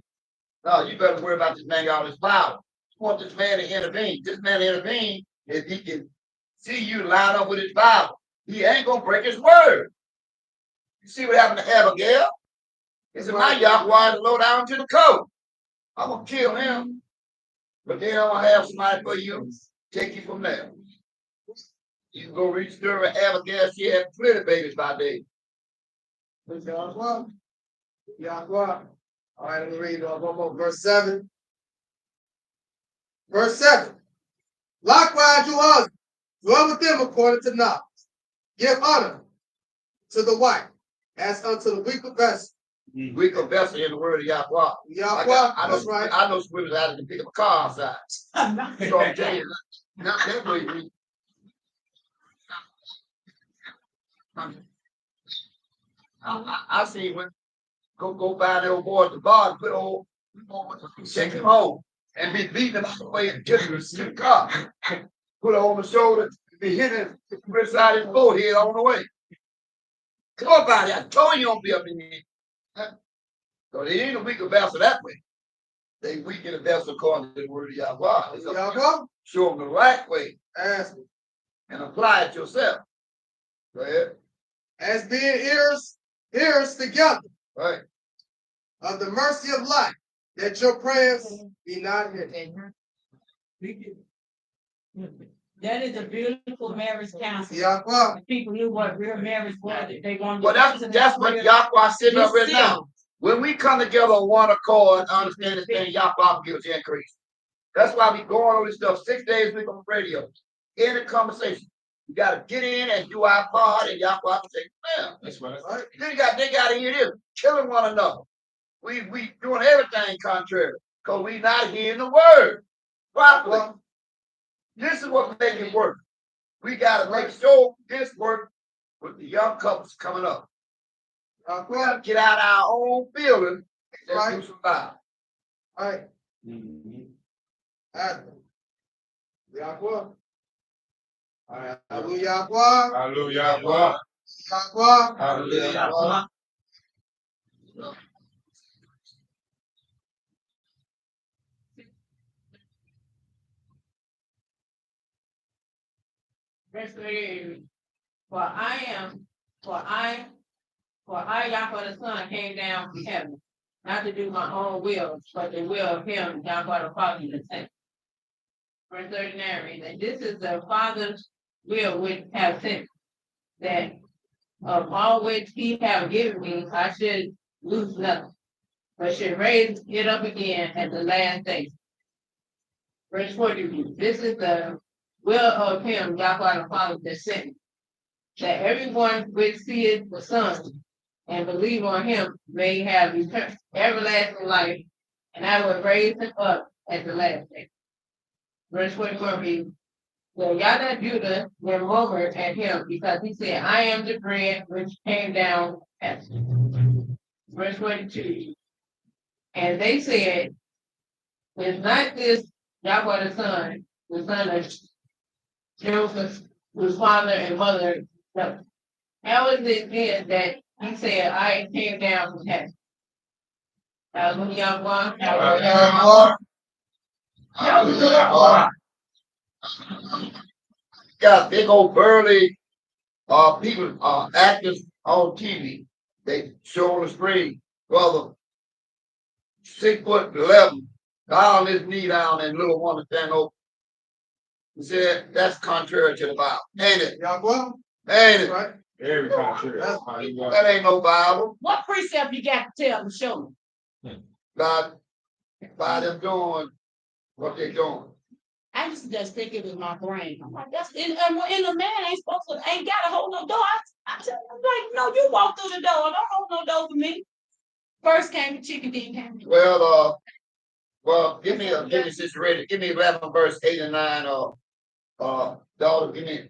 No, you better worry about this man got all his power. You want this man to intervene. This man to intervene if he can see you line up with his Bible. He ain't gonna break his word. You see what happened to Abigail? He said, my Yahweh to low down to the coast. I'm gonna kill him. But then I'm gonna have somebody for you, take you from there. You can go reach her with Abigail, she had plenty babies by day. Yahweh. Yahweh. All right, let me read one more. Verse 7. Verse 7. Likewise, you husbands, dwell with them according to knowledge. Give honor to the wife, as unto the weaker vessel. Weaker vessel in the word of Yahweh. Yahweh, that's right. I know some women that can pick up a car outside. So I'm telling you, not that way. I see when go buy the old boy at the bar and put old take him home and be beating him out the way and getting him to the car. Put it on the shoulder, be hitting inside his forehead on the way. Come on, buddy. I told you don't be up in here. So they ain't a weaker vessel that way. They weaken the vessel according to the word of Yahweh. Yahweh. Show them the right way. As, and apply it yourself. Go ahead. As being heirs together. Right. Of the mercy of life, that your prayers be not hidden. That is a beautiful marriage counsel. Yahweh. People knew what real marriage was. They wanted. Well, that's what Yahweh said right now. When we come together on one accord and understand this thing, Yahweh gives you increase. That's why we go on all this stuff 6 days a week on the radio. In the conversation. You gotta get in and do our part, and Yahweh will take it down. That's right. Then they gotta hear this, killing one another. We doing everything contrary, because we not hearing the word properly. This is what makes it work. We gotta make sure this work with the young couples coming up. We gotta get out our own feeling and do some Bible. All right. Yahweh. All right. Hallelujah. Hallelujah. Yahweh. Hallelujah. Verse 38. For I, Yahweh the Son, came down from heaven, not to do my own will, but the will of him, Yahweh the Father, the same. Verse 39. And this is the Father's will which have sent, that of all which he have given me, I should lose nothing, but should raise it up again at the last day. Verse 42. This is the will of him, Yahweh the Father, that sent me, that everyone which seeth the Son and believe on him may have everlasting life, and I will raise him up at the last day. Verse 44 reads, well, Yada Judah were murmured at him because he said, I am the bread which came down at verse 42. And they said, is not this Yahweh the son of Joseph, whose father and mother? No. How is it then that he said, I came down from heaven? Hallelujah. Hallelujah. Got big old burly people actors on TV. They show on the screen, brother, 6'11", down his knee down and little woman stand over. He said that's contrary to the Bible. Ain't it? Yahweh, Ain't it? right? Very contrary. That ain't no Bible. What precept you got to tell me? Show me. God, by them doing what they doing. I used to just think it was my brain. I'm like, that's and the man ain't got to hold no door. I tell him, like, no, you walk through the door. Don't hold no door for me. First came the chicken, then came the Well, give me since you're ready. Give me 11 verse 8 and 9. Daughter, give me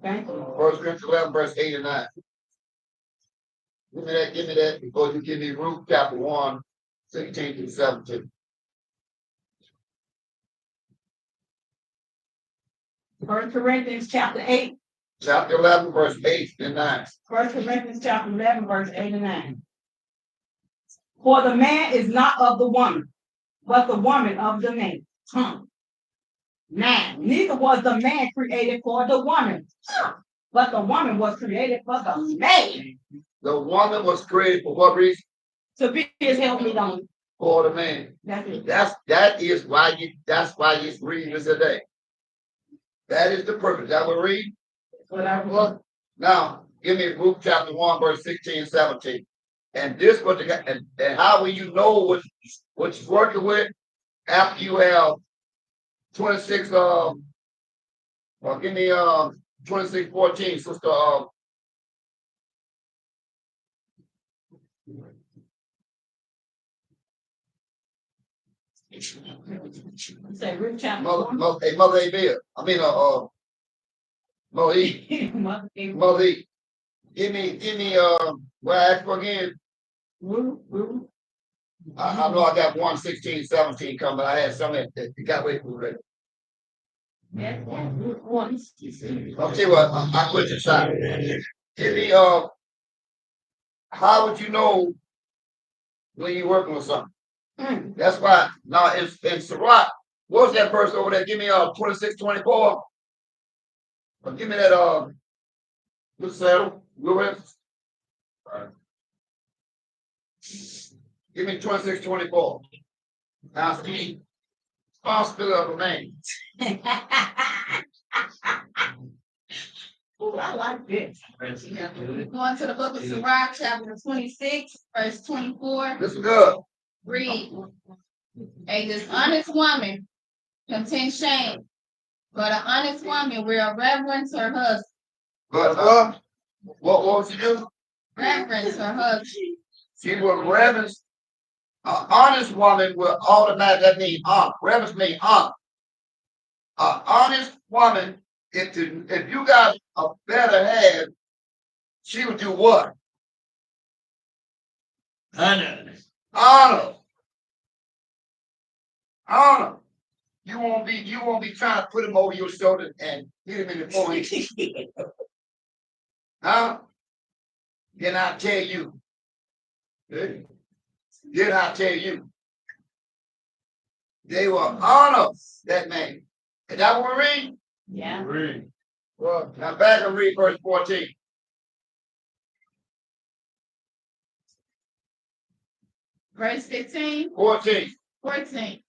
Thank you. 1 Corinthians 11 verse 8 and 9. Give me that before you give me Ruth chapter 1, 16 through 17. 1 Corinthians chapter 8. Chapter 11 verse 8 and 9. 1 Corinthians chapter 11, verse 8 and 9. For the man is not of the woman, but the woman of the man. Now, neither was the man created for the woman, but the woman was created for the man. The woman was created for what reason? To be his helpmeet on. For the man. That's it. That's why you reading this today. That is the purpose. That will read. Whatever. Now, give me Luke chapter 1, verse 16 and 17. And this what and how will you know what you're working with after you have 26 give me 26:14, sister Say Ruth chapter Mother Abel. I mean Mother E. Mother E. Give me what I asked for again. I know I got 1:16, 17 coming, but I had some that got away from it. I'll tell you what, I quit the shot. Give me how would you know when you're working with something? That's why now in Sirach, what was that verse over there? Give me 26:24. Or give me that let's settle. Give me 26:24. Now see, responsibility of a man. I like this. Going to the book of Sirach, chapter 26, verse 24. This is good. Read. A dishonest woman contains shame, but an honest woman will reverence her husband. But what would she do? Reverence her husband. She will reverence. An honest woman will automatically, that means honor. Reverence means honor. An honest woman, if you got a better half, she would do what? Honor. Honor. Honor. You won't be trying to put him over your shoulder and hit him in the forehead. Huh? Then I tell you. Then I tell you. They will honor that man. Is that what we read? Yeah. Read. Well, now back and read verse 14. Verse 15. 14. 14.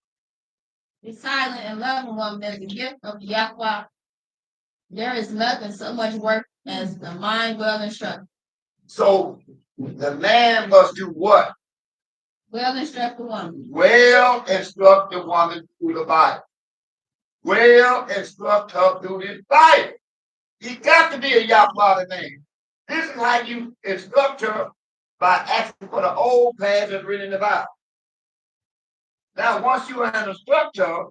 The silent and loving woman is the gift of Yahweh. There is nothing so much work as the mind well instructed. So the man must do what? Well instruct the woman. Well instruct the woman through the Bible. Well instruct her through this Bible. He got to be a Yahweh man. This is how you instruct her, by asking for the old paths that's written in the Bible. Now, once you are an instructor,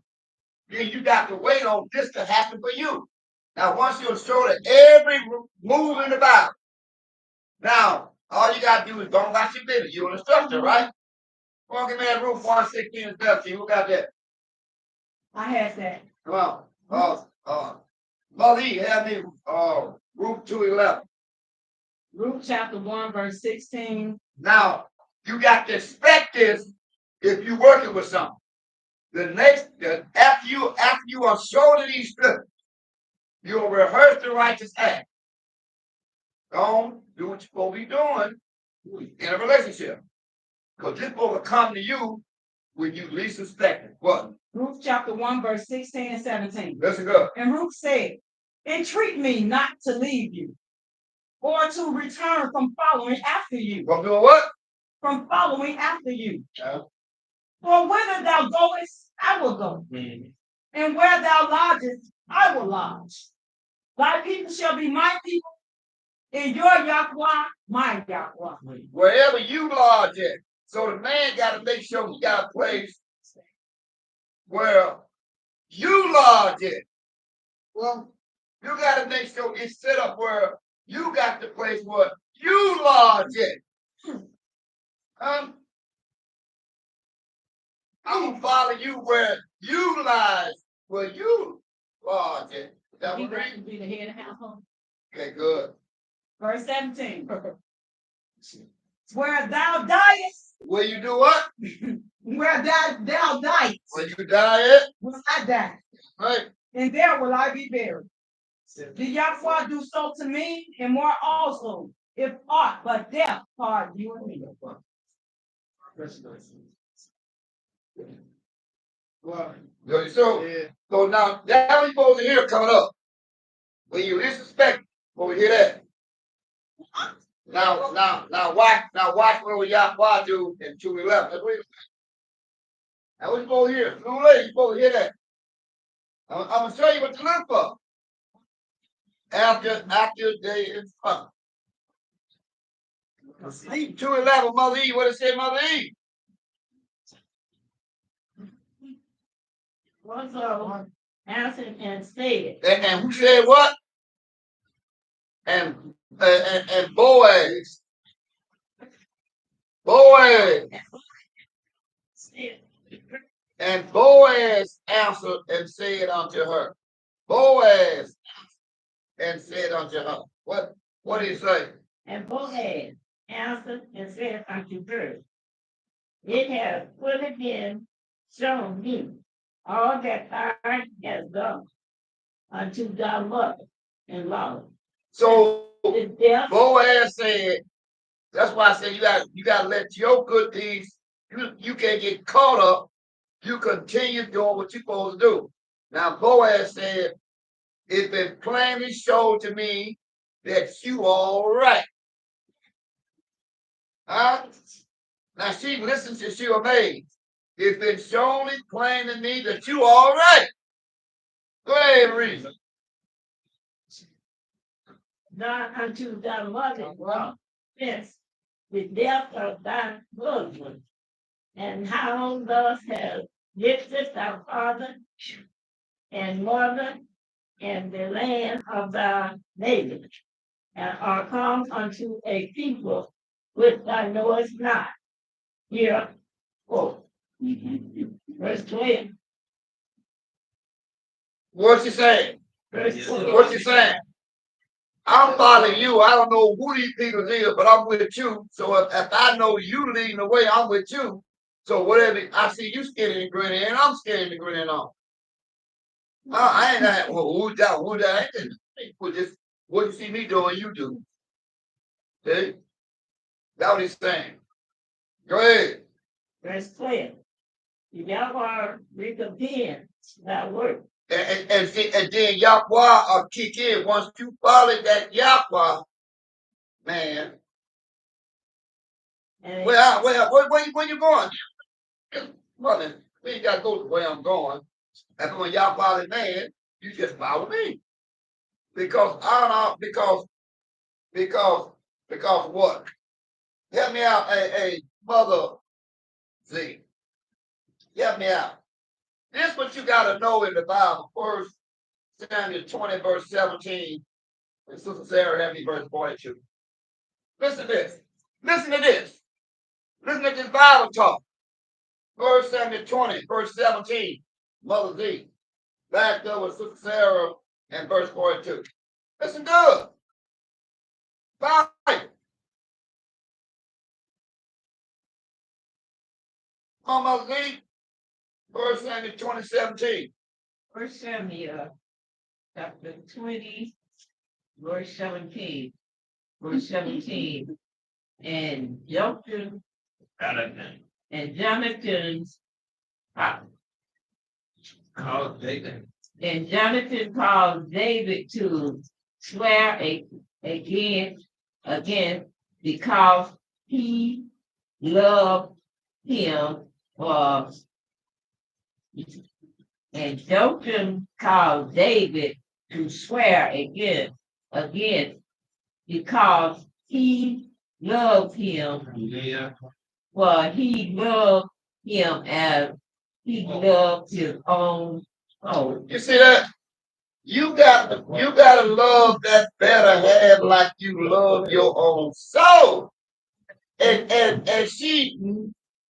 then you got to wait on this to happen for you. Now, once you're sure that every move in the Bible, now, all you got to do is don't watch your business. You're an instructor, right? Come on, give me that Ruth 1:16 and 17. Who got that? I had that. Come on. Mother E, have me Ruth 2:11. Luke chapter 1, verse 16. Now, you got to expect this if you're working with something. After you are shown to these scriptures, you'll rehearse the righteous act. Don't do what you're supposed to be doing in a relationship. Because this will come to you when you least suspect it. What? Luke chapter 1, verse 16 and 17. Listen good. And Ruth said, entreat me not to leave you, or to return from following after you. From doing what? From following after you. Yeah. For whither thou goest, I will go. And where thou lodgest, I will lodge. Thy people shall be my people, and your Yahweh, my Yahweh. Wherever you lodge at. So the man got to make sure he got a place where you lodge at. Well, you got to make sure it's set up where you got the place where you lodge at. I'm gonna follow you where you lodge, where you lodge at. That He what got read? to be the head of the household. Okay, good. Verse 17. Where thou diest, Where you do what? where thou diest, Where you die at? will I die, Right. and there will I be buried. The Yahweh do so to me, and more also, if aught but death part you and me. Well, so now that's what you're supposed to hear coming up. When you disrespect, when we hear that. Now watch what Yahweh do in 2:11. That's what you're supposed to hear. Too late, you're supposed to hear that. I'm gonna show you what to look for. After day is up. 2:11, Mother E, what it say, Mother E? Also answered and said, And who said what? And Boaz. And Boaz answered and said unto her. Boaz and said unto her. What did he say? and Boaz answered and said unto her, it has fully been shown me all that thou hast done unto thy mother-in-law. So The death Boaz said, that's why I said you gotta let your good deeds, you can't get caught up. You continue doing what you're supposed to do. Now Boaz said, it's been plainly shown to me that you all right. Huh? Now she listens and she amazed. It's been shown plain to me that you all right. Go ahead and read. done unto thy mother-in-law since the death of thy husband, and how thus has lifted thy father and mother and the land of thy neighbors, and are come unto a people which thou knowest not. Here, verse 12. What's he saying? Verse 12. What's he saying? I'm following you. I don't know who these people is, but I'm with you. So if I know you leading the way, I'm with you. So whatever I see you skinny and grinning, and I'm skinny and grinning on. I ain't that. Well, who's that? Just what you see me doing, you do. See? That's what he's saying. Go ahead. Verse 12. Yahweh recompense thy work. And then Yahweh will kick in. Once you follow that Yahweh, man, And where you going? Brother, we ain't gotta go to where I'm going. And when y'all follow man, you just follow me. Because I don't because what? Help me out, a mother Z. Help me out. This what you gotta know in the Bible. First Samuel 20, verse 17. And Sister Sarah had me verse 42. Listen to this. Listen to this. Listen to this Bible talk. First Samuel 20, verse 17. Mother Z. Backed up with Sister Sarah and verse 42. Listen good. Bible. Come on, Mother Z. First Samuel 20:17. First Samuel chapter 20, verse 17. Verse 17. And Jonathan Called David. and Jonathan called David to swear again because he loved him. And Jonathan called David to swear again because he loved him. Yeah. For he loved him as he loved his own soul. You see that? You got to love that better half like you love your own soul. And she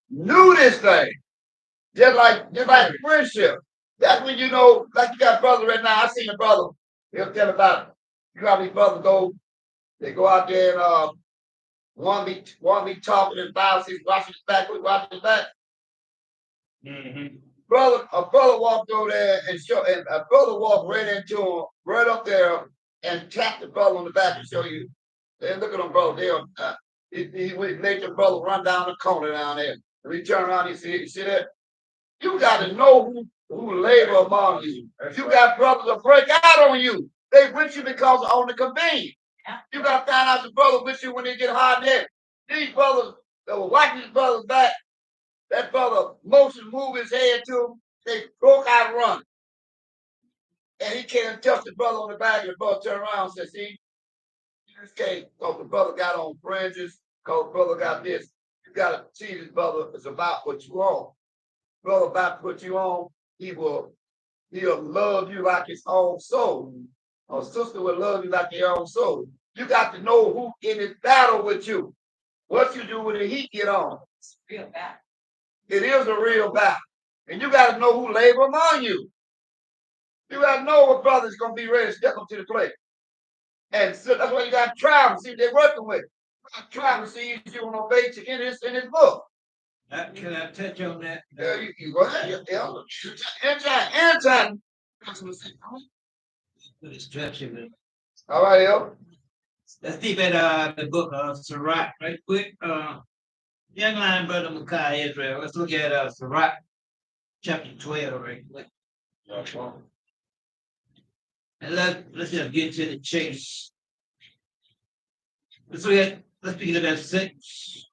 knew this thing. Just like friendship. That's when you know, like you got brother right now. I seen a brother. He'll tell about it. You know how these brothers go, they go out there and one be talking and Bible says watching his back, watching his back. Mm-hmm. A brother walked over there and a brother walked right into him, right up there, and tapped the brother on the back and show you. Hey, look at them, brother. He made the brother run down the corner down there. And he turned around, you see that? You got to know who labor among you. If you got brothers that break out on you, they with you because of on the convenience. You got to find out the brother with you when they get hard there. These brothers that were watching his brothers back, that brother motion moved his head to him, they broke out running. And he can't touch the brother on the back, and the brother turned around and said, see, you just can't, because the brother got on fringes, because the brother got this. You got to see this brother is about what you on. Brother about to put you on, he'll love you like his own soul. Or sister will love you like your own soul. You got to know who in this battle with you. What you do when the heat get on. It's real bad. It is a real battle. And you got to know who labor among you. You got to know what brother's going to be ready to step up to the plate. And so that's why you got to try and see if they're working with. Try to see if you want to obey to in this book. Can I touch on that? Yeah, you go ahead. Anytime. The destruction. All right, yo. Let's keep at the book of Sirach right quick. Young line brother Micaiah Israel. Let's look at Sirach chapter 12 right quick. And let's just get to the chase. Let's begin at 6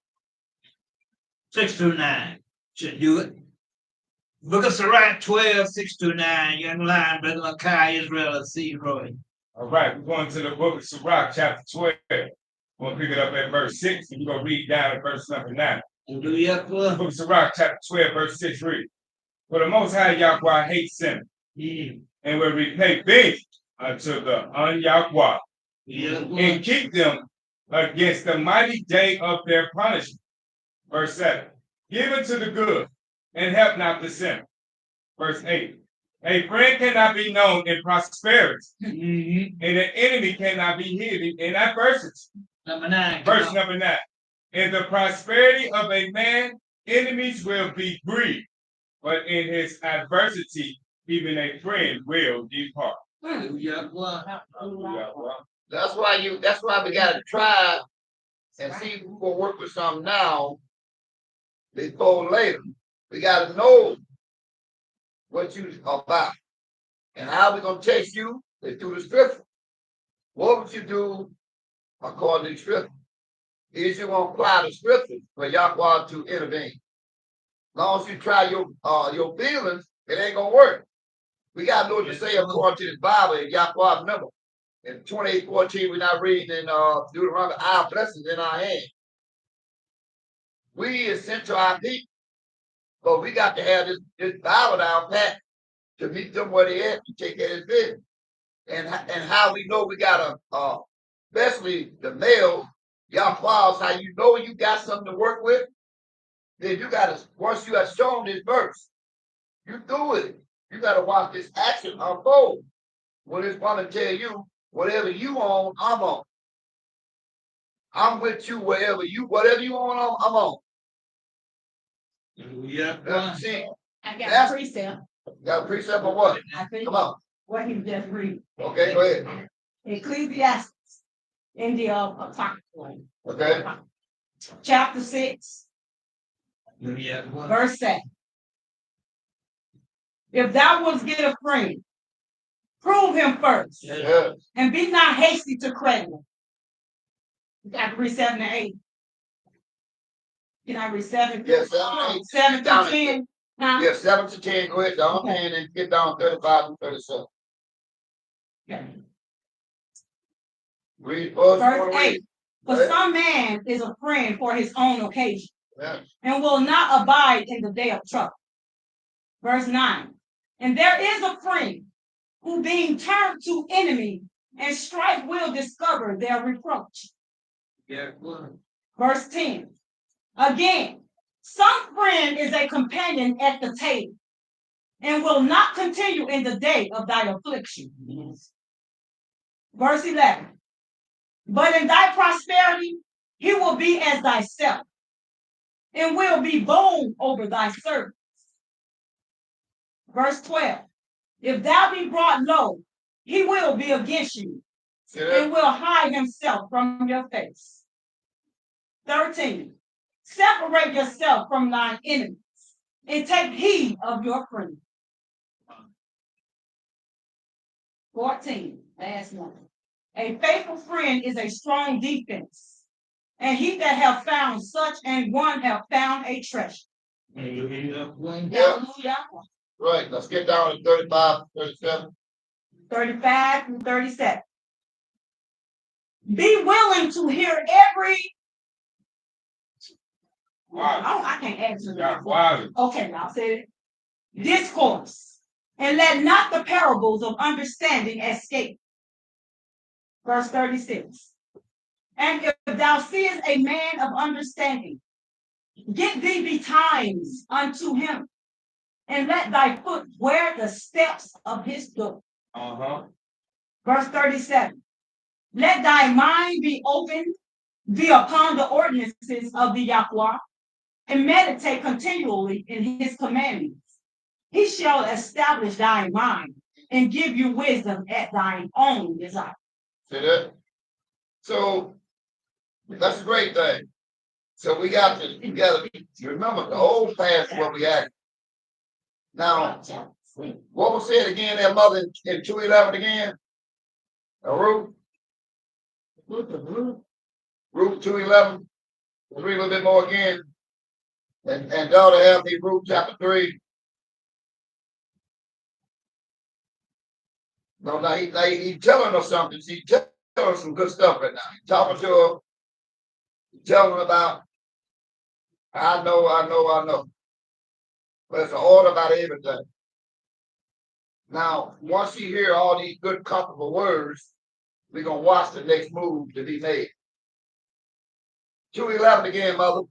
through 9. Should do it. Book of Sirach 12, 6 through 9. Young line brother Micaiah Israel. See Roy. All right, we're going to the book of Sirach, chapter 12. We're going to pick it up at verse 6, and we're going to read down at verse number 9. Hallelujah. The book of Sirach, chapter 12, verse 6 reads, for the Most High Yahweh hates sin, and will repay vengeance unto the un-Yahweh, and keep them against the mighty day of their punishment. Verse 7, give unto the good, and help not the sinner. Verse 8, a friend cannot be known in prosperity, and an enemy cannot be hidden in adversity. Number 9. Verse number 9. In the prosperity of a man, enemies will be grieved, but in his adversity, even a friend will depart. That's why we gotta try and see who will work with something now before later. We gotta know what you about. And how we gonna test you is through the scripture. What would you do according to the scripture? is you gonna apply the scriptures for Yahweh to intervene. As long as you try your feelings, it ain't gonna work. We gotta know what to say according to the Bible and Yahweh. Remember, in 28:14, we're not reading in Deuteronomy, our blessings in our hand. We is sent to our people, but we got to have this Bible down pat to meet them where they at to take care of this business. And how we know we got especially the male, Yahweh's, how you know you got something to work with, then you gotta, once you have shown this verse, you do it. You gotta watch this action unfold. When it's gonna tell you, whatever you own, I'm on. I'm with you whatever you own, I'm on. Yeah. See, I got a precept. got a precept on what? I think Come on. what he just read. Okay, go ahead. Ecclesiastes in the Apocrypha, Okay. chapter 6, Yeah. verse 7. If thou wouldst get a friend, prove him first, Yeah. and be not hasty to credit him. You got to read 7 and 8. Can I read 7? Yeah, 7 and 8. 7 Down to at 10. Huh? Yeah, 7 to 10, go ahead, down Okay. 10 and get down 35 and 37. Okay. Read first. Verse 8. For Right. some man is a friend for his own occasion, Yeah. and will not abide in the day of trouble. Verse 9. And there is a friend who being turned to enemy and strife will discover their reproach. Yeah. Verse 10. Again, some friend is a companion at the table and will not continue in the day of thy affliction. Verse 11. But in thy prosperity, he will be as thyself and will be bold over thy servants. Verse 12. If thou be brought low, he will be against you and will hide himself from your face. 13. Separate yourself from thine enemies and take heed of your friends. 14. Last one. A faithful friend is a strong defense, and he that hath found such an one hath found a treasure. Yeah. Hallelujah. Right, let's get down to 35, 37. 35 and 37. Be willing to hear every. Wow. Oh, I can't answer Yeah, that. wow. Okay, I'll say it. Discourse, and let not the parables of understanding escape. Verse 36. And if thou seest a man of understanding, get thee betimes unto him, and let thy foot wear the steps of his door. Verse 37. Let thy mind be open, be upon the ordinances of the Yahweh, and meditate continually in his commandments. He shall establish thy mind and give you wisdom at thine own desire. See that? So that's a great thing. So we got to remember the old past is what we act. Now, what was said again, that mother in 2:11 again? Ruth? Ruth 2:11. Let's read a little bit more again. And daughter help me, Ruth chapter 3. No, now he telling her something. He's telling her some good stuff right now. He's talking to her, telling her about, I know. But it's an order about everything. Now, once you hear all these good, comfortable words, we're going to watch the next move to be made. 2:11 again, mother.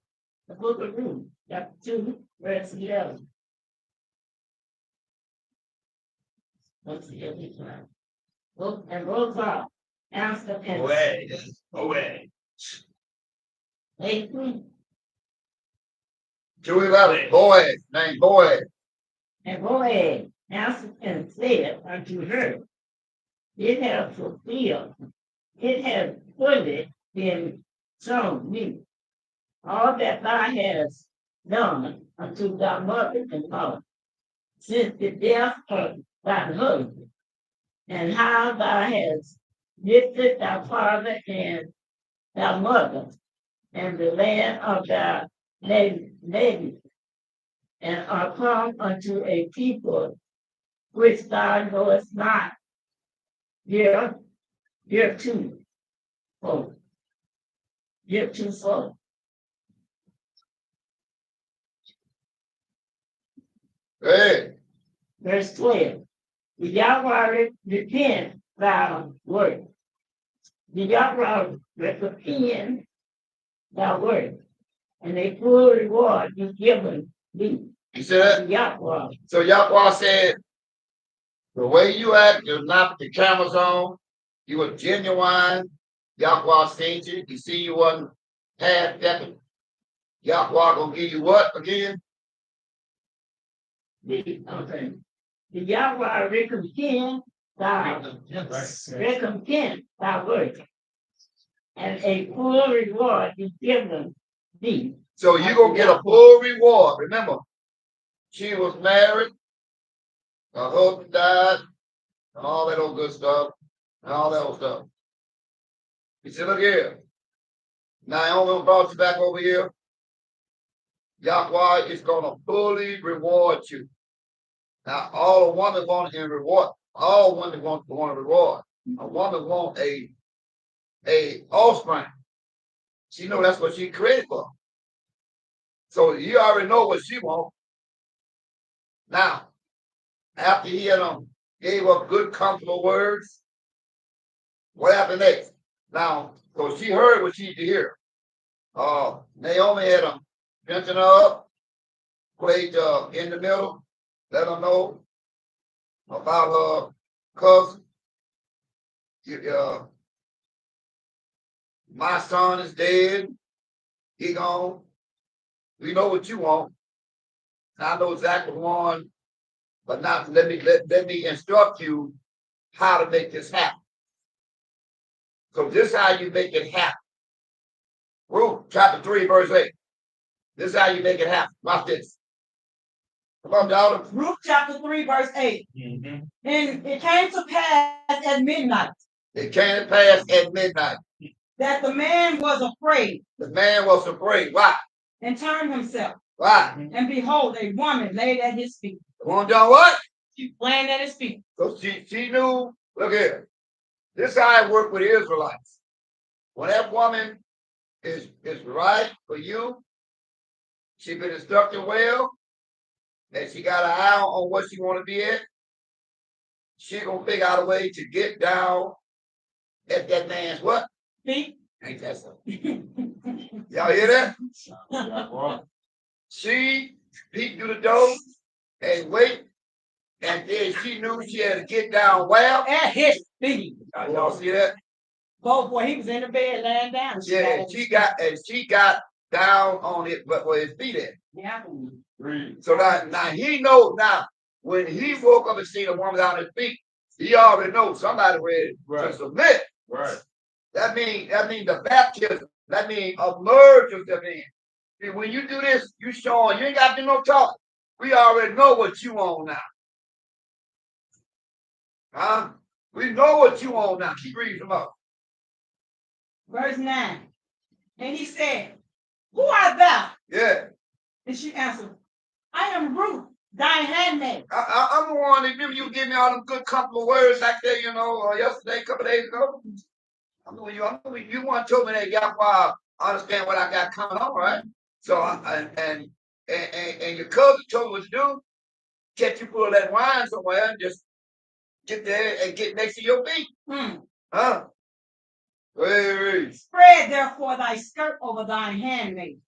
The book of Ruth, chapter 2, verse 11. Let's see if it's right. Look, and Rosa answered and Away. 18. 2:11, Boaz, named Boaz. And Boaz answered and said unto her, it hath fulfilled, it hath fully been shown me, all that thou hast done unto thy mother and father, since the death of thy husband, and how thou hast lifted thy father and thy mother, and the land of thy native, and are come unto a people which thou knowest not. Here too, folk. Here too, folk. Hey, Verse 12. The Yahweh repent thy word. The Yahweh repent thy word, and a full reward is given thee. you see that? The Yahweh. So Yahweh said, the way you act, you're not with the cameras on. You were genuine. Yahweh seen you. He see you wasn't half stepping. Yahweh gonna give you what again? The Yahweh recompense thy work, and a full reward is given thee. So you're gonna get a full reward. Remember, she was married, her husband died, and all that old good stuff, and all that old stuff. He said, look here. Naomi brought you back over here. Yahweh is gonna fully reward you. Now, all a woman wants in reward, all women want a reward. A woman wants a offspring. She know that's what she created for. So you already know what she wants. Now, after he had gave up good, comfortable words, what happened next? Now, so she heard what she needed to hear. Naomi had strengthened her up, played in the middle, let her know about her cousin. My son is dead. He gone. We know what you want. I know exactly one, but not let me instruct you how to make this happen. So this is how you make it happen. Ruth chapter 3, verse 8. This is how you make it happen. Watch this. Come on, daughter. Ruth chapter 3, verse 8. Mm-hmm. And it came to pass at midnight. It came to pass at midnight. That the man was afraid. The man was afraid. Why? And turned himself. Why? And behold, a woman laid at his feet. The woman done what? She laying at his feet. So she knew, look here. This is how I work with Israelites. When that woman is right for you, she been instructed well, and she got an eye on what she want to be at, she gonna figure out a way to get down at that man's what? Feet. Ain't that something? Y'all hear that? She peeked through the door and wait, and then she knew she had to get down well. At his feet. Y'all see that? Both boy, he was in the bed laying down. Yeah, she got down on it, but where his feet at. Yeah. So now he knows now when he woke up and seen a woman on his feet, he already knows somebody ready to submit. Right. That means the baptism. That means emergence of in. See, when you do this, you showing you ain't got to do no talking. We already know what you on now. Huh? We know what you on now. Keep reading them up. Verse 9. And he said, who art thou? Yeah. And she answered, I am Ruth, thy handmaid. I'm the one that remember you give me all them good comfortable words like that, yesterday, a couple of days ago. I'm the one you want told me that Yahweh understand what I got coming on, right? So and your cousin told me what to do. Catch you full of that wine somewhere and just get there and get next to your feet. Huh? Spread therefore thy skirt over thine handmaid,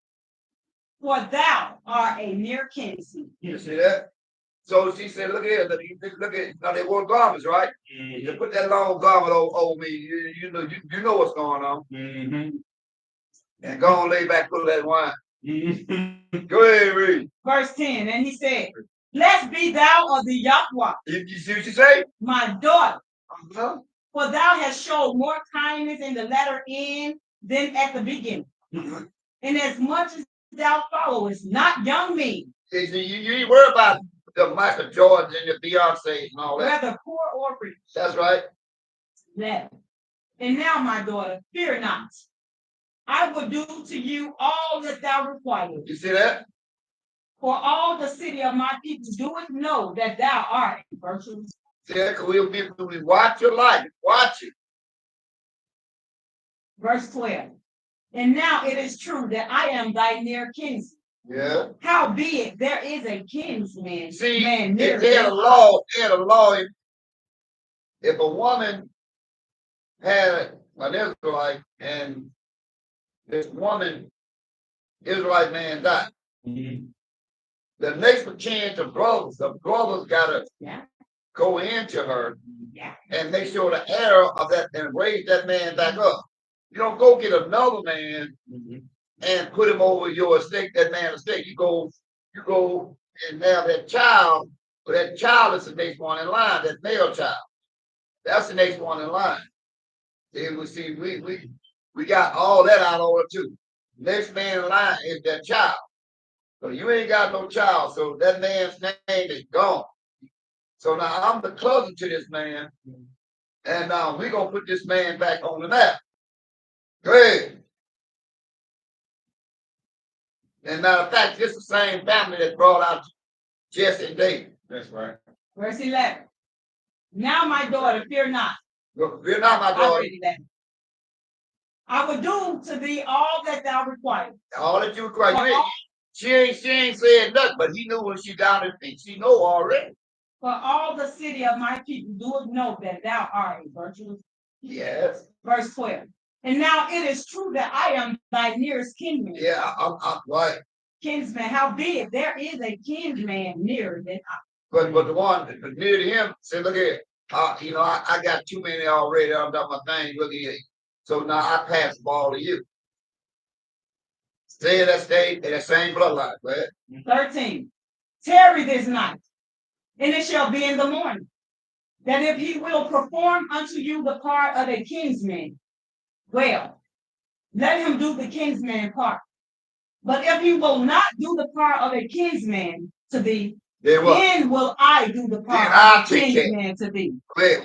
for thou art a near kinsman. You see that? So she said, look here, look at now they wore garments, right? Mm-hmm. You put that long garment over me, you know what's going on. Mm-hmm. And go on, lay back, put that wine. Mm-hmm. Go ahead, read. Verse 10, and he said, blessed be thou of the Yahweh. You see what she say? My daughter. Uh-huh. For thou hast showed more kindness in the latter end than at the beginning. Mm-hmm. And as much as thou followest not young men. You ain't worry about the Michael Jordans and the Beyonces and all that. Whether poor or rich. That's right. That. And now, my daughter, fear not. I will do to you all that thou requirest. You see that? For all the city of my people doeth know that thou art a virtuous. See that? Because we watch your life. Watch it. Verse 12. And now it is true that I am thy near kinsman. Yeah. Howbeit there is a kinsman. See, man near they had a law. They had a law. If a woman had an Israelite and this woman, Israelite man died, the next of kin to brothers, the brothers gotta go into her and make sure the heir of that and raise that man back up. You don't go get another man and put him over your estate, that man's estate. You go and have that child, but that child is the next one in line, that male child. That's the next one in line. We got all that out of it too. Next man in line is that child. So you ain't got no child, so that man's name is gone. So now I'm the cousin to this man, and now we're gonna put this man back on the map. Go ahead. And matter of fact, this is the same family that brought out Jesse and David. That's right. Verse 11. Now my daughter, fear not. Fear not, my daughter. I will do to thee all that thou require. All that you require. She ain't saying nothing, but he knew when she down there, she know already. For all the city of my people do know that thou art a virtuous. Yes. Verse 12. And now it is true that I am thy nearest kinsman. Yeah, I'm right. Kinsman, howbeit there is a kinsman nearer than I. But the one near to him said, look here, I got too many already. I'm done my thing. Look here. So now I pass the ball to you. Stay in that state, in that same bloodline, right? 13. Tarry this night, and it shall be in the morning, that if he will perform unto you the part of a kinsman, well, let him do the kinsman part. But if he will not do the part of a kinsman to thee, then will I do the part of a kinsman to thee.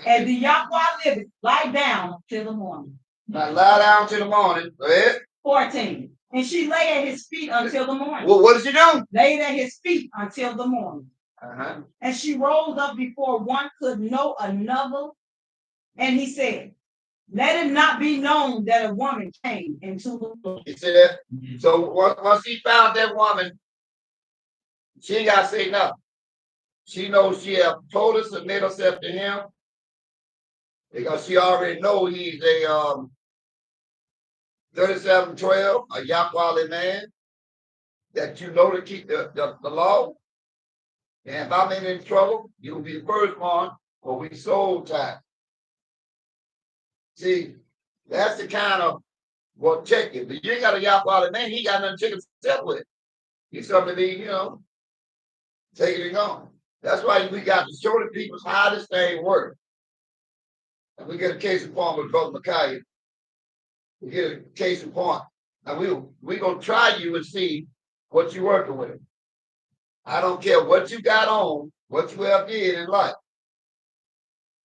And the Yahweh liveth, lie down till the morning. Now lie down till the morning. Go ahead. 14. And she lay at his feet until the morning. Well, what did she do? Laid at his feet until the morning. And she rose up before one could know another. And he said, let it not be known that a woman came into the world. You see that? So once he found that woman, she ain't got to say nothing. She knows she have totally submit herself to him because she already know he's a 3712, a Yahweh man, that you know to keep the law. And if I'm in any trouble, you'll be the first one, or we soul time. See, that's the kind of what check it. But you ain't got a Yahweh man, he got nothing to check himself with. He's something to be, taking it on. That's why we got to show the people how this thing works. And we get a case in point with Brother Micaiah. We get a case in point. And we're going to try you and see what you're working with. I don't care what you got on, what you have did in life.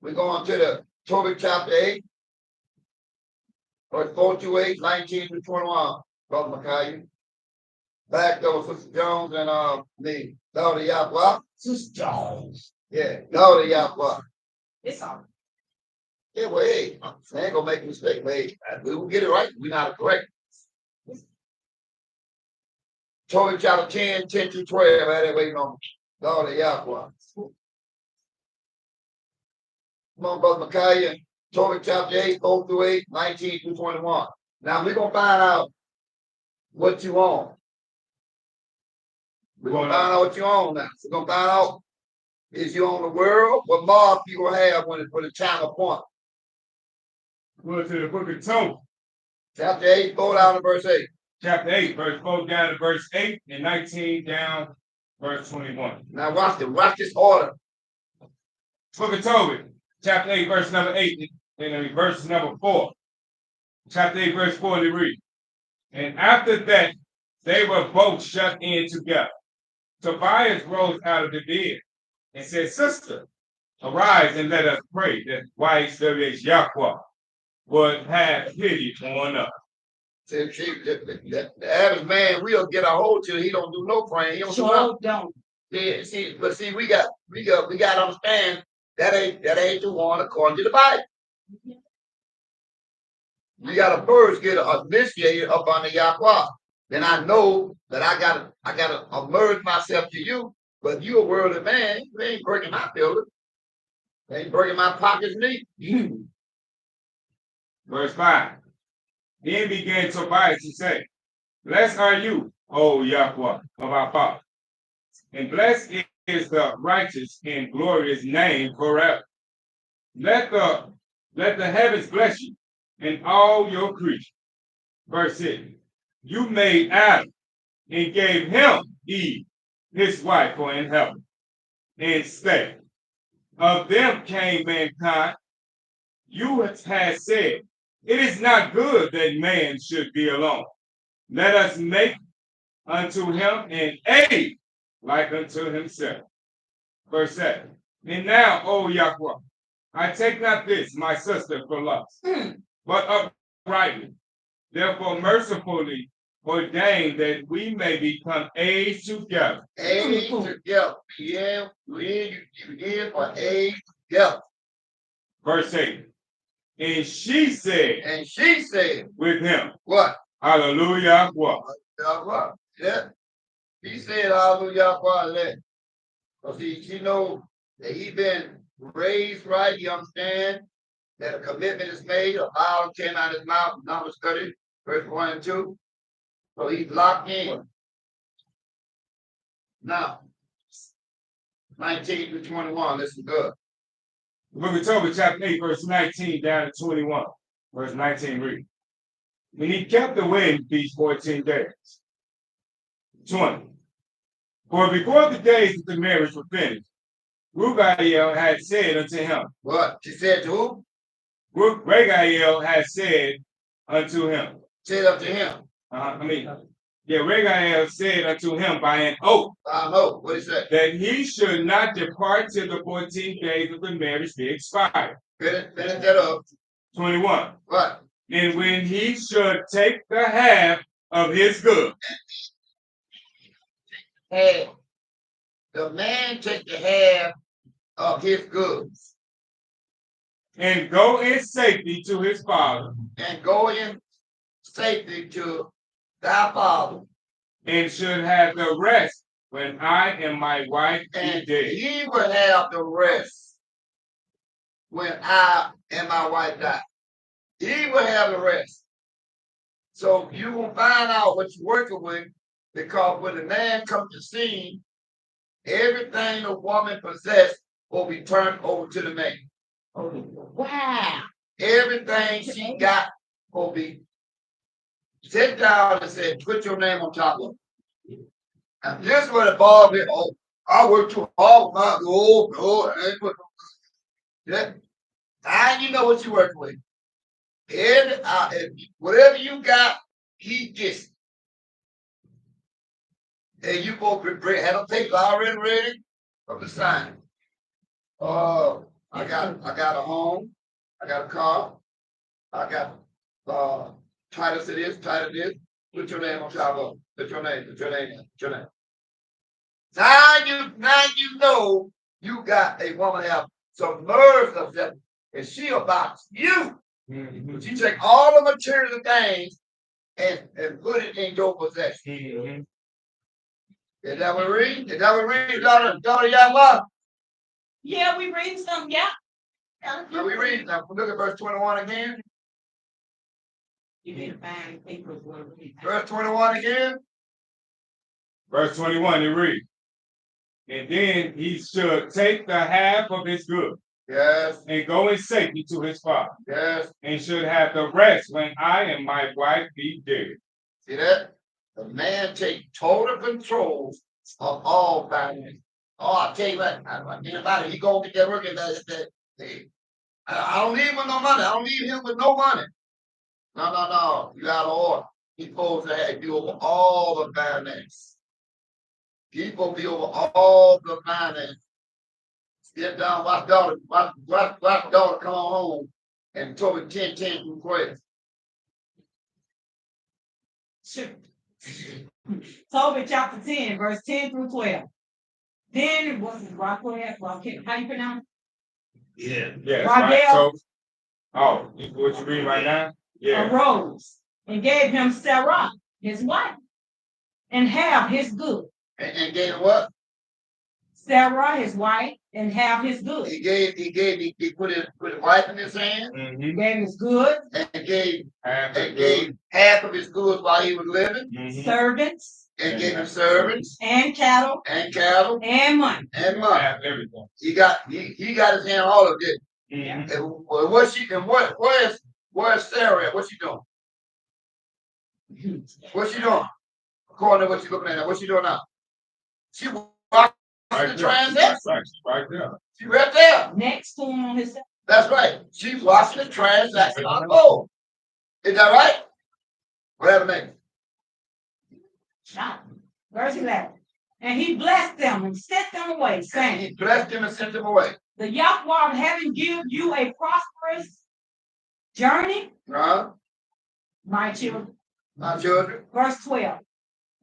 We're going to the Tobit chapter 8, verse 4 to 8, 19 to 21, Brother Micaiah. Back there with Sister Jones and me, daughter Yahweh. Sister Jones. Yeah, daughter Yahweh. It's all right. Yeah, well, hey, I ain't gonna make a mistake. Wait, we will get it right. We're not correct. Torah chapter 10, 10 to 12. I had that waiting on daughter Yahweh. Come on, Brother Micaiah. Torah chapter 8, 4 through 8, 19 through 21. Now we're gonna find out what you own. We're gonna find out what you own now. We're gonna find out is you own the world, what mark you gonna have when the time of point. Go to the book of Tobit. Chapter 8, 4 down to verse 8. Chapter 8, verse 4 down to verse 8, and 19 down verse 21. Now watch this order. Book of Tobit, chapter 8, verse number 8, and verse number 4. Chapter 8, verse 4, they read. And after that, they were both shut in together. Tobias rose out of the bed and said, Sister, arise and let us pray that YHWH Yahweh would have pity on us. See, the average man will get a hold to it. He don't do no praying. He don't do nothing. Sure don't. See, we got to understand that ain't the one according to the Bible. We got to first get initiated up under Yahweh. Then I know that I gotta immerse myself to you. But you a worldly man, you ain't breaking my feelings. You ain't breaking my pockets neither. Verse 5. Then began Tobias to say, Blessed are you, O Yahweh of our father, and blessed is the righteous and glorious name forever. Let the heavens bless you, and all your creatures. Verse 6. You made Adam and gave him Eve, his wife, for in heaven, and stay. Of them came mankind. You had said, it is not good that man should be alone. Let us make unto him an aid like unto himself. Verse 7. And now, O Yahweh, I take not this, my sister, for lust, but uprightly. Therefore, mercifully ordain that we may become aids together. Aids together. Yeah, we give for aids together. Verse 8. And she said with him, what? Hallelujah. What? Yeah. He said, Hallelujah. Because she know that he been raised right. You understand that a commitment is made, a vow came out of his mouth, Numbers 30, verse 1 and 2. So he's locked in. Now, 19 to 21, this is good. The book of Tobit, chapter 8, verse 19 down to 21. Verse 19 reads. And he kept the wedding feast 14 days. 20. For before the days of the marriage were finished, Rugael had said unto him. What? She said to who? Rugael had said unto him. Said unto him. Rugael said unto him by an oath. By an oath. What is that? That he should not depart till the 14 days of the marriage be expired. Finish that up. 21. What? And when he should take the half of his goods. Hey, the man take the half of his goods. And go in safety to his father. And go in safety to thy father. And should have the rest when I and my wife be dead. He will have the rest when I and my wife die. He will have the rest. So you will find out what you're working with, because when the man comes to see, everything the woman possessed will be turned over to the man. Wow. Everything she got will be sit down and said, put your name on top of it. And this is what it bothers me. Oh, I work too hard. Yeah. Now you know what you're working with. Whatever you got, he gets it. And you both have them papers already ready from the sign. I got a home, I got a car, I got title to this, title to this. Put your name on top of it. Put your name. Now you know you got a woman that have some nerves of that, and she about you. Mm-hmm. She take all the material things and put it in your possession. Mm-hmm. Is that what we read? Daughter Yahweh? Yeah, we read some, yeah. So we read, now look at verse 21 again. You need to find papers. Verse 21 again. Verse 21, it reads. And then he should take the half of his goods. Yes. And go in safety to his father. Yes. And should have the rest when I and my wife be dead. See that? The man take total control of all finances. Oh, I tell you what, anybody, he gonna get that work in that. I don't need him with no money. I don't need him with no money. No. You out of order. He's supposed to have you over all the finances. He's supposed to be over all the finances. Get down, watch daughter come home and told me 10 requests. Sure. Tobit chapter 10, verse 10 through 12. Then was it Raquel? How you pronounce it? Yes, Raquel. right. So, oh, what you read right now? Yeah. Arose and gave him Sarah, his wife, and half his goods. And gave what? Sarah, his wife, and half his goods. He put his wife in his hand. Mm-hmm. Gave his goods. And gave half of his goods while he was living. Mm-hmm. Servants. And gave him servants. And cattle. And money. Half everything. He got his hand all of it. Mm-hmm. And where's Sarah? What's she doing? What's she doing? According to what you're looking at, what's she doing now? She watching the transaction. Right there. She right there. Next to him on his. That's right. She's watching the transaction unfold. Is that right? Whatever name. Verse 11. And he blessed them and sent them away, saying, He blessed them and sent them away. The Yahweh having given you a prosperous journey, my children. My children. Verse 12.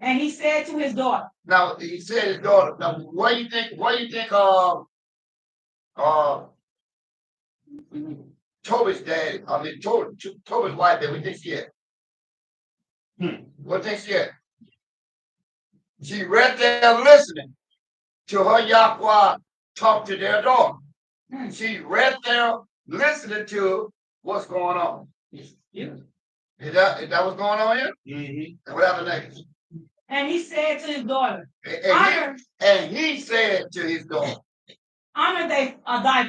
And he said to his daughter. Now he said his daughter. Now what do you think? Toby's dad, Toby's wife there, what do you think she had? What do you think she had? She right there listening to her Yahweh talk to their daughter. She right there listening to what's going on. Yeah. Is that what's going on here? Mm-hmm. And what happened next? And he said to his daughter, and he said to his daughter, honor thy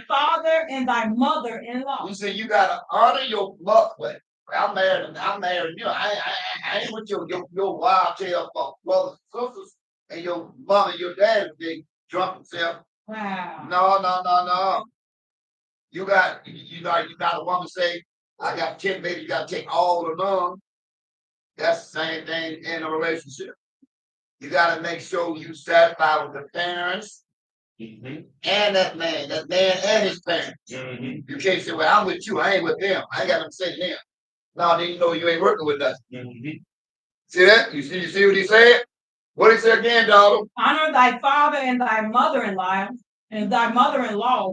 father and thy mother-in-law. He said, you gotta honor your mother. Well, I'm married. You know, I ain't with your wild tail brothers and sisters and your mom and your dad big drunk themselves. Wow. No. You got a woman say, I got 10 babies, you gotta take all of them. That's the same thing in a relationship. You gotta make sure you satisfy with the parents. Mm-hmm. And that man and his parents. Mm-hmm. You can't say, well, I'm with you, I ain't with them. I ain't got nothing to say to them. No, then you know you ain't working with us. Mm-hmm. See that? You see what he said? What did he say again, daughter? Honor thy father and thy mother-in-law,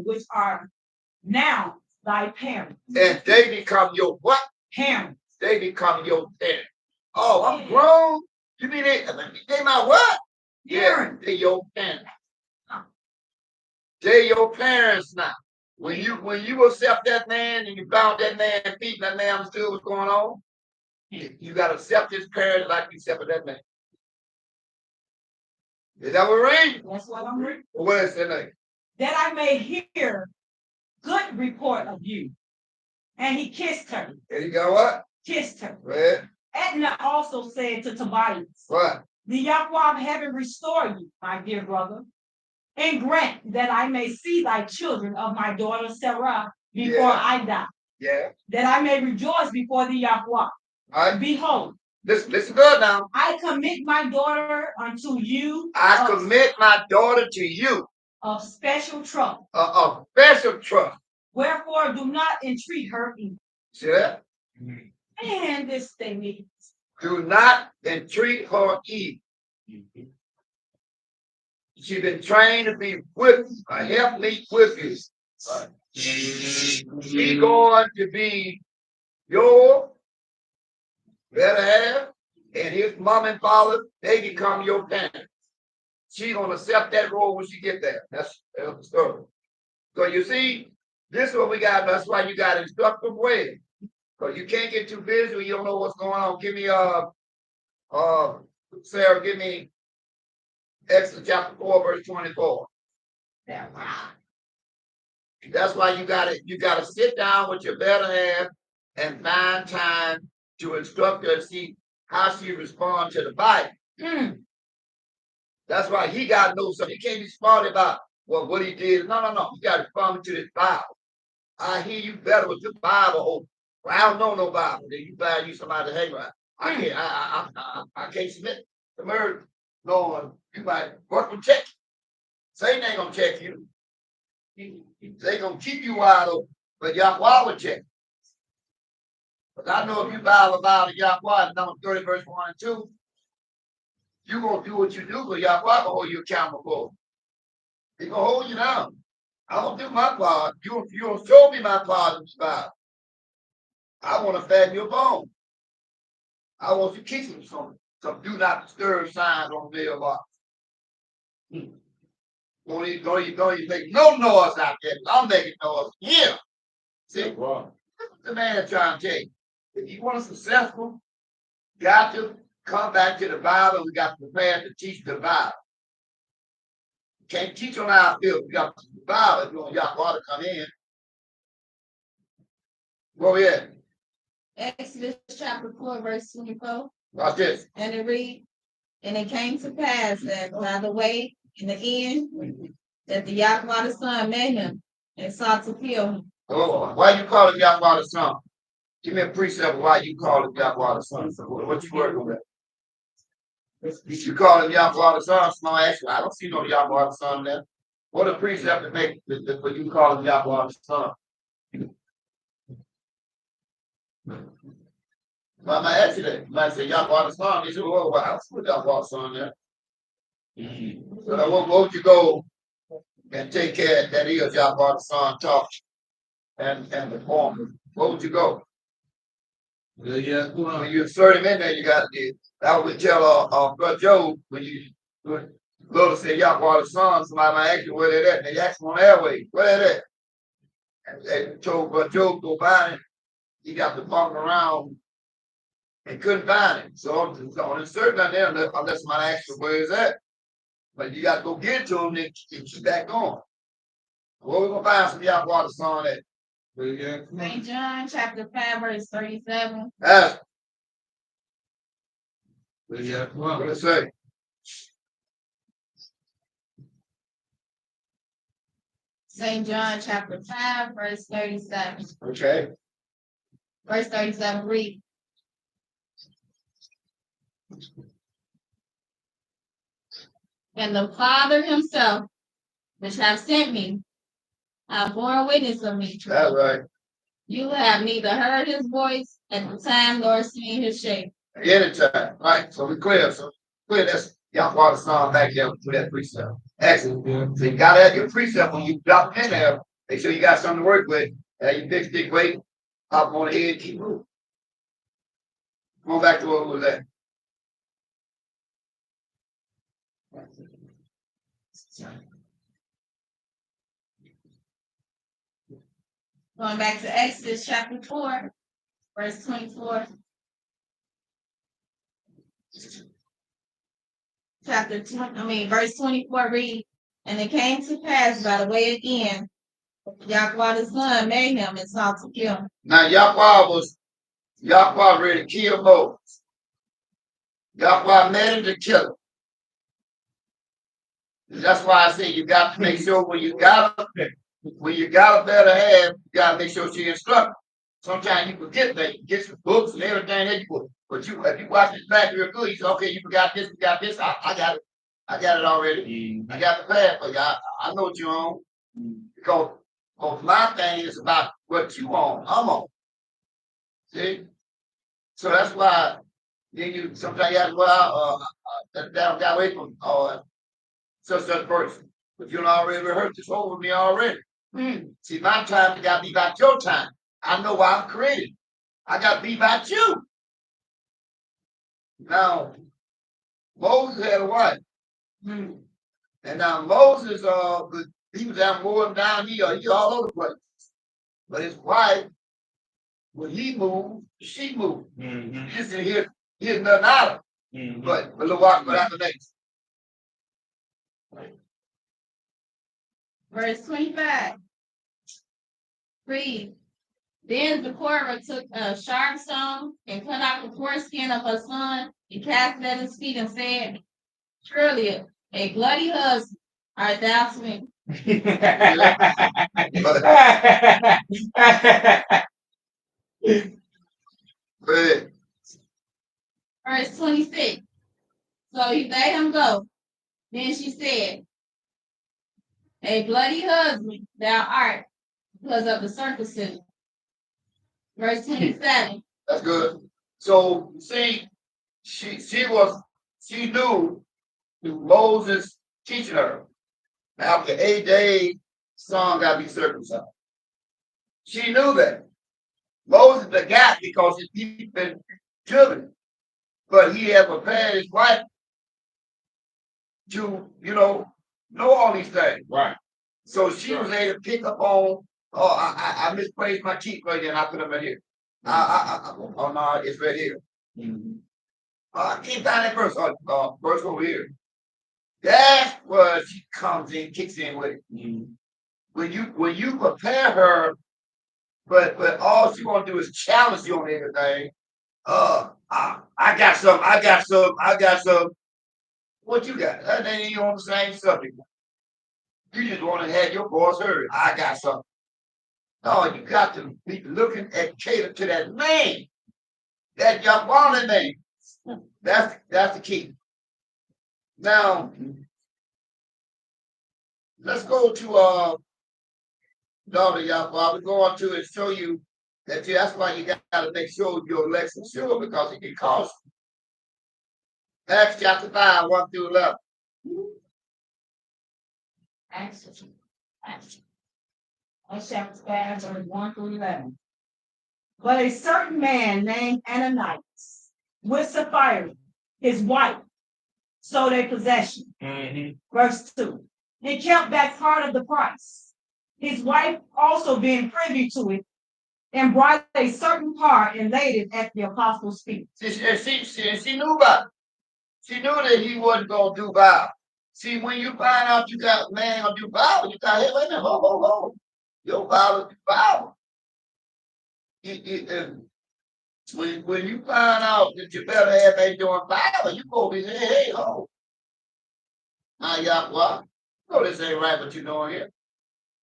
which are now thy parents. And they become your what? Parents. They become your parents. Oh, I'm grown. You mean they my what? Yeah, they your parents. They your parents now. When you accept that man and you bound that man feet and that man understood what's going on, you got to accept his parents like you accepted that man. Is that what we're reading? That's what I'm reading. What is it like? That I may hear good report of you. And he kissed her. And he got what? Kissed her. Right. Edna also said to Tobias, what? The Yahweh of heaven restore you, my dear brother, and grant that I may see thy children of my daughter Sarah before I die. Yeah. That I may rejoice before the Yahweh. Behold. Listen good now. I commit my daughter unto you. I commit my daughter to you. Of special trust. Of special trust. Wherefore do not entreat her evil. See that? And this thing means. Do not entreat her evil. Mm-hmm. She's been trained to be with you, a helpmeet with you. She's going to be your better half, and his mom and father, they become your parents. She's going to accept that role when she get there. That's the story. So you see, this is what we got. That's why you got to instruct them well. Because you can't get too busy when you don't know what's going on. Give me Sarah, give me Exodus chapter 4, verse 24. That's why you gotta sit down with your better half and find time to instruct her, see how she responds to the Bible. That's why he gotta know something. He can't be smart about what he did. No. You gotta respond to this Bible. I hear you better with the Bible open. Well, I don't know no Bible. Then you find you somebody to hang around. I can't submit to murder. Lord, you might work with check. Satan ain't gonna check you. They gonna keep you wide open, but Yahweh will check. But I know if you bow the vow to Yahweh, number 30, verse 1 and 2, you're going to do what you do, but Yahweh will hold you accountable. He's going to hold you down. I don't do my part. You don't show me my part in this vow. I want to fatten your bone. I want you to keep some do not disturb signs on the mailbox. Don't even make no noise out there. I'm making noise here. See, Wow. the man trying to tell you. If you want to successful, you got to come back to the Bible. We got to prepare to teach the Bible. You can't teach on our field. You got to teach the Bible if you want Yahweh to come in. Go ahead. Exodus chapter 4, verse 24. Watch this. And it reads, and it came to pass that by the way in the end that the Yahweh the Son met him and sought to kill him. Oh, why you call it Yahweh the Son? Give me a precept of why you call it Yahweh the Son. What you working with? If you call it Yahweh the Son, somebody asks you, I don't see no Yahweh the Son there. What a precept to make for you call it Yahweh the Son? I might ask you that. You might say Yahweh the Son. They say, well, I don't see Yahweh the Son there. So what would you go and take care that is Yahweh the Son talk and perform? What would you go? When you insert him in there, you got to. That would tell Brother Job when you go to say Yahweh the Son. Somebody might ask you where they're at. They ask him on airway, where they're at. And they told Brother Job go find him. He got to walk around and couldn't find him. So on insert that there unless somebody asks you where is that. But you got to go get to him and keep back going. Where we gonna find some Yahweh the Son at? St. John chapter 5, verse 37. Ask. What did it say? St. John chapter 5, verse 37. Okay. Verse 37 reads, and the Father himself, which hath sent me, hath borne witness of me. That's right. You have neither heard his voice at the time nor seen his shape. Anytime. Right. So we clear. So clear that's Yahweh the Son back there with that precept. Excellent. Yeah. So you gotta have your precept when you drop in there. Make sure you got something to work with. You big stick weight, hop on the head, keep moving. Come on back to what was that. Going back to Exodus chapter 4, verse 24. Verse 24 reads, and it came to pass by the way again, Yahweh the Son made him and sought to kill him. Now Yahweh ready to kill Moses. Yahweh made him to kill him. That's why I say you got to make sure when you got a better half, you got to make sure she instructed. Sometimes you forget that. You get some books and everything that you put. But if you watch this back real good, you say, okay, you forgot this, I got it. I got it already. I got the path for you. I know what you're on. Because my thing is about what you on. I'm on. See? So that's why then you sometimes you have to go out that got away from such person. But you don't already rehearsed this over me already. See, my time got to be about your time. I know why I'm created. I got to be about you. Now, Moses had a wife. And now Moses, he was down more down here. He all over the place. But his wife, when he moved, she moved. Here's nothing out of it. But look what after next. Verse 25. Read. Then Zipporah took a sharp stone and cut out the foreskin of her son and cast it at his feet and said, surely a bloody husband art thou to me. Verse 26. So he bade him go. Then she said, a bloody husband thou art because of the circumcision. Verse 27. That's good. So see, she knew through Moses teaching her. After 8 days, son got to be circumcised. She knew that. Moses begat because his people been children, but he had prepared his wife to, know all these things. Right. So she was able to pick up on. Oh, I misplaced my key right there, and I put them in here. Oh no, it's right here. I can't find that verse. Verse over here. That's where she comes in, kicks in with it. When you prepare her, but all she gonna do is challenge you on everything. I got some. What you got? That ain't even on the same subject. You just want to have your voice heard. I got something. No, you got to be looking at cater to that man, that young woman man. That's the key. Now, let's go to daughter Yahweh. We're going to and show you that that's why you got to make sure your election sure, because it can cost you. Acts chapter 5, 1 through 11. Acts chapter 5, verse 1 through 11. But a certain man named Ananias, with Sapphira, his wife, sold a possession. Verse 2. And kept back part of the price. His wife also being privy to it, and brought a certain part and laid it at the apostles' feet. She knew about it. She knew that he wasn't going to do vow. See, when you find out you got a man going to do vow, you got, hey, wait a minute, hold. Your vow is vow. When you find out that you better have a doing vow, you go be saying, hey, ho. Now, Yahweh, you know this ain't right what you're doing here.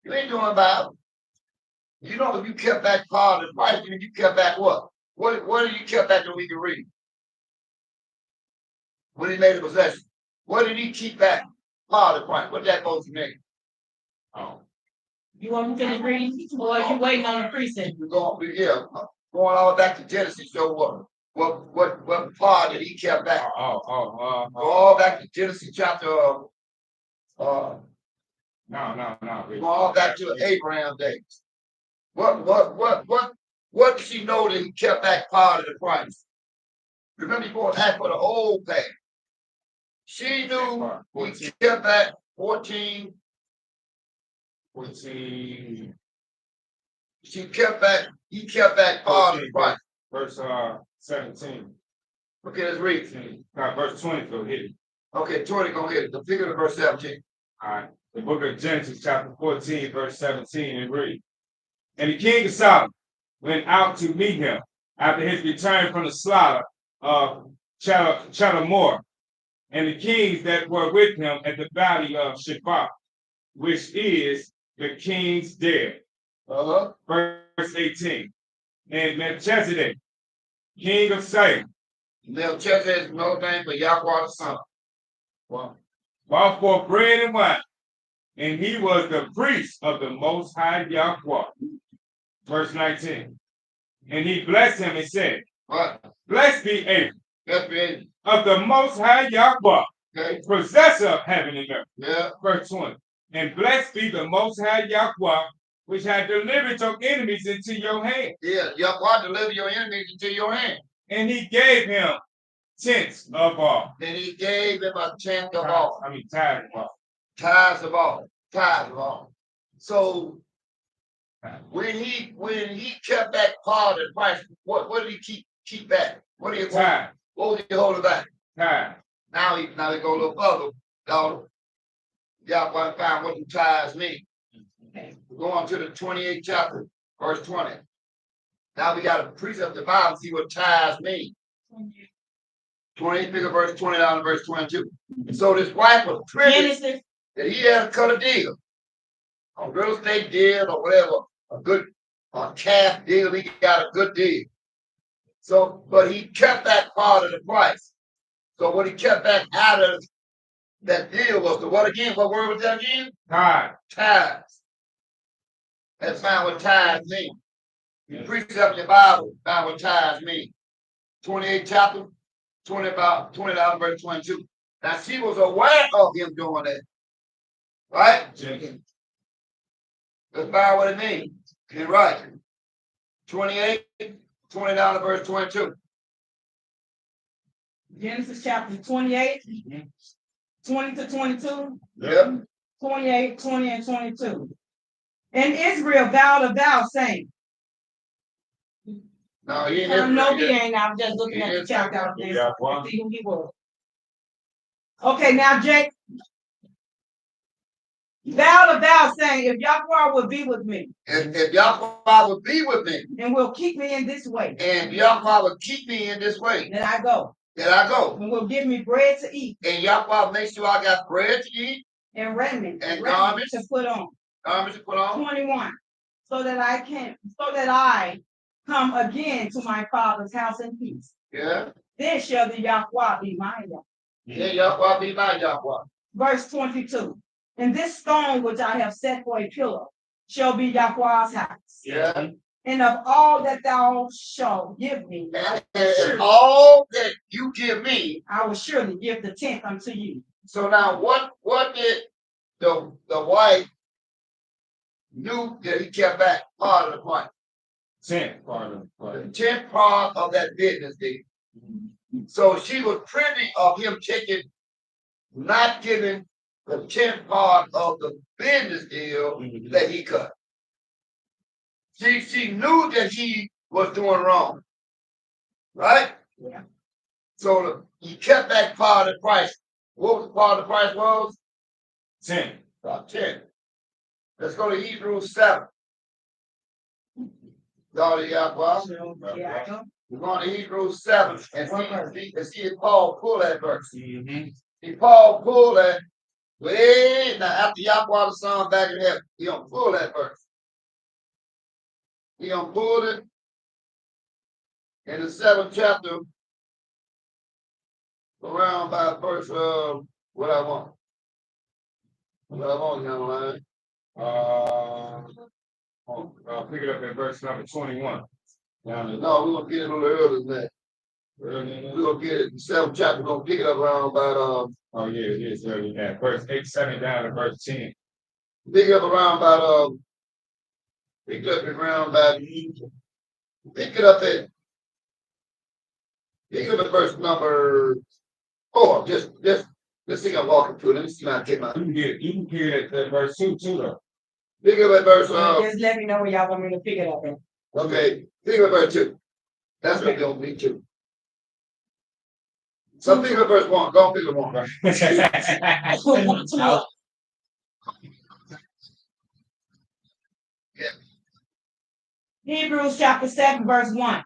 You ain't doing vow. You know, if you kept back part of the price, you kept back what? What did you kept back that we can read? When he made a possession. What did he keep back? Part of the price. What did that supposed to mean? Oh. You want me to finish reading? Or are you waiting on the precept? We're going all back to Genesis. So what part did he kept back? Go all back to Genesis chapter. No. We're going all back to Abraham days. What did she know that he kept back part of the price? Remember, he bought that for the old pay. She knew he kept back 14. He kept back part of the price. Verse 17. Okay, let's read. Verse 20 go hit it. Okay, 20 gonna hit it. The figure of verse 17. All right. The book of Genesis, chapter 14, verse 17, and read. And the king of Sodom went out to meet him after his return from the slaughter of Chedorlaomer, and the kings that were with him at the valley of Shepha, which is the king's dead. Verse 18. And Melchizedek, king of Salem. Melchizedek is no name but Yahweh the Son. Brought forth bread and wine, and he was the priest of the Most High Yahweh. Verse 19. And he blessed him and said, What? Blessed be Abram. Blessed be Abram. Of the Most High Yahweh, okay. Possessor of heaven and earth. Yeah. Verse 20. And blessed be the Most High Yahweh, which had delivered your enemies into your hand. Yeah, Yahweh delivered your enemies into your hand. And he gave him tenths of all. And he gave him a tenth of all. Tithes of all. Tithes of all. Tithes of all. So when he kept back part of the price, what did he keep back? What did he hold? What was he holding back? Tithe. Now he go a little further, y'all. Y'all want to find what the tithes mean. We're going to the 28th chapter, verse 20. Now we got to precept the Bible and see what tithes mean. 28th figure, verse 20 down to verse 22. And so this wife was privileged that he had to cut a deal, a real estate deal or whatever, a good cash deal. He got a good deal. So, but he kept back part of the price. So what he kept back out of that deal was the what again? What word was that again? Tithe. Tithes. Let's find what tithes mean. You precept in your Bible about what tithes mean. 28 chapter, 20 verse 22. Now she was aware of him doing that. Right? Let's find what it means. You're right. 28, 20 down to verse 22. Genesis chapter 28, 20 to 22. Yep. 28, 20, and 22. And Israel vowed a vow, saying, No, he ain't no, Israel he yet. ain't. I'm just looking at the chapter out there Yeah, to see who he was. Okay, now, Jake. Vowed a vow, saying, if Yahweh would be with me. If Yahweh would be with me. And will keep me in this way. And Yahweh will keep me in this way. Then I go. Then I go. And will give me bread to eat. And Yahweh makes sure I got bread to eat. And raiment. And garments to put on. Garments to put on. 21. So that I come again to my father's house in peace. Yeah. Then shall the Yahweh be my Yahweh. Then Yahweh be my Yahweh. Verse 22. And this stone which I have set for a pillar shall be Yahweh's house. Yeah. And of all that thou shalt give me, and all that you give me, I will surely give the tenth unto you. So now what did the wife knew that he kept back part of the price? 10th part of the 10th part of that business deal. So she was privy of him not giving the 10th part of the business deal that he cut. She knew that he was doing wrong. Right? Yeah. So he kept back part of the price. What was the part of the price was? 10. About 10. Let's go to Hebrews 7. Daughter Yahweh. Yeah. We're going to Hebrews 7 and see if Paul pull that verse. Mm-hmm. Paul pulled that way now after Yahweh the Son back in heaven. He don't pull that verse. He don't pull it in the 7th chapter around by verse what I want. What I want, young man. Pick it up at verse number 21. No, we're gonna get it a little earlier than that. We're gonna get it in the 7th chapter, we're gonna pick it up around about it's early that verse 8, 7 down to verse 10. pick it up around about pick it up around about pick it up at verse number 4. Just let's see, I'm walking through. Let me see how I get my. You can get it at verse 2 too though. Pick up at verse just let me know where y'all want me to pick it up at. okay, pick up at verse 2. That's what they'll be 2. So pick up verse 1. Go pick up 1. Hebrews chapter 7, verse 1.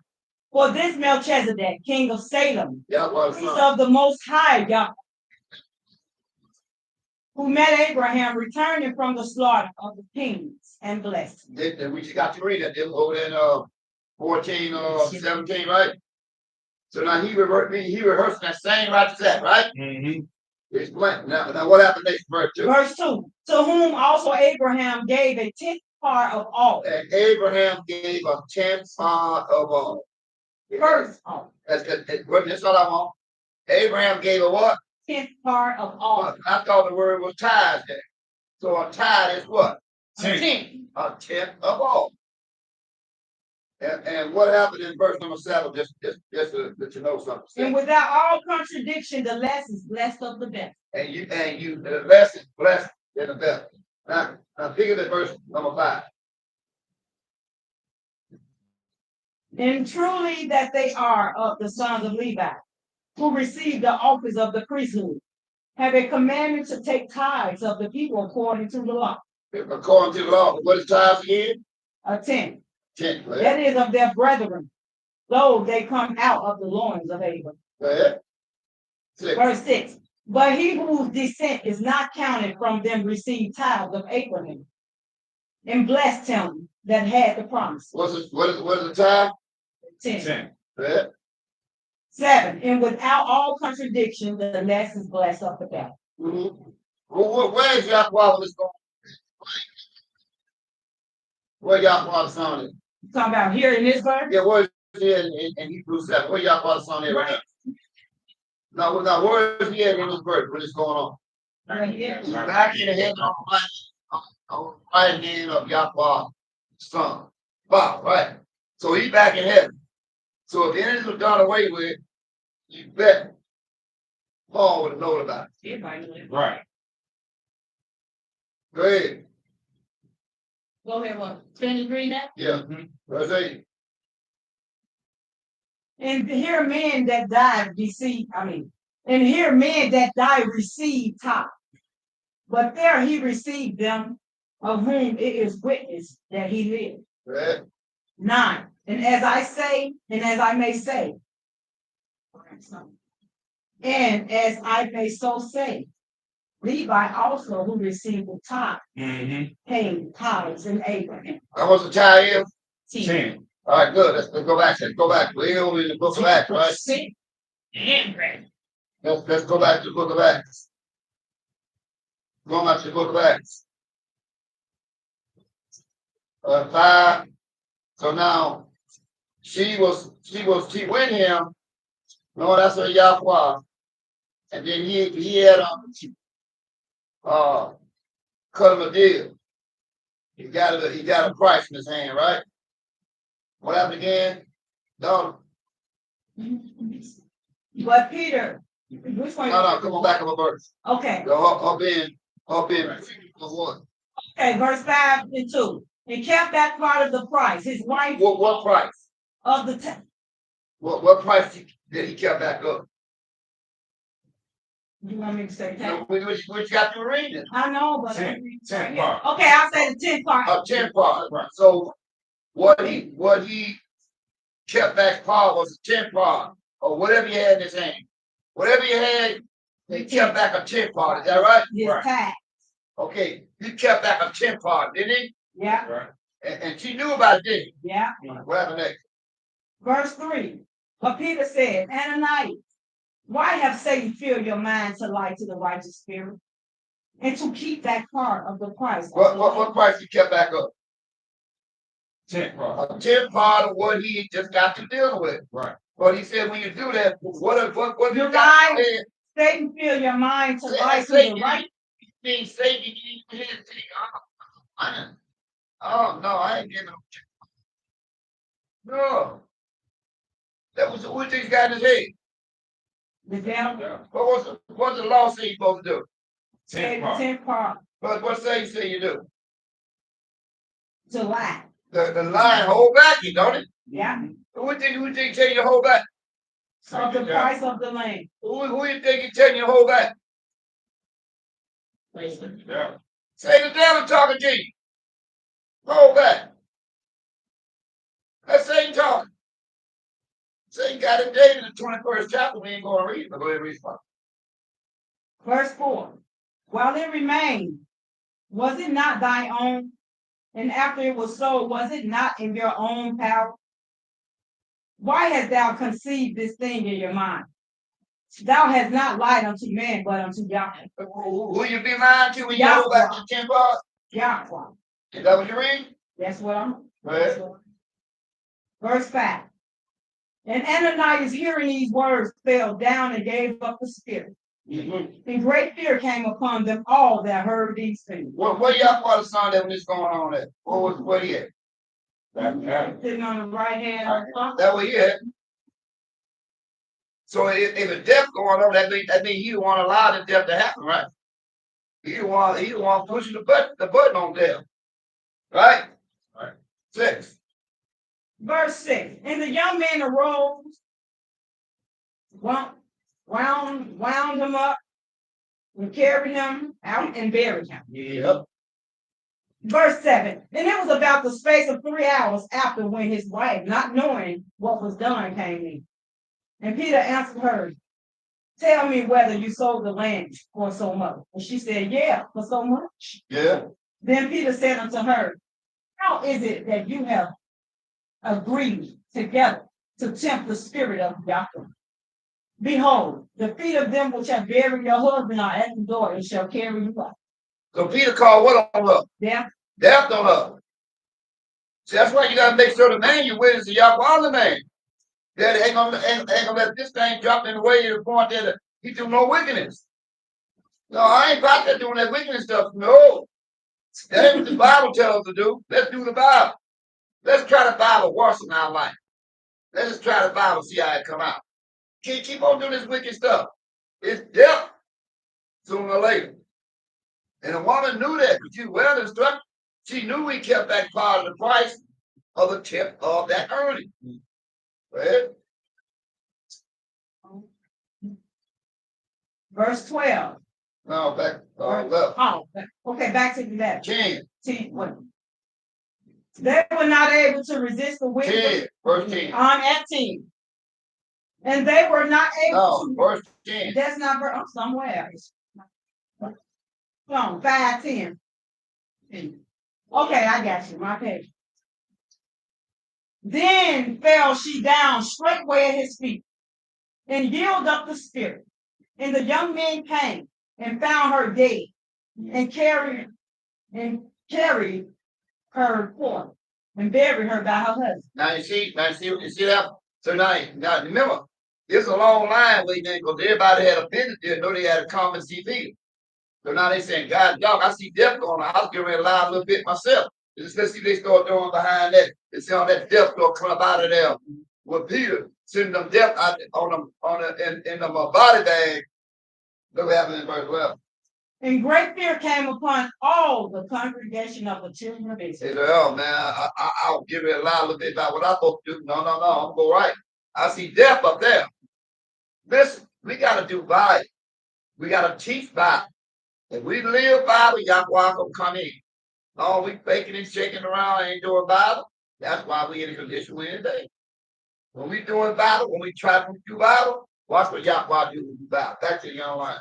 For this Melchizedek, king of Salem, priest of the Most High Yahweh, who met Abraham returning from the slaughter of the kings and blessed. Then we just got to read that. Then over in 14 17, right? So now he rehearsed that same right to that, right? Mm-hmm. Explain. Now what happened next? Verse 2. Verse 2. To whom also Abraham gave a 10th part of all. And Abraham gave a 10th part of all. First. That's what I want. Abraham gave a what? 10th part of all. I thought the word was tithe there. So a tithe is what? 10th. A 10th of all. And what happened in verse number 7? Just to let you know something. And without all contradiction, the less is blessed of the best. And you the less is blessed than the best. Now pick up at verse number 5. And truly that they are of the sons of Levi, who received the office of the priesthood, have a commandment to take tithes of the people according to the law. According to the law, what is tithes again? A 10th. 10th. That is of their brethren, though they come out of the loins of Abraham. Go ahead. 6. Verse 6. But he whose descent is not counted from them received tithes of Abraham, and blessed him that had the promise. What is the tithe? 10. Go ahead. 7. And without all contradiction, the less is blessed of the better. Mm-hmm. Where is Yahweh when it's going? Where Yahweh the Son is? Talking about here in this verse? Yeah, where is he in Hebrews 7? Where y'all father son there right now? Now, where is he at in this verse? What is going on? Right here. Back in the head on the right hand of Yahweh, son. Wow, right. So he's back in heaven. So if the enemies were done away with, you bet Paul would have known about it. Right. Go ahead. Go ahead, what? Finish reading that? Yeah. Verse 8. And here men that die and here men that die receive tithe. But there he received them, of whom it is witness that he lived. Right. 9. And as I say, and as I may say, and as I may so say, Levi also, who received the tithe, paid tithes in Abraham. How much the tithe is? 10. All right, good. Let's go back. Let's go back. We're over in the book of Acts, right? Let's go back to the book of Acts. Going back to the book of Acts. 5. So now she went him. No, that's a Yahweh. And then he had cut him a deal. He got a price in his hand, right? What happened again? No. But Peter, which one? No, come on back up a verse. Okay. Go up in what? Okay, verse 5 and 2. And kept that part of the price. His wife. What price? Of the What price did he kept back up? You want me to say No, 10? we got to read it. I know, but 10 part. okay, I'll say the 10 part. A 10 part. Right. So what he kept back part was a 10 part, or whatever he had in his hand. Whatever he had, he kept back a 10 part. Is that right? His tax. Okay, he kept back a 10 part, didn't he? Yeah. Right. And she knew about it, didn't he? Yeah. What happened next? Verse 3. But Peter said, Ananias, why have Satan filled your mind to lie to the righteous spirit, and to keep that part of the price? What price he kept back up? 10 part. A 10 part of what he just got to deal with. Right. But he said, when you do that, what You you got lie. to Satan fill your mind to lie to Satan, the right. Satan, oh no, I ain't getting no. That was what these guys in his head. The devil. What's the law say you supposed to do? 10 part. 10 part. But what Satan say you do? To lie. The line hold back you, don't it? Yeah. Who think tell you to hold back? Of the price of the land. Who you think he telling you to hold back? Yeah. Say the devil talking to you. Hold back. That's Satan talking. Satan got it David in the 21st chapter. We ain't going to read it, but go ahead and read it. Verse 4. While it remained, was it not thy own? And after it was sold, was it not in your own power? Why hast thou conceived this thing in your mind? Thou hast not lied unto man, but unto Yahweh. Who you be lying to when you go back to 10 bars? Yahweh. Is that what you read? That's what I'm. Right. Verse 5. And Ananias, hearing these words, fell down and gave up the spirit. And great fear came upon them all that heard these things. Where y'all father son that when this going on at? Where he at? Sitting on the right hand. That way he at. So if a death going on, that means you don't want to allow the death to happen, right? You don't want pushing the button on death. Right? Right. 6. Verse 6. And the young man arose, wound him up, and carried him out and buried him. Yep. Verse 7. And it was about the space of 3 hours after when his wife, not knowing what was done, came in. And Peter answered her, tell me whether you sold the land for so much. And she said, yeah, for so much. Yeah. Then Peter said unto her, how is it that you have agreed together to tempt the spirit of Yahweh? Behold, the feet of them which have buried your husband are at the door and shall carry you out. So Peter called what on her? Death. Death on her. See, that's why you gotta make sure the man you with is the Yahweh man. That ain't gonna let this thing drop in the way to the point that he do no wickedness. No, I ain't about that doing that wickedness stuff. No. That ain't what the Bible tells us to do. Let's do the Bible. Let's try the Bible worse in our life. Let's just try the Bible, see how it come out. Keep on doing this wicked stuff. It's death sooner or later. And the woman knew that because she was well instructed. She knew we kept back part of the price of the tip of that earning. Right? Verse 12. No, back. Left. Oh, okay, back to that. 10. 10. They were not able to resist the wicked. 10. Verse 10. At 10. And they were not able to. Verse 10. That's not verse. I'm somewhere else. No, 5, 10. Okay, I got you. My page. Then fell she down straightway at his feet and yielded up the spirit. And the young men came and found her dead and carried her forth and buried her by her husband. Now you see that? So now remember, it's a long line waiting there because everybody had offended there, know they had a common CV. So now they saying, God, dog, I see death going on. I was getting ready to lie a little bit myself. Let's see, they start throwing behind that. They see all that death start coming up out of there with Peter, sending them death out in them body bag. Look what happened in verse 12. And great fear came upon all the congregation of the children of Israel. They said, oh man, I'll give it a lie a little bit about what I'm supposed to do. No, I'm gonna go right. I see death up there. Listen, we gotta do Bible. We gotta teach Bible. If we live Bible, Yahweh gonna come in. Oh, we faking and shaking around, ain't doing Bible. That's why we in the condition we're in today. When we doing Bible, when we try to do Bible, watch what Yahweh do with the Bible. That's the young line.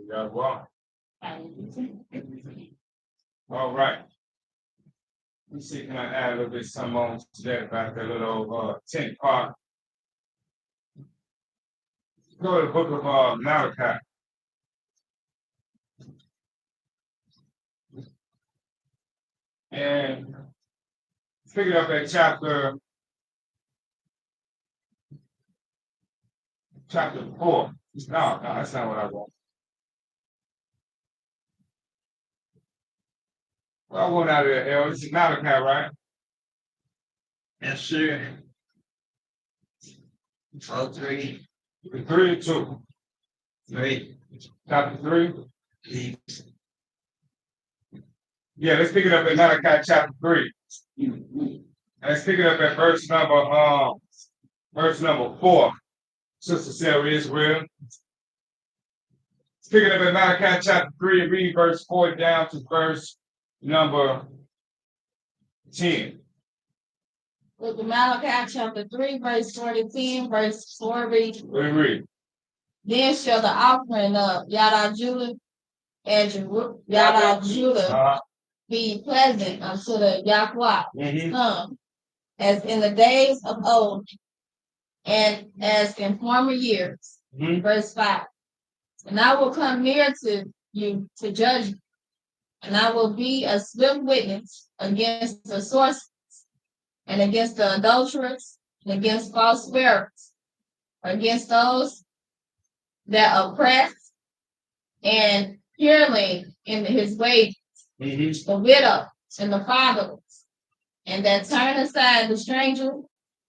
Yahweh. All right. Let's see, can I add a little bit something on to that about that little 10th part? Go to the book of Malachi. And pick it up at chapter 4. No, that's not what I want. Well, I went out of there, L. This is Malachi, right? Yes, sir. 3. 3 or 2? 3. Chapter 3? Yeah, let's pick it up at Malachi chapter 3. Let's pick it up at verse number 4. Sister Sarah Israel. Let's pick it up at Malachi chapter 3 and read verse 4 down to verse number 10. Look at Malachi chapter 3, verse 4 to 10, verse 4 reads. Read. Then shall the offering of Yada Judah and Yada Judah be pleasant unto the Yahweh, as in the days of old, and as in former years. Verse 5. And I will come near to you to judge you, and I will be a swift witness against the sorcerers, and against the adulterers, and against false bearers, against those that oppress and purely in his wages, the widow and the fatherless, and that turn aside the stranger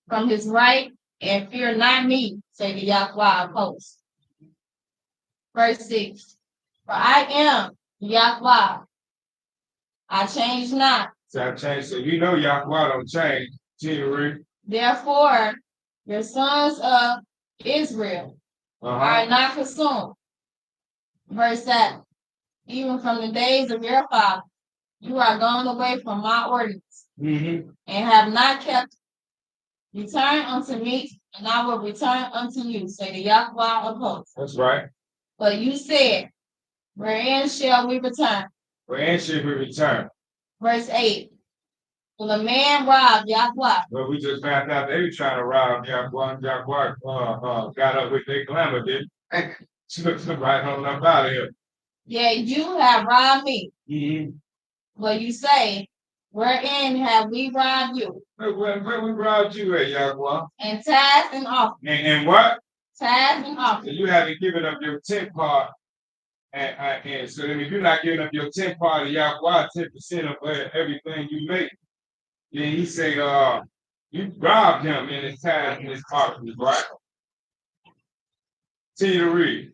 from his right and fear not me, say the Yahweh of hosts. Verse 6. For I am Yahweh, I change not. So I changed. So you know Yahweh don't change. Therefore, your sons of Israel are not consumed. Verse 7. Even from the days of your father, you are gone away from my ordinance, and have not kept. Return unto me, and I will return unto you, say the Yahweh of hosts. That's right. But you said, wherein shall we return? Wherein shall we return? Verse 8. Will a man rob Yahweh? Well, we just found out they were trying to rob Yahweh, and Yahweh got up with their glamour, didn't they? Took right on up out of here. Yeah, you have robbed me. But you say, Wherein have we robbed you? Where we robbed you at, Yahweh? And tithes and offerings. And what? Tithes and So offerings. you haven't given up your 10th part. And so then if you're not giving up your 10th part of Yahweh, 10% of everything you make, then he say, you robbed him in his time in his offerings, right? Continue to read.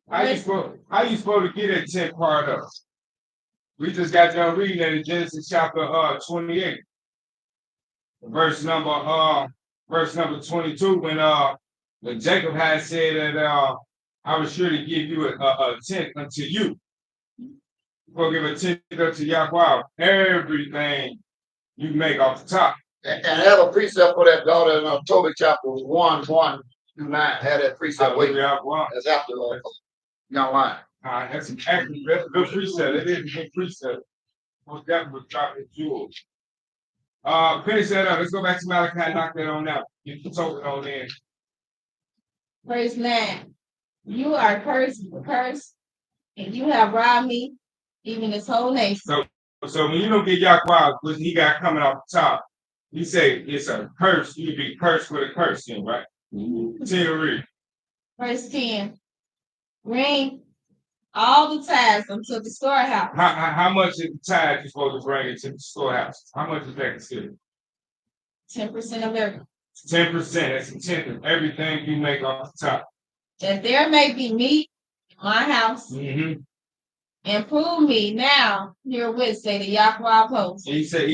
How you supposed to get that 10th part up? We just got done reading that in Genesis chapter 28, verse number 22, when Jacob had said that I was sure to give you a tenth unto you. We'll give a tenth unto Yahweh, everything you make off the top. And have a precept for that daughter in October chapter 1:1-9. Had that precept wait. That's after young line. That's an accurate, that's a good precept. It is a good precept. Most definitely was dropping jewels. Finish that up. Let's go back to Malachi, knock that on out. Get the token on in. Verse 9. You are cursed, and you have robbed me, even this whole nation. So when you don't get Yahweh, what he got coming off the top, he say it's a curse. You be cursed with a curse, right? Continue to read. Verse 10. Bring all the tithes unto the storehouse. How much is the tithe you're supposed to bring into the storehouse? How much is that considered? 10% of everything. 10%. That's a tenth of everything you make off the top. That there may be meat in my house. Mm-hmm. And prove me now herewith, say the Yahweh of hosts. He said,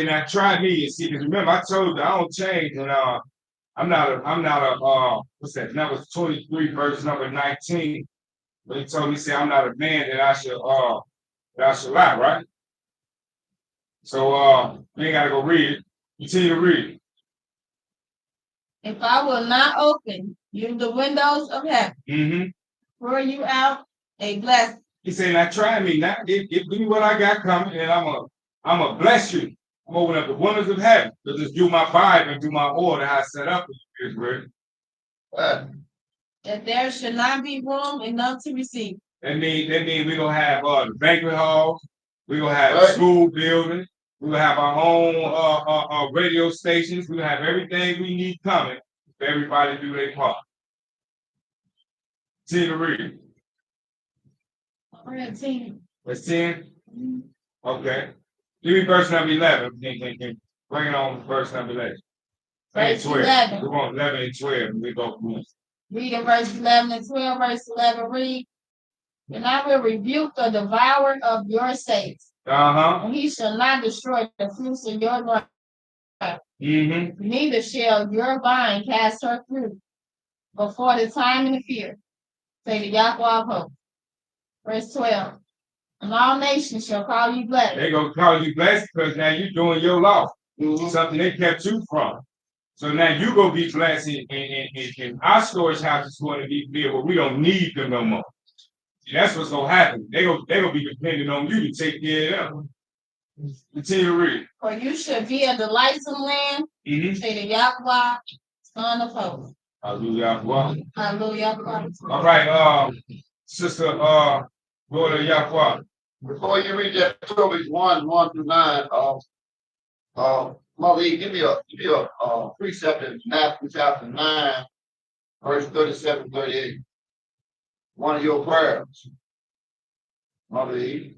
now try me and see. Because remember, I told you I don't change, and I'm not a what's that? That was 23, verse number 19. But he told me, say, I'm not a man that I should lie, right? So we ain't gotta go read it. Continue to read. If I will not open you the windows of heaven, pour you out a blessing. He said, now try me. Now give me what I got coming, and I'm gonna bless you. I'm open up the windows of heaven. To just do my Bible and do my order I set up for you, that there should not be room enough to receive. That means we're gonna have the banquet hall, we're gonna have school buildings, we're gonna have our own radio stations, we're gonna have everything we need coming for everybody to do their part. See the read. We're at 10. That's 10? Okay. Give me verse number 11. Bring it on verse number 11. Verse 12. 11. We want 11 and 12. We go from there. Reading verse 11 and 12, verse 11 read, and I will rebuke the devourer of your sakes. And he shall not destroy the fruits of your ground. Neither shall your vine cast her fruit before the time in the fear. Say the Yahweh of hosts. Verse 12. And all nations shall call you blessed. They're going to call you blessed because now you're doing your law. Something they kept you from. So now you going to be blessed, and our storage house is going to be filled, but we don't need them no more. See, that's what's going to happen. They're going to be dependent on you to take care of them. Continue to read. For you should be a delightsome land. Say the Yahweh, son of hosts. Hallelujah. Hallelujah. All right, sister, daughter Yahweh. Before you read that Proverbs 1:1-9, Mother E, give me a precept in Matthew chapter 9, verse 37-38. One of your prayers. Mother E.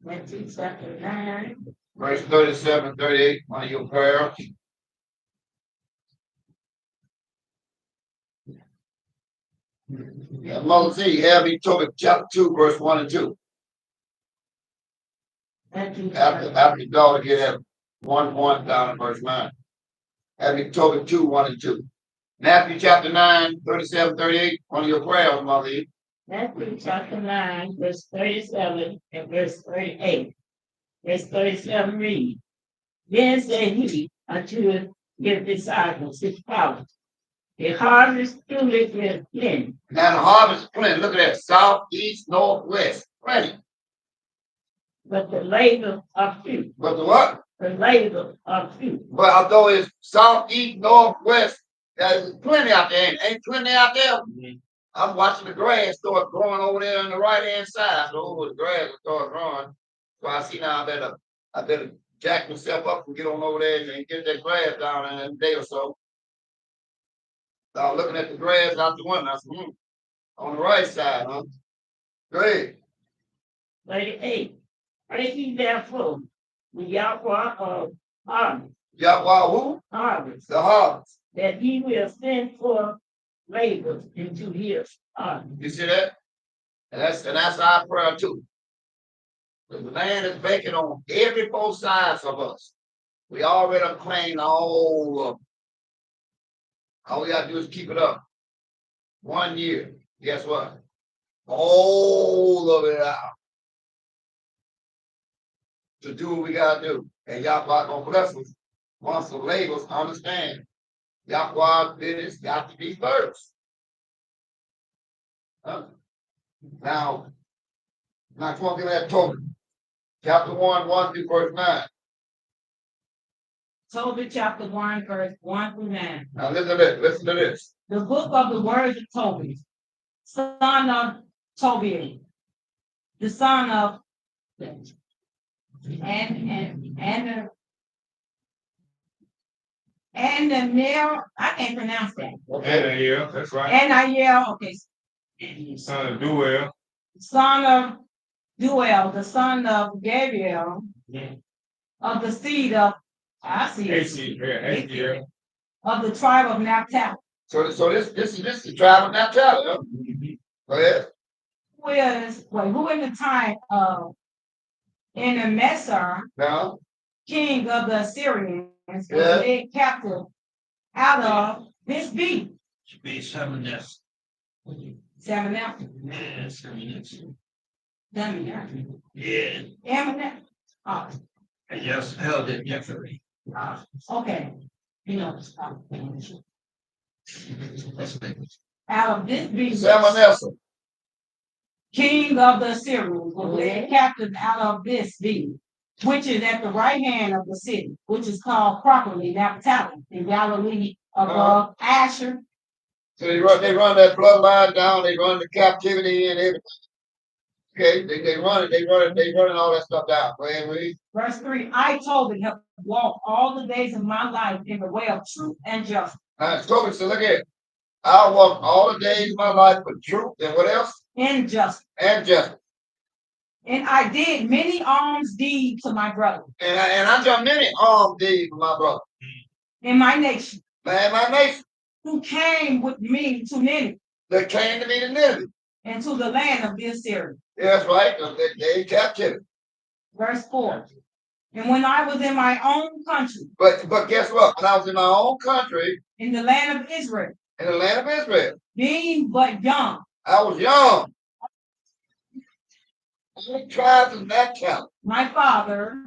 Matthew chapter 9. Verse 37-38, one of your prayers. Yeah, Mother Z, have me Tobit chapter 2, verse 1 and 2. After the daughter get at 1 down in verse 9. Have me Tobit 2, 1 and 2. Matthew chapter 9, 37-38, one of your prayers, Mother E. Matthew chapter 9, verse 37 and verse 38. Verse 37 read, Then said he unto his disciples, his followers, the harvest truly is plenty. Now the harvest is plenty. Look at that. South, east, north, west. Plenty. But the labor are few. But the what? The labor are few. But although it's south, east, north, west, there's plenty out there. Ain't plenty out there? I'm watching the grass start growing over there on the right-hand side. So the grass will start growing. So I see now I better jack myself up and get on over there and get that grass down in a day or so. So I was looking at the grass out the window. I said, on the right side, huh? Great. 38. Pray ye therefore, the Yahweh of harvest, Yahweh who? harvest, The harvest. that he will send forth labor into his harvest. You see that? And that's our prayer too. The land is vacant on every both sides of us. We already claimed all of them. All we gotta do is keep it up. 1 year. Guess what? All of it out. To do what we gotta do. And Yahweh gonna bless us. Once the labels understand. Yahweh's business got to be first. Huh? Now come on, give me that Tobit. Chapter 1, 1 through verse 9. Tobit chapter 1, verse 1 through 9. Now listen to this. The book of the words of Tobit, son of Tobiah, the son of and the male, I can't pronounce that. Okay, yeah, that's right. Aniel, okay. Son of Duel. Son of Duel, the son of Gabriel, of the seed of HDH. of the tribe of Naphtali. So this is the tribe of Naphtali. Huh? Go ahead. Who in the time of Enemessar, Now, king of the Assyrians, was led captive out of this beast. Should be Salmonella. Salmonella. Yeah, Salmonella. Salmonella. Yeah. Salmonella. Oh, I just held it yesterday. okay. You know, That's big. out of this beast. Salmonella. King of the Assyrians was led captive out of this beast, which is at the right hand of the city, which is called properly Naphtali in Galilee above Asher. So they run that bloodline down, they run the captivity and everything. Okay, they run all that stuff down. Go ahead, read. Verse 3, I told it have walked all the days of my life in the way of truth and justice. So look here. I walked all the days of my life with truth and what else? And justice. And justice. And I did many alms deeds to my brother. And I done many alms deeds to my brother. In my nation. Man, my nation. Who came with me to Nineveh. They came to me to Nineveh. And to the land of the Assyrians. Yeah, that's right. They in captivity. Verse 4. And when I was in my own country. But guess what? When I was in my own country. In the land of Israel. In the land of Israel. Being but young. I was young. I tried to that count. My father.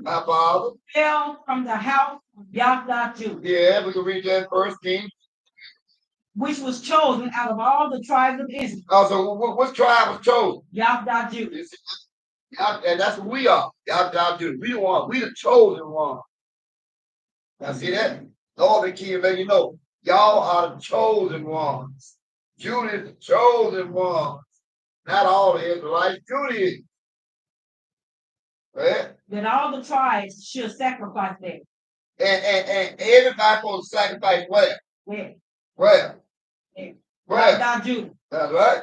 Fell from the house of YHWH. Yeah, we can read that first King. Which was chosen out of all the tribes of Israel. Oh, so which tribe was chosen? YHWH. And that's what we are. YHWH. We the chosen one. Now see that? Lord, the king let you know. Y'all are the chosen ones. Judah is the chosen ones. Not all the Israelites. Judah is. Right? That all the tribes should sacrifice there. And everybody supposed to sacrifice where? Where? Where? Where? That's right.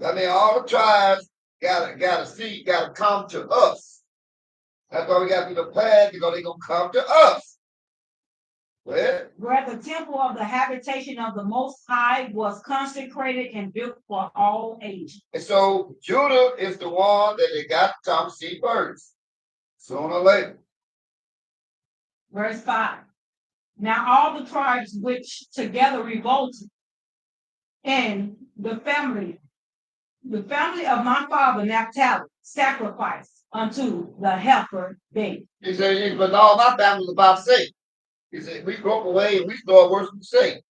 I mean, all the tribes gotta come to us. That's why we gotta be prepared because they're gonna come to us. Where the temple of the habitation of the Most High was consecrated and built for all ages. And so Judah is the one that they got to come see first, sooner or later. Verse 5. Now all the tribes which together revolted, and the family of my father Naphtali sacrificed unto the heifer David. He said, but all my family was about to say. He said, we broke away and we started worshiping Satan.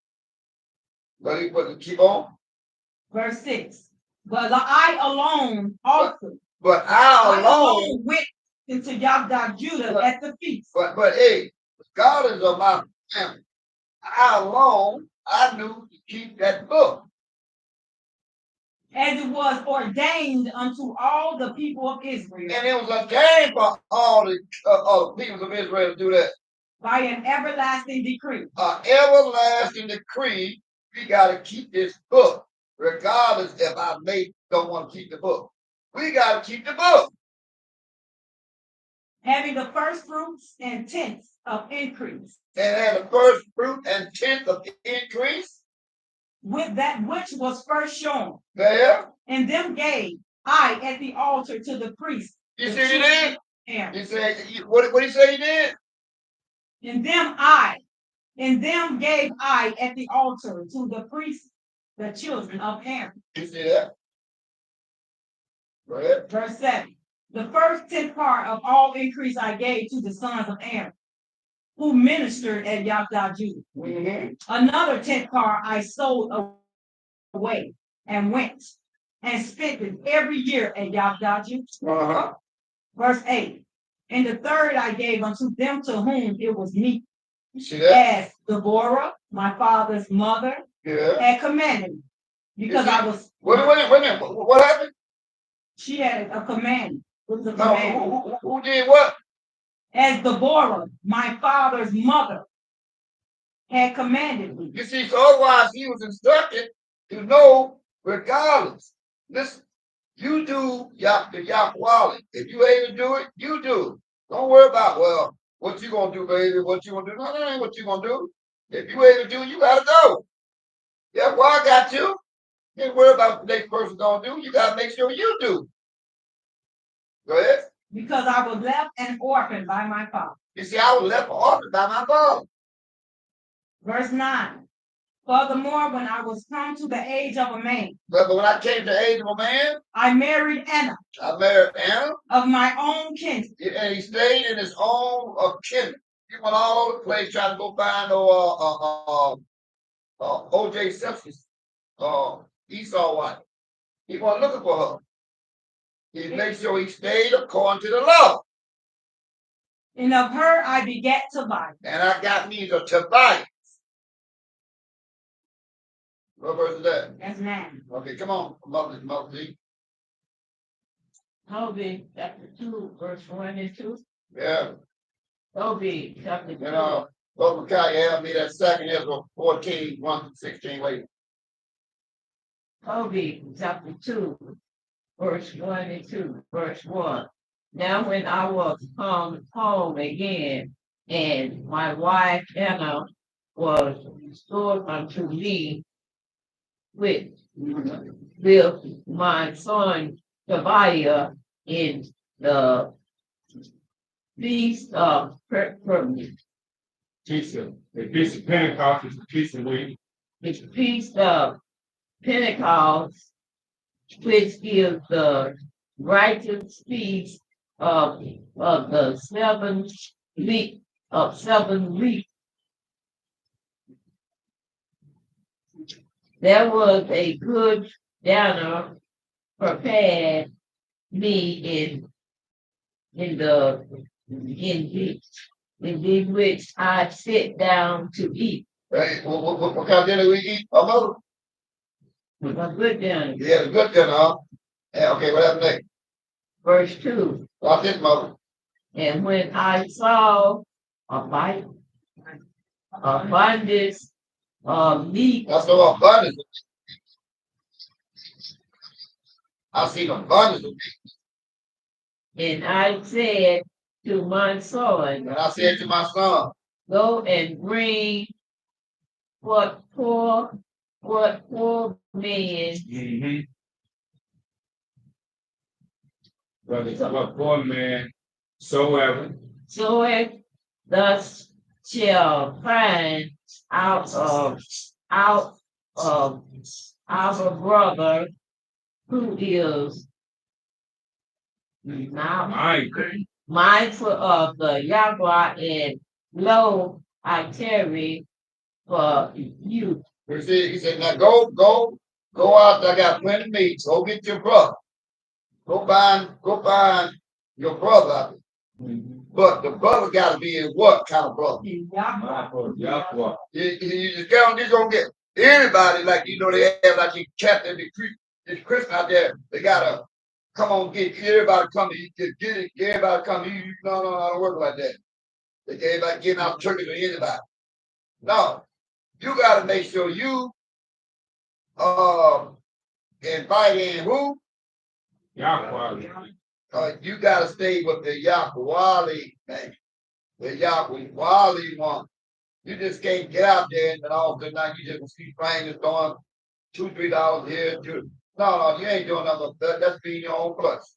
But keep on. Verse 6. But I alone also. But I alone went into YHWH at the feast. But hey, God is of my family. I alone, I knew to keep that book. as it was ordained unto all the people of Israel. And it was ordained for all the people of Israel to do that. By an everlasting decree. An everlasting decree. We got to keep this book, regardless if our mate don't want to keep the book. We got to keep the book. Having the first fruits and tenths of increase. And had the first fruit and tenth of increase. With that which was first shown. There. And them gave I at the altar to the priest. You see he did? Aaron. He said, what did he say he did? And them gave I at the altar to the priest, the children of Aaron. You see that? Go ahead. Verse 7. The first 10th part of all increase I gave to the sons of Aaron, who ministered at YHWH. Another 10th part I sold away and went and spent it every year at YHWH. Verse 8. And the third I gave unto them to whom it was meet. You see that? As Deborah, my father's mother, had commanded me. Because I was. Wait a minute. What happened? She had a command. It was a No, command. who did what? As Deborah, my father's mother, had commanded me. You see, so otherwise he was instructed to know, regardless. Listen, you do the YHWH. If you able to do it, you do it. Don't worry about, well, what you gonna do, baby? What you gonna do? No, that ain't what you gonna do. If you able to do it, you gotta go. YHWH got you. You ain't worry about what the next person gonna do. You gotta make sure you do. Go ahead. Because I was left an orphan by my father. You see, I was left an orphan by my father. Verse 9. Furthermore, when I was come to the age of a man. But when I came to the age of a man. I married Anna. I married Anna. Of my own kindred. And he stayed in his own kindred. He went all over the place trying to go find O.J. Simpson's Esau wife. He wasn't looking for her. He made sure he stayed according to the law. And of her I begat Tobias. And I got me the Tobias. What verse is that? That's 9. Okay, come on, Mother Z. Toby chapter 2, verse 1 and 2. Yeah. Toby chapter 2. And Brother Micaiah, help me that second Ezra 14, 1 to 16 later. Toby chapter 2, verse 1 and 2. Verse 1. Now when I was come home again, and my wife Anna was restored unto me with my son Tobiah in the feast of The feast of Pentecost is the feast of week. the feast of Pentecost, which is the righteous feast of the 7 week of 7 weeks. There was a good dinner prepared me in which I sit down to eat. Hey, what kind of dinner we eat? Oh, mother? A good dinner. Yeah, a good dinner, huh? Yeah, okay, what happened next? Verse 2. Watch this, mother. And when I saw abundance of meat. I saw abundance of meat. I seen abundance of meat. And I said to my son. And I said to my son. Go and bring what poor man. Brother, what poor man soever. Thus shall find out of our brother who is now mindful of the YHWH, and lo, I tarry for you. He said, now go out. I got plenty of meat. Go get your brother. Go find your brother. But the brother got to be in what kind of brother? YHWH. You just don't get anybody like, they have like you captain the creek. It's Christmas out there. They gotta come on, get everybody come. Get it, get everybody come. No, I don't work like that. They get everybody getting out turkey to anybody. No, you gotta make sure you invite in who? Yahweh. You gotta stay with the YHWH, man. The YHWH one. You just can't get out there and then all of a sudden you just see strangers throwing $2, $3 here. No, you ain't doing nothing. That's being your own plus.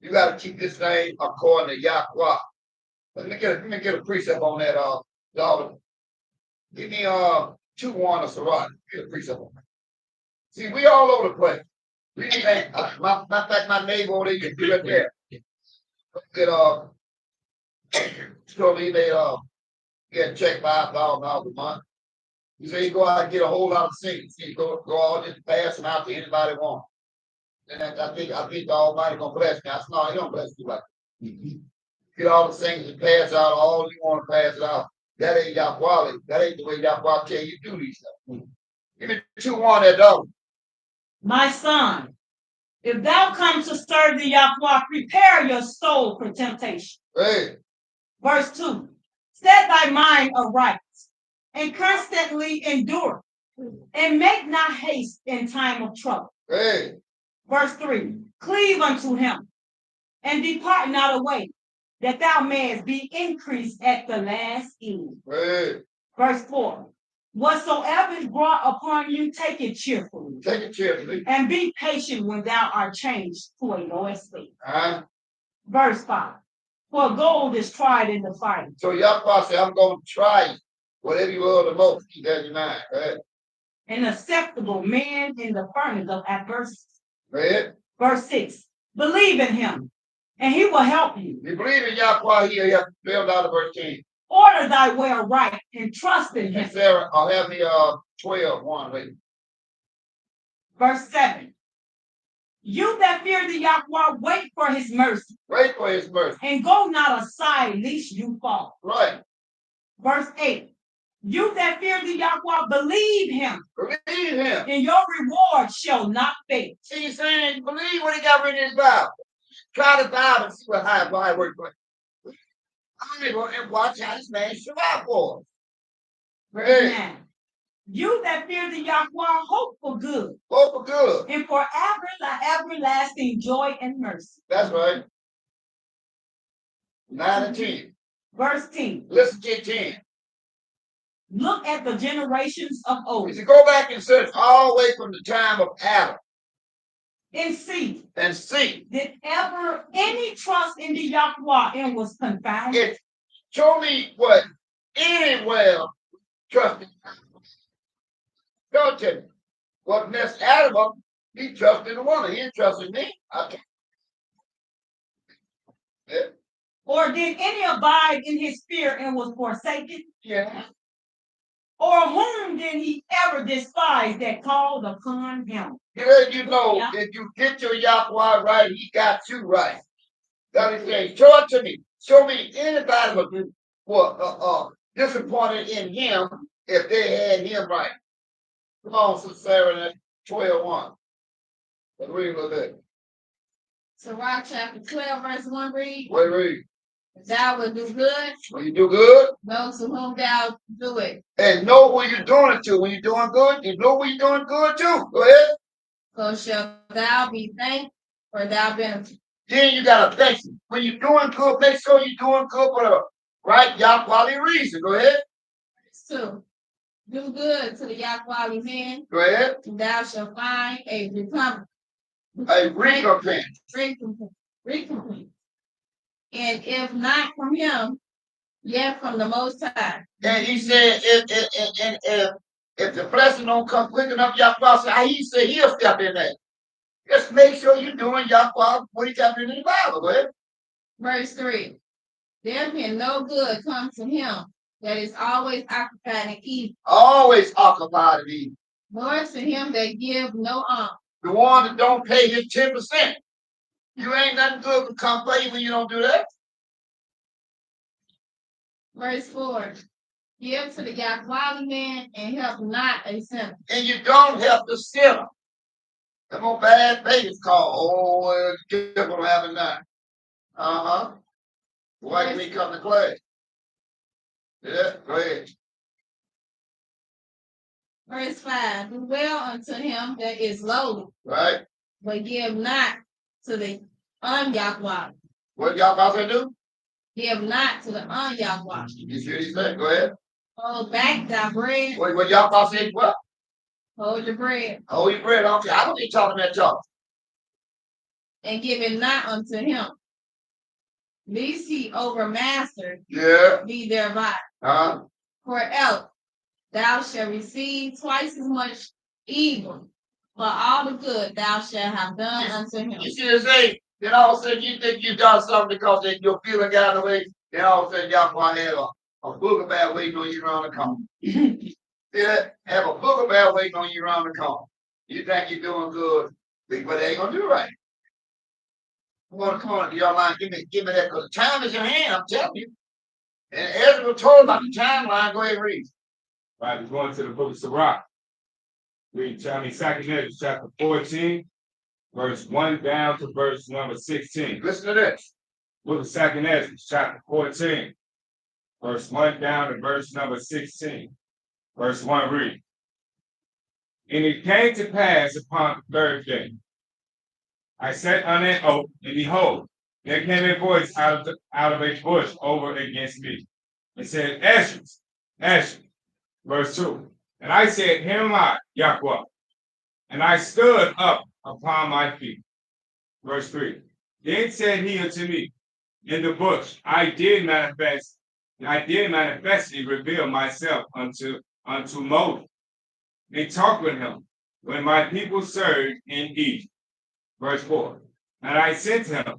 You gotta keep this thing according to YHWH. Let me get a precept on that. Y'all, give me 2-1 or Sarah. Get a precept on that. See, we all over the place. We ain't matter of fact, my neighbor over there, you can do it there. Get so they get checked $5,000 a month. You say you go out and get a whole lot of things. You go all just pass them out to anybody want. And I think the Almighty gonna bless me. I said, no, he don't bless you like that. Get all the things and pass out all you want to pass it out. That ain't Yahweh. That ain't the way Yahweh tell you to do these stuff. Give me 2-1 that dog. My son, if thou come to serve the Yahweh, prepare your soul for temptation. Hey. Verse 2. Set thy mind aright and constantly endure, and make not haste in time of trouble. Hey. Verse 3. Cleave unto him and depart not away, that thou mayest be increased at the last end. Hey. Verse 4. Whatsoever is brought upon you, take it cheerfully. Take it cheerfully. And be patient when thou art changed to a lower state. Verse 5. For gold is tried in the fire. So Yahweh said, I'm going to try whatever you will the most. Keep that in mind. Right? An acceptable man in the furnace of adversity. Right? Verse 6. Believe in him, and he will help you. You believe in Yahweh here, you have to build out of verse 10. Order thy way aright and trust in him. Sarah, I'll have me 12-1, wait. Verse 7. You that fear the Yahweh, wait for his mercy. Wait for his mercy. And go not aside, lest you fall. Right. Verse 8. You that fear the Yahweh, believe him. Believe him. And your reward shall not fail. See, he's saying, believe what he got written in his Bible. Try the Bible and see what high works for. I mean, and watch how this man survive for us. Verse 9. You that fear the Yahweh, hope for good. Hope for good. And for everlasting joy and mercy. That's right. 9 and 10. Verse 10. Listen to 10. Look at the generations of old. You should go back and search all the way from the time of Adam. And see. And see. Did ever any trust in the Yahweh and was confounded? Show me what anywhere trusted. Don't tell me. What messed Adam up, he trusted the woman. He didn't trust in me. Okay. Yeah. Or did any abide in his fear and was forsaken? Yeah. Or whom did he ever despise that called upon him? You know, if you get your Yahweh right, he got you right. That's what he's saying. Show it to me. Show me anybody was disappointed in him if they had him right. Come on, Sister Sarah, that's 12-1. Let's read a little bit. Sirach chapter 12, verse 1 read. Wait, read. Thou will do good. When you do good. Those to whom thou do it. And know who you're doing it to. When you're doing good, you know who you're doing good to. Go ahead. So shalt thou be thanked for thy benefit. Then you got to thank him. When you're doing good, make sure you're doing good for the right Yahweh reason. Go ahead. 2. Do good to the Yahweh man. Go ahead. And thou shalt find a recompense. A recompense. Recompense. And if not from him, yet from the Most High. And he said, if the blessing don't come quick enough, Yahweh, he said he'll step in there. Just make sure you're doing Yahweh what he got in the Bible. Go ahead. Verse 3. There can no good come to him that is always occupied in evil. Always occupied in evil. Nor to him that give no alms. The one that don't pay his 10%. You ain't nothing good to come play when you don't do that. Verse 4. Give to the Yahweh man and help not a sinner. And you don't help the sinner. Them old bad babies call. Oh, careful having that. Why can he come to class? Yeah, go ahead. Verse 5. Do well unto him that is lowly, Right? but give not to the un-Yahweh. What y'all about to do? Give not to the un-Yahweh. You see what he said? Go ahead. Hold back thy bread. What y'all about to say? What? Hold your bread. Hold your bread. Okay, I don't need talking about y'all. And give it not unto him. Lest he overmaster Yeah. thee thereby. Uh-huh. For else thou shalt receive twice as much evil for all the good thou shalt have done unto him. You see what I'm saying? Then all of a sudden you think you've done something because your feeling got away. Then all of a sudden y'all might have a booger bear waiting on you around the corner. See that? Have a booger bear waiting on you around the corner. You think you're doing good, but they ain't gonna do right. Come on, y'all line, give me that, because the time is in hand, I'm telling you. And Ezra told about the timeline. Go ahead and read. Right, we're going to the book of Sirach. Read, Second Ezra, chapter 14, verse 1 down to verse number 16. Listen to this. Book of Second Ezra, chapter 14, verse 1 down to verse number 16. Verse 1 read. And it came to pass upon the third day, I sat on an oak, and behold, there came a voice out of a bush over against me. It said, Ezra, Ezra. Verse 2. And I said, Here am I, Yahweh. And I stood up upon my feet. Verse 3. Then said he unto me, In the bush I did manifestly reveal myself unto Moses, and talked with him when my people served in Egypt. Verse 4. And I sent him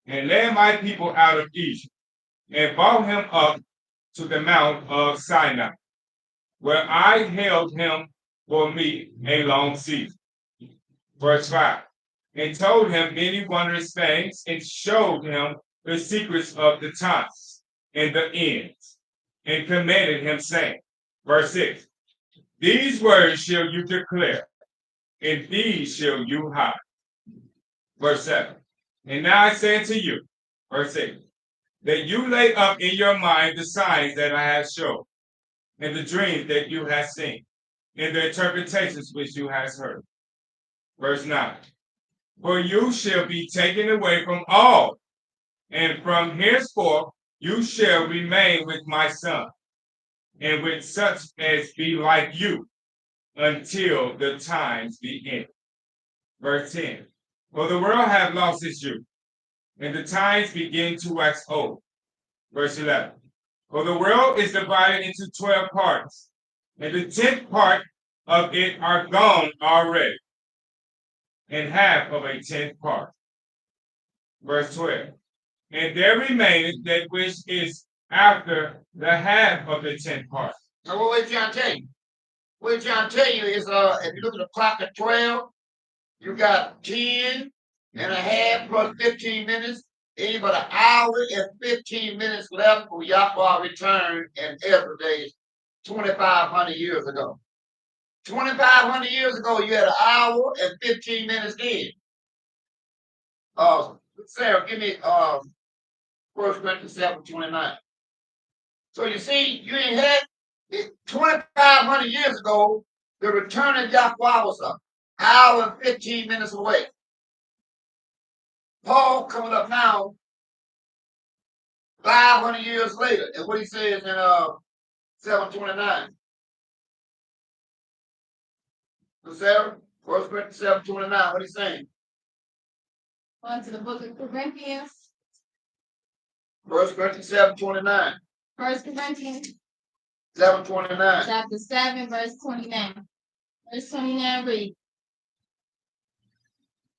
and led my people out of Egypt, and brought him up to the mount of Sinai, where I held him for me a long season. Verse 5. And told him many wondrous things, and showed him the secrets of the times and the ends, and commanded him, saying, verse 6. These words shall you declare, and these shall you hide. Verse 7. And now I say unto you, verse 8, that you lay up in your mind the signs that I have shown, and the dreams that you have seen, and the interpretations which you have heard. Verse 9. For you shall be taken away from all, and from henceforth you shall remain with my son, and with such as be like you, until the times be ended. Verse 10. For the world hath lost its youth, and the times begin to wax old. Verse 11. For the world is divided into 12 parts, and the 10th part of it are gone already, and half of a 10th part. Verse 12. And there remaineth that which is after the half of the 10th part. So what we're trying to tell you? What we're trying to tell you is, if you look at the clock at 12, you got 10 and a half plus 15 minutes. Ain't but an hour and 15 minutes left for Yahweh return and Ezra days 2,500 years ago. 2,500 years ago, you had an hour and 15 minutes in. Sarah, give me 1 Corinthians 7:29. So you see, you ain't had 2,500 years ago, the return of Yahweh was an hour and 15 minutes away. Paul coming up now 500 years later, and what he says in 7:29. So Sarah, 1 Corinthians 7:29, what he's saying? On to the book of Corinthians. 1 Corinthians 7:29. 1 Corinthians 7:29. chapter 7, verse 29. Verse 29 reads.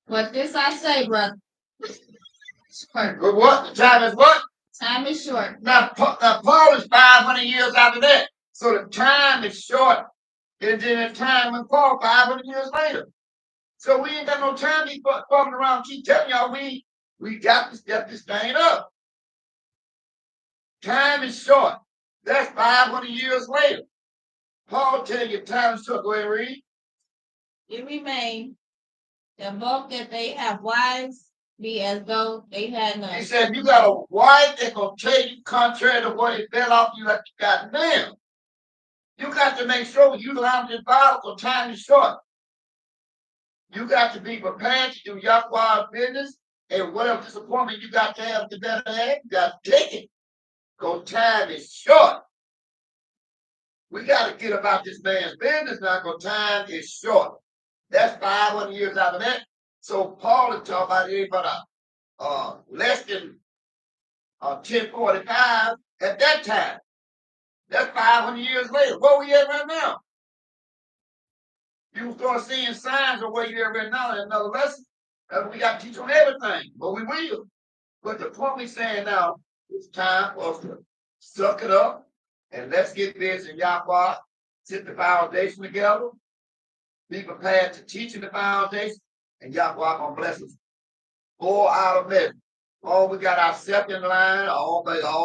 But this I say, brother. Short. But what? The time is what? Time is short. Now Paul is 500 years after that. So the time is short. And then the time when Paul 500 years later. So we ain't got no time to be fucking around, keep telling y'all we got to step this thing up. Time is short. That's 500 years later. Paul tell you time is short. Go ahead and read. It remain And both that they have wives be as though they had none. He said, you got a wife that's gonna tell you contrary to what it fell off you that you got now. You got to make sure you learn this Bible because time is short. You got to be prepared to do Yahweh's business, and whatever disappointment you got to have, you got to take it. Because time is short. We got to get about this man's business now because time is short. That's 500 years out of that. So Paul is talking about it about less than 1045 at that time. That's 500 years later. Where we at right now? You start seeing signs of where you at right now in another lesson. We got to teach on everything, but we will. But the point we're saying now, it's time for us to suck it up and let's get this in Yahweh, sit the foundation together, be prepared to teach in the foundation, and Yahweh gonna bless us. All out of measure. Oh, we got our second line, all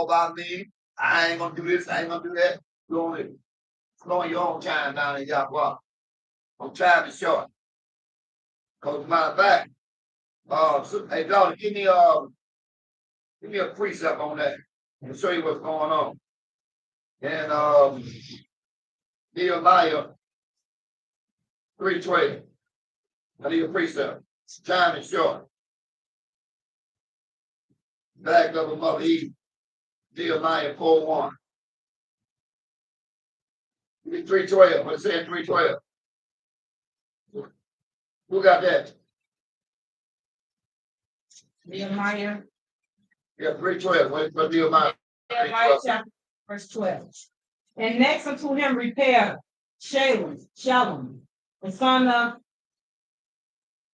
by me. I ain't gonna do this, I ain't gonna do that. Slowing your own time down in Yahweh. I'm time is short. Cause matter of fact, hey daughter, give me a precept on that and show you what's going on. And Nehemiah 3:12. I need a precept. Time is short. Back up a Mother Eve. Nehemiah 4:1. Give me 3:12. What it said 3:12. Who got that? Nehemiah. Yeah, 3:12. What Nehemiah? Nehemiah chapter verse 12. And next unto him repaired Shalom, the son of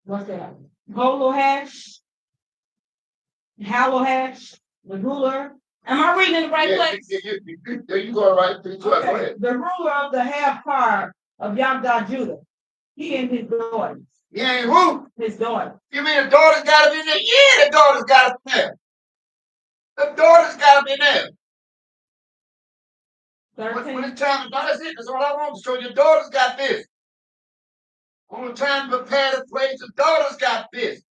what's that? HALLUYHWH, the ruler. Am I reading in the right place? There you go, right? 3:12. Go ahead. The ruler of the half part of Yabda Judah. He and his daughters. Yeah, and who? His daughter. You mean the daughter's got to be there? Yeah, the daughter's got to be there. The daughter's got to be there. 13. When it's time to buy, that's it. That's all I want to show you. Your daughter's got this. When it's time to prepare the place, the daughter's got this.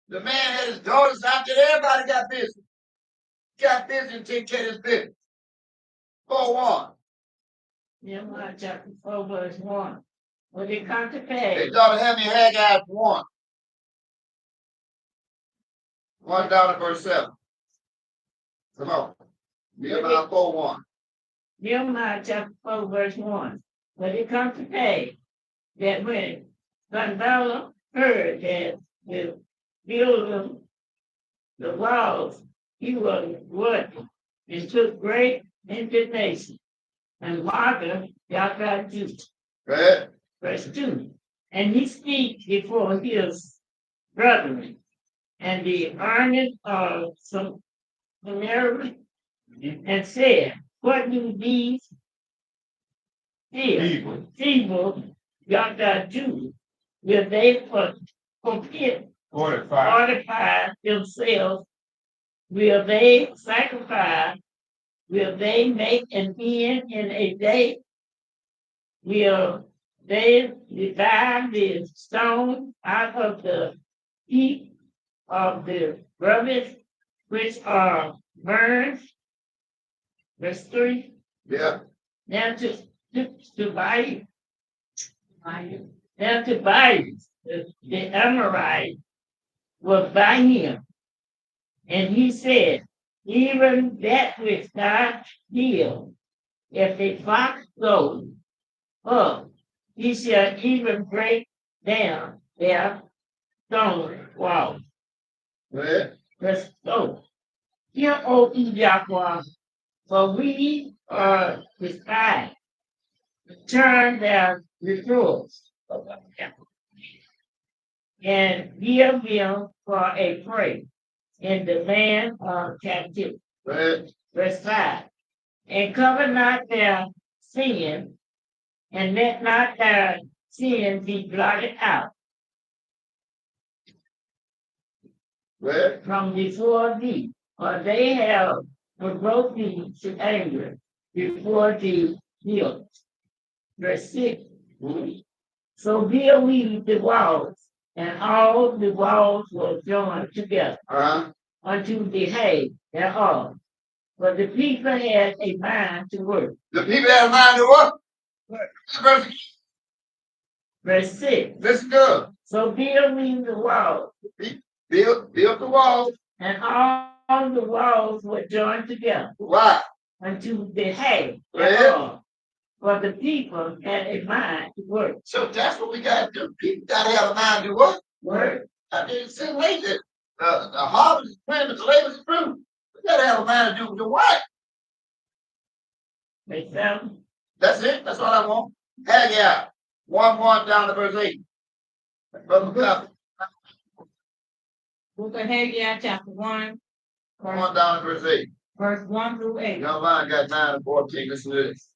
The man had his daughters out there. Everybody got business. Got business and take care of his business. 4:1. Nehemiah chapter 4, verse 1. When it comes to They pass, daughter had me Haggai 1. 1 down to verse 7. Come on. Nehemiah 4:1. Nehemiah chapter 4, verse 1. When it comes to pass, that when Sanballat heard that the building the walls, he was working and took great indignation and martyred Yahweh Judah. Right? Verse 2. And he speaks before his brethren and the army of Samaria and said, what do these feeble Yahweh Judah? Will they fortify themselves? Will they sacrifice? Will they make an end in a day? Will they divide the stone out of the heap of the rubbish which are burned? Verse 3. Yeah. Now to Tobias, the Amorite was by him, and he said, even that which God healed, if a fox goes up, he shall even break down their stone walls. Right? Verse 4. Hear, O Yahweh, for we are despised. Turn their reproofs and give them for a prey in the land of captivity. Right? Verse 5. And cover not their sin, and let not their sin be blotted out Right? from before thee, for they have provoked thee to anger before the guilt. Verse 6. So build we the walls, and all the walls were joined together unto the hay thereof. But the people had a mind to work. The people had a mind to what? Verse 6. Listen good. So build we the walls, Build the walls. and all the walls were joined together Why? unto the hay Right. thereof. For the people had a mind to work. So that's what we got to do. People got to have a mind to what? Work. I mean, it's in later. The harvest is plenty, but the labor is fruit. We got to have a mind to do the what? Make sense? That's it. That's all I want. Haggai 1:1 down to verse 8. Brother McCoffey, Book of Haggai, chapter 1, 1 down to verse 8. verse 1 through 8. Young man got 9 and 14. Listen to this.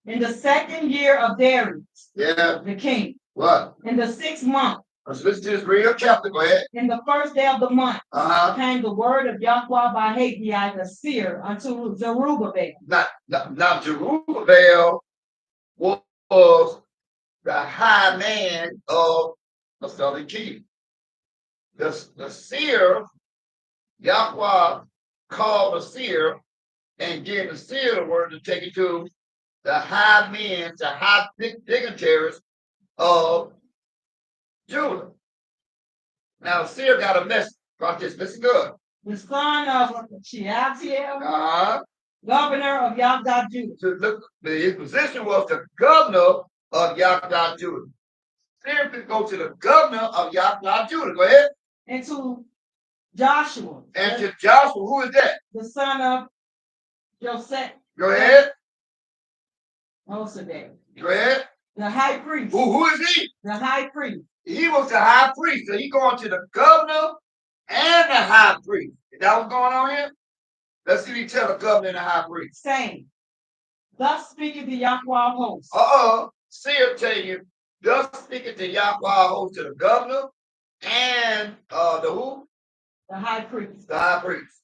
In the second year of Darius, Yeah. the king, What? in the 6th month, Let's listen to this real chapter. Go ahead. in the first day of the month, Uh-huh. came the word of Yahweh by Haggai the seer unto Zerubbabel. Now Zerubbabel was the high man of the southern kingdom. The seer, Yahweh called the seer and gave the seer the word to take it to the high men, the high dignitaries of Judah. Now the seer got a message. Watch this. Listen good. The son of Shealtiel, Uh-huh. governor of Yahweh Judah. To look, his position was the governor of Yahweh Judah. Seer could go to the governor of Yahweh Judah. Go ahead. And to Joshua, And to Joshua, who is that? the son of Joseph, Go ahead. Mosaddegh, Go ahead. the high priest, Who is he? the high priest, He was the high priest. So he going to the governor and the high priest. Is that what's going on here? Let's see if he tell the governor and the high priest. saying, thus speaketh the Yahweh of hosts. Seer tell you, thus speaking to Yahweh host to the governor and the who? The high priest, The high priest.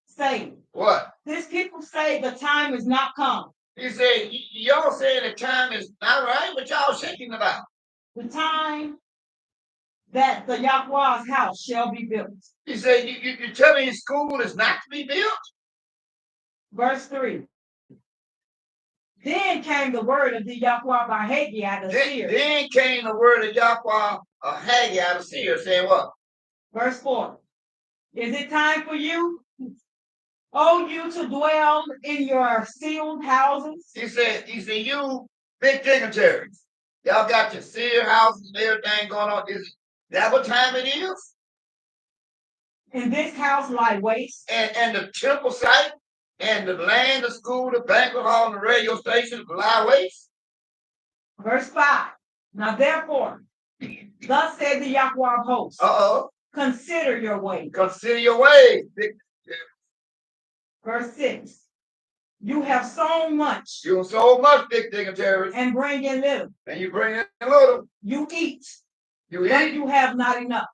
saying, What? this people say the time is not come, He said, y'all saying the time is not right. What y'all shaking about? the time that the Yahweh's house shall be built. He said, you tell me his school is not to be built? Verse 3. Then came the word of the Yahweh by Haggai the seer. Then came the word of Yahweh of Haggai the seer, saying what? Verse 4. Is it time for you, O you, to dwell in your sealed houses? He said, you big dignitaries, y'all got your seer houses and everything going on. Is that what time it is? In this house lie waste. And the temple site and the land, the school, the banquet hall, and the radio station lie waste? Verse 5. Now therefore, thus said the Yahweh of hosts, consider your ways. Consider your ways. Verse 6. You have sown much. You have sown much, big dignitaries. And bring in little. And you bring in little. You eat. You but eat. you have not enough.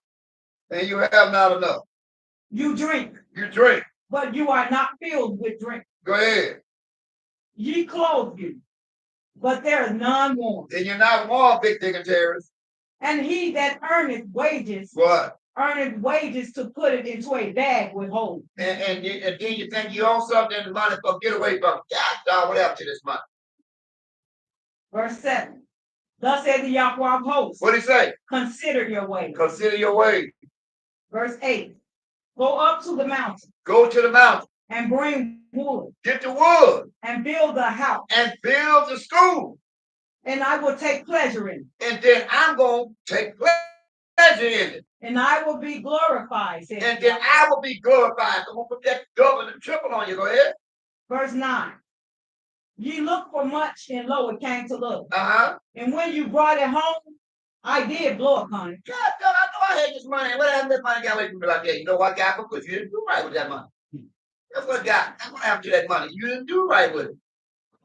And you have not enough. You drink. You drink. But you are not filled with drink. Go ahead. Ye clothe you, but there is none warm. And you're not warm, big dignitaries. And he that earneth wages, what? Earneth wages to put it into a bag with holes. And then you think you own something and the money from get away from it. God, what happened to this money? Verse 7. Thus said the Yahweh of hosts. What did he say? Consider your ways. Consider your ways. Verse 8. Go up to the mountain. Go to the mountain. And bring wood. Get the wood. And build the house. And build the school. And I will take pleasure in it. And then I'm going to take pleasure in it. And I will be glorified. And then I will be glorified. I'm going to put that double and triple on you. Go ahead. Verse 9. Ye look for much, and lo, it came to little. And when you brought it home, I did blow upon it. God, I know I had this money. What happened to that money got away from me like that? You know what, God? Because you didn't do right with that money. That's what God. That's what happened to that money. You didn't do right with it.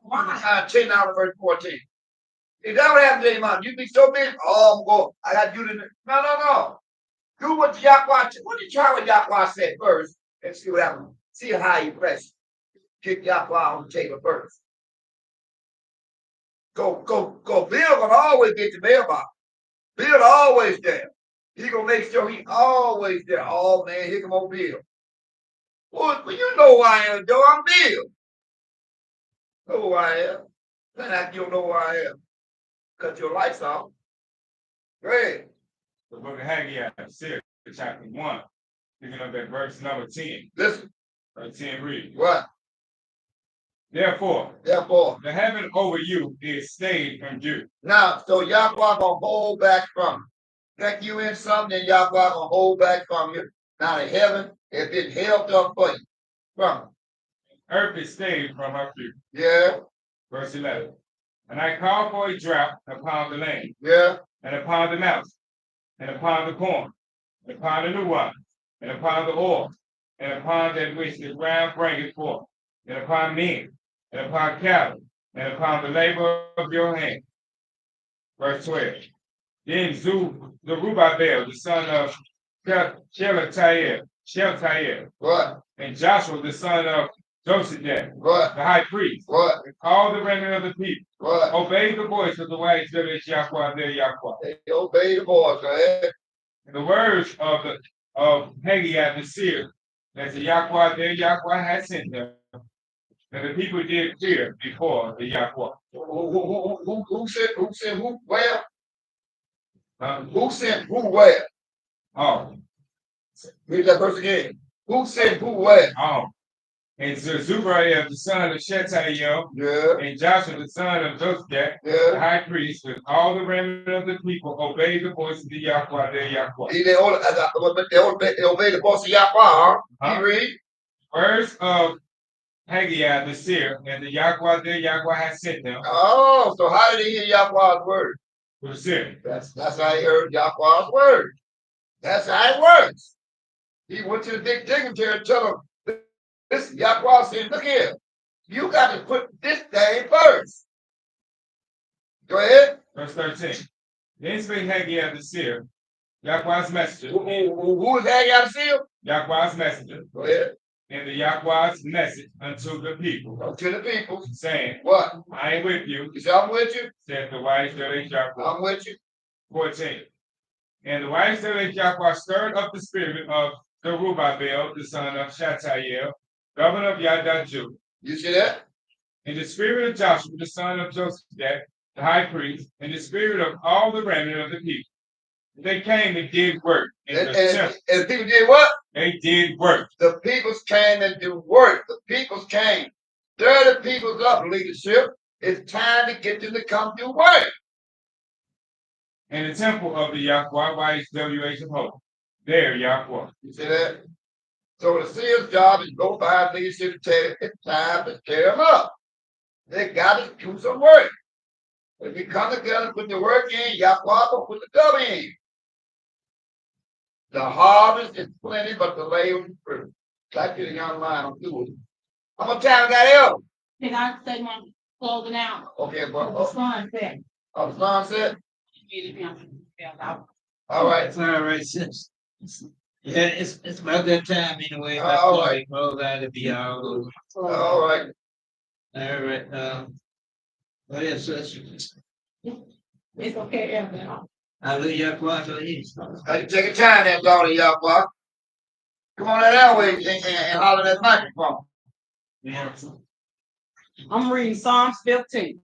Why? 10 out of verse 14. If that would happen to your money, you'd be so busy. Oh, I'm going. I got to do this. No. Do what Yahweh. What did try what Yahweh said first, and see what happens. See how you press. Kick Yahweh on the table first. Go. Bill gonna always get the mailbox. Bill always there. He gonna make sure he always there. Oh man, here come on Bill. Well, you know who I am, Joe. I'm Bill. Know who I am. Then after you don't know who I am. Cut your lights off. Great. The book of Haggai, chapter 1, picking up at verse number 10. Listen. Verse 10 read. What? Therefore, the heaven over you is stayed from you. Now, so Yahweh gonna hold back from you. Think you in something, then Yahweh gonna hold back from you. Now the heaven has been held up for you. From Earth is stayed from her fruit. Yeah. Verse 11. And I call for a drought upon the land. Yeah. And upon the mountains, and upon the corn, and upon the new wine, and upon the oil, and upon that which the ground bringeth forth, and upon men, and upon cattle, and upon the labor of your hand. Verse 12. Then Zerubbabel, the son of Shealtiel, What? and Joshua, the son of Josedek, What? the high priest, What? and all the remnant of the people, What? obeyed the voice of the YHWH Yahweh, their Yahweh. They obey the voice, right? And the words of Haggai the seer, that the Yahweh, their Yahweh, had sent them, and the people did fear before the Yahweh. Who sent who where? Huh? Who sent who where? Oh, Read that verse again. Who sent who where? oh. And Zerubbabel, the son of Shealtiel, Yeah. and Joshua, the son of Josedek, the Yeah. high priest, with all the remnant of the people, obeyed the voice of the Yahweh, their Yahweh. They obey the voice of Yahweh, huh? Huh? You read? Words of Haggai the seer, and the Yahweh, their Yahweh, had sent them. Oh, so how did he hear Yahweh's word? For the seer. That's how he heard Yahweh's word. That's how it works. He went to the big dignitary and told him, listen, Yahweh said, look here, you got to put this thing first. Go ahead. Verse 13. Then spake Haggai the seer, Yahweh's messenger. Who is Haggai the seer? Yahweh's messenger. Go ahead. And the Yahweh's message unto the people. To the people. Saying, What? I am with you. He said, I'm with you. Said the YHWH Yahweh. I'm with you. 14. And the YHWH Yahweh stirred up the spirit of Zerubbabel, the son of Shealtiel, governor of Yaddah. You see that? And the spirit of Joshua, the son of Josedek, the high priest, and the spirit of all the remnant of the people. They came and did work in the temple. And the people did what? They did work. The peoples came and did work. The peoples came. Stir the peoples up, leadership. It's time to get them to come do work. And the temple of the Yahweh, YHWH of hope. There, Yahweh. You see that? So the seer's job is to go by leadership to tell it's time to tear them up. They got to do some work. If we come together and put the work in, Yahweh will put the double in. The harvest is plenty, but the labor is fruit. Like the young man, I'm through with it. How much time got else? Can I say my closing out? Okay, The but son said. the son said, all right. That's all right, sis. Yeah, it's about that time anyway. All right. Close out to be all over. All right. All right. What else, sis? It's okay, Evan. Hallelujah, hallelujah. Hey, take a time there, daughter Yahweh. Come on that way and holler that microphone. Yeah. I'm reading Psalms 15.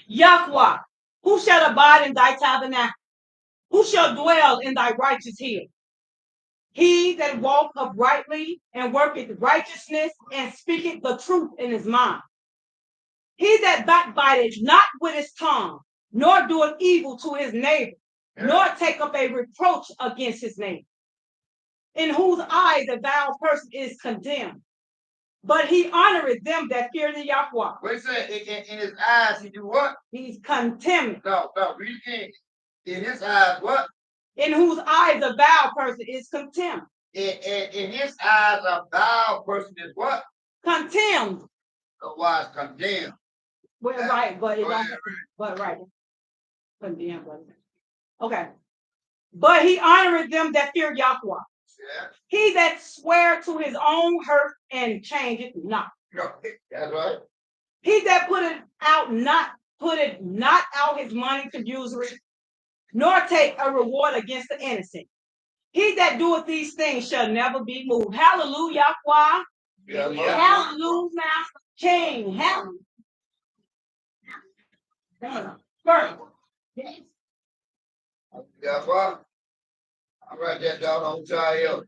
Yahweh, who shall abide in thy tabernacle? Who shall dwell in thy righteous hill? He that walketh uprightly and worketh righteousness and speaketh the truth in his mind. He that backbiteth not with his tongue, nor doeth evil to his neighbor, nor take up a reproach against his neighbor, in whose eyes a vile person is condemned. But he honoreth them that fear the Yahweh. Wait a second, in his eyes, he do what? He's contemned. No, read again. In his eyes, what? In whose eyes a vile person is contemned. In his eyes, a vile person is what? Contemned. Otherwise, condemned. Well, right, but it's Go ahead, not, but right. Condemned, but okay. But he honoreth them that fear Yahweh. Yeah. He that swear to his own hurt and changeth not. No, that's right. He that putteth not out his money to usury, nor take a reward against the innocent. He that doeth these things shall never be moved. Hallelujah, Yahweh. Hallelujah, Master King. Hallelujah. First. Yeah, what? I write that down on child.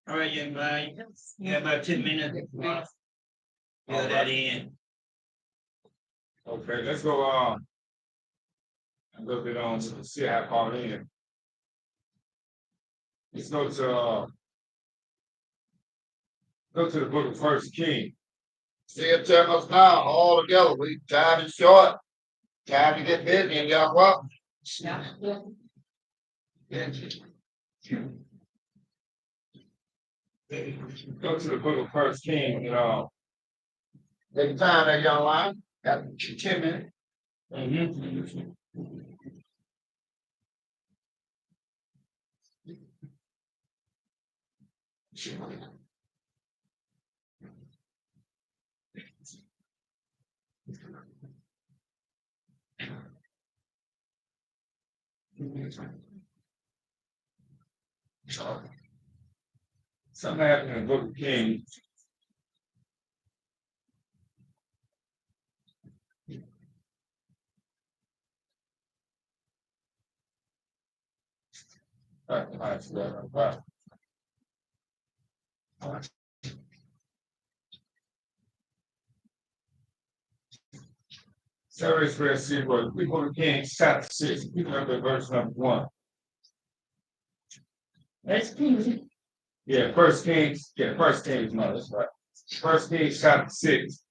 All right, young man. You got about 10 minutes. Fill that in. Okay, let's go a little bit on to see how far in. Let's go to the book of First King. See it tell us now, all together. We time is short. Time to get busy and y'all what? Go to the book of First King, Take time there, young line. Got 10 minutes. Something happened in the book of Kings. Sarah is very serious. We go to Kings chapter 6. We look at verse number 1. That's King. Yeah, First Kings. Yeah, First Kings. No, that's right. First Kings chapter 6.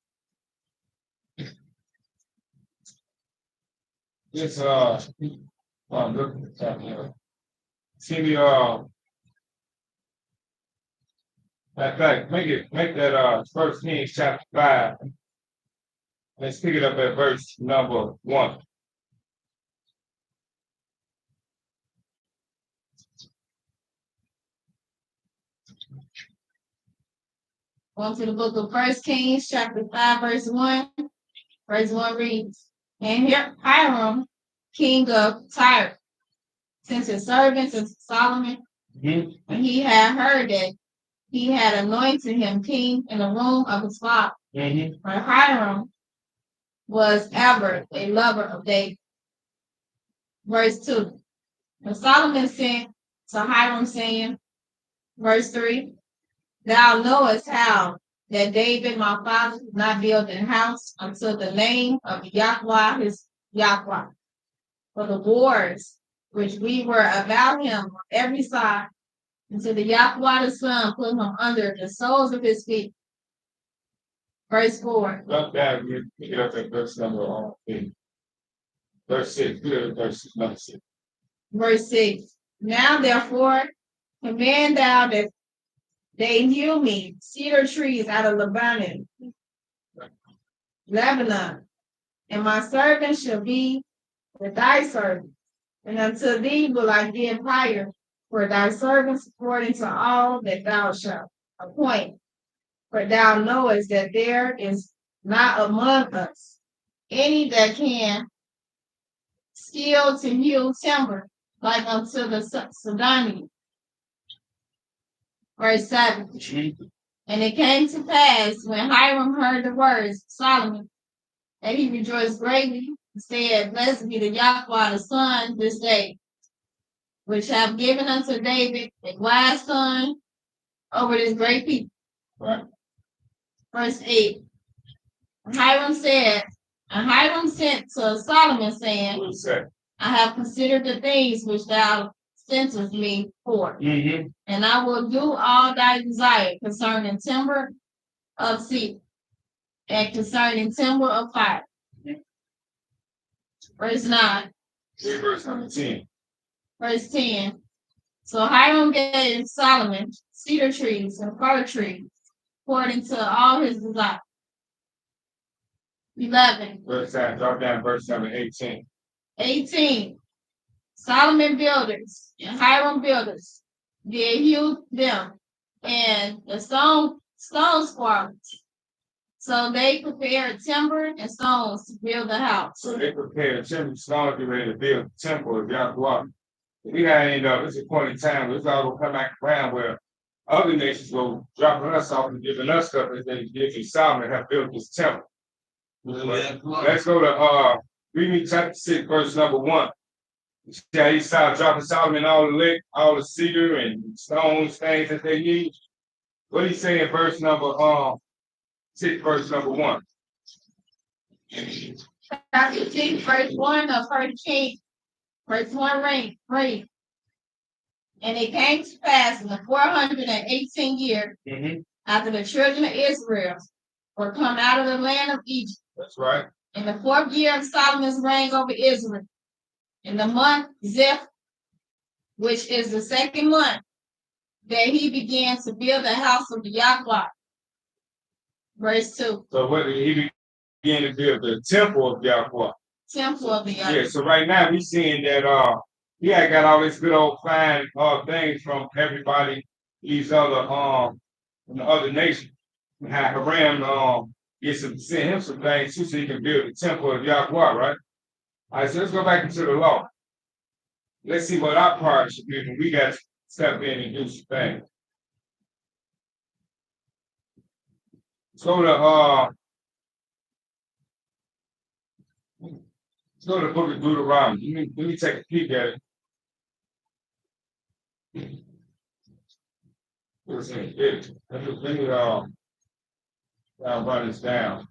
It's look at that. See the in fact, make that First Kings chapter 5. Let's pick it up at verse number 1. Going to the book of First Kings, chapter 5, verse 1. Verse 1 reads, and here Hiram, king of Tyre, sent his servants to Solomon, and he had heard that he had anointed him king in the room of his father. For Hiram was ever a lover of David. Verse 2. And Solomon sent to Hiram, saying, verse 3, thou knowest how that David my father did not build an house unto the name of Yahweh his Yahweh. For the wars which we were about him on every side, until the Yahweh the Son put him under the soles of his feet. Verse 4. Look back, we pick it up at verse number 8. Verse 6. Verse number 6. Verse 6. Now therefore command thou that they hew me cedar trees out of Lebanon, and my servant shall be with thy servant, and unto thee will I give hire for thy servants according to all that thou shalt appoint. For thou knowest that there is not among us any that can skill to hew timber like unto the Sidonians. Verse 7. And it came to pass when Hiram heard the words of Solomon that he rejoiced greatly and said, blessed be the Yahweh the Son this day, which have given unto David a wise son over this great people. Right. Verse 8. And Hiram sent to Solomon, saying, I have considered the things which thou sentest me for, and I will do all thy desire concerning timber of cedar and concerning timber of fire. Verse 9. Verse number 10. Verse 10. So Hiram gave Solomon cedar trees and fir trees according to all his desire. 11. Drop down verse number 18. 18. Solomon builders and Hiram builders did hew them, and the stone squarers So they prepared timber and stones to build the house. So they prepared timber stone to be ready to build the temple of Yahweh. We gotta end up, it's a point in time where it's all gonna come back around where other nations go dropping us off and giving us stuff as they give you Solomon have built this temple. Let's go to read me chapter 6, verse number 1. See how he started dropping Solomon all the lick, all the cedar and stones, things that they need. What he say in verse number 6, verse number 1? Chapter 6, verse 1 of 1 King, verse 1 read. And it came to pass in the 418th year, after the children of Israel were come out of the land of Egypt. That's right. In the 4th year of Solomon's reign over Israel, in the month Ziph, which is the 2nd month, that he began to build the house of Yahweh. Verse 2. So what did he begin to build? The temple of Yahweh. Temple of the Yahweh. Yeah, so right now we seeing that he had got all this good old fine things from everybody, these other from the other nations. Had Haram send him some things too so he can build the temple of Yahweh, right? All right, so let's go back into the law. Let's see what our part should be when we got to step in and do some things. Let's go to the book of Deuteronomy. Let me take a peek at it. Let me run this down.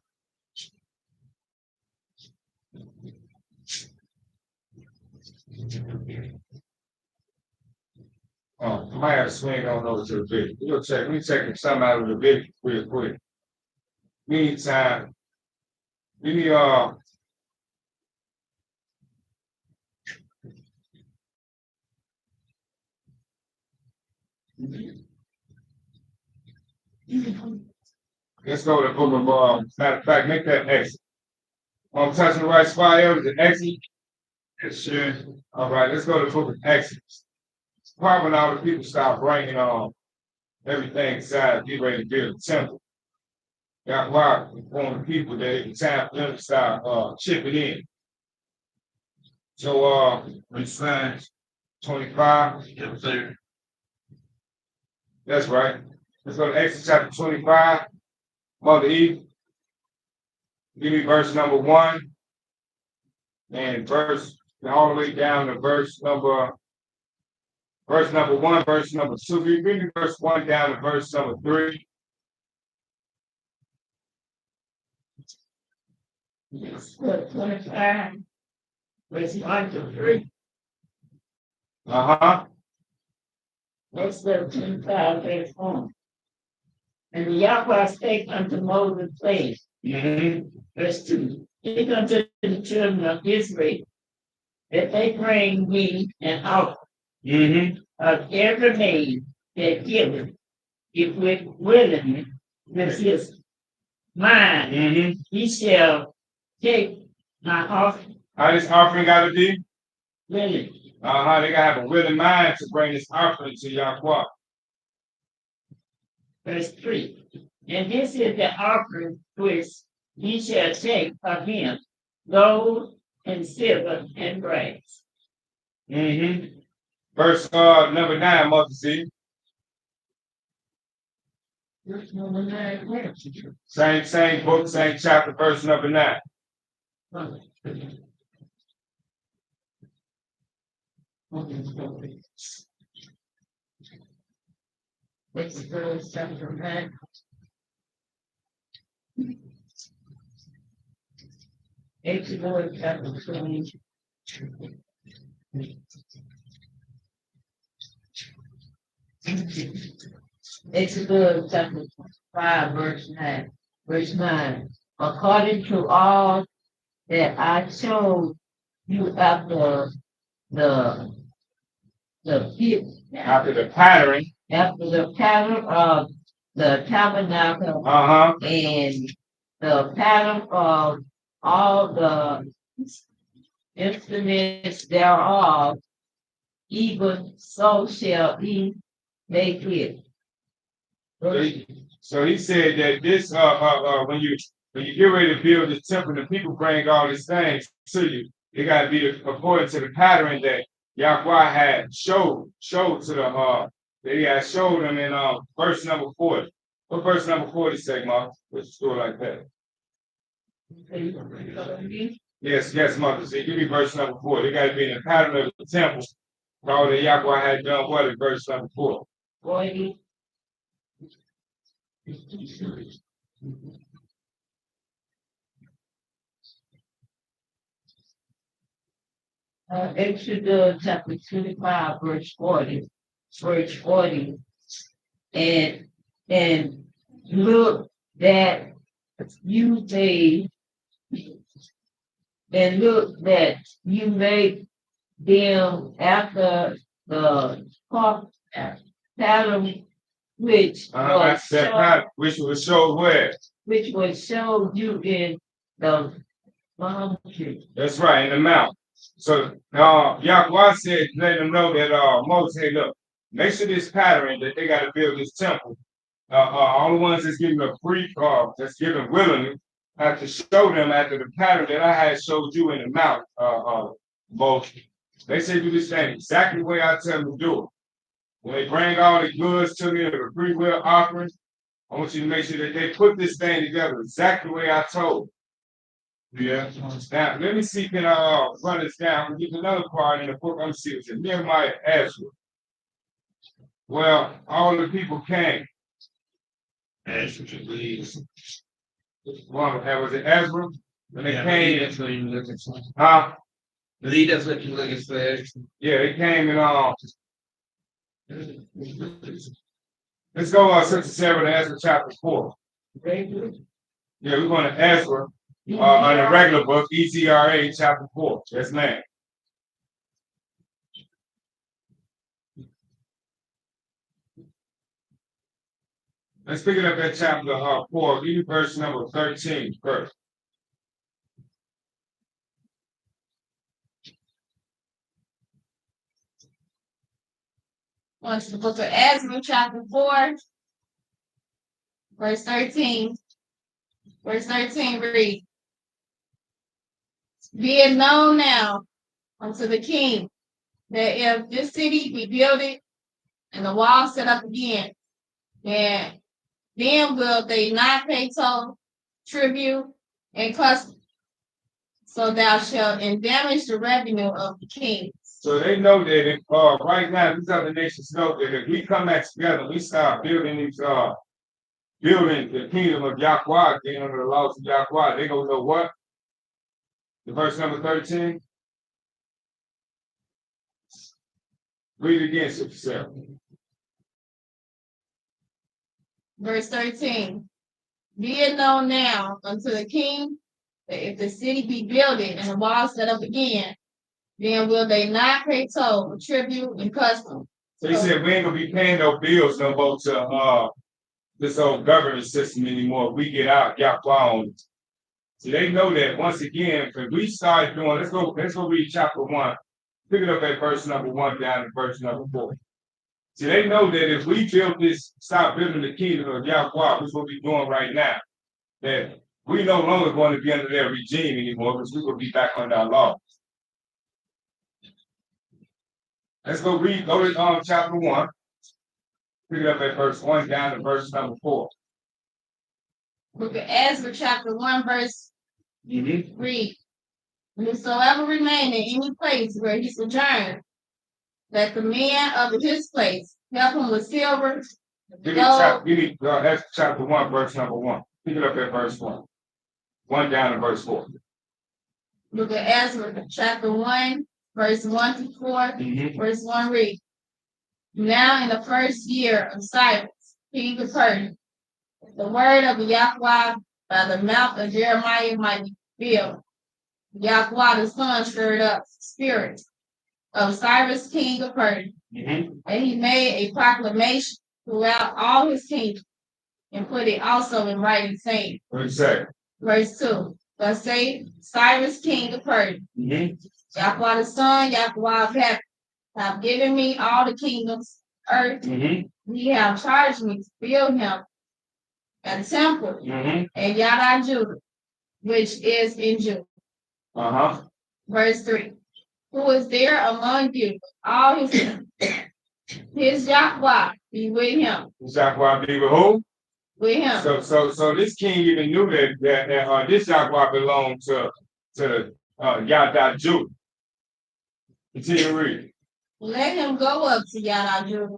I might have to swing on over to the video. We'll check. Let me check something out of the video real quick. Meantime, give me let's go to the book of matter of fact, make that exit. I'm touching the right spot here. Is it exit? Yes, sure. All right, let's go to the book of Exodus. It's probably when all the people start bringing everything inside, get ready to build a temple. Got why inform the people that it's time for them to start chipping in. So it's 25. Yes, sir. That's right. Let's go to Exodus chapter 25. Mother Eve, give me verse number 1 and verse all the way down to verse number 1, verse number 2. Give me verse 1 down to verse number 3. Yes, 25, verse 1 to 3. Let's go to 25, verse 1. And the Yahweh spake unto Moses, saying, verse 2, speak unto the children of Israel, that they bring me an offering of every man that giveth, if with willingly with his mind, he shall take my offering. How this offering got to be? Willing. They gotta have a willing mind to bring this offering to Yahweh. Verse 3. And this is the offering which he shall take of him, gold and silver and brass. Verse number 9, Mother C. Verse number 9. Same book, same chapter, verse number 9. Exodus chapter 9. Exodus chapter 20. Exodus chapter 5, verse 9. Verse 9. According to all that I showed you after the pattern. After the pattern of the tabernacle and the pattern of all the instruments thereof, even so shall he make it. So he said that this when you get ready to build this temple, the people bring all these things to you. It got to be according to the pattern that Yahweh had showed to the that he had showed them in verse number 40. What verse number 40 say, Mark? Let's do it like that. Yes, Mother. See, give me verse number 4. They got to be in the pattern of the temple. All that Yahweh had done what in verse number 4. 40. Exodus chapter 25, verse 40. Verse 40. And look that you may make them after the pattern which was showed where? Which was showed you in the mountain. That's right, in the mount. So Yahweh said, let them know that Moses, hey, look, make sure this pattern that they got to build this temple. All the ones that's giving a free that's given willingly, have to show them after the pattern that I had showed you in the mount, Moses. They say do this thing exactly the way I tell them to do it. When they bring all the goods to me, the free will offerings, I want you to make sure that they put this thing together exactly the way I told them. Yeah. Now, let me see, can I run this down? We'll get another part in the book. I'm see it's Nehemiah, Ezra. Well, all the people came. Ezra, please. Well, was it Ezra? When they came. That's what you're looking for. Huh? That's what you're looking for. Yeah, they came and let's go Sister Sarah to Ezra chapter 4. Yeah, we're going to Ezra. On the regular book, YSRAEL chapter 4. Yes, ma'am. Let's pick it up at chapter 4. Give me verse number 13 first. On to the book of Ezra, chapter 4, verse 13. Verse 13 reads, be it known now unto the king that if this city be builded and the wall set up again, then will they not pay toll, tribute, and custom. So thou shalt endamage the revenue of the king. So they know that if right now these other nations know that if we come back together, we start building these building the kingdom of Yahweh, again under the laws of Yahweh, they gonna know what? The verse number 13. Read it again, Sister Sarah. Verse 13. Be it known now unto the king that if the city be builded and the wall set up again, then will they not pay toll, tribute, and custom. So he said we ain't gonna be paying no bills no more to this old government system anymore. We get out, Yahweh on it. So they know that once again, if we start doing, let's go read chapter 1. Pick it up at verse number 1 down to verse number 4. See, they know that if we start building the kingdom of Yahweh, which is what we're doing right now, that we no longer going to be under their regime anymore, because we're going to be back under our laws. Let's go to chapter 1. Pick it up at verse 1 down to verse number 4. Book of Ezra, chapter 1, verse read. Whosoever remain in any place where he sojourned, that the men of his place help him with silver, Ezra chapter 1, verse number 1. Pick it up at verse 1. 1 down to verse 4. Book of Ezra, chapter 1, verse 1 to 4, verse 1 read. Now in the first year of Cyrus, king of Persia, the word of Yahweh by the mouth of Jeremiah might be fulfilled. Yahweh the Son stirred up the spirit of Cyrus, king of Persia, and he made a proclamation throughout all his kingdom, and put it also in writing, saying, verse 2, thus say Cyrus, king of Persia, Yahweh the Son, Yahweh of heaven, have given me all the kingdoms earth, he have charged me to build him a temple in Yada Judah, which is in Judah. Verse 3. Who is there among you? All his Yahweh be with him. Yahweh be with who? With him. So this king even knew that this Yahweh belonged to Yada Judah. Continue to read. Let him go up to Yada Judah,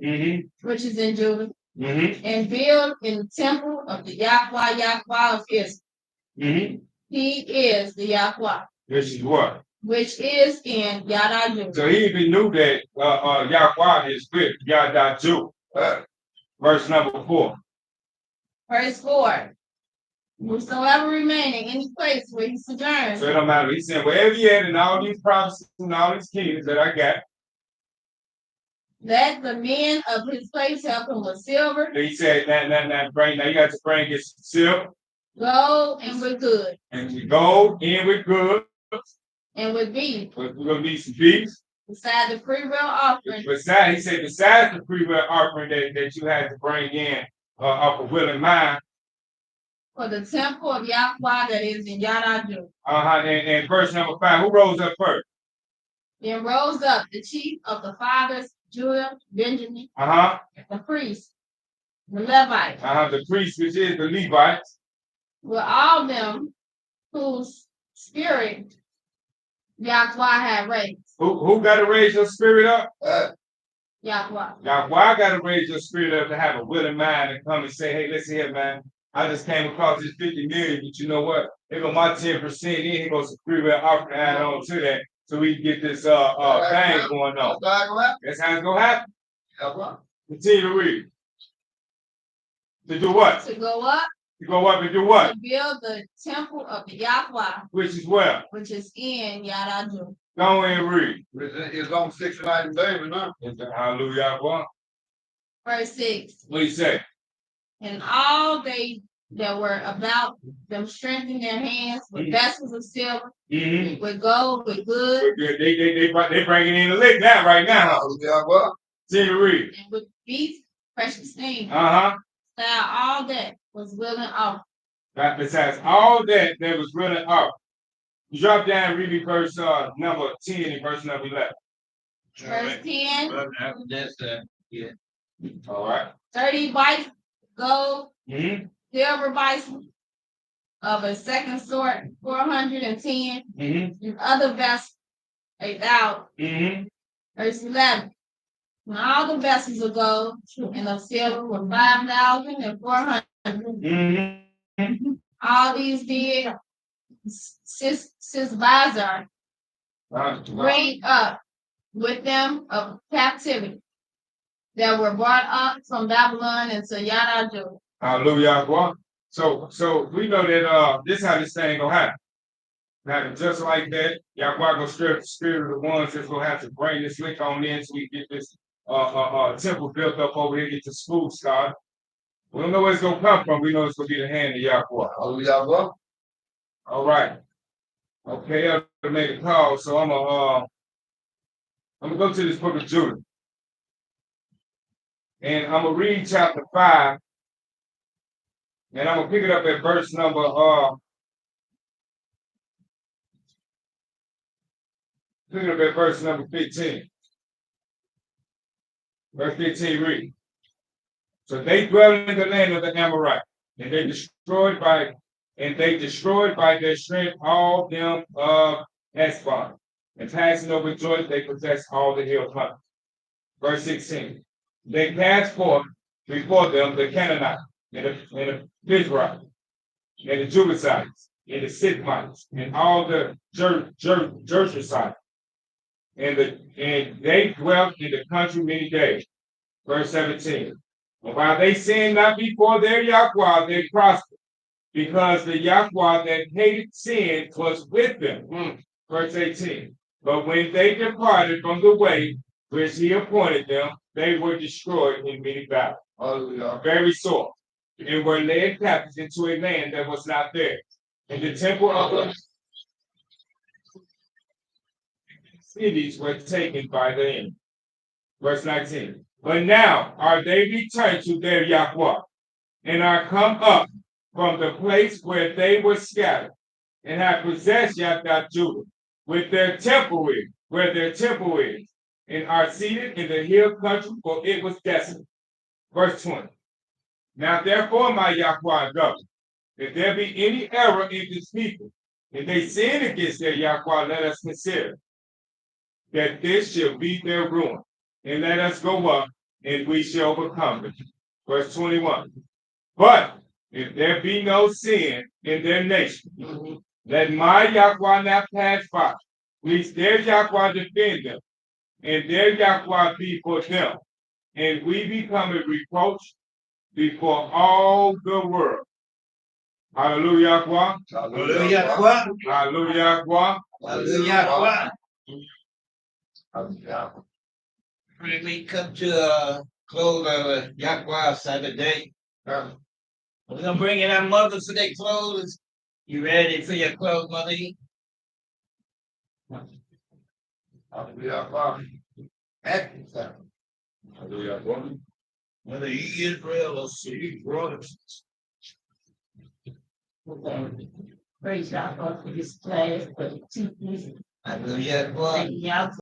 which is in Judah, and build in the temple of the Yahweh of Israel. He is the Yahweh. Which is what? Which is in Yada Judah. So he even knew that Yahweh is with Yada Judah. Verse number 4. Verse 4. Whosoever remain in any place where he sojourns. So it don't matter. He said, wherever he at in all these provinces and all these kingdoms that I got. Let the men of his place help him with silver. He said, now you got to bring his silver. Gold and with good. And gold and with good. And with beef. We're going to need some beef. Beside the freewill offering. He said, besides the freewill offering that you had to bring in of a willing mind. For the temple of Yahweh that is in Yada Judah. And verse number 5, who rose up first? Then rose up the chief of the fathers, Judah, Benjamin, the priest, the Levites. The priest, which is the Levites. With all them whose spirit Yahweh had raised. Who got to raise your spirit up? Yahweh. Yahweh got to raise your spirit up to have a willing mind and come and say, hey, listen here, man. I just came across this 50 million, but you know what? Here go my 10% in. Here goes some free will offering add on to that, so we can get this thing going on. That's how it's gonna happen. Continue to read. To do what? To go up. To go up and do what? To build the temple of the Yahweh. Which is where? Which is in Yada Judah. Go ahead and read. It's on 69 David now. Hallelujah. Verse 6. What do you say? And all they that were about them strengthened their hands with vessels of silver, with gold, with good. They bringing in the lick now, right now. See the read. And with beef, precious things. Now all that was willing off. Besides all that was willing off. You drop down and read me verse number 10 and verse number 11. Verse 10. That's yeah. All right. 30 bites. Gold, silver bison of a second sort, 410, and other vessels, 8,000. Verse 11. And all the vessels of gold and of silver were 5,400. All these did Sisbazar bring up with them of captivity that were brought up from Babylon into Yada Judah. Hallelujah. So we know that this is how this thing gonna happen. Now, just like that, Yahweh gonna strip the spirit of the ones that's gonna have to bring this lick on in so we get this temple built up over here, get the school started. We don't know where it's gonna come from. We know it's gonna be the hand of Yahweh. Hallelujah. All right. Okay, I'm gonna make a call. So I'm gonna go to this book of Judah. And I'm going to read chapter 5. And I'm going to pick it up at verse number 15. Verse 15 read. So they dwell in the land of the Amorites, and they destroyed by their strength all them of Heshbon. And passing over Jordan, they possessed all the hill country. Verse 16. They passed forth before them the Canaanites, and the Mizrahites, and the Jebusites, and the Sidonites, and all the Jerusites, and they dwelt in the country many days. Verse 17. And while they sinned not before their Yahweh, they prospered, because the Yahweh that hated sin was with them. Verse 18. But when they departed from the way which he appointed them, they were destroyed in many battles. Very sore, and were led captive into a land that was not theirs. And the temple of the cities were taken by the enemy. Verse 19. But now are they returned to their Yahweh, and are come up from the place where they were scattered, and have possessed Yahweh Judah with their temple is, where their temple is, and are seated in the hill country, for it was desolate. Verse 20. Now therefore, my Yahweh governor, if there be any error in this people, if they sin against their Yahweh, let us consider that this shall be their ruin. And let us go up, and we shall overcome them. Verse 21. But if there be no sin in their nation, let my Yahweh not pass by, lest their Yahweh defend them, and their Yahweh be for them, and we become a reproach before all the world. Hallelujah. Hallelujah. Hallelujah. Hallelujah. When we come to close of Yahweh Sabbthday, we're gonna bring in our mothers for their clothes. You ready for your clothes, Mother E? Hallelujah. Mother E Israel, let's see, brothers. Praise God for this class, for the teachers. Hallelujah. Thank y'all